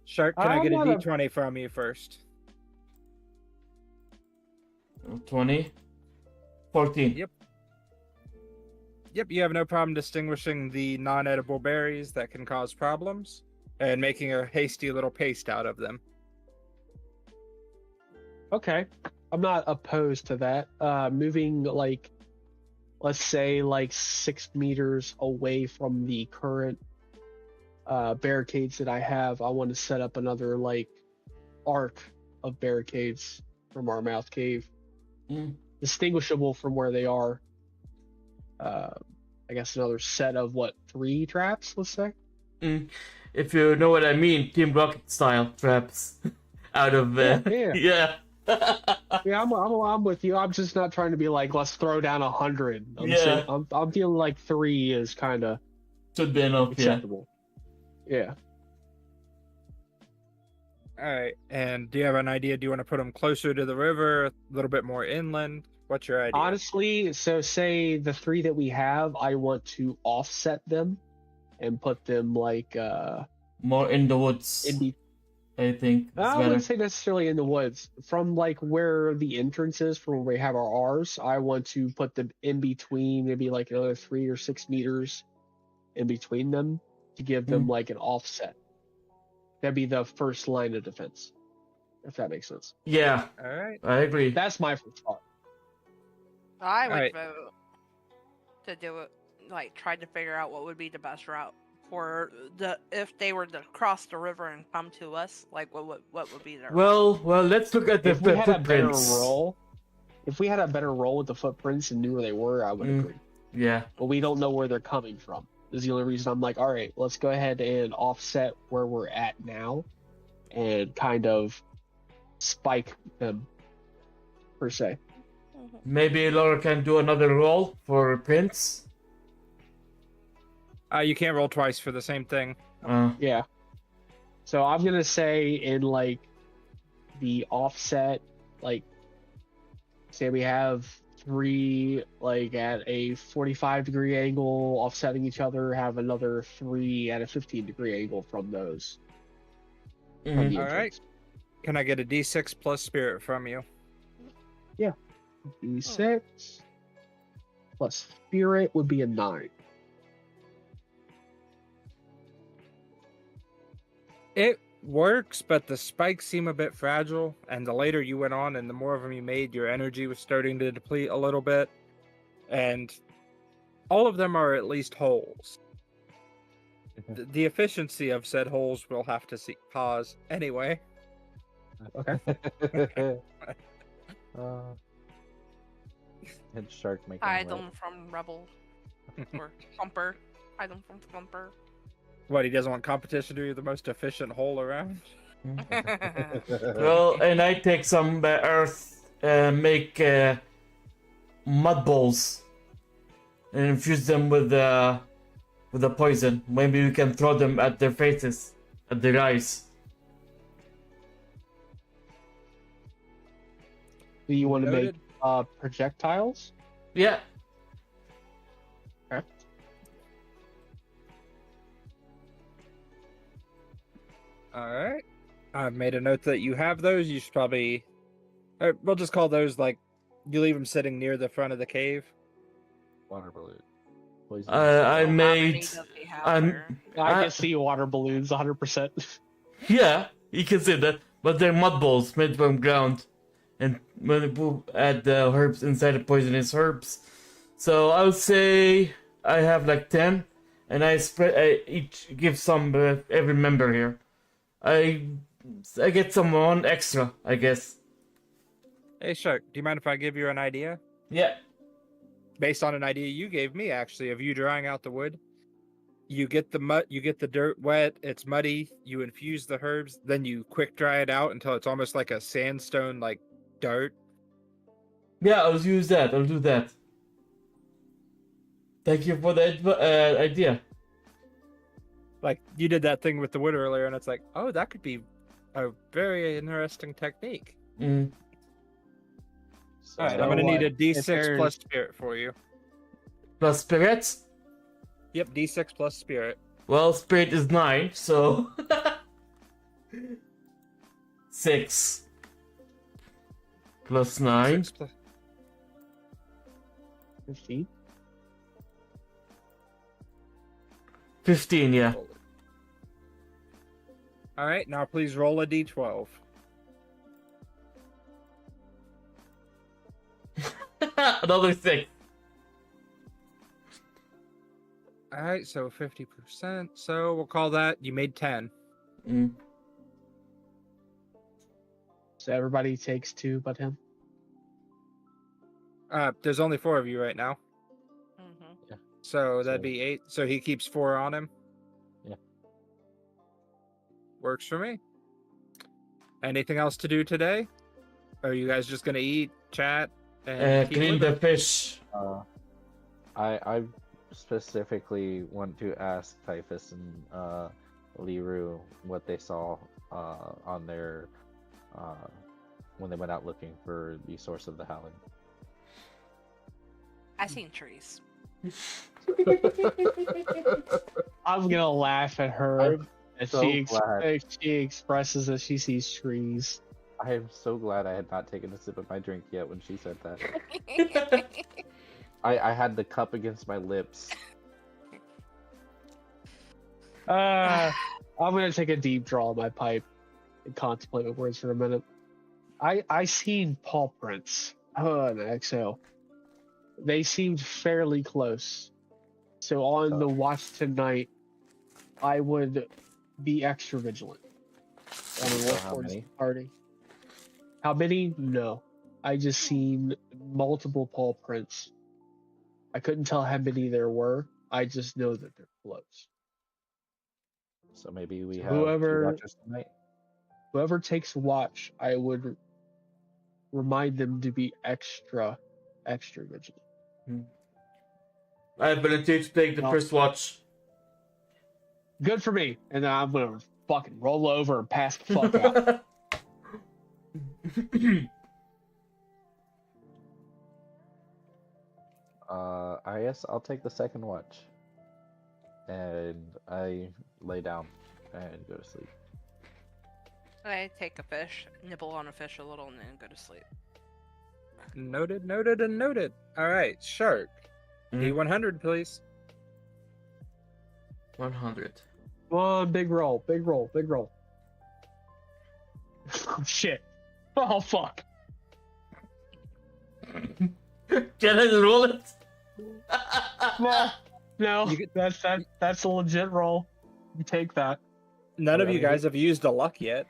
[SPEAKER 3] Shark, can I
[SPEAKER 1] I'm
[SPEAKER 3] get a
[SPEAKER 1] not a-
[SPEAKER 3] D20 from you first?
[SPEAKER 5] 20. 14.
[SPEAKER 3] Yep. Yep, you have no problem distinguishing the non-edible berries that can cause problems and making a hasty little paste out of them.
[SPEAKER 1] Okay, I'm not opposed to that. Moving like, let's say like 6 meters away from the current barricades that I have, I want to set up another like arc of barricades from our mouth cave, distinguishable from where they are. I guess another set of 3 traps, let's say.
[SPEAKER 5] If you know what I mean, Team Rocket style traps. Out of
[SPEAKER 1] Yeah.
[SPEAKER 5] yeah.
[SPEAKER 1] Yeah, I'm with you. I'm just not trying to be like, let's throw down 100.
[SPEAKER 5] Yeah.
[SPEAKER 1] I'm feeling like 3 is kind of
[SPEAKER 5] Should be enough, yeah.
[SPEAKER 1] acceptable. Yeah.
[SPEAKER 3] All right, and do you have an idea? Do you want to put them closer to the river, a little bit more inland? What's your idea?
[SPEAKER 1] Honestly, so say the 3 that we have, I want to offset them and put them like
[SPEAKER 5] More in the woods,
[SPEAKER 1] in the
[SPEAKER 5] I think. It's
[SPEAKER 1] I
[SPEAKER 5] better.
[SPEAKER 1] wouldn't say necessarily in the woods. From like where the entrance is, from where we have our R's, I want to put them in between, maybe like another 3 or 6 meters in between them to give them like an offset. That'd be the first line of defense, if that makes sense.
[SPEAKER 5] Yeah,
[SPEAKER 3] All right.
[SPEAKER 5] I agree.
[SPEAKER 1] That's my first thought.
[SPEAKER 4] I would
[SPEAKER 3] Alright.
[SPEAKER 4] vote to do it, like, try to figure out what would be the best route for if they were to cross the river and come to us, like, what would be their
[SPEAKER 5] Well, let's look at the
[SPEAKER 1] If we had a better
[SPEAKER 5] footprints.
[SPEAKER 1] roll, if we had a better roll with the footprints and knew where they were, I would agree.
[SPEAKER 5] Yeah.
[SPEAKER 1] But we don't know where they're coming from. This is the only reason I'm like, all right, let's go ahead and offset where we're at now and kind of spike them, per se.
[SPEAKER 5] Maybe Laura can do another roll for prints.
[SPEAKER 3] You can't roll twice for the same thing.
[SPEAKER 1] Yeah. So I'm going to say in like the offset, like, say we have 3 like at a 45-degree angle offsetting each other, have another 3 at a 15-degree angle from those. From the
[SPEAKER 3] All right.
[SPEAKER 1] entrance.
[SPEAKER 3] Can I get a D6 plus spirit from you?
[SPEAKER 1] D6 plus spirit would be a 9.
[SPEAKER 3] It works, but the spikes seem a bit fragile, and the later you went on and the more of them you made, your energy was starting to deplete a little bit. And all of them are at least holes. The efficiency of said holes will have to see pause anyway.
[SPEAKER 1] Okay.
[SPEAKER 6] Hit shark making
[SPEAKER 4] Hide
[SPEAKER 6] what?
[SPEAKER 4] them from Rebel or Thumper. Hide them from Thumper.
[SPEAKER 3] What, he doesn't want competition to be the most efficient hole around?
[SPEAKER 5] Well, and I take some earth, make mud balls, and infuse them with the poison. Maybe we can throw them at their faces, at their eyes.
[SPEAKER 1] Do you want to make
[SPEAKER 3] Noted.
[SPEAKER 1] projectiles?
[SPEAKER 5] Yeah.
[SPEAKER 1] Okay.
[SPEAKER 3] Alright. I've made a note that you have those. You should probably... we'll just call those, like, you leave them sitting near the front of the cave.
[SPEAKER 6] Water balloon. Poison.
[SPEAKER 5] I
[SPEAKER 4] How many
[SPEAKER 5] made.
[SPEAKER 4] does he have
[SPEAKER 5] I'm.
[SPEAKER 4] there?
[SPEAKER 1] I can see water balloons 100%.
[SPEAKER 5] Yeah, you can say that. But they're mud balls made from ground, and when you add the herbs inside the poisonous herbs. So I would say I have like 10, and I each give some every member here. I get some one extra, I guess.
[SPEAKER 3] Hey, Shark, do you mind if I give you an idea?
[SPEAKER 5] Yeah.
[SPEAKER 3] Based on an idea you gave me, actually, of you drying out the wood. You get the mud, you get the dirt wet, it's muddy, you infuse the herbs, then you quick dry it out until it's almost like a sandstone, like dirt.
[SPEAKER 5] Yeah, I'll use that. I'll do that. Thank you for the idea.
[SPEAKER 3] Like, you did that thing with the wood earlier, and it's like, oh, that could be a very interesting technique.
[SPEAKER 5] Mm.
[SPEAKER 6] So,
[SPEAKER 3] Alright, I'm gonna need a
[SPEAKER 1] if
[SPEAKER 3] D6
[SPEAKER 1] there's-
[SPEAKER 3] plus spirit for you.
[SPEAKER 5] Plus spirits?
[SPEAKER 3] Yep, D6 plus spirit.
[SPEAKER 5] Well, spirit is 9, so 6 plus 9.
[SPEAKER 3] 6 plus...
[SPEAKER 1] 15?
[SPEAKER 5] 15, yeah.
[SPEAKER 3] Alright, now please roll a D12.
[SPEAKER 5] Another 6.
[SPEAKER 3] Alright, so 50%. So we'll call that, you made 10.
[SPEAKER 5] Mm.
[SPEAKER 1] So everybody takes 2 but him?
[SPEAKER 3] There's only 4 of you right now.
[SPEAKER 4] Mm-hmm.
[SPEAKER 3] So that'd
[SPEAKER 6] So-
[SPEAKER 3] be 8. So he keeps 4 on him.
[SPEAKER 6] Yeah.
[SPEAKER 3] Works for me. Anything else to do today? Or are you guys just gonna eat, chat, and keep
[SPEAKER 5] Clean
[SPEAKER 3] living?
[SPEAKER 5] the fish.
[SPEAKER 6] I specifically want to ask Typhus and Liru what they saw on their when they went out looking for the source of the howling.
[SPEAKER 4] I seen trees.
[SPEAKER 1] I'm gonna laugh at her
[SPEAKER 6] I'm
[SPEAKER 1] as
[SPEAKER 6] so glad.
[SPEAKER 1] she expresses that she sees trees.
[SPEAKER 6] I am so glad I had not taken a sip of my drink yet when she said that. I had the cup against my lips.
[SPEAKER 1] I'm gonna take a deep draw of my pipe and contemplate my words for a minute. I seen paw prints. And exhale. They seemed fairly close. So on the watch tonight, I would be extra vigilant. I would
[SPEAKER 6] So
[SPEAKER 1] work
[SPEAKER 6] how
[SPEAKER 1] towards
[SPEAKER 6] many?
[SPEAKER 1] the party. How many? No. I just seen multiple paw prints. I couldn't tell how many there were. I just know that they're close.
[SPEAKER 6] So maybe we have
[SPEAKER 1] Whoever-
[SPEAKER 6] 2 watchers tonight.
[SPEAKER 1] Whoever takes watch, I would remind them to be extra vigilant.
[SPEAKER 5] I volunteer to take the
[SPEAKER 1] No.
[SPEAKER 5] first watch.
[SPEAKER 1] Good for me. And then I'm gonna fucking roll over and pass the fuck out.
[SPEAKER 6] I guess I'll take the second watch. And I lay down and go to sleep.
[SPEAKER 4] I take a fish, nibble on a fish a little, and then go to sleep.
[SPEAKER 3] Noted, noted, and noted. Alright, Shark. D100, please.
[SPEAKER 5] 100.
[SPEAKER 1] Come on, big roll, big roll, big roll. Oh, shit. Oh, fuck.
[SPEAKER 5] Can I roll it?
[SPEAKER 1] No,
[SPEAKER 3] You get-
[SPEAKER 1] that's a legit roll. You take that.
[SPEAKER 3] None of
[SPEAKER 6] Yeah,
[SPEAKER 3] you
[SPEAKER 6] we
[SPEAKER 3] guys have used a luck yet.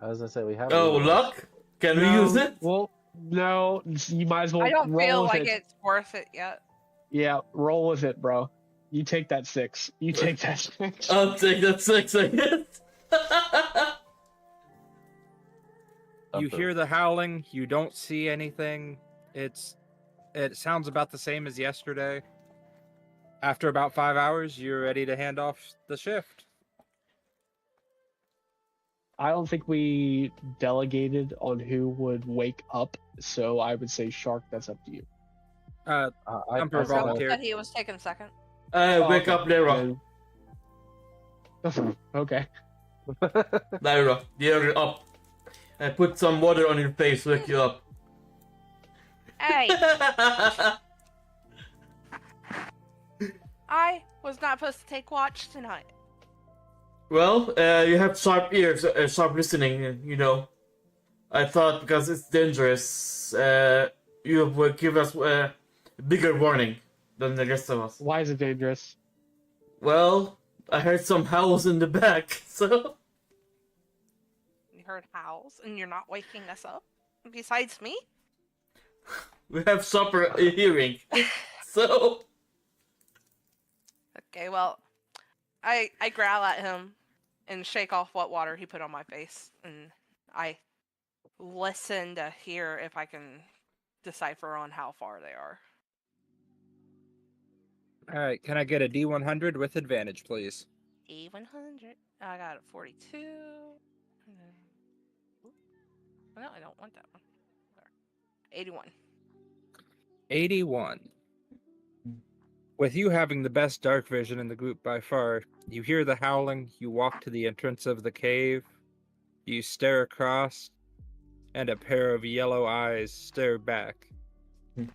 [SPEAKER 6] I was gonna say we have.
[SPEAKER 5] Oh,
[SPEAKER 6] Liru.
[SPEAKER 5] luck? Can we
[SPEAKER 1] No,
[SPEAKER 5] use it?
[SPEAKER 1] We'll No, you might as well
[SPEAKER 4] I don't
[SPEAKER 1] roll
[SPEAKER 4] feel
[SPEAKER 1] with
[SPEAKER 4] like
[SPEAKER 1] it.
[SPEAKER 4] it's worth it yet.
[SPEAKER 1] Yeah, roll with it, bro. You take that 6. You take that 6.
[SPEAKER 5] I'll take that 6, I guess.
[SPEAKER 3] You
[SPEAKER 6] Thumper.
[SPEAKER 3] hear the howling. You don't see anything. It sounds about the same as yesterday. After about 5 hours, you're ready to hand off the shift.
[SPEAKER 1] I don't think we delegated on who would wake up, so I would say Shark. That's up to you.
[SPEAKER 3] Thumper
[SPEAKER 6] I said
[SPEAKER 3] volunteered.
[SPEAKER 4] Said he was taking second.
[SPEAKER 5] Wake
[SPEAKER 1] okay.
[SPEAKER 5] up, Lyra.
[SPEAKER 1] Okay.
[SPEAKER 5] Lyra, you're up. I put some water on your face, wake you up.
[SPEAKER 4] Hey, I was not supposed to take watch tonight.
[SPEAKER 5] Well, you have sharp ears, sharp listening, you know. I thought because it's dangerous, you would give us a bigger warning than the rest of us.
[SPEAKER 1] Why is it dangerous?
[SPEAKER 5] Well, I heard some howls in the back, so...
[SPEAKER 4] You heard howls, and you're not waking us up. Besides me,
[SPEAKER 5] We have sharper hearing, so...
[SPEAKER 4] okay. Well, I growl at him and shake off what water he put on my face, and I listen to hear if I can decipher on how far they are.
[SPEAKER 3] All right, can I get a D100 with advantage, please?
[SPEAKER 4] E100. I got a 42. No, I don't want that one. There. 81.
[SPEAKER 3] 81. With you having the best dark vision in the group by far, you hear the howling, you walk to the entrance of the cave, you stare across, and a pair of yellow eyes stare back.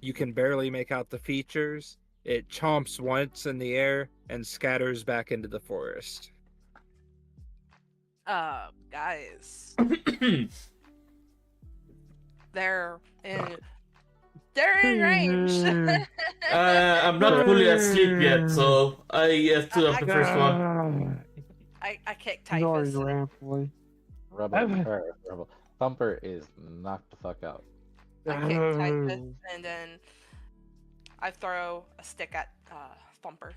[SPEAKER 3] You can barely make out the features. It chomps once in the air and scatters back into the forest.
[SPEAKER 4] Guys. They're in range.
[SPEAKER 5] I'm not fully asleep yet, so I stood up the first one.
[SPEAKER 4] I kick Typhus.
[SPEAKER 6] Rebel. Thumper is knocked the fuck out.
[SPEAKER 4] I kick Typhus, and then I throw a stick at Thumper.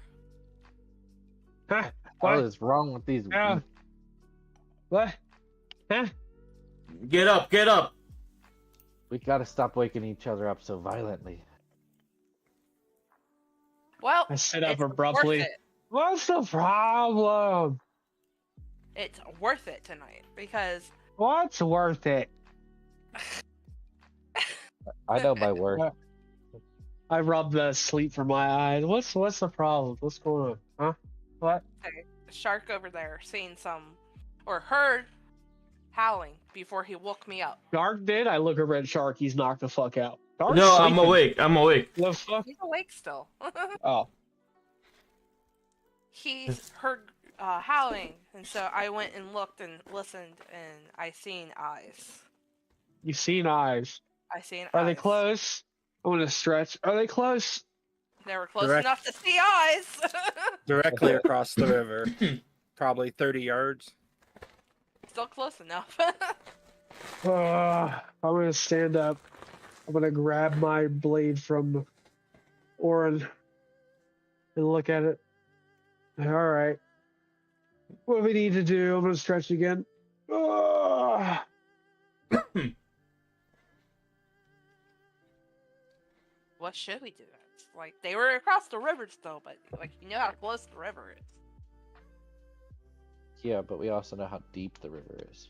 [SPEAKER 1] Huh?
[SPEAKER 6] What
[SPEAKER 1] What?
[SPEAKER 6] is wrong with these?
[SPEAKER 1] Yeah. What? Huh?
[SPEAKER 5] Get up, get up!
[SPEAKER 6] We gotta stop waking each other up so violently.
[SPEAKER 4] Well,
[SPEAKER 1] I sit up
[SPEAKER 4] it's
[SPEAKER 1] abruptly.
[SPEAKER 4] worth it.
[SPEAKER 1] What's the problem?
[SPEAKER 4] It's worth it tonight because
[SPEAKER 1] What's worth it?
[SPEAKER 6] I know my worth.
[SPEAKER 1] I rub the sleep from my eyes. What's the problem? What's going on? Huh? What?
[SPEAKER 4] the shark over there seen some or heard howling before he woke me up.
[SPEAKER 1] Dark did? I look over at Shark. He's knocked the fuck out. Dark's
[SPEAKER 5] No, I'm
[SPEAKER 1] sleeping.
[SPEAKER 5] awake, I'm awake.
[SPEAKER 1] The fuck?
[SPEAKER 4] He's awake still.
[SPEAKER 1] Oh.
[SPEAKER 4] He heard howling, and so I went and looked and listened, and I seen eyes.
[SPEAKER 1] You've seen eyes.
[SPEAKER 4] I seen
[SPEAKER 1] Are
[SPEAKER 4] eyes.
[SPEAKER 1] they close? I'm gonna stretch. Are they close?
[SPEAKER 4] They were close
[SPEAKER 3] Direct-
[SPEAKER 4] enough to see eyes.
[SPEAKER 3] Directly across the river, probably 30 yards.
[SPEAKER 4] Still close enough.
[SPEAKER 1] I'm gonna stand up. I'm gonna grab my blade from Orin and look at it. All right. What do we need to do? I'm gonna stretch again. Ah.
[SPEAKER 4] What should we do? It's like they were across the river still, but like you know how close the river is.
[SPEAKER 6] Yeah, but we also know how deep the river is.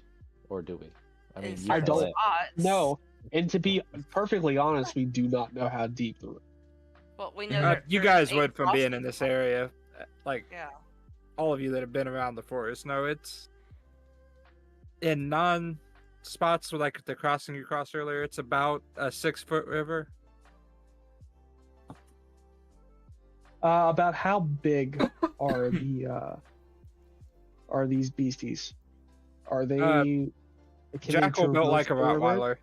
[SPEAKER 6] Or do we? I mean,
[SPEAKER 4] In
[SPEAKER 6] you
[SPEAKER 1] I
[SPEAKER 4] certain
[SPEAKER 1] don't-
[SPEAKER 6] fell in.
[SPEAKER 4] spots.
[SPEAKER 1] No. And to be perfectly honest, we do not know how deep the
[SPEAKER 4] But we know
[SPEAKER 3] You
[SPEAKER 4] there's
[SPEAKER 3] guys
[SPEAKER 4] a
[SPEAKER 3] would from being
[SPEAKER 4] crossing
[SPEAKER 3] in this
[SPEAKER 4] point.
[SPEAKER 3] area. Like,
[SPEAKER 4] Yeah.
[SPEAKER 3] all of you that have been around the forest know it's in non spots with like the crossing you crossed earlier, it's about a 6-foot river.
[SPEAKER 1] About how big are these beasties? Are they? can they
[SPEAKER 3] Jackal built like a
[SPEAKER 1] traverse the river?
[SPEAKER 3] Rottweiler.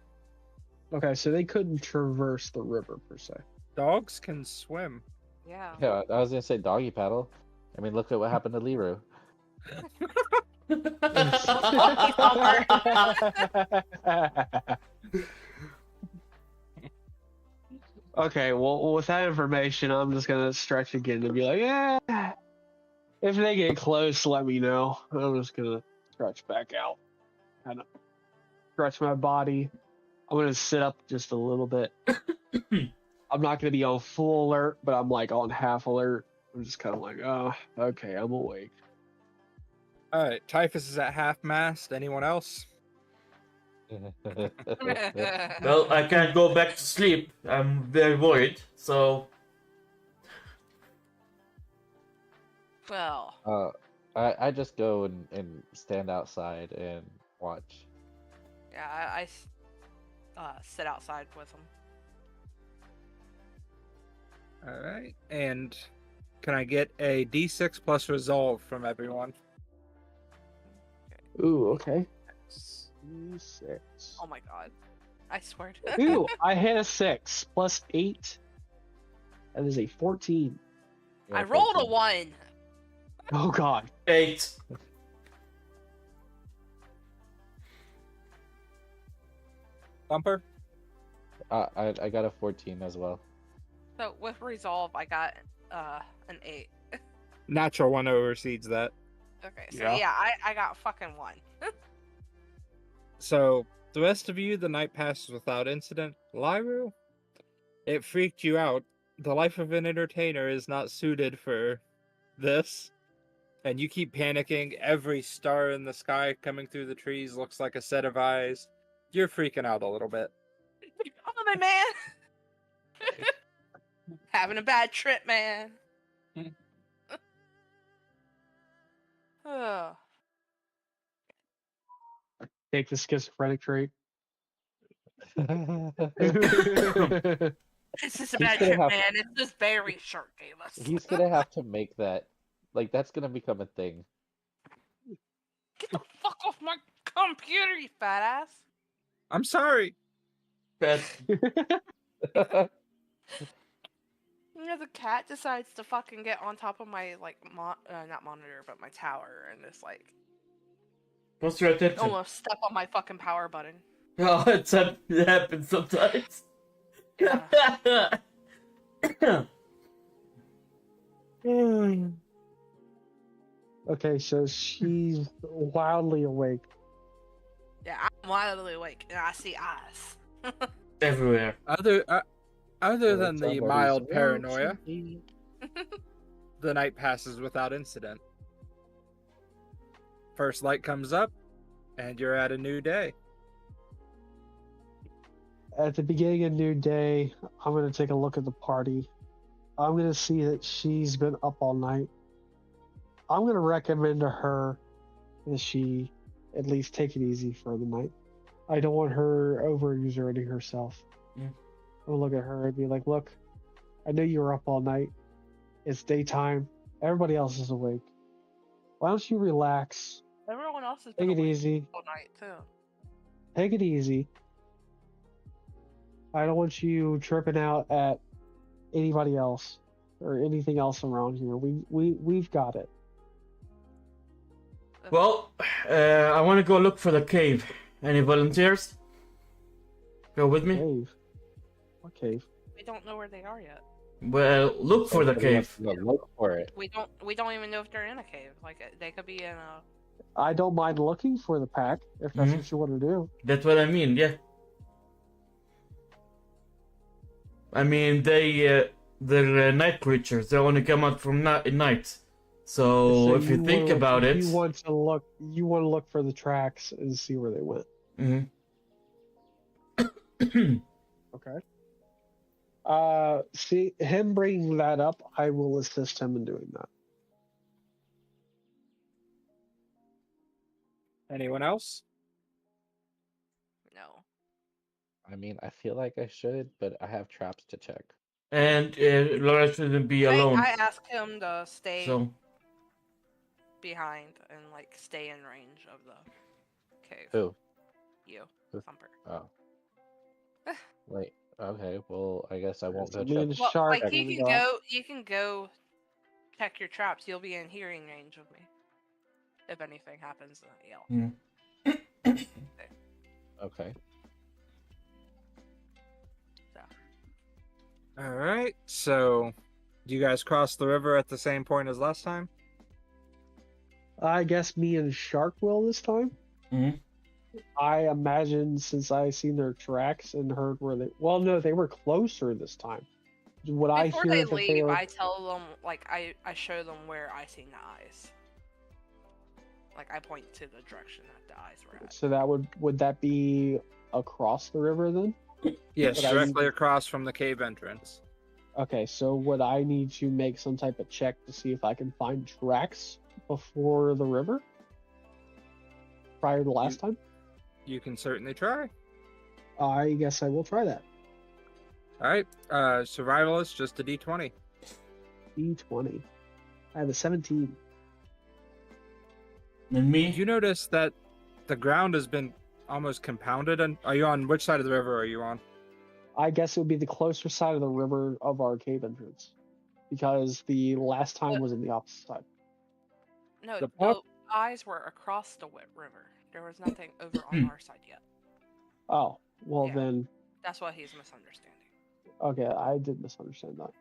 [SPEAKER 1] Okay, so they couldn't traverse the river per se.
[SPEAKER 3] Dogs can swim.
[SPEAKER 4] Yeah.
[SPEAKER 6] Yeah, I was gonna say doggy paddle. I mean, look at what happened to Leroy.
[SPEAKER 1] Okay, well, with that information, I'm just gonna stretch again and be like, yeah. If they get close, let me know. I'm just gonna stretch back out, kind of stretch my body. I'm gonna sit up just a little bit. I'm not gonna be on full alert, but I'm like on half alert. I'm just kind of like, oh, okay, I'm awake.
[SPEAKER 3] All right, Typhus is at half mast. Anyone else?
[SPEAKER 5] Well, I can't go back to sleep. I'm very worried. So
[SPEAKER 4] Well,
[SPEAKER 6] I just go and stand outside and watch.
[SPEAKER 4] yeah, I sit outside with them.
[SPEAKER 3] All right, and can I get a D6 plus resolve from everyone?
[SPEAKER 1] Ooh, okay. C6.
[SPEAKER 4] Oh my god. I swear to
[SPEAKER 1] Ooh, I hit a 6 plus 8. That is a 14.
[SPEAKER 6] Yeah,
[SPEAKER 4] I rolled a
[SPEAKER 6] 14.
[SPEAKER 4] 1.
[SPEAKER 1] Oh god.
[SPEAKER 5] 8.
[SPEAKER 3] Bumper?
[SPEAKER 6] I got a 14 as well.
[SPEAKER 4] So with resolve, I got an 8.
[SPEAKER 3] Natural one oversees that.
[SPEAKER 4] Okay, so
[SPEAKER 1] Yeah.
[SPEAKER 4] yeah, I got fucking 1.
[SPEAKER 3] So the rest of you, the night passes without incident. Lyru, it freaked you out. The life of an entertainer is not suited for this. And you keep panicking. Every star in the sky coming through the trees looks like a set of eyes. You're freaking out a little bit.
[SPEAKER 4] Oh my man. Having a bad trip, man. Oh.
[SPEAKER 1] Take the schizophrenic trait.
[SPEAKER 4] It's just a
[SPEAKER 6] He's
[SPEAKER 4] bad
[SPEAKER 6] gonna
[SPEAKER 4] trip,
[SPEAKER 6] have-
[SPEAKER 4] man. It's just very short, Galus.
[SPEAKER 6] He's gonna have to make that. Like, that's gonna become a thing.
[SPEAKER 4] Get the fuck off my computer, you fat ass.
[SPEAKER 3] I'm sorry.
[SPEAKER 5] But
[SPEAKER 4] You know, the cat decides to fucking get on top of my, like, not monitor, but my tower, and just, like,
[SPEAKER 5] what's your attention?
[SPEAKER 4] almost step on my fucking power button.
[SPEAKER 5] Oh, it happens sometimes.
[SPEAKER 4] Yeah.
[SPEAKER 1] Okay, so she's wildly awake.
[SPEAKER 4] Yeah, I'm wildly awake, and I see eyes.
[SPEAKER 5] Everywhere.
[SPEAKER 3] Other
[SPEAKER 6] Well,
[SPEAKER 3] than the
[SPEAKER 6] somebody's
[SPEAKER 3] mild paranoia,
[SPEAKER 6] watching.
[SPEAKER 3] the night passes without incident. First light comes up, and you're at a new day.
[SPEAKER 1] At the beginning of new day, I'm going to take a look at the party. I'm going to see that she's been up all night. I'm going to recommend to her that she at least take it easy for the night. I don't want her overexerting herself.
[SPEAKER 5] Yeah.
[SPEAKER 1] I'll look at her and be like, look, I know you were up all night. It's daytime. Everybody else is awake. Why don't you relax?
[SPEAKER 4] Everyone else has been
[SPEAKER 1] Take it
[SPEAKER 4] awake
[SPEAKER 1] easy.
[SPEAKER 4] all night, too.
[SPEAKER 1] Take it easy. I don't want you tripping out at anybody else or anything else around here. We've got it.
[SPEAKER 5] Well, I want to go look for the cave. Any volunteers? Go with me?
[SPEAKER 1] Cave. What cave?
[SPEAKER 4] We don't know where they are yet.
[SPEAKER 5] Well, look for the
[SPEAKER 6] Everybody has
[SPEAKER 5] cave.
[SPEAKER 6] to go look for it.
[SPEAKER 4] We don't even know if they're in a cave. Like, they could be in a...
[SPEAKER 1] I don't mind looking for the pack if that's
[SPEAKER 5] Mhm.
[SPEAKER 1] what you want to do.
[SPEAKER 5] That's what I mean, yeah. I mean, they're night creatures. They only come out from at night. So if you think
[SPEAKER 1] wanna-
[SPEAKER 5] about it,
[SPEAKER 1] you want to look for the tracks and see where they went.
[SPEAKER 5] Mhm.
[SPEAKER 1] Okay. See him bringing that up, I will assist him in doing that.
[SPEAKER 3] Anyone else?
[SPEAKER 4] No.
[SPEAKER 6] I mean, I feel like I should, but I have traps to check.
[SPEAKER 5] And Laura shouldn't be alone.
[SPEAKER 4] I asked him to stay
[SPEAKER 5] So
[SPEAKER 4] behind and, like, stay in range of the cave.
[SPEAKER 6] Who?
[SPEAKER 4] You.
[SPEAKER 6] Who?
[SPEAKER 4] Thumper.
[SPEAKER 6] Oh. Wait. Okay. Well, I guess I won't go
[SPEAKER 1] So me and
[SPEAKER 6] check.
[SPEAKER 4] Well,
[SPEAKER 1] Shark
[SPEAKER 4] like,
[SPEAKER 1] are
[SPEAKER 4] you
[SPEAKER 1] gonna
[SPEAKER 4] can
[SPEAKER 1] go out.
[SPEAKER 4] go, you can go check your traps. You'll be in hearing range of me. If anything happens, yell.
[SPEAKER 6] Okay.
[SPEAKER 3] All right. So, do you guys cross the river at the same point as last time?
[SPEAKER 1] I guess me and Shark will this time.
[SPEAKER 5] Mhm.
[SPEAKER 1] I imagine since I seen their tracks and heard where they. Well, no, they were closer this time. Would I
[SPEAKER 4] Before
[SPEAKER 1] hear
[SPEAKER 4] they
[SPEAKER 1] that they
[SPEAKER 4] leave,
[SPEAKER 1] were?
[SPEAKER 4] I tell them, like, I show them where I seen the eyes. Like, I point to the direction that the eyes were at.
[SPEAKER 1] So that would that be across the river then?
[SPEAKER 3] Yes,
[SPEAKER 1] But I
[SPEAKER 3] directly
[SPEAKER 1] need-
[SPEAKER 3] across from the cave entrance.
[SPEAKER 1] Okay, so would I need to make some type of check to see if I can find tracks before the river? Prior to last time?
[SPEAKER 3] You can certainly try.
[SPEAKER 1] I guess I will try that.
[SPEAKER 3] All right. Survivalist, just a D20.
[SPEAKER 1] D20. I have a 17.
[SPEAKER 5] And me?
[SPEAKER 3] You notice that the ground has been almost compounded. And are you on which side of the river are you on?
[SPEAKER 1] I guess it would be the closer side of the river of our cave entrance. Because the last time was on the opposite side.
[SPEAKER 4] No,
[SPEAKER 3] The
[SPEAKER 4] the
[SPEAKER 3] pop-
[SPEAKER 4] eyes were across the river. There was nothing over on our side yet.
[SPEAKER 1] Oh, well
[SPEAKER 4] Yeah.
[SPEAKER 1] then,
[SPEAKER 4] That's what he's misunderstanding.
[SPEAKER 1] okay, I did misunderstand that.
[SPEAKER 3] All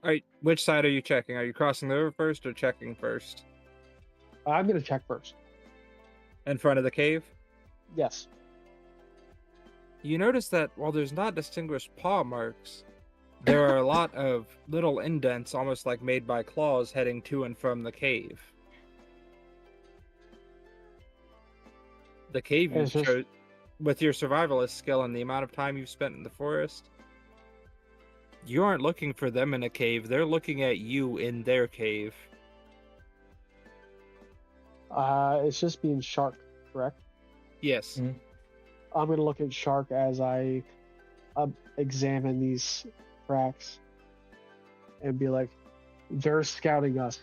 [SPEAKER 3] right. Which side are you checking? Are you crossing the river first or checking first?
[SPEAKER 1] I'm going to check first.
[SPEAKER 3] In front of the cave?
[SPEAKER 1] Yes.
[SPEAKER 3] You notice that while there's not distinguished paw marks, there are a lot of little indents, almost like made by claws, heading to and from the cave. The cave you
[SPEAKER 1] It's just-
[SPEAKER 3] chose, with your survivalist skill and the amount of time you've spent in the forest, you aren't looking for them in a cave. They're looking at you in their cave.
[SPEAKER 1] It's just being Shark, correct?
[SPEAKER 3] Yes.
[SPEAKER 5] Mm.
[SPEAKER 1] I'm going to look at Shark as I examine these tracks and be like, they're scouting us.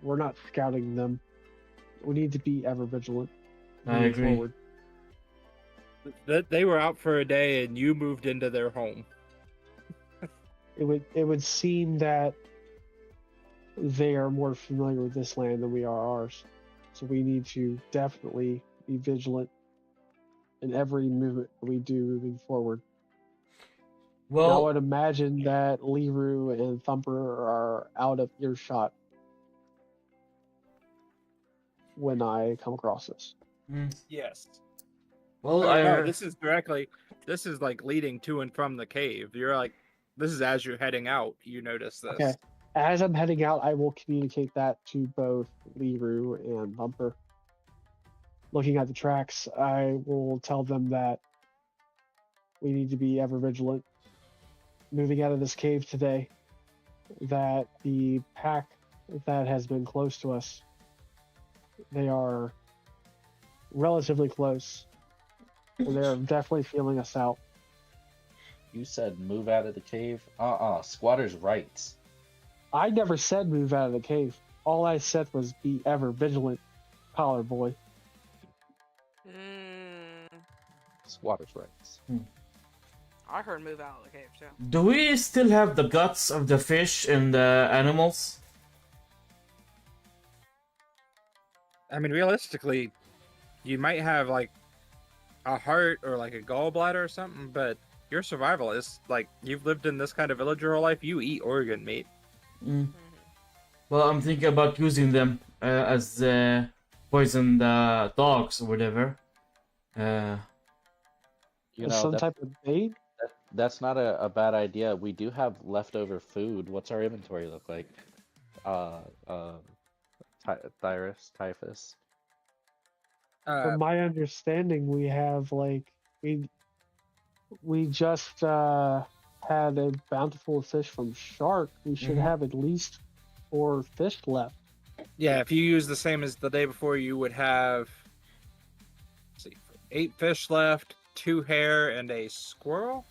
[SPEAKER 1] We're not scouting them. We need to be ever vigilant.
[SPEAKER 5] I
[SPEAKER 1] moving
[SPEAKER 5] agree.
[SPEAKER 1] forward.
[SPEAKER 3] They were out for a day and you moved into their home.
[SPEAKER 1] It would seem that they are more familiar with this land than we are ours. So we need to definitely be vigilant in every movement we do moving forward. Now, I
[SPEAKER 5] Well,
[SPEAKER 1] would imagine that Leroy and Thumper are out of earshot when I come across this.
[SPEAKER 5] mm,
[SPEAKER 3] Yes.
[SPEAKER 5] well,
[SPEAKER 3] Oh, no,
[SPEAKER 5] I
[SPEAKER 3] this is like leading to and from the cave. You're like, this is as you're heading out, you notice this.
[SPEAKER 1] Okay. As I'm heading out, I will communicate that to both Leroy and Thumper. Looking at the tracks, I will tell them that we need to be ever vigilant. Moving out of this cave today, that the pack that has been close to us, they are relatively close. And they're definitely feeling us out.
[SPEAKER 6] You said move out of the cave? Squatters' rights.
[SPEAKER 1] I never said move out of the cave. All I said was be ever vigilant, collar boy.
[SPEAKER 6] Squatters' rights.
[SPEAKER 4] I heard move out of the cave too.
[SPEAKER 5] do we still have the guts of the fish and the animals?
[SPEAKER 3] I mean, realistically, you might have like a heart or like a gallbladder or something, but your survival is like you've lived in this kind of village your whole life. You eat organ meat.
[SPEAKER 5] Mm. Well, I'm thinking about using them as poisoned dogs or whatever.
[SPEAKER 6] You
[SPEAKER 1] As
[SPEAKER 6] know,
[SPEAKER 1] some type of bait.
[SPEAKER 6] that's not a bad idea. We do have leftover food. What's our inventory look like? Typhus.
[SPEAKER 1] From my understanding, we have like we just had a bountiful fish from Shark. We should
[SPEAKER 5] Mhm.
[SPEAKER 1] have at least 4 fish left.
[SPEAKER 3] Yeah, if you use the same as the day before, you would have, let's see, 8 fish left, 2 hare, and a squirrel,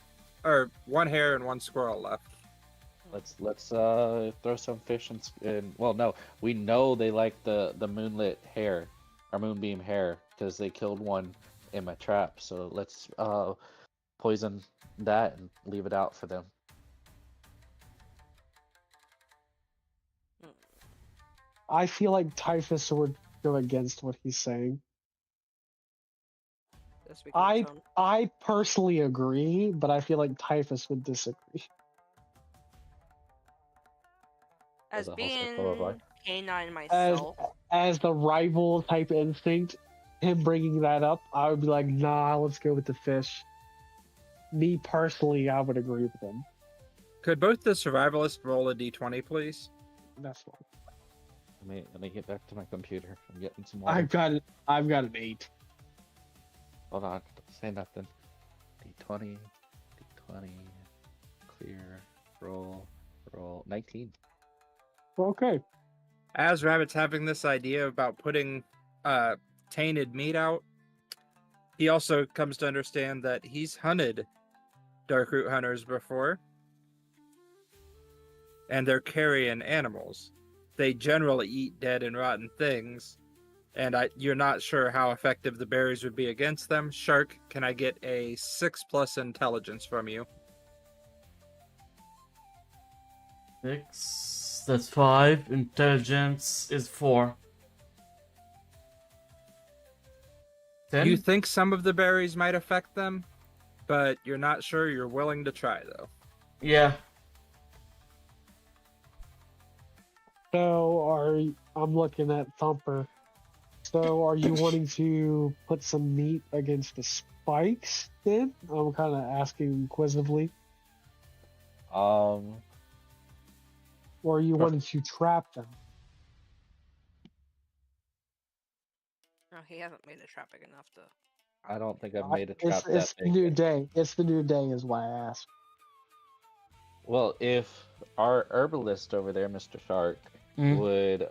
[SPEAKER 3] or 1 hare and 1 squirrel left.
[SPEAKER 6] Let's throw some fish in. Well, no, we know they like the moonlit hare, or moonbeam hare, because they killed one in my trap. So let's poison that and leave it out for them.
[SPEAKER 1] I feel like Typhus would go against what he's saying.
[SPEAKER 4] This becomes
[SPEAKER 1] I personally agree, but I feel like Typhus would disagree.
[SPEAKER 4] As
[SPEAKER 6] a whole
[SPEAKER 4] being
[SPEAKER 6] circle of life.
[SPEAKER 4] canine
[SPEAKER 1] As
[SPEAKER 4] myself,
[SPEAKER 1] as the rival type instinct, him bringing that up, I would be like, nah, let's go with the fish. Me personally, I would agree with him.
[SPEAKER 3] Could both the survivalists roll a d20, please?
[SPEAKER 1] That's fine.
[SPEAKER 6] Let me get back to my computer. I'm getting some water.
[SPEAKER 1] I've got it. I've got an 8.
[SPEAKER 6] Hold on, don't say nothing. D20, D20, clear, roll, 19.
[SPEAKER 1] Okay.
[SPEAKER 3] As Rabbit's having this idea about putting tainted meat out, he also comes to understand that he's hunted darkroot hunters before, and they're carrion animals. They generally eat dead and rotten things, and you're not sure how effective the berries would be against them. Shark, can I get a 6+ intelligence from you?
[SPEAKER 5] 6. That's 5. Intelligence is 4. 10?
[SPEAKER 3] You think some of the berries might affect them, but you're not sure. You're willing to try, though.
[SPEAKER 5] Yeah.
[SPEAKER 1] So I'm looking at Thumper. So are you wanting to put some meat against the spikes then? I'm kind of asking inquisitively. Or are you wanting to trap them?
[SPEAKER 4] no, he hasn't made a trap big enough to.
[SPEAKER 6] I don't think I've made a trap
[SPEAKER 1] It's
[SPEAKER 6] that
[SPEAKER 1] the
[SPEAKER 6] big.
[SPEAKER 1] new day. It's the new day is why I asked.
[SPEAKER 6] Well, if our herbalist over there, Mr. Shark, would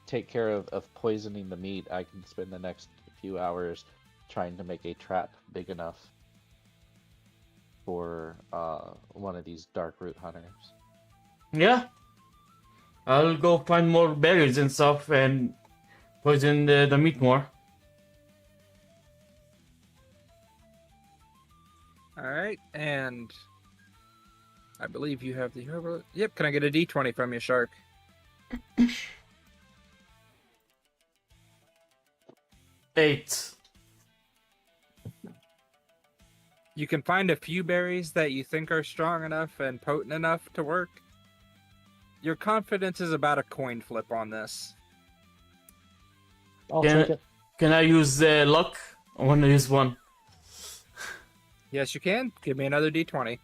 [SPEAKER 6] take care of poisoning the meat, I can spend the next few hours trying to make a trap big enough for one of these dark root hunters.
[SPEAKER 5] Yeah. I'll go find more berries and stuff and poison the meat more.
[SPEAKER 3] Alright, and I believe you have the herbal. Yep, can I get a d20 from you, Shark?
[SPEAKER 5] 8.
[SPEAKER 3] You can find a few berries that you think are strong enough and potent enough to work. Your confidence is about a coin flip on this.
[SPEAKER 1] I'll take it.
[SPEAKER 5] Can I use luck? I want to use 1.
[SPEAKER 3] Yes, you can. Give me another d20.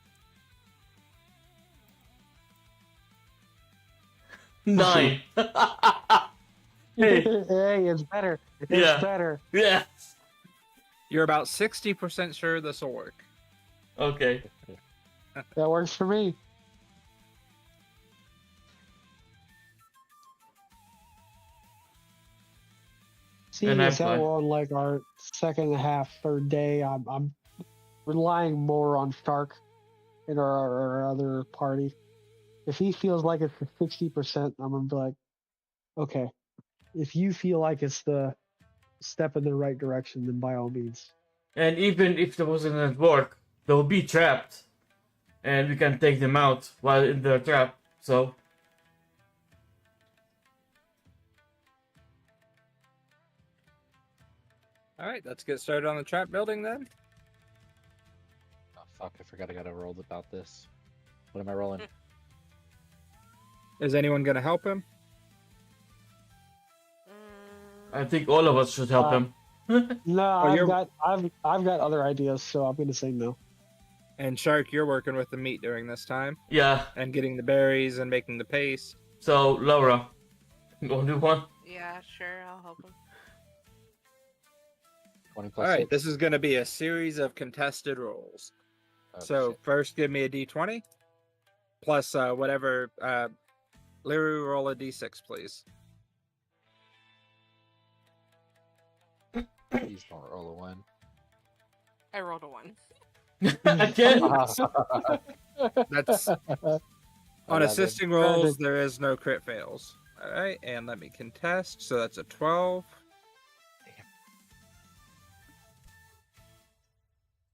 [SPEAKER 5] 9. Hey.
[SPEAKER 1] Hey, it's better. It's
[SPEAKER 5] Yeah.
[SPEAKER 1] better.
[SPEAKER 5] Yeah.
[SPEAKER 3] You're about 60% sure this will work.
[SPEAKER 5] Okay.
[SPEAKER 1] That works for me. Seeing
[SPEAKER 5] And I
[SPEAKER 1] as how
[SPEAKER 5] play.
[SPEAKER 1] we're on like our second and a half, third day, I'm relying more on Stark and our other party. If he feels like it's the 60%, I'm gonna be like, okay. If you feel like it's the step in the right direction, then by all means.
[SPEAKER 5] And even if there wasn't work, they'll be trapped. And we can take them out while in the trap. So.
[SPEAKER 3] Alright, let's get started on the trap building then.
[SPEAKER 6] Oh fuck! I forgot I gotta roll about this. What am I rolling?
[SPEAKER 3] Is anyone going to help him?
[SPEAKER 5] I think all of us should help him.
[SPEAKER 1] No,
[SPEAKER 3] you're-
[SPEAKER 1] I've got other ideas, so I'm gonna say no.
[SPEAKER 3] And Shark, you're working with the meat during this time.
[SPEAKER 5] Yeah.
[SPEAKER 3] And getting the berries and making the paste.
[SPEAKER 5] So, Laura, only one?
[SPEAKER 4] Yeah, sure, I'll help him.
[SPEAKER 6] 20 plus
[SPEAKER 3] Alright,
[SPEAKER 6] 6.
[SPEAKER 3] this is going to be a series of contested rolls.
[SPEAKER 6] Oh,
[SPEAKER 3] So
[SPEAKER 6] shit.
[SPEAKER 3] first give me a d20. Plus whatever... Liru, roll a d6, please.
[SPEAKER 6] Please don't roll a 1.
[SPEAKER 4] I rolled a 1.
[SPEAKER 5] Again?
[SPEAKER 3] That's... On
[SPEAKER 6] 11.
[SPEAKER 3] assisting rolls, there is no crit fails. Alright, and let me contest. So that's a 12.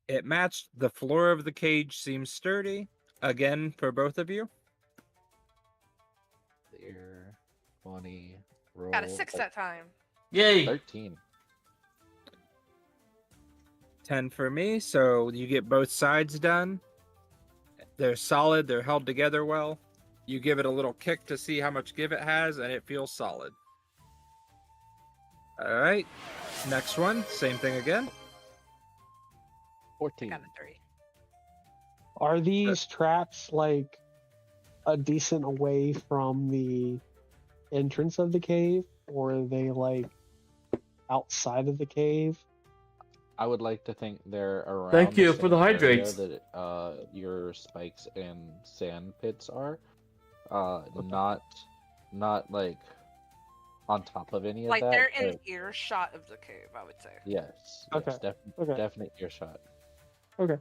[SPEAKER 3] It matched. The floor of the cage seems sturdy. Again, for both of you.
[SPEAKER 6] Clear. 20. Roll.
[SPEAKER 4] Got a 6 that time.
[SPEAKER 5] Yay!
[SPEAKER 6] 13.
[SPEAKER 3] 10 for me, so you get both sides done. They're solid, they're held together well. You give it a little kick to see how much give it has, and it feels solid. All right. Next one, same thing again.
[SPEAKER 6] 14.
[SPEAKER 4] Got a 3.
[SPEAKER 1] Are these traps like a decent away from the entrance of the cave, or are they like outside of the cave?
[SPEAKER 6] I would like to think they're around.
[SPEAKER 5] Thank you
[SPEAKER 6] the
[SPEAKER 5] for the
[SPEAKER 6] same area
[SPEAKER 5] hydrates.
[SPEAKER 6] that your spikes and sand pits are. Not like on top of any of
[SPEAKER 4] Like
[SPEAKER 6] that.
[SPEAKER 4] they're in
[SPEAKER 6] but
[SPEAKER 4] earshot of the cave, I would say.
[SPEAKER 6] yes.
[SPEAKER 1] Okay.
[SPEAKER 6] Yes,
[SPEAKER 1] Okay.
[SPEAKER 6] definite earshot.
[SPEAKER 1] Okay.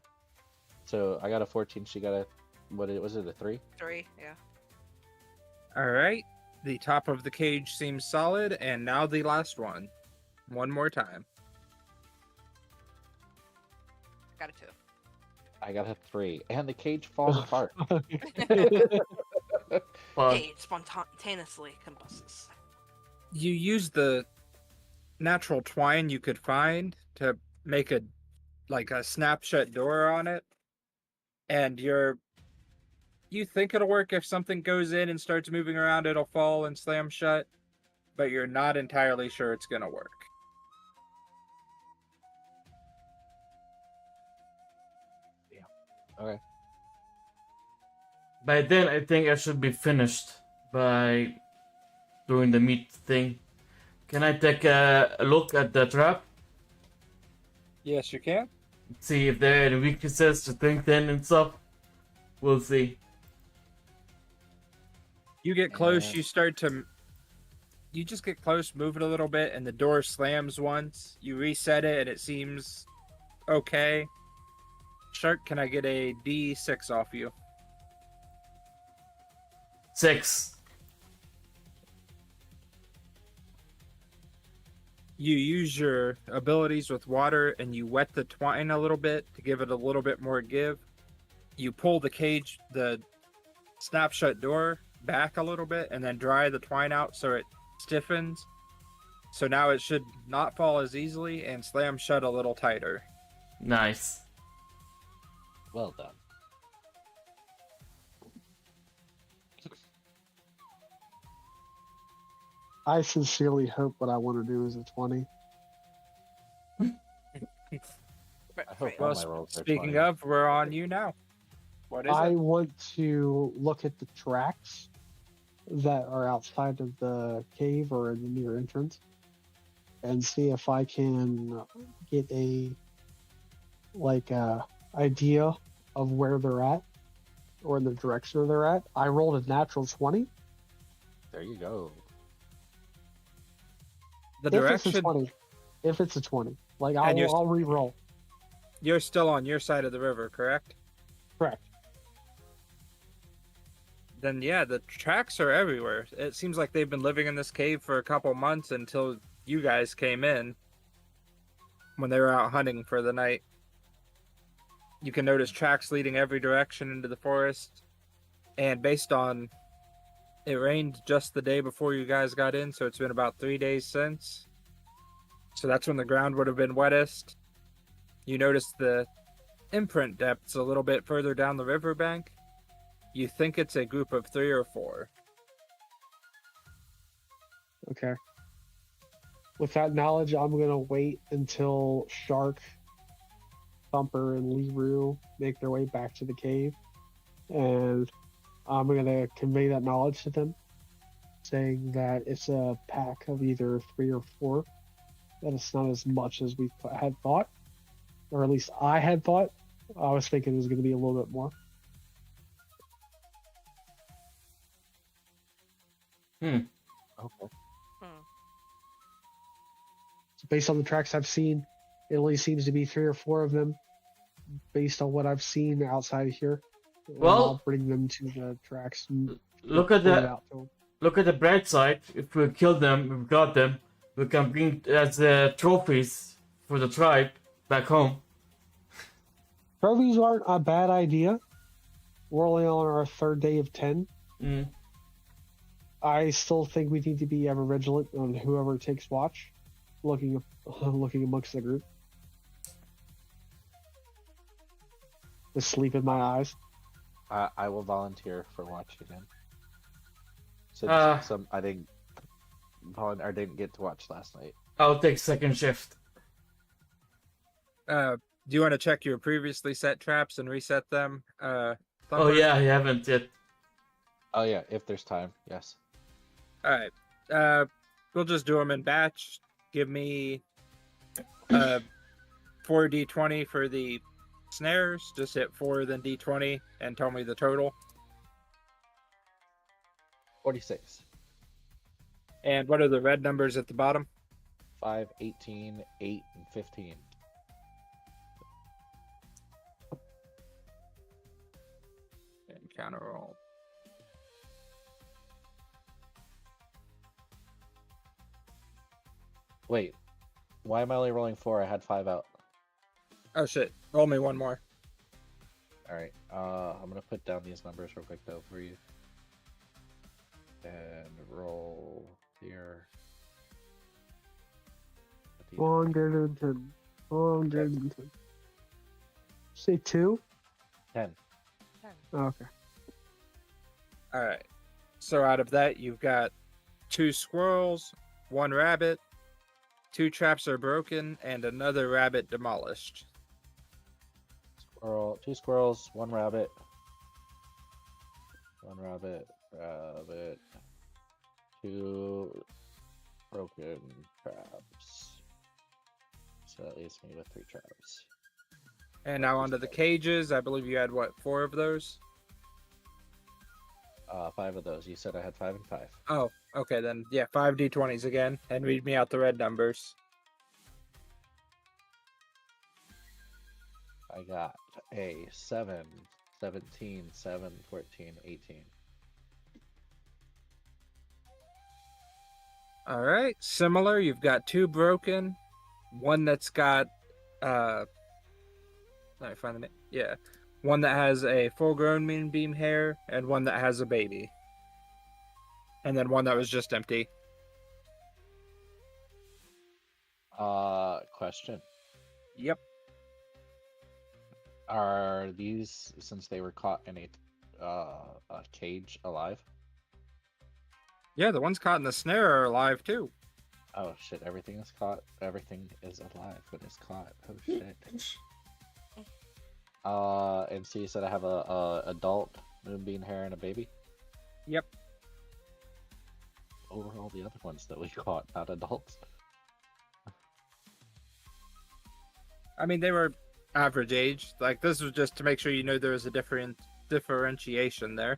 [SPEAKER 6] So I got a 14. She got a was it a 3?
[SPEAKER 4] 3, yeah.
[SPEAKER 3] All right. The top of the cage seems solid, and now the last one. One more time.
[SPEAKER 4] Got a 2.
[SPEAKER 6] I got a 3, and the cage falls apart.
[SPEAKER 4] Hey, it spontaneously combusts.
[SPEAKER 3] You use the natural twine you could find to make a snapshot door on it, and you think it'll work. If something goes in and starts moving around, it'll fall and slam shut, but you're not entirely sure it's gonna work.
[SPEAKER 6] Okay.
[SPEAKER 5] By then, I think I should be finished by doing the meat thing. Can I take a look at the trap?
[SPEAKER 3] Yes, you can.
[SPEAKER 5] See if there are any weaknesses to strengthen and stuff. We'll see.
[SPEAKER 3] You get close,
[SPEAKER 6] Yeah.
[SPEAKER 3] you just get close, move it a little bit, and the door slams once. You reset it, and it seems okay. Shark, can I get a D6 off you?
[SPEAKER 5] 6.
[SPEAKER 3] You use your abilities with water, and you wet the twine a little bit to give it a little bit more give. You pull the snapshot door back a little bit, and then dry the twine out so it stiffens. So now it should not fall as easily and slam shut a little tighter.
[SPEAKER 5] Nice.
[SPEAKER 6] Well done.
[SPEAKER 1] I sincerely hope what I want to do is a 20.
[SPEAKER 6] I hope
[SPEAKER 3] Well,
[SPEAKER 6] all my rolls are
[SPEAKER 3] speaking
[SPEAKER 6] 20.
[SPEAKER 3] of, we're on you now. What is
[SPEAKER 1] I
[SPEAKER 3] it?
[SPEAKER 1] want to look at the tracks that are outside of the cave or in the near entrance and see if I can get a idea of where they're at or in the direction they're at. I rolled a natural 20.
[SPEAKER 6] There you go.
[SPEAKER 3] The
[SPEAKER 1] If it's a
[SPEAKER 3] direction
[SPEAKER 1] 20. If it's a 20. Like,
[SPEAKER 3] And you're-
[SPEAKER 1] I'll re-roll.
[SPEAKER 3] you're still on your side of the river, correct?
[SPEAKER 1] Correct.
[SPEAKER 3] Then yeah, the tracks are everywhere. It seems like they've been living in this cave for a couple months until you guys came in when they were out hunting for the night. You can notice tracks leading every direction into the forest. And based on it rained just the day before you guys got in, so it's been about 3 days since. So that's when the ground would have been wettest. You notice the imprint depths a little bit further down the riverbank. You think it's a group of 3 or 4.
[SPEAKER 1] Okay. With that knowledge, I'm going to wait until Shark, Thumper, and Leroy make their way back to the cave. And I'm going to convey that knowledge to them, saying that it's a pack of either 3 or 4, that it's not as much as we had thought, or at least I had thought. I was thinking it was going to be a little bit more.
[SPEAKER 6] Okay.
[SPEAKER 1] So based on the tracks I've seen, it only seems to be 3 or 4 of them, based on what I've seen outside of here. And
[SPEAKER 5] Well-
[SPEAKER 1] I'll bring them to the tracks. And
[SPEAKER 5] Look at
[SPEAKER 1] point it
[SPEAKER 5] the
[SPEAKER 1] out to 'em.
[SPEAKER 5] look at the bright side. If we kill them, we've got them. We can bring as trophies for the tribe back home.
[SPEAKER 1] Trophies aren't a bad idea. We're only on our 3rd day of 10.
[SPEAKER 5] Mm.
[SPEAKER 1] I still think we need to be ever vigilant on whoever takes watch, looking amongst the group. The sleep in my eyes.
[SPEAKER 6] I will volunteer for watching him. Since I didn't get to watch last night.
[SPEAKER 5] I'll take second shift.
[SPEAKER 3] Do you want to check your previously set traps and reset them?
[SPEAKER 5] Oh
[SPEAKER 3] Thumper?
[SPEAKER 5] yeah, I haven't yet.
[SPEAKER 6] Oh yeah, if there's time, yes.
[SPEAKER 3] All right. We'll just do them in batch. Give me 4d20 for the snares. Just hit 4, then d20, and tell me the total.
[SPEAKER 6] 46.
[SPEAKER 3] And what are the red numbers at the bottom?
[SPEAKER 6] 5, 18, 8, and 15.
[SPEAKER 3] And counter roll.
[SPEAKER 6] Wait, why am I only rolling 4? I had 5 out.
[SPEAKER 3] Oh shit! Roll me one more.
[SPEAKER 6] All right. I'm gonna put down these numbers real quick though for you. And roll here.
[SPEAKER 1] Wonderton. Wonderton. Say 2?
[SPEAKER 6] 10.
[SPEAKER 1] Oh, okay.
[SPEAKER 3] All right. So out of that, you've got 2 squirrels, 1 rabbit, 2 traps are broken, and another rabbit demolished.
[SPEAKER 6] 2 squirrels, 1 rabbit. 1 rabbit, 2 broken traps. So that leaves me with 3 traps.
[SPEAKER 3] And now onto the cages. I believe you had, what, 4 of those?
[SPEAKER 6] 5 of those. You said I had 5 and 5.
[SPEAKER 3] Oh, okay, then, yeah, 5 d20s again, and read me out the red numbers.
[SPEAKER 6] I got a 7, 17, 7, 14, 18.
[SPEAKER 3] All right, similar. You've got 2 broken, 1 that's got, let me find the name. Yeah, 1 that has a full-grown moonbeam hair, and 1 that has a baby, and then 1 that was just empty.
[SPEAKER 6] Question.
[SPEAKER 3] Yep.
[SPEAKER 6] Are these, since they were caught in a cage, alive?
[SPEAKER 3] Yeah, the ones caught in the snare are alive too.
[SPEAKER 6] Oh shit! Everything is caught. Everything is alive when it's caught. Oh shit. And so you said I have a adult moonbeam hair and a baby.
[SPEAKER 3] Yep.
[SPEAKER 6] What were all the other ones that we caught? Not adults.
[SPEAKER 3] I mean, they were average age. Like, this was just to make sure you know there was a differentiation there.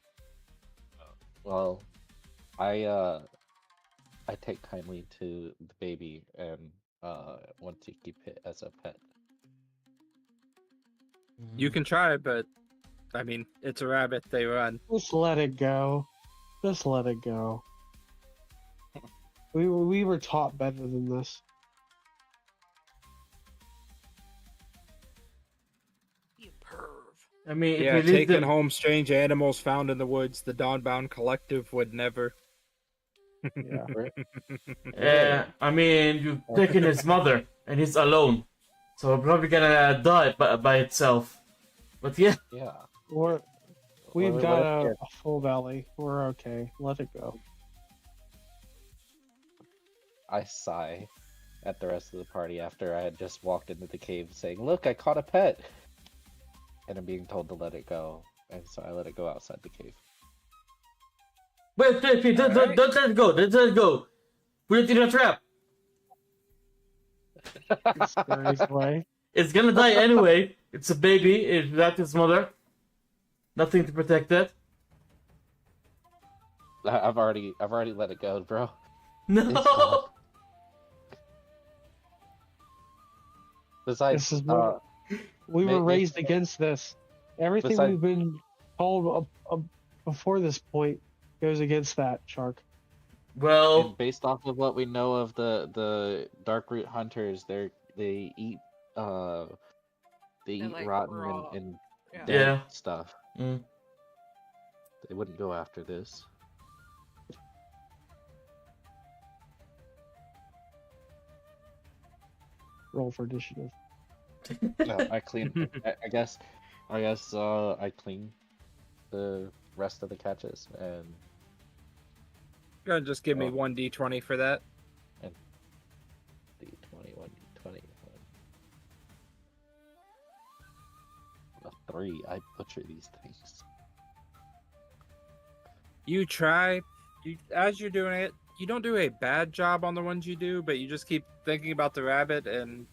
[SPEAKER 6] Well, I take kindly to the baby and want to keep it as a pet.
[SPEAKER 3] You can try, but I mean, it's a rabbit. They run.
[SPEAKER 1] Just let it go. Just let it go. We were taught better than this.
[SPEAKER 4] You perv.
[SPEAKER 5] I mean,
[SPEAKER 3] Yeah,
[SPEAKER 5] if we leave
[SPEAKER 3] taking
[SPEAKER 5] them,
[SPEAKER 3] home strange animals found in the woods, the Dawnbound Collective would never.
[SPEAKER 1] Yeah.
[SPEAKER 5] I mean, you've taken his mother, and he's alone, so we're probably gonna die by itself. But yeah,
[SPEAKER 6] Yeah.
[SPEAKER 1] We've
[SPEAKER 6] What
[SPEAKER 1] got
[SPEAKER 6] if-
[SPEAKER 1] a full belly. We're okay. Let it go.
[SPEAKER 6] I sigh at the rest of the party after I had just walked into the cave saying, "Look, I caught a pet," and I'm being told to let it go, and so I let it go outside the cave.
[SPEAKER 5] wait, don't let it go. Don't let it go. Put it in a trap.
[SPEAKER 1] Nice way.
[SPEAKER 5] It's gonna die anyway. It's a baby. It's not its mother. Nothing to protect it.
[SPEAKER 6] I've already let it go, bro.
[SPEAKER 5] No.
[SPEAKER 6] Besides,
[SPEAKER 1] This is what we were raised against this. Everything
[SPEAKER 6] Besides-
[SPEAKER 1] we've been told before this point goes against that, Shark.
[SPEAKER 5] Well,
[SPEAKER 6] based off of what we know of the dark root hunters, they eat
[SPEAKER 4] like,
[SPEAKER 6] rotten
[SPEAKER 4] raw.
[SPEAKER 6] and
[SPEAKER 4] Yeah.
[SPEAKER 6] dead
[SPEAKER 5] Yeah.
[SPEAKER 6] stuff.
[SPEAKER 5] mm.
[SPEAKER 6] They wouldn't go after this.
[SPEAKER 1] Roll for initiative.
[SPEAKER 6] No, I clean. I guess I clean the rest of the catches and
[SPEAKER 3] Go ahead and just give me
[SPEAKER 6] Oh.
[SPEAKER 3] 1d20 for that.
[SPEAKER 6] D20, 1d20. A 3. I butcher these things.
[SPEAKER 3] You try, as you're doing it, you don't do a bad job on the ones you do, but you just keep thinking about the rabbit, and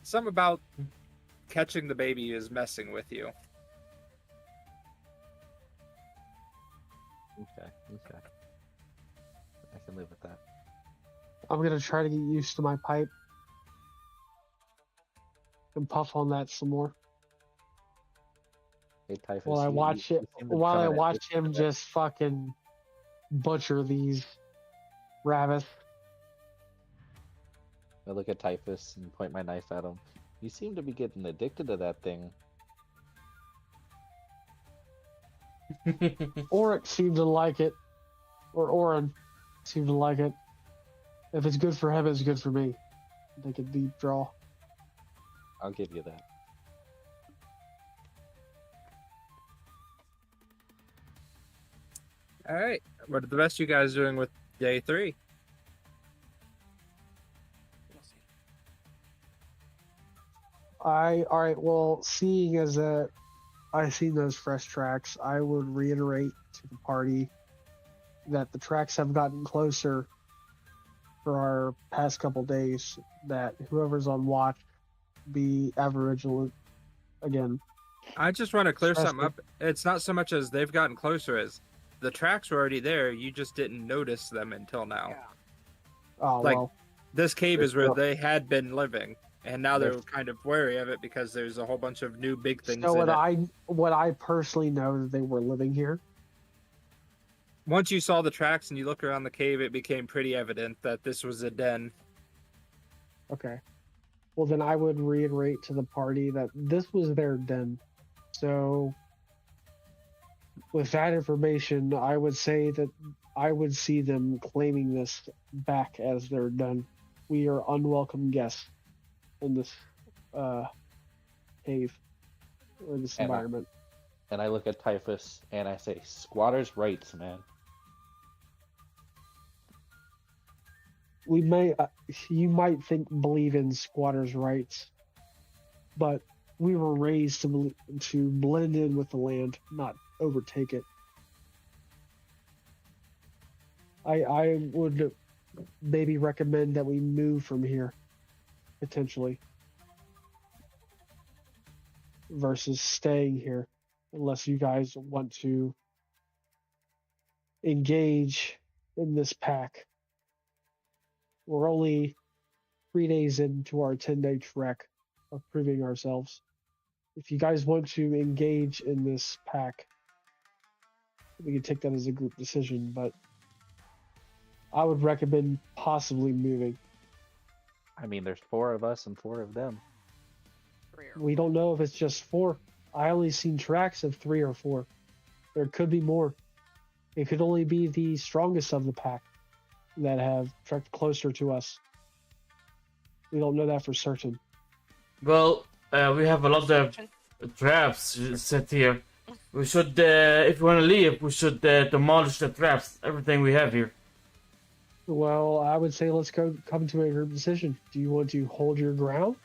[SPEAKER 3] something about catching the baby is messing with you.
[SPEAKER 6] Okay. I can live with that.
[SPEAKER 1] I'm gonna try to get used to my pipe and puff on that some more
[SPEAKER 6] Hey, Typhus,
[SPEAKER 1] while I watch it.
[SPEAKER 6] you seem to be
[SPEAKER 1] While I
[SPEAKER 6] coming at
[SPEAKER 1] watch
[SPEAKER 6] me
[SPEAKER 1] him
[SPEAKER 6] with
[SPEAKER 1] just fucking butcher these rabbits.
[SPEAKER 6] I look at Typhus and point my knife at him. You seem to be getting addicted to that thing.
[SPEAKER 1] Oric seemed to like it, or Orin seemed to like it. If it's good for him, it's good for me. Take a deep draw.
[SPEAKER 6] I'll give you that.
[SPEAKER 3] All right. What are the rest of you guys doing with day 3?
[SPEAKER 1] All right. Well, seeing as that I've seen those fresh tracks, I would reiterate to the party that the tracks have gotten closer for our past couple days. That whoever's on watch be aboriginal again.
[SPEAKER 3] I just want to clear something
[SPEAKER 1] Especially-
[SPEAKER 3] up. It's not so much as they've gotten closer as the tracks were already there. You just didn't notice them until now.
[SPEAKER 4] Yeah.
[SPEAKER 1] Oh
[SPEAKER 3] Like-
[SPEAKER 1] well.
[SPEAKER 3] This cave
[SPEAKER 6] There's
[SPEAKER 3] is where
[SPEAKER 6] still-
[SPEAKER 3] they had been living, and now they're
[SPEAKER 6] There's-
[SPEAKER 3] kind of wary of it because there's a whole bunch of new big things
[SPEAKER 1] So
[SPEAKER 3] in it.
[SPEAKER 1] what I personally know that they were living here.
[SPEAKER 3] Once you saw the tracks and you look around the cave, it became pretty evident that this was a den.
[SPEAKER 1] Okay. Well, then I would reiterate to the party that this was their den. So, with that information, I would say that I would see them claiming this back as their den. We are unwelcome guests in this cave or this
[SPEAKER 6] And I-
[SPEAKER 1] environment.
[SPEAKER 6] And I look at Typhus and I say, squatters' rights, man.
[SPEAKER 1] We may, you might believe in squatters' rights, but we were raised to blend in with the land, not overtake it. I would maybe recommend that we move from here, potentially, versus staying here, unless you guys want to engage in this pack. We're only 3 days into our 10-day trek of proving ourselves. If you guys want to engage in this pack, we can take that as a group decision, but I would recommend possibly moving.
[SPEAKER 6] I mean, there's 4 of us and 4 of them.
[SPEAKER 4] 3 or
[SPEAKER 1] We don't know if it's just 4. I only seen tracks of 3 or 4. There could be more. It could only be the strongest of the pack that have trekked closer to us. We don't know that for certain.
[SPEAKER 5] Well, we have a lot of traps set here. We should, if we want to leave, we should demolish the traps, everything we have here.
[SPEAKER 1] Well, I would say let's come to a group decision. Do you want to hold your ground,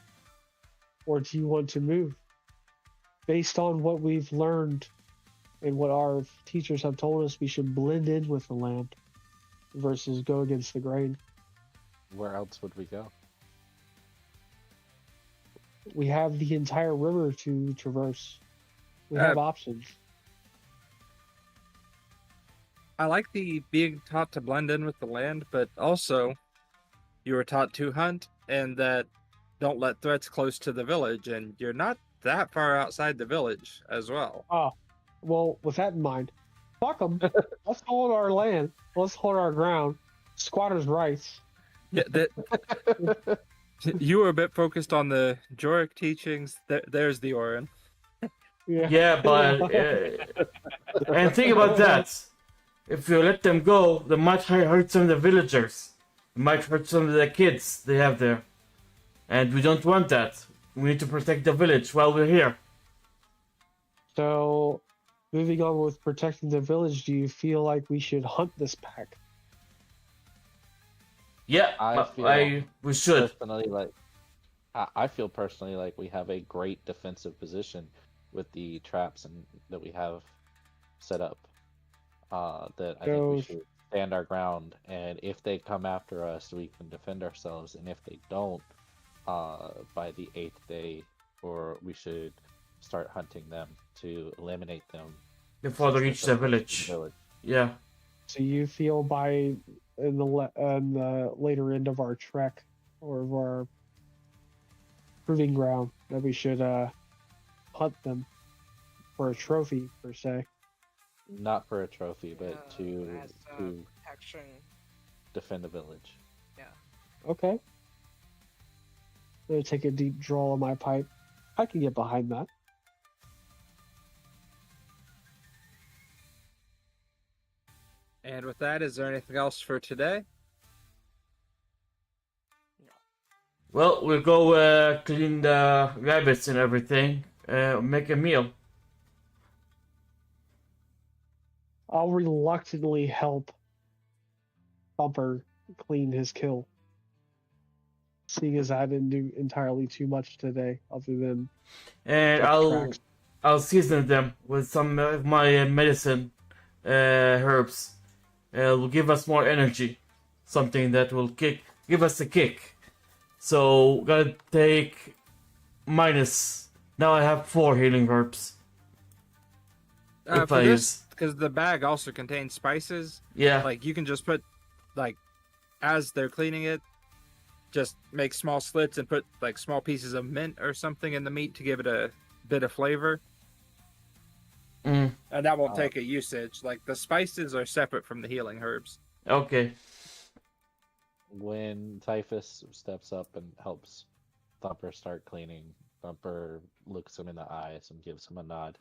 [SPEAKER 1] or do you want to move? Based on what we've learned and what our teachers have told us, we should blend in with the land versus go against the grain.
[SPEAKER 6] Where else would we go?
[SPEAKER 1] We have the entire river to traverse. We have options.
[SPEAKER 3] I like the being taught to blend in with the land, but also you were taught to hunt and that don't let threats close to the village, and you're not that far outside the village as well.
[SPEAKER 1] Well, with that in mind, fuck them. Let's hold our land. Let's hold our ground. Squatters' rights.
[SPEAKER 3] Yeah, you were a bit focused on the Joric teachings. There's the Orin.
[SPEAKER 5] Yeah, but and think about that. If you let them go, they might hurt some of the villagers. It might hurt some of the kids they have there, and we don't want that. We need to protect the village while we're here.
[SPEAKER 1] So, moving on with protecting the village, do you feel like we should hunt this pack?
[SPEAKER 5] Yeah, we should.
[SPEAKER 6] personally like I feel personally like we have a great defensive position with the traps and that we have set up. That I think we should stand our ground, and if they come after us, we can defend ourselves. And if they don't, by the 8th day, or we should start hunting them to eliminate them
[SPEAKER 5] Before they reach the village. Yeah.
[SPEAKER 1] So you feel by in the later end of our trek or of our proving ground that we should hunt them for a trophy per se.
[SPEAKER 6] Not for a trophy, but to
[SPEAKER 4] protection.
[SPEAKER 6] defend the village.
[SPEAKER 1] Okay. I'm gonna take a deep draw on my pipe. I can get behind that.
[SPEAKER 3] And with that, is there anything else for today?
[SPEAKER 5] Well, we'll go clean the rabbits and everything. Make a meal.
[SPEAKER 1] I'll reluctantly help Thumper clean his kill, seeing as I didn't do entirely too much today, other than
[SPEAKER 5] And I'll season them with some of my medicine herbs. Will give us more energy, something that will give us a kick. So gotta take minus. Now I have 4 healing herbs. If I use,
[SPEAKER 3] because the bag also contains spices.
[SPEAKER 5] yeah,
[SPEAKER 3] Like you can just put, like, as they're cleaning it, just make small slits and put like small pieces of mint or something in the meat to give it a bit of flavor. And that won't take a usage. Like the spices are separate from the healing herbs.
[SPEAKER 5] okay.
[SPEAKER 6] When Typhus steps up and helps Thumper start cleaning, Thumper looks him in the eyes and gives him a nod.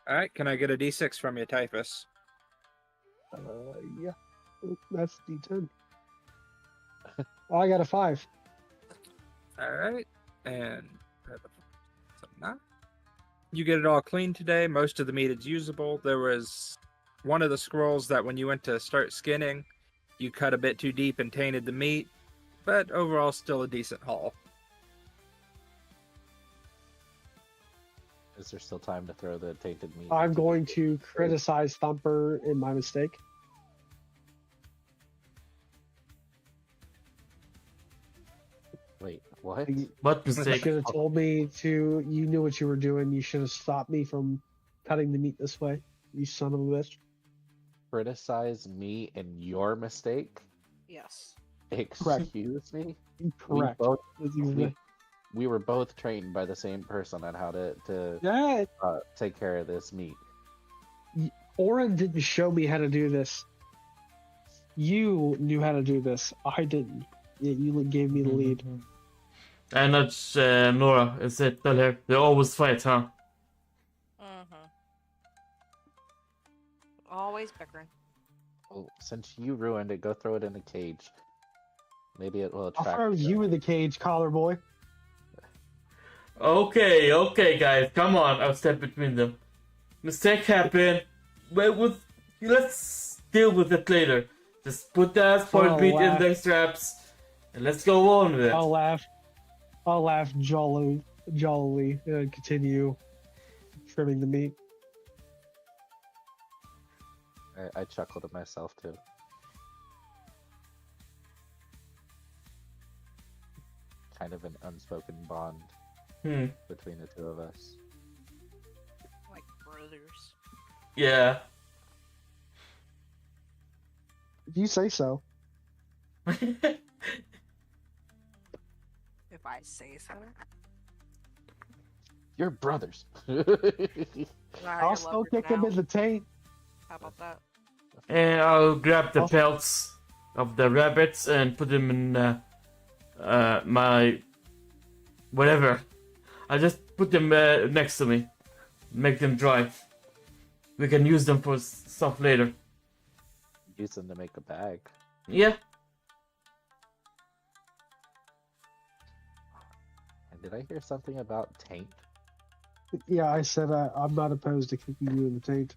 [SPEAKER 3] All right, can I get a D6 from you, Typhus?
[SPEAKER 1] yeah, that's D10. Oh, I got a 5.
[SPEAKER 3] All right, and you get it all clean today. Most of the meat is usable. There was one of the squirrels that when you went to start skinning, you cut a bit too deep and tainted the meat, but overall still a decent haul.
[SPEAKER 6] Is there still time to throw the tainted meat?
[SPEAKER 1] I'm going to criticize Thumper in my mistake.
[SPEAKER 6] Wait, what?
[SPEAKER 5] What
[SPEAKER 1] You
[SPEAKER 5] mistake?
[SPEAKER 1] should have told me to. You knew what you were doing. You should have stopped me from cutting the meat this way. You son of a bitch.
[SPEAKER 6] Criticize me and your mistake?
[SPEAKER 4] Yes.
[SPEAKER 6] Excuse me?
[SPEAKER 1] Correct.
[SPEAKER 6] We were both trained by the same person on how to
[SPEAKER 1] Yeah.
[SPEAKER 6] take care of this meat.
[SPEAKER 1] Oren didn't show me how to do this. You knew how to do this. I didn't. Yeah, you gave me the lead.
[SPEAKER 5] And that's Nora. Is it? Tell her they always fight, huh?
[SPEAKER 4] Always bickering.
[SPEAKER 6] Well, since you ruined it, go throw it in a cage. Maybe it will
[SPEAKER 1] I'll
[SPEAKER 6] attract.
[SPEAKER 1] throw you in the cage, collar boy.
[SPEAKER 5] Okay, guys, come on. I'll step between them. Mistake happened. Let's deal with it later. Just put the spoiled meat in their straps, and let's go on with it.
[SPEAKER 1] I'll laugh jollily, and continue trimming the meat.
[SPEAKER 6] I chuckled at myself too. Kind of an unspoken bond between the two of us.
[SPEAKER 4] Like brothers.
[SPEAKER 5] Yeah.
[SPEAKER 1] If you say so.
[SPEAKER 4] If I say so.
[SPEAKER 6] You're brothers.
[SPEAKER 1] I'll still kick him in the taint.
[SPEAKER 4] How about that?
[SPEAKER 5] And I'll grab the pelts of the rabbits and put them in my whatever. I just put them next to me, make them dry. We can use them for stuff later.
[SPEAKER 6] Use them to make a bag.
[SPEAKER 5] Yeah.
[SPEAKER 6] And did I hear something about taint?
[SPEAKER 1] Yeah, I said I'm not opposed to kicking you in the taint.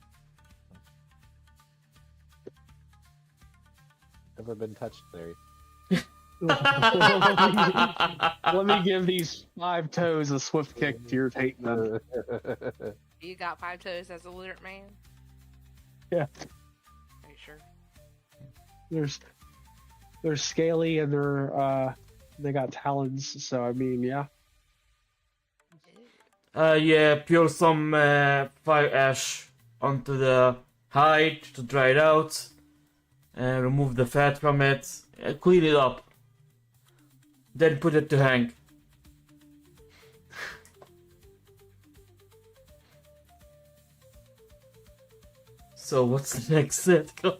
[SPEAKER 6] Never been touched, Larry.
[SPEAKER 1] Let me give these 5 toes a swift kick to your taint then.
[SPEAKER 4] You got 5 toes as a lizard man?
[SPEAKER 1] Yeah.
[SPEAKER 4] Are you sure?
[SPEAKER 1] They're scaly and they got talons, so I mean, yeah.
[SPEAKER 5] Yeah, pour some fire ash onto the hide to dry it out, and remove the fat from it, clean it up, then put it to hang. So what's the next set?
[SPEAKER 3] All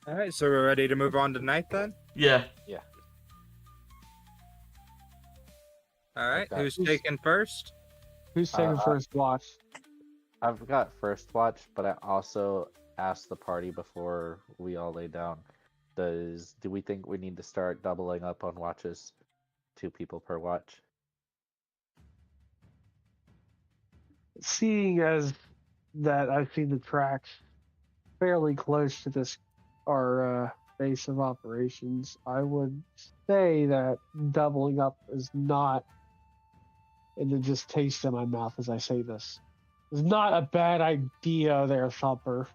[SPEAKER 3] right, so we're ready to move on to night then.
[SPEAKER 5] Yeah.
[SPEAKER 3] All right,
[SPEAKER 6] Okay.
[SPEAKER 3] who's taking first?
[SPEAKER 1] Who's taking first watch?
[SPEAKER 6] I've got first watch, but I also asked the party before we all lay down. Do we think we need to start doubling up on watches? 2 people per watch.
[SPEAKER 1] Seeing as that I've seen the tracks fairly close to our base of operations, I would say that doubling up is not, and it just tastes in my mouth as I say this, is not a bad idea there, Thumper.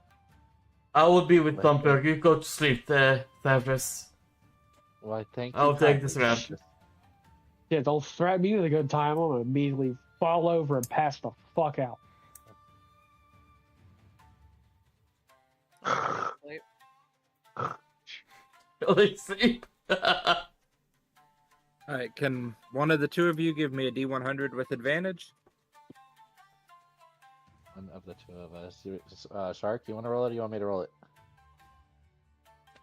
[SPEAKER 5] I will be with Thumper. You go to sleep, Thavris.
[SPEAKER 6] Well, I think
[SPEAKER 5] I'll take this round.
[SPEAKER 1] Yeah, don't threaten me with a good time. I'm gonna immediately fall over and pass the fuck out.
[SPEAKER 4] Wait,
[SPEAKER 5] Really sleep.
[SPEAKER 3] All right, can one of the 2 of you give me a D100 with advantage?
[SPEAKER 6] One of the 2 of us. Shark, you want to roll it, or you want me to roll it?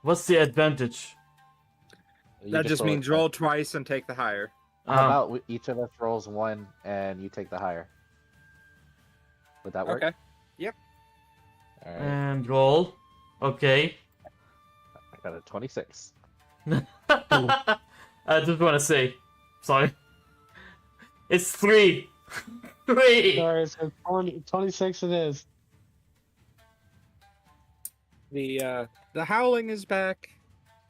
[SPEAKER 5] What's the advantage?
[SPEAKER 6] You
[SPEAKER 3] That just
[SPEAKER 6] roll
[SPEAKER 3] means
[SPEAKER 6] it
[SPEAKER 3] roll twice and take the higher.
[SPEAKER 6] How about each of us rolls 1 and you take the higher? Would that work?
[SPEAKER 3] Okay. Yep.
[SPEAKER 6] All right.
[SPEAKER 5] And roll. Okay.
[SPEAKER 6] I got a 26.
[SPEAKER 5] I just want to say, sorry. It's 3. 3.
[SPEAKER 1] Sorry, so 26 it is.
[SPEAKER 3] The howling is back.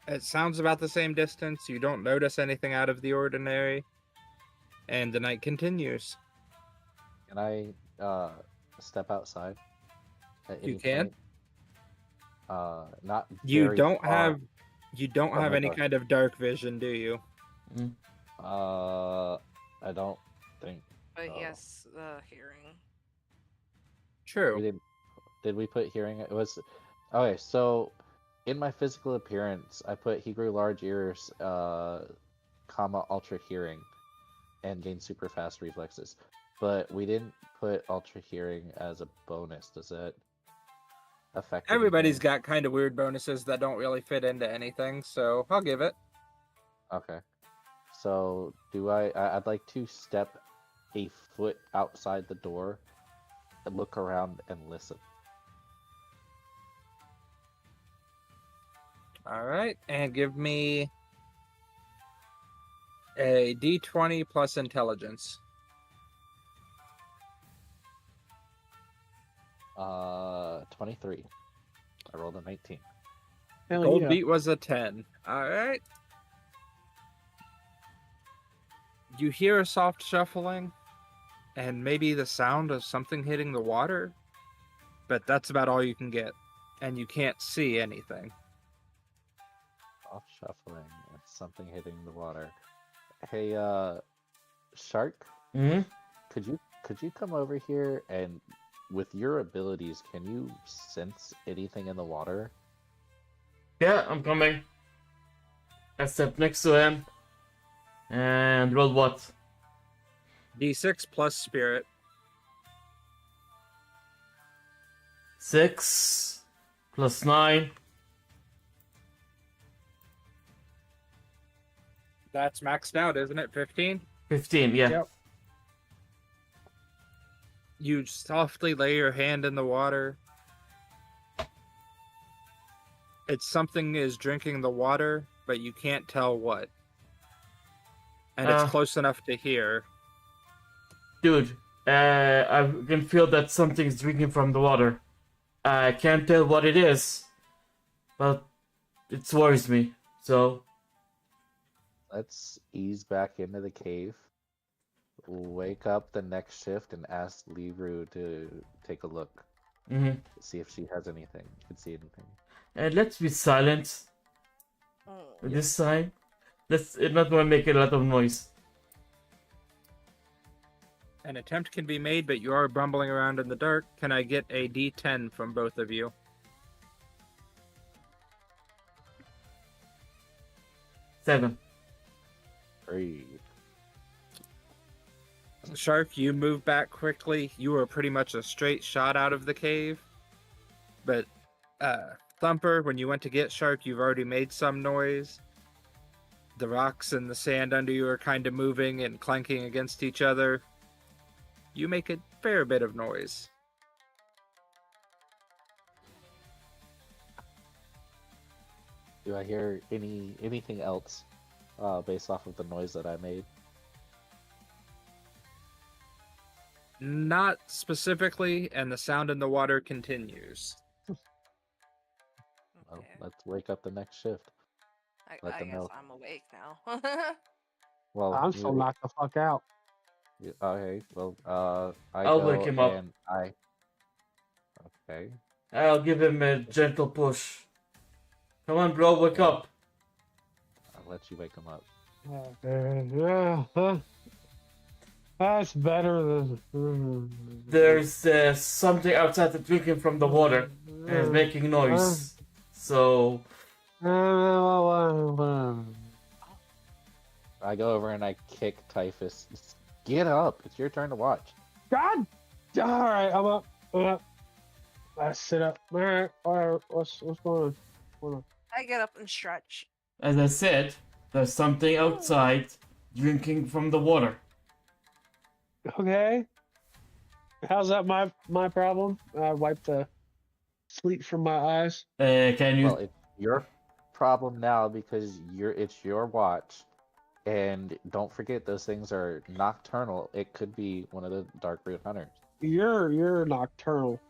[SPEAKER 3] It sounds about the same distance. You don't notice anything out of the ordinary. And the night continues.
[SPEAKER 6] Can I step outside? At
[SPEAKER 3] You
[SPEAKER 6] any
[SPEAKER 3] can.
[SPEAKER 6] point? Not.
[SPEAKER 3] You
[SPEAKER 6] very
[SPEAKER 3] don't
[SPEAKER 6] far
[SPEAKER 3] have
[SPEAKER 6] from the
[SPEAKER 3] any
[SPEAKER 6] door.
[SPEAKER 3] kind of dark vision, do you?
[SPEAKER 6] I don't think.
[SPEAKER 4] but
[SPEAKER 6] Oh.
[SPEAKER 4] yes, the hearing.
[SPEAKER 6] We
[SPEAKER 3] True.
[SPEAKER 6] didn't. Did we put hearing? It was. Okay, so in my physical appearance, I put he grew large ears, comma ultra hearing, and gained super fast reflexes. But we didn't put ultra hearing as a bonus. Does that affect?
[SPEAKER 3] Everybody's
[SPEAKER 6] anything?
[SPEAKER 3] got kind of weird bonuses that don't really fit into anything, so I'll give it.
[SPEAKER 6] Okay. So I'd like to step a foot outside the door and look around and listen.
[SPEAKER 3] All right, and give me a D20 plus intelligence.
[SPEAKER 6] 23. I rolled a 19.
[SPEAKER 1] Hell
[SPEAKER 3] Gold
[SPEAKER 1] yeah.
[SPEAKER 3] beat was a 10. All right. You hear a soft shuffling and maybe the sound of something hitting the water, but that's about all you can get, and you can't see anything.
[SPEAKER 6] Off shuffling and something hitting the water. Hey, Shark,
[SPEAKER 5] Hmm?
[SPEAKER 6] could you come over here and with your abilities, can you sense anything in the water?
[SPEAKER 5] Yeah, I'm coming. I step next to him. And roll what?
[SPEAKER 3] D6 plus spirit.
[SPEAKER 5] 6 plus 9.
[SPEAKER 3] That's maxed out, isn't it? 15?
[SPEAKER 5] 15, yeah.
[SPEAKER 3] Yep. You softly lay your hand in the water. It's something is drinking the water, but you can't tell what. And it's close enough to hear.
[SPEAKER 5] Dude, I can feel that something's drinking from the water. I can't tell what it is, but it worries me. So,
[SPEAKER 6] Let's ease back into the cave. Wake up the next shift and ask Liru to take a look. See if she has anything. Can see anything.
[SPEAKER 5] and let's be silent
[SPEAKER 4] Mm.
[SPEAKER 5] this time. Let's not want to make a lot of noise.
[SPEAKER 3] An attempt can be made, but you are bumbling around in the dark. Can I get a D10 from both of you?
[SPEAKER 5] 7.
[SPEAKER 6] 3.
[SPEAKER 3] Shark, you move back quickly. You are pretty much a straight shot out of the cave. But Thumper, when you went to get Shark, you've already made some noise. The rocks and the sand under you are kind of moving and clanking against each other. You make a fair bit of noise.
[SPEAKER 6] Do I hear anything else based off of the noise that I made?
[SPEAKER 3] Not specifically, and the sound in the water continues.
[SPEAKER 6] Well,
[SPEAKER 4] Okay.
[SPEAKER 6] let's wake up the next shift. Let
[SPEAKER 4] I
[SPEAKER 6] them
[SPEAKER 4] guess
[SPEAKER 6] know.
[SPEAKER 4] I'm awake now.
[SPEAKER 6] Well,
[SPEAKER 1] I'm still knocked the fuck out.
[SPEAKER 6] Okay. Well, I
[SPEAKER 5] I'll
[SPEAKER 6] go
[SPEAKER 5] wake him up.
[SPEAKER 6] and I. Okay.
[SPEAKER 5] I'll give him a gentle push. Come on, bro, wake up.
[SPEAKER 6] I'll let you wake him up.
[SPEAKER 1] That's better than.
[SPEAKER 5] There's something outside the drinking from the water, and it's making noise. So,
[SPEAKER 6] I go over and I kick Typhus. Get up! It's your turn to watch.
[SPEAKER 1] God! Alright, I'm up. I sit up. Alright, what's going on? Hold on.
[SPEAKER 4] I get up and stretch.
[SPEAKER 5] as I said, there's something outside drinking from the water.
[SPEAKER 1] Okay. How's that my problem? I wipe the sleep from my eyes.
[SPEAKER 5] Can you?
[SPEAKER 6] Well, it's your problem now because it's your watch. And don't forget, those things are nocturnal. It could be one of the dark root hunters.
[SPEAKER 1] You're nocturnal.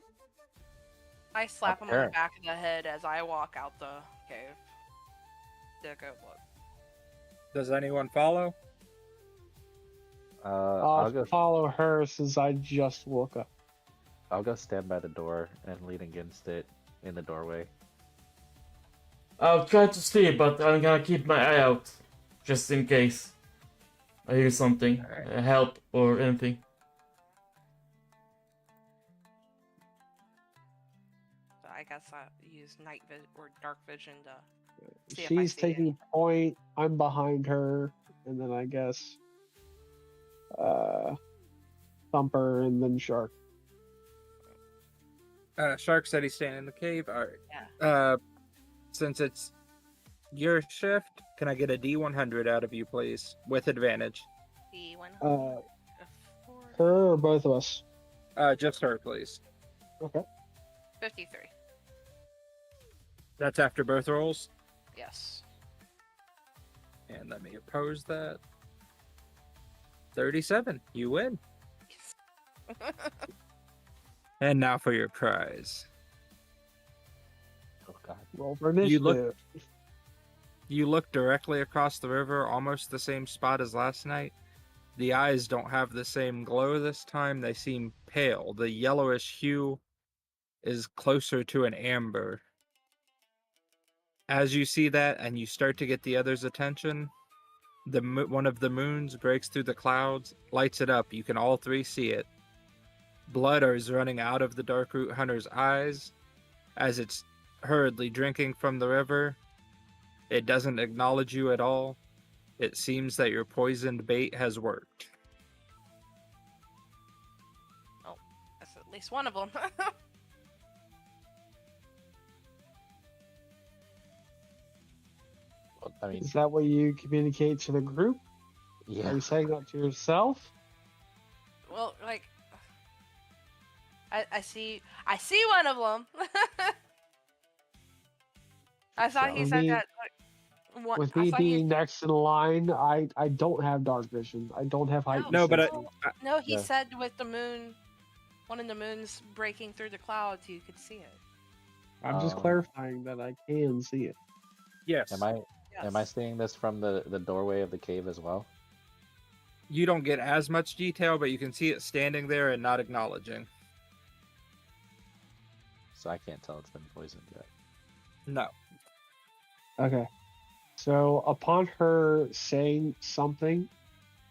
[SPEAKER 4] I slap him on the
[SPEAKER 6] Apparent.
[SPEAKER 4] back of the head as I walk out the cave. To go look.
[SPEAKER 3] Does anyone follow?
[SPEAKER 6] I'll
[SPEAKER 1] I'll
[SPEAKER 6] go.
[SPEAKER 1] follow her since I just woke up.
[SPEAKER 6] I'll go stand by the door and lean against it in the doorway.
[SPEAKER 5] I'll try to sleep, but I'm gonna keep my eye out, just in case I hear something,
[SPEAKER 6] Alright.
[SPEAKER 5] help or anything.
[SPEAKER 4] So I guess I use night vision or dark vision to see if I
[SPEAKER 1] She's
[SPEAKER 4] see
[SPEAKER 1] taking
[SPEAKER 4] any.
[SPEAKER 1] point. I'm behind her, and then I guess Thumper and then Shark.
[SPEAKER 3] Shark said he's staying in the cave. All right.
[SPEAKER 4] Yeah.
[SPEAKER 3] Since it's your shift, can I get a D100 out of you, please, with advantage?
[SPEAKER 4] The one.
[SPEAKER 1] Her or both of us.
[SPEAKER 3] Just her, please.
[SPEAKER 1] Okay.
[SPEAKER 4] 53.
[SPEAKER 3] That's after both rolls.
[SPEAKER 4] Yes.
[SPEAKER 3] And let me oppose that. 37. You win. And now for your prize.
[SPEAKER 6] Oh God.
[SPEAKER 1] Roll for
[SPEAKER 3] You look-
[SPEAKER 1] initiative.
[SPEAKER 3] You look directly across the river, almost the same spot as last night. The eyes don't have the same glow this time. They seem pale. The yellowish hue is closer to an amber. As you see that and you start to get the other's attention, one of the moons breaks through the clouds, lights it up. You can all three see it. Blood is running out of the Darkroot Hunter's eyes as it's hurriedly drinking from the river. It doesn't acknowledge you at all. It seems that your poisoned bait has worked.
[SPEAKER 4] That's at least one of them.
[SPEAKER 6] Well, I mean,
[SPEAKER 1] Is that what you communicate to the group? Are
[SPEAKER 6] yeah.
[SPEAKER 1] you saying that to yourself?
[SPEAKER 4] Well, like, I see one of them. I thought he
[SPEAKER 1] So-
[SPEAKER 4] said
[SPEAKER 1] Me-
[SPEAKER 4] that. What
[SPEAKER 1] With
[SPEAKER 4] I
[SPEAKER 1] me
[SPEAKER 4] thought he
[SPEAKER 1] being next in line, I don't have dark vision. I don't have heightened
[SPEAKER 3] No, but
[SPEAKER 1] senses.
[SPEAKER 4] no, he
[SPEAKER 6] Yeah.
[SPEAKER 4] said with the moon, one of the moons breaking through the clouds, you could see it.
[SPEAKER 1] I'm just clarifying that I can see it.
[SPEAKER 3] yes,
[SPEAKER 6] Am I
[SPEAKER 4] Yes.
[SPEAKER 6] seeing this from the doorway of the cave as well?
[SPEAKER 3] you don't get as much detail, but you can see it standing there and not acknowledging.
[SPEAKER 6] So I can't tell it's been poisoned yet.
[SPEAKER 3] No.
[SPEAKER 1] Okay. So upon her saying something,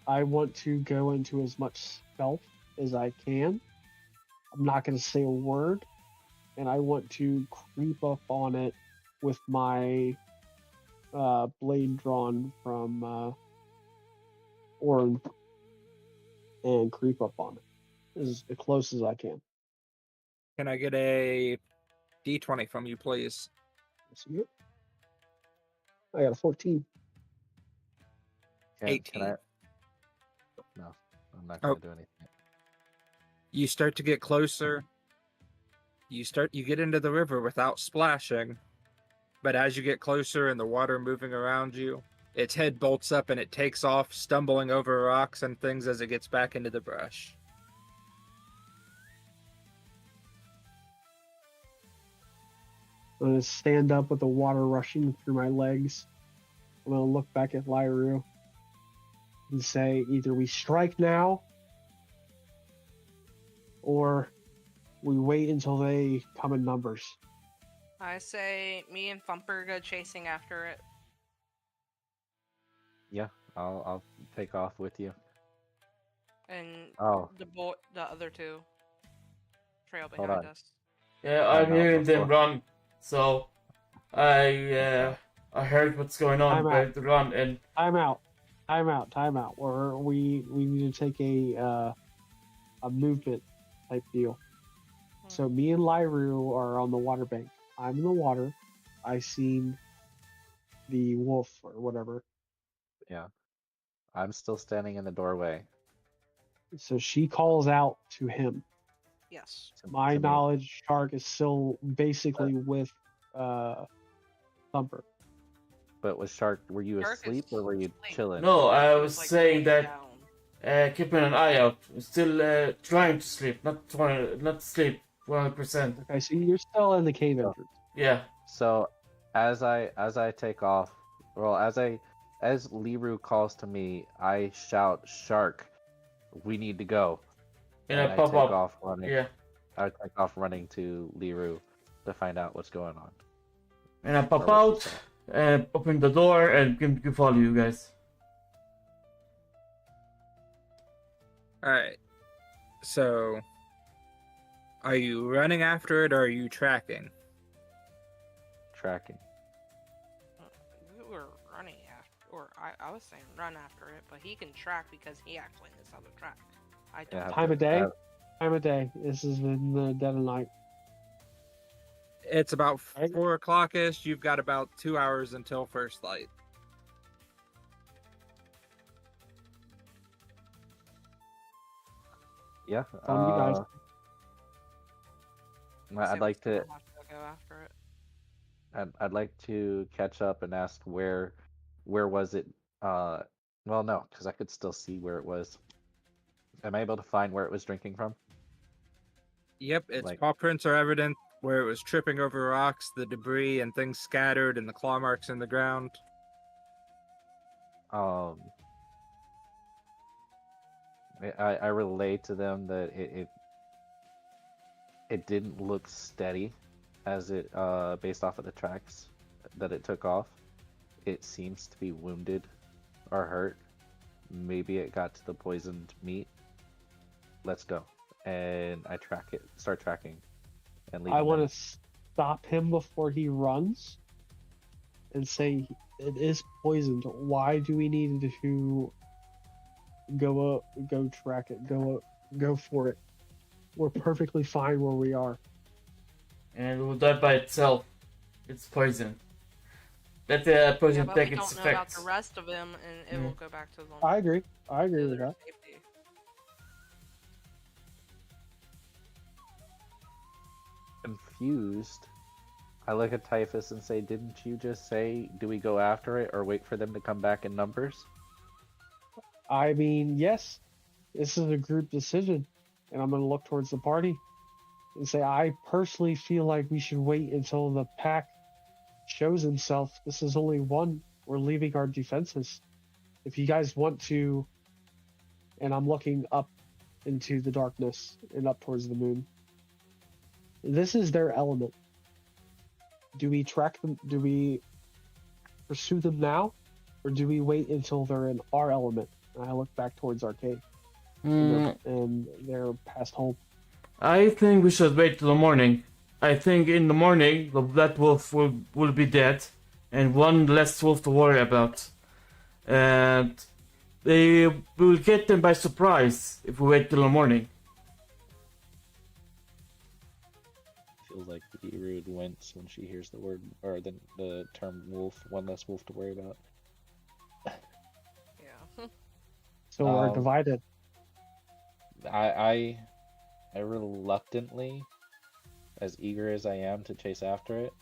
[SPEAKER 1] I want to go into as much stealth as I can. I'm not going to say a word, and I want to creep up on it with my blade drawn from Orin and creep up on it as close as I can.
[SPEAKER 3] Can I get a D20 from you, please?
[SPEAKER 1] See it? I got a 14.
[SPEAKER 6] Can
[SPEAKER 3] 18.
[SPEAKER 6] I? No, I'm not
[SPEAKER 3] Oh.
[SPEAKER 6] gonna do anything.
[SPEAKER 3] You start to get closer. You get into the river without splashing, but as you get closer and the water moving around you, its head bolts up and it takes off, stumbling over rocks and things as it gets back into the brush.
[SPEAKER 1] I'm going to stand up with the water rushing through my legs. I'm going to look back at Lyru and say, either we strike now or we wait until they come in numbers.
[SPEAKER 4] I say me and Thumper go chasing after it.
[SPEAKER 6] Yeah, I'll take off with you.
[SPEAKER 4] And
[SPEAKER 6] Oh,
[SPEAKER 4] the other two trail
[SPEAKER 6] Hold
[SPEAKER 4] behind
[SPEAKER 6] on.
[SPEAKER 4] us.
[SPEAKER 5] Yeah,
[SPEAKER 6] Time
[SPEAKER 5] I'm
[SPEAKER 6] out
[SPEAKER 5] hearing them
[SPEAKER 6] before-
[SPEAKER 5] run, so I heard what's going on,
[SPEAKER 1] I'm out.
[SPEAKER 5] ready to run, and
[SPEAKER 1] Time out. We need to take a movement type deal. So me and Lyru are on the water bank. I'm in the water. I seen the wolf or whatever.
[SPEAKER 6] yeah. I'm still standing in the doorway.
[SPEAKER 1] So she calls out to him.
[SPEAKER 4] Yes.
[SPEAKER 1] My
[SPEAKER 6] to me.
[SPEAKER 1] knowledge, Shark is still basically with Thumper.
[SPEAKER 6] But was Shark? Were you
[SPEAKER 4] Shark is
[SPEAKER 6] asleep or were you
[SPEAKER 4] asleep.
[SPEAKER 6] chilling?
[SPEAKER 5] no, I
[SPEAKER 4] He
[SPEAKER 5] was
[SPEAKER 4] like,
[SPEAKER 5] saying
[SPEAKER 4] laying
[SPEAKER 5] that
[SPEAKER 4] down.
[SPEAKER 5] keeping an eye out, still trying to sleep, not sleep 100%.
[SPEAKER 1] Okay, so you're still in the cave
[SPEAKER 6] Yeah.
[SPEAKER 1] entrance.
[SPEAKER 5] Yeah,
[SPEAKER 6] So as I take off, well, as Liru calls to me, I shout, "Shark, we need to go!"
[SPEAKER 5] and
[SPEAKER 6] And
[SPEAKER 5] I
[SPEAKER 6] I
[SPEAKER 5] pop
[SPEAKER 6] take
[SPEAKER 5] up.
[SPEAKER 6] off running.
[SPEAKER 5] Yeah,
[SPEAKER 6] I take off running to Liru to find out what's going on.
[SPEAKER 5] and I pop
[SPEAKER 6] Or what she
[SPEAKER 5] out,
[SPEAKER 6] said.
[SPEAKER 5] and open the door, and can follow you guys.
[SPEAKER 3] Alright. So, are you running after it or are you tracking?
[SPEAKER 6] Tracking.
[SPEAKER 4] We were running after, or I was saying run after it, but he can track because he actually knows how to track. I don't.
[SPEAKER 6] Yeah,
[SPEAKER 1] Time of day?
[SPEAKER 6] uh,
[SPEAKER 1] Time of day. This is in the dead of night.
[SPEAKER 3] It's about
[SPEAKER 1] Right.
[SPEAKER 3] 4 o'clock-ish. You've got about 2 hours until first light.
[SPEAKER 6] Yeah.
[SPEAKER 1] On you guys.
[SPEAKER 6] I'd like to.
[SPEAKER 4] I'll have to go after it.
[SPEAKER 6] I'd like to catch up and ask where was it? Well, no, because I could still see where it was. Am I able to find where it was drinking from?
[SPEAKER 3] Yep, its
[SPEAKER 6] Like-
[SPEAKER 3] paw prints are evident where it was tripping over rocks, the debris and things scattered, and the claw marks in the ground.
[SPEAKER 6] I relay to them that it didn't look steady as it based off of the tracks that it took off. It seems to be wounded or hurt. Maybe it got to the poisoned meat. Let's go. And I start tracking and leave.
[SPEAKER 1] I want to stop him before he runs and say it is poisoned. Why do we need to go track it, go for it? We're perfectly fine where we are.
[SPEAKER 5] And it will die by itself. It's poison. Let the poison
[SPEAKER 4] but
[SPEAKER 5] take
[SPEAKER 4] we
[SPEAKER 5] its
[SPEAKER 4] don't know about
[SPEAKER 5] effects.
[SPEAKER 4] the rest of him, and it will go back to them.
[SPEAKER 1] I agree with
[SPEAKER 4] their
[SPEAKER 1] that.
[SPEAKER 4] safety.
[SPEAKER 6] confused. I look at Typhus and say, didn't you just say, do we go after it or wait for them to come back in numbers?
[SPEAKER 1] I mean, yes, this is a group decision, and I'm going to look towards the party and say, I personally feel like we should wait until the pack shows himself. This is only one. We're leaving our defenses. If you guys want to, and I'm looking up into the darkness and up towards the moon, this is their element. Do we track them? Do we pursue them now, or do we wait until they're in our element? And I look back towards our cave and they're past home.
[SPEAKER 5] I think we should wait till the morning. I think in the morning the Black Wolf will be dead, and one less wolf to worry about. And they will get them by surprise if we wait till the morning.
[SPEAKER 6] Feels like the Rude wince when she hears the word or the term wolf. One less wolf to worry about.
[SPEAKER 4] Yeah.
[SPEAKER 1] So we're divided.
[SPEAKER 6] I reluctantly, as eager as I am to chase after it,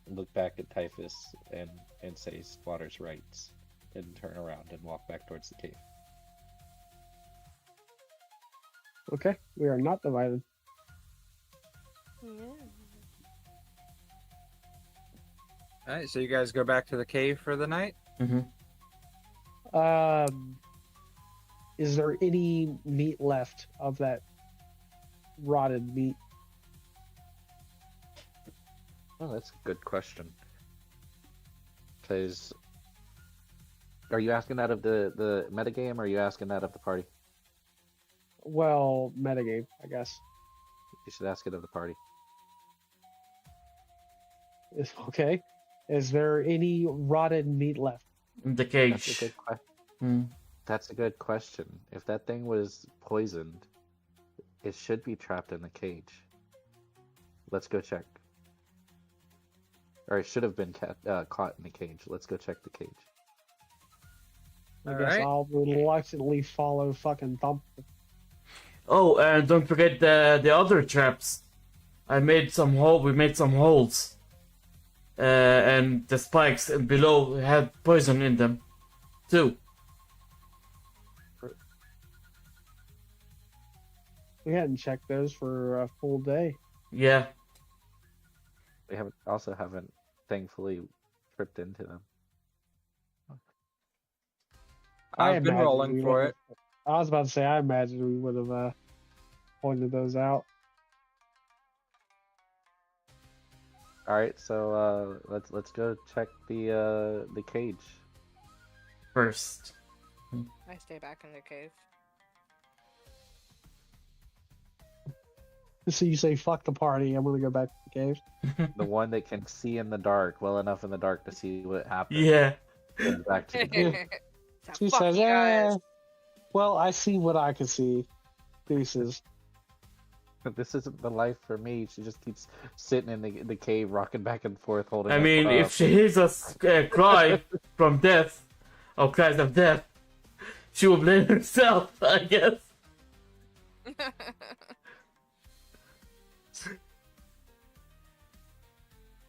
[SPEAKER 6] look back at Typhus and say squatter's rights, and turn around and walk back towards the cave.
[SPEAKER 1] Okay, we are not divided.
[SPEAKER 3] Alright, so you guys go back to the cave for the night?
[SPEAKER 5] Mm-hmm.
[SPEAKER 1] Is there any meat left of that rotted meat?
[SPEAKER 6] Oh, that's a good question. Because, are you asking that of the metagame, or are you asking that of the party?
[SPEAKER 1] Well, metagame, I guess.
[SPEAKER 6] You should ask it of the party.
[SPEAKER 1] Okay. Is there any rotted meat left?
[SPEAKER 5] In the
[SPEAKER 6] That's a
[SPEAKER 5] cage.
[SPEAKER 6] good question.
[SPEAKER 5] Hmm.
[SPEAKER 6] That's a good question. If that thing was poisoned, it should be trapped in the cage. Let's go check. Or it should have been caught in the cage. Let's go check the cage.
[SPEAKER 1] I guess
[SPEAKER 3] Alright.
[SPEAKER 1] I'll reluctantly follow fucking Thump.
[SPEAKER 5] Oh, and don't forget the other traps. We made some holes. And the spikes below had poison in them, too.
[SPEAKER 1] We hadn't checked those for a full day.
[SPEAKER 5] Yeah.
[SPEAKER 6] We haven't thankfully tripped into them.
[SPEAKER 3] I've been
[SPEAKER 1] imagine
[SPEAKER 3] rolling
[SPEAKER 1] we
[SPEAKER 3] for
[SPEAKER 1] would've-
[SPEAKER 3] it.
[SPEAKER 1] I was about to say, I imagine we would have pointed those out.
[SPEAKER 6] All right, so let's go check the cage.
[SPEAKER 5] First.
[SPEAKER 4] I stay back in the cave.
[SPEAKER 1] So you say, fuck the party, I'm gonna go back to the cave.
[SPEAKER 6] The one that can see in the dark, well enough in the dark to see what happens.
[SPEAKER 5] Yeah.
[SPEAKER 6] Goes back to the cave.
[SPEAKER 4] So
[SPEAKER 1] She
[SPEAKER 4] fuck
[SPEAKER 1] says,
[SPEAKER 4] you guys.
[SPEAKER 1] well, I see what I can see. Deuces.
[SPEAKER 6] This isn't the life for me. She just keeps sitting in the cave, rocking back and forth, holding.
[SPEAKER 5] I
[SPEAKER 6] up,
[SPEAKER 5] mean, if she hears us cry from death, or cries of death, she will blame herself, I guess.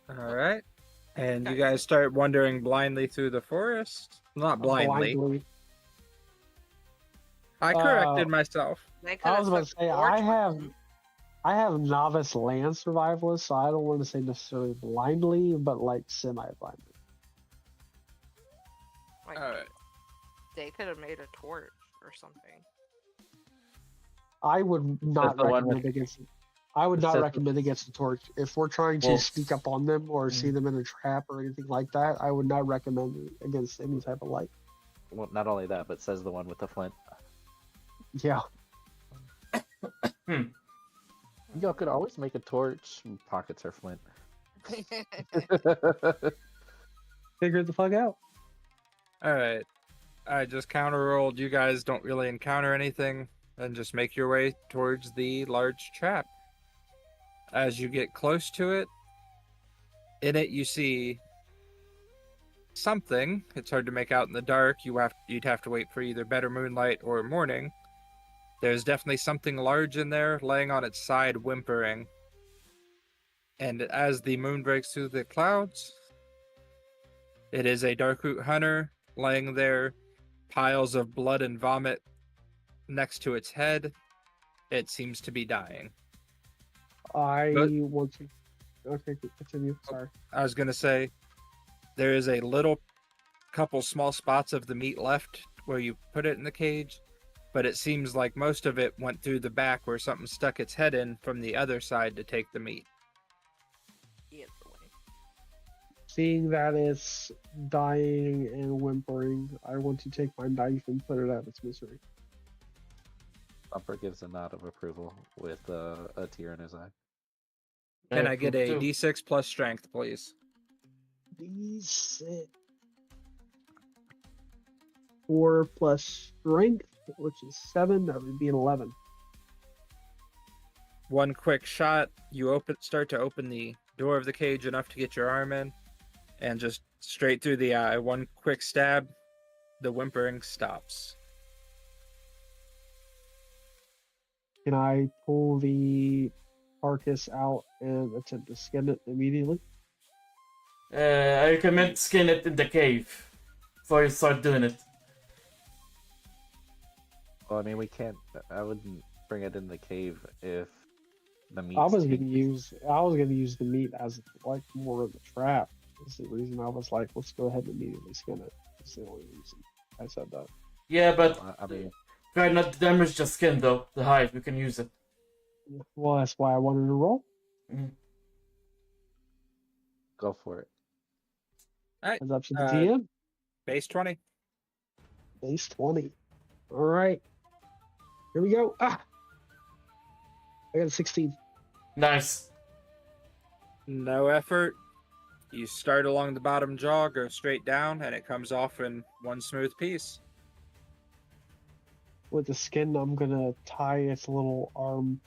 [SPEAKER 3] Alright. And you guys start wandering blindly through the forest? Not blindly. I corrected myself.
[SPEAKER 4] They
[SPEAKER 1] I
[SPEAKER 4] could've
[SPEAKER 1] was about
[SPEAKER 4] took
[SPEAKER 1] to say,
[SPEAKER 4] torch
[SPEAKER 1] I have novice land survivalist, so I don't want to say necessarily blindly, but like semi-blindly.
[SPEAKER 4] Like,
[SPEAKER 3] Alright.
[SPEAKER 4] they could have made a torch or something.
[SPEAKER 1] I would not
[SPEAKER 6] the one
[SPEAKER 1] recommend
[SPEAKER 6] with-
[SPEAKER 1] against. I would not
[SPEAKER 6] Says-
[SPEAKER 1] recommend against the torch. If we're trying to
[SPEAKER 6] Well-
[SPEAKER 1] sneak up on them or see them in a trap or anything like that, I would not recommend it against any type of light.
[SPEAKER 6] Well, not only that, but says the one with the flint.
[SPEAKER 1] Yeah.
[SPEAKER 6] Y'all could always make a torch. Pockets are flint.
[SPEAKER 1] Figure it the fuck out.
[SPEAKER 3] Alright. I just counter rolled. You guys don't really encounter anything. Then just make your way towards the large trap. As you get close to it, in it you see something. It's hard to make out in the dark. You'd have to wait for either better moonlight or morning. There's definitely something large in there, laying on its side, whimpering. And as the moon breaks through the clouds, it is a Darkroot hunter laying there, piles of blood and vomit next to its head. It seems to be dying.
[SPEAKER 1] I
[SPEAKER 3] But-
[SPEAKER 1] want to. Okay, continue. Sorry.
[SPEAKER 3] I was going to say, there is a little couple small spots of the meat left where you put it in the cage, but it seems like most of it went through the back where something stuck its head in from the other side to take the meat.
[SPEAKER 4] Either way.
[SPEAKER 1] Seeing that it's dying and whimpering, I want to take my knife and put it out of its misery.
[SPEAKER 6] Bumper gives a nod of approval with a tear in his eye.
[SPEAKER 3] Can I get a
[SPEAKER 5] approve too.
[SPEAKER 3] D6 plus strength, please?
[SPEAKER 1] D6. 4 plus strength, which is 7. That would be an 11.
[SPEAKER 3] One quick shot, you start to open the door of the cage enough to get your arm in, and just straight through the eye. One quick stab, the whimpering stops.
[SPEAKER 1] Can I pull the carcass out and attempt to skin it immediately?
[SPEAKER 5] I recommend skin it in the cave before you start doing it.
[SPEAKER 6] Well, I mean, we can't. I wouldn't bring it in the cave if the meat.
[SPEAKER 1] I was gonna use the meat as like more of a trap. That's the reason I was like, let's go ahead and immediately skin it. That's the only reason I said that.
[SPEAKER 5] Yeah, but
[SPEAKER 6] I mean,
[SPEAKER 5] try not to damage the skin though. The hide, we can use it.
[SPEAKER 1] Well, that's why I wanted to roll.
[SPEAKER 6] go for it.
[SPEAKER 1] It's up to the
[SPEAKER 3] Uh,
[SPEAKER 1] DM.
[SPEAKER 3] Base 20.
[SPEAKER 1] Base 20. All right. Here we go. Ah! I got a 16.
[SPEAKER 5] Nice.
[SPEAKER 3] No effort. You start along the bottom jaw, go straight down, and it comes off in one smooth piece.
[SPEAKER 1] With the skin, I'm gonna tie its little arms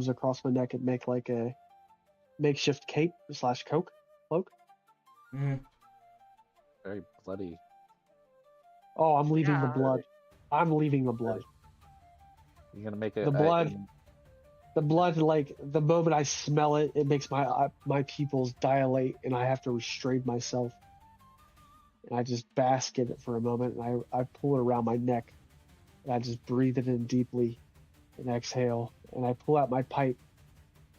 [SPEAKER 1] across my neck and make like a makeshift cape / cloak.
[SPEAKER 5] Mhm.
[SPEAKER 6] Very bloody.
[SPEAKER 1] Oh, I'm leaving the
[SPEAKER 4] Yeah.
[SPEAKER 1] blood. I'm leaving the blood.
[SPEAKER 6] You're gonna make it.
[SPEAKER 1] The blood. The blood, like the moment I smell it, it makes my pupils dilate, and I have to restrain myself. And I just bask in it for a moment, and I pull it around my neck, and I just breathe it in deeply, and exhale, and I pull out my pipe,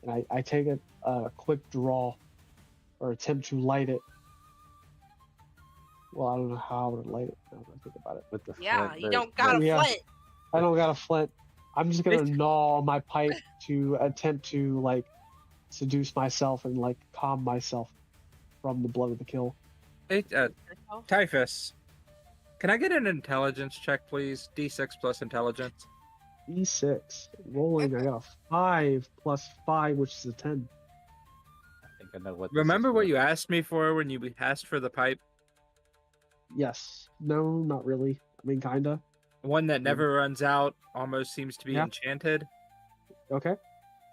[SPEAKER 1] and I take a quick draw, or attempt to light it. Well, I don't know how I would light it now that I think about it.
[SPEAKER 6] with the
[SPEAKER 4] Yeah,
[SPEAKER 6] flint,
[SPEAKER 4] you don't got a
[SPEAKER 1] Yeah.
[SPEAKER 4] flint.
[SPEAKER 1] I don't got a flint. I'm just gonna gnaw on my pipe to attempt to like seduce myself and like calm myself from the blood of the kill.
[SPEAKER 3] Hey, Typhus, can I get an intelligence check, please? D6 plus intelligence.
[SPEAKER 1] E6 rolling. I got a 5 plus 5, which is a 10.
[SPEAKER 6] I think I know what. this
[SPEAKER 3] Remember
[SPEAKER 6] is
[SPEAKER 3] what
[SPEAKER 6] for.
[SPEAKER 3] you asked me for when you asked for the pipe?
[SPEAKER 1] Yes. No, not really. I mean, kinda.
[SPEAKER 3] One that never runs out, almost seems to be
[SPEAKER 1] Yeah.
[SPEAKER 3] enchanted.
[SPEAKER 1] Okay.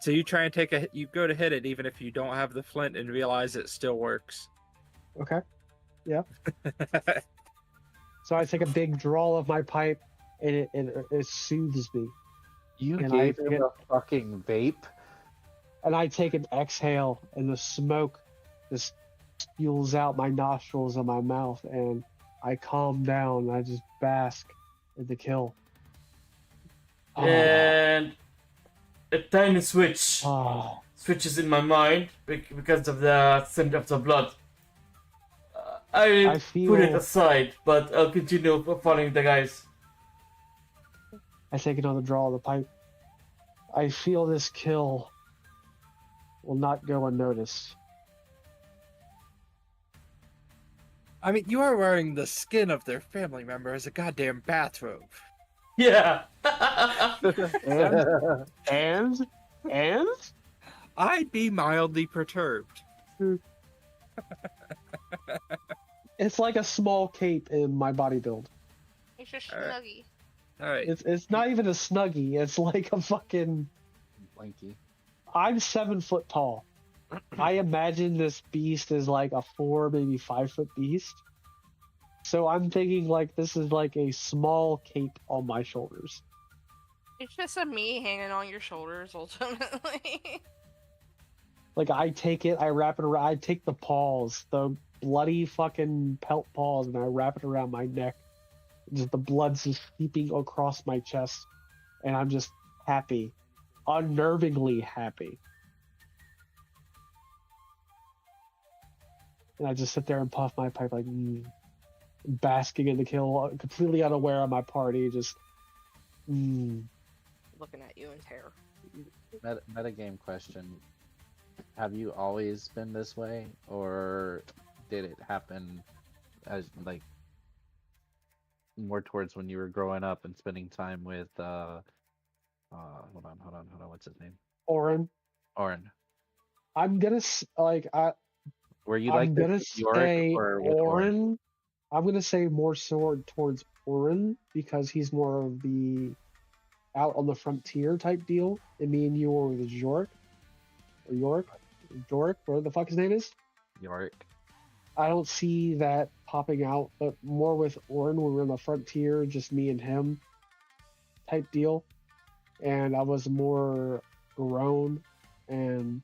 [SPEAKER 3] So you try and you go to hit it even if you don't have the flint and realize it still works.
[SPEAKER 1] Okay. So I take a big draw of my pipe, and it soothes me.
[SPEAKER 6] You
[SPEAKER 1] And
[SPEAKER 6] gave
[SPEAKER 1] I
[SPEAKER 6] him
[SPEAKER 1] get-
[SPEAKER 6] a fucking vape.
[SPEAKER 1] And I take an exhale, and the smoke just spews out my nostrils and my mouth, and I calm down. And I just bask in the kill.
[SPEAKER 5] And a tiny switch
[SPEAKER 1] Oh,
[SPEAKER 5] switches in my mind because of the scent of the blood. I
[SPEAKER 1] I
[SPEAKER 5] put it
[SPEAKER 1] feel.
[SPEAKER 5] aside, but I'll continue following the guys.
[SPEAKER 1] I take another draw of the pipe. I feel this kill will not go unnoticed.
[SPEAKER 3] I mean, you are wearing the skin of their family member as a goddamn bathrobe.
[SPEAKER 5] Yeah.
[SPEAKER 1] And
[SPEAKER 3] I'd be mildly perturbed.
[SPEAKER 1] it's like a small cape in my body build.
[SPEAKER 4] It's just
[SPEAKER 3] Alright.
[SPEAKER 4] snuggy.
[SPEAKER 3] All right.
[SPEAKER 1] It's not even a snuggie. It's like a fucking.
[SPEAKER 6] Blanky.
[SPEAKER 1] I'm 7 foot tall. I imagine this beast is like a 4, maybe 5 foot beast. So I'm thinking like this is like a small cape on my shoulders.
[SPEAKER 4] It's just a me hanging on your shoulders, ultimately.
[SPEAKER 1] Like I take it, I wrap it around. I take the paws, the bloody fucking pelt paws, and I wrap it around my neck. Just the blood's just seeping across my chest, and I'm just happy, unnervingly happy. And I just sit there and puff my pipe like, basking in the kill, completely unaware of my party. Just,
[SPEAKER 4] Looking at you in terror.
[SPEAKER 6] Metagame question. Have you always been this way, or did it happen as like more towards when you were growing up and spending time with hold on, what's his name?
[SPEAKER 1] Orin.
[SPEAKER 6] Orin.
[SPEAKER 1] I'm gonna
[SPEAKER 6] Were you
[SPEAKER 1] I'm
[SPEAKER 6] like this
[SPEAKER 1] gonna
[SPEAKER 6] with Yorick
[SPEAKER 1] say
[SPEAKER 6] or with Orin?
[SPEAKER 1] Orin. I'm gonna say more so towards Orin because he's more of the out on the frontier type deal, and me and you were with York, whatever the fuck his name is.
[SPEAKER 6] Yorick.
[SPEAKER 1] I don't see that popping out, but more with Orin when we're on the frontier, just me and him type deal. And I was more grown, and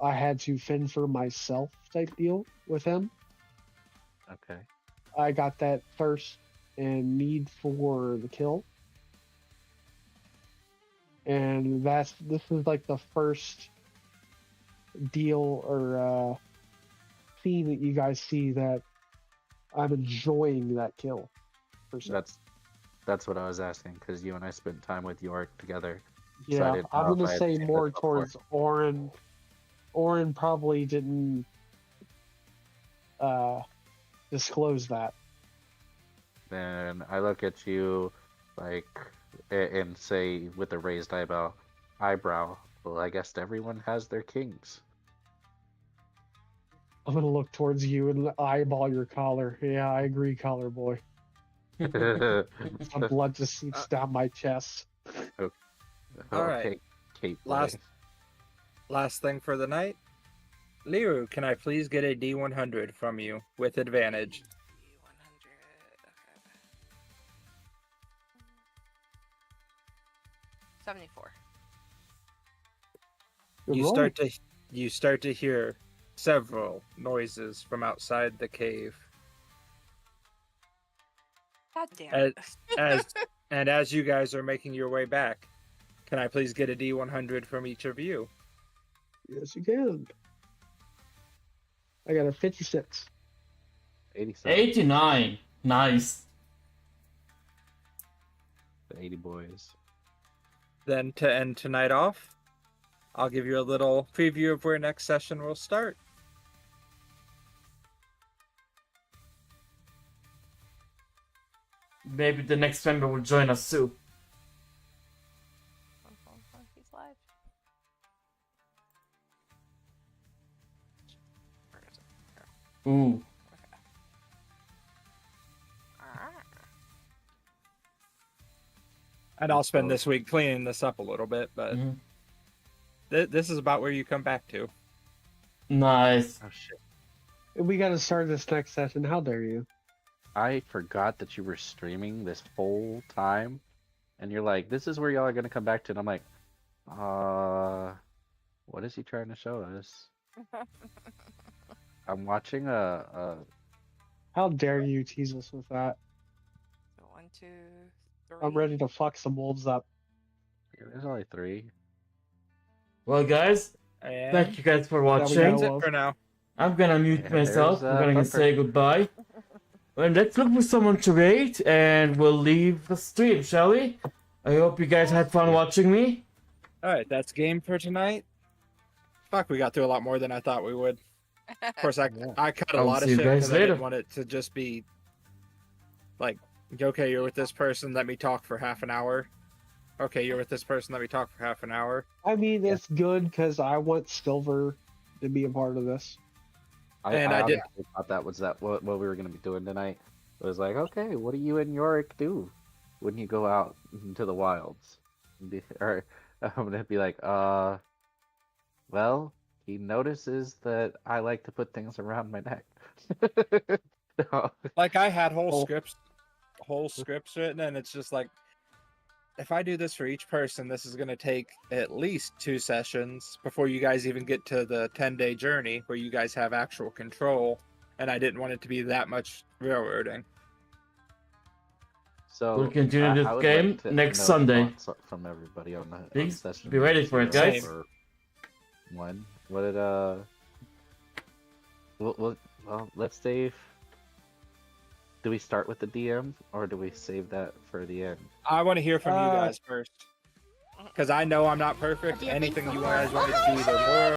[SPEAKER 1] I had to fend for myself type deal with him.
[SPEAKER 6] Okay.
[SPEAKER 1] I got that thirst and need for the kill. And this is like the first deal or scene that you guys see that I'm enjoying that kill. Per se.
[SPEAKER 6] That's what I was asking, because you and I spent time with Yorick together. So I
[SPEAKER 1] Yeah,
[SPEAKER 6] didn't
[SPEAKER 1] I'm
[SPEAKER 6] know if
[SPEAKER 1] gonna
[SPEAKER 6] I had
[SPEAKER 1] say
[SPEAKER 6] seen
[SPEAKER 1] more
[SPEAKER 6] this before.
[SPEAKER 1] towards Orin. Orin probably didn't disclose that.
[SPEAKER 6] Then I look at you like and say with a raised eyebrow, well, I guess everyone has their kings.
[SPEAKER 1] I'm gonna look towards you and eyeball your collar. Yeah, I agree, collar boy. The blood just seeps down my chest.
[SPEAKER 3] Alright.
[SPEAKER 6] Okay, Kate boy.
[SPEAKER 3] Last thing for the night. Liru, can I please get a D100 from you with advantage?
[SPEAKER 4] D100. Okay. 74.
[SPEAKER 1] Good
[SPEAKER 3] You
[SPEAKER 1] roll.
[SPEAKER 3] start to hear several noises from outside the cave.
[SPEAKER 4] God damn
[SPEAKER 3] As,
[SPEAKER 4] it.
[SPEAKER 3] as you guys are making your way back, can I please get a D100 from each of you?
[SPEAKER 1] Yes, you can. I got a 56.
[SPEAKER 6] 87.
[SPEAKER 5] 89. Nice.
[SPEAKER 6] The 80 boys.
[SPEAKER 3] Then to end tonight off, I'll give you a little preview of where next session will start.
[SPEAKER 5] Maybe the next member will join us soon.
[SPEAKER 4] He's live. Where is it?
[SPEAKER 5] Ooh.
[SPEAKER 4] Ah.
[SPEAKER 3] And I'll spend this week cleaning this up a little bit, but
[SPEAKER 5] Mhm.
[SPEAKER 3] this is about where you come back to.
[SPEAKER 5] Nice.
[SPEAKER 6] Oh shit.
[SPEAKER 1] We gotta start this next session. How dare you?
[SPEAKER 6] I forgot that you were streaming this whole time, and you're like, "This is where y'all are gonna come back to," and I'm like, what is he trying to show us?" I'm watching
[SPEAKER 1] How dare you tease us with that?
[SPEAKER 4] So 1, 2, 3.
[SPEAKER 1] I'm ready to fuck some wolves up.
[SPEAKER 6] There's only 3.
[SPEAKER 5] Well, guys,
[SPEAKER 3] And
[SPEAKER 5] thank you guys for
[SPEAKER 1] we
[SPEAKER 5] watching.
[SPEAKER 1] go.
[SPEAKER 3] that's it for now.
[SPEAKER 5] I'm gonna mute
[SPEAKER 6] Yeah,
[SPEAKER 5] myself.
[SPEAKER 6] there's,
[SPEAKER 5] We're gonna
[SPEAKER 6] Thumper.
[SPEAKER 5] say goodbye. Well, let's look for someone to rate, and we'll leave the stream, shall we? I hope you guys had fun watching me.
[SPEAKER 3] Alright, that's game for tonight. Fuck, we got through a lot more than I thought we would. Of course, I cut a
[SPEAKER 5] I'll
[SPEAKER 3] lot of
[SPEAKER 5] see you
[SPEAKER 3] shit
[SPEAKER 5] guys
[SPEAKER 3] because I didn't
[SPEAKER 5] later.
[SPEAKER 3] want it to just be like, okay, you're with this person, let me talk for half an hour. Okay, you're with this person, let me talk for half an hour.
[SPEAKER 1] I mean, it's good because I want Silver to be a part of this.
[SPEAKER 3] And
[SPEAKER 6] I
[SPEAKER 3] I did-
[SPEAKER 6] honestly thought that was what we were gonna be doing tonight. It was like, okay, what do you and Yorick do when you go out into the wilds? Or I'm gonna be like, well, he notices that I like to put things around my neck. No.
[SPEAKER 3] Like I had whole
[SPEAKER 1] Oh.
[SPEAKER 3] scripts written, and it's just like if I do this for each person, this is going to take at least 2 sessions before you guys even get to the 10-day journey where you guys have actual control. And I didn't want it to be that much railroading.
[SPEAKER 6] So
[SPEAKER 5] We'll continue
[SPEAKER 6] I
[SPEAKER 5] this
[SPEAKER 6] would
[SPEAKER 5] game
[SPEAKER 6] like to
[SPEAKER 5] next
[SPEAKER 6] know
[SPEAKER 5] Sunday.
[SPEAKER 6] thoughts from everybody on the
[SPEAKER 5] Please
[SPEAKER 6] session.
[SPEAKER 5] be ready for it, guys.
[SPEAKER 6] 0 or 1. What did well, let's save. Do we start with the DM or do we save that for the end?
[SPEAKER 3] I want to hear from you guys first. Because I know I'm not perfect.
[SPEAKER 8] Do you think
[SPEAKER 3] Anything
[SPEAKER 8] so?
[SPEAKER 3] you guys want me to do, either more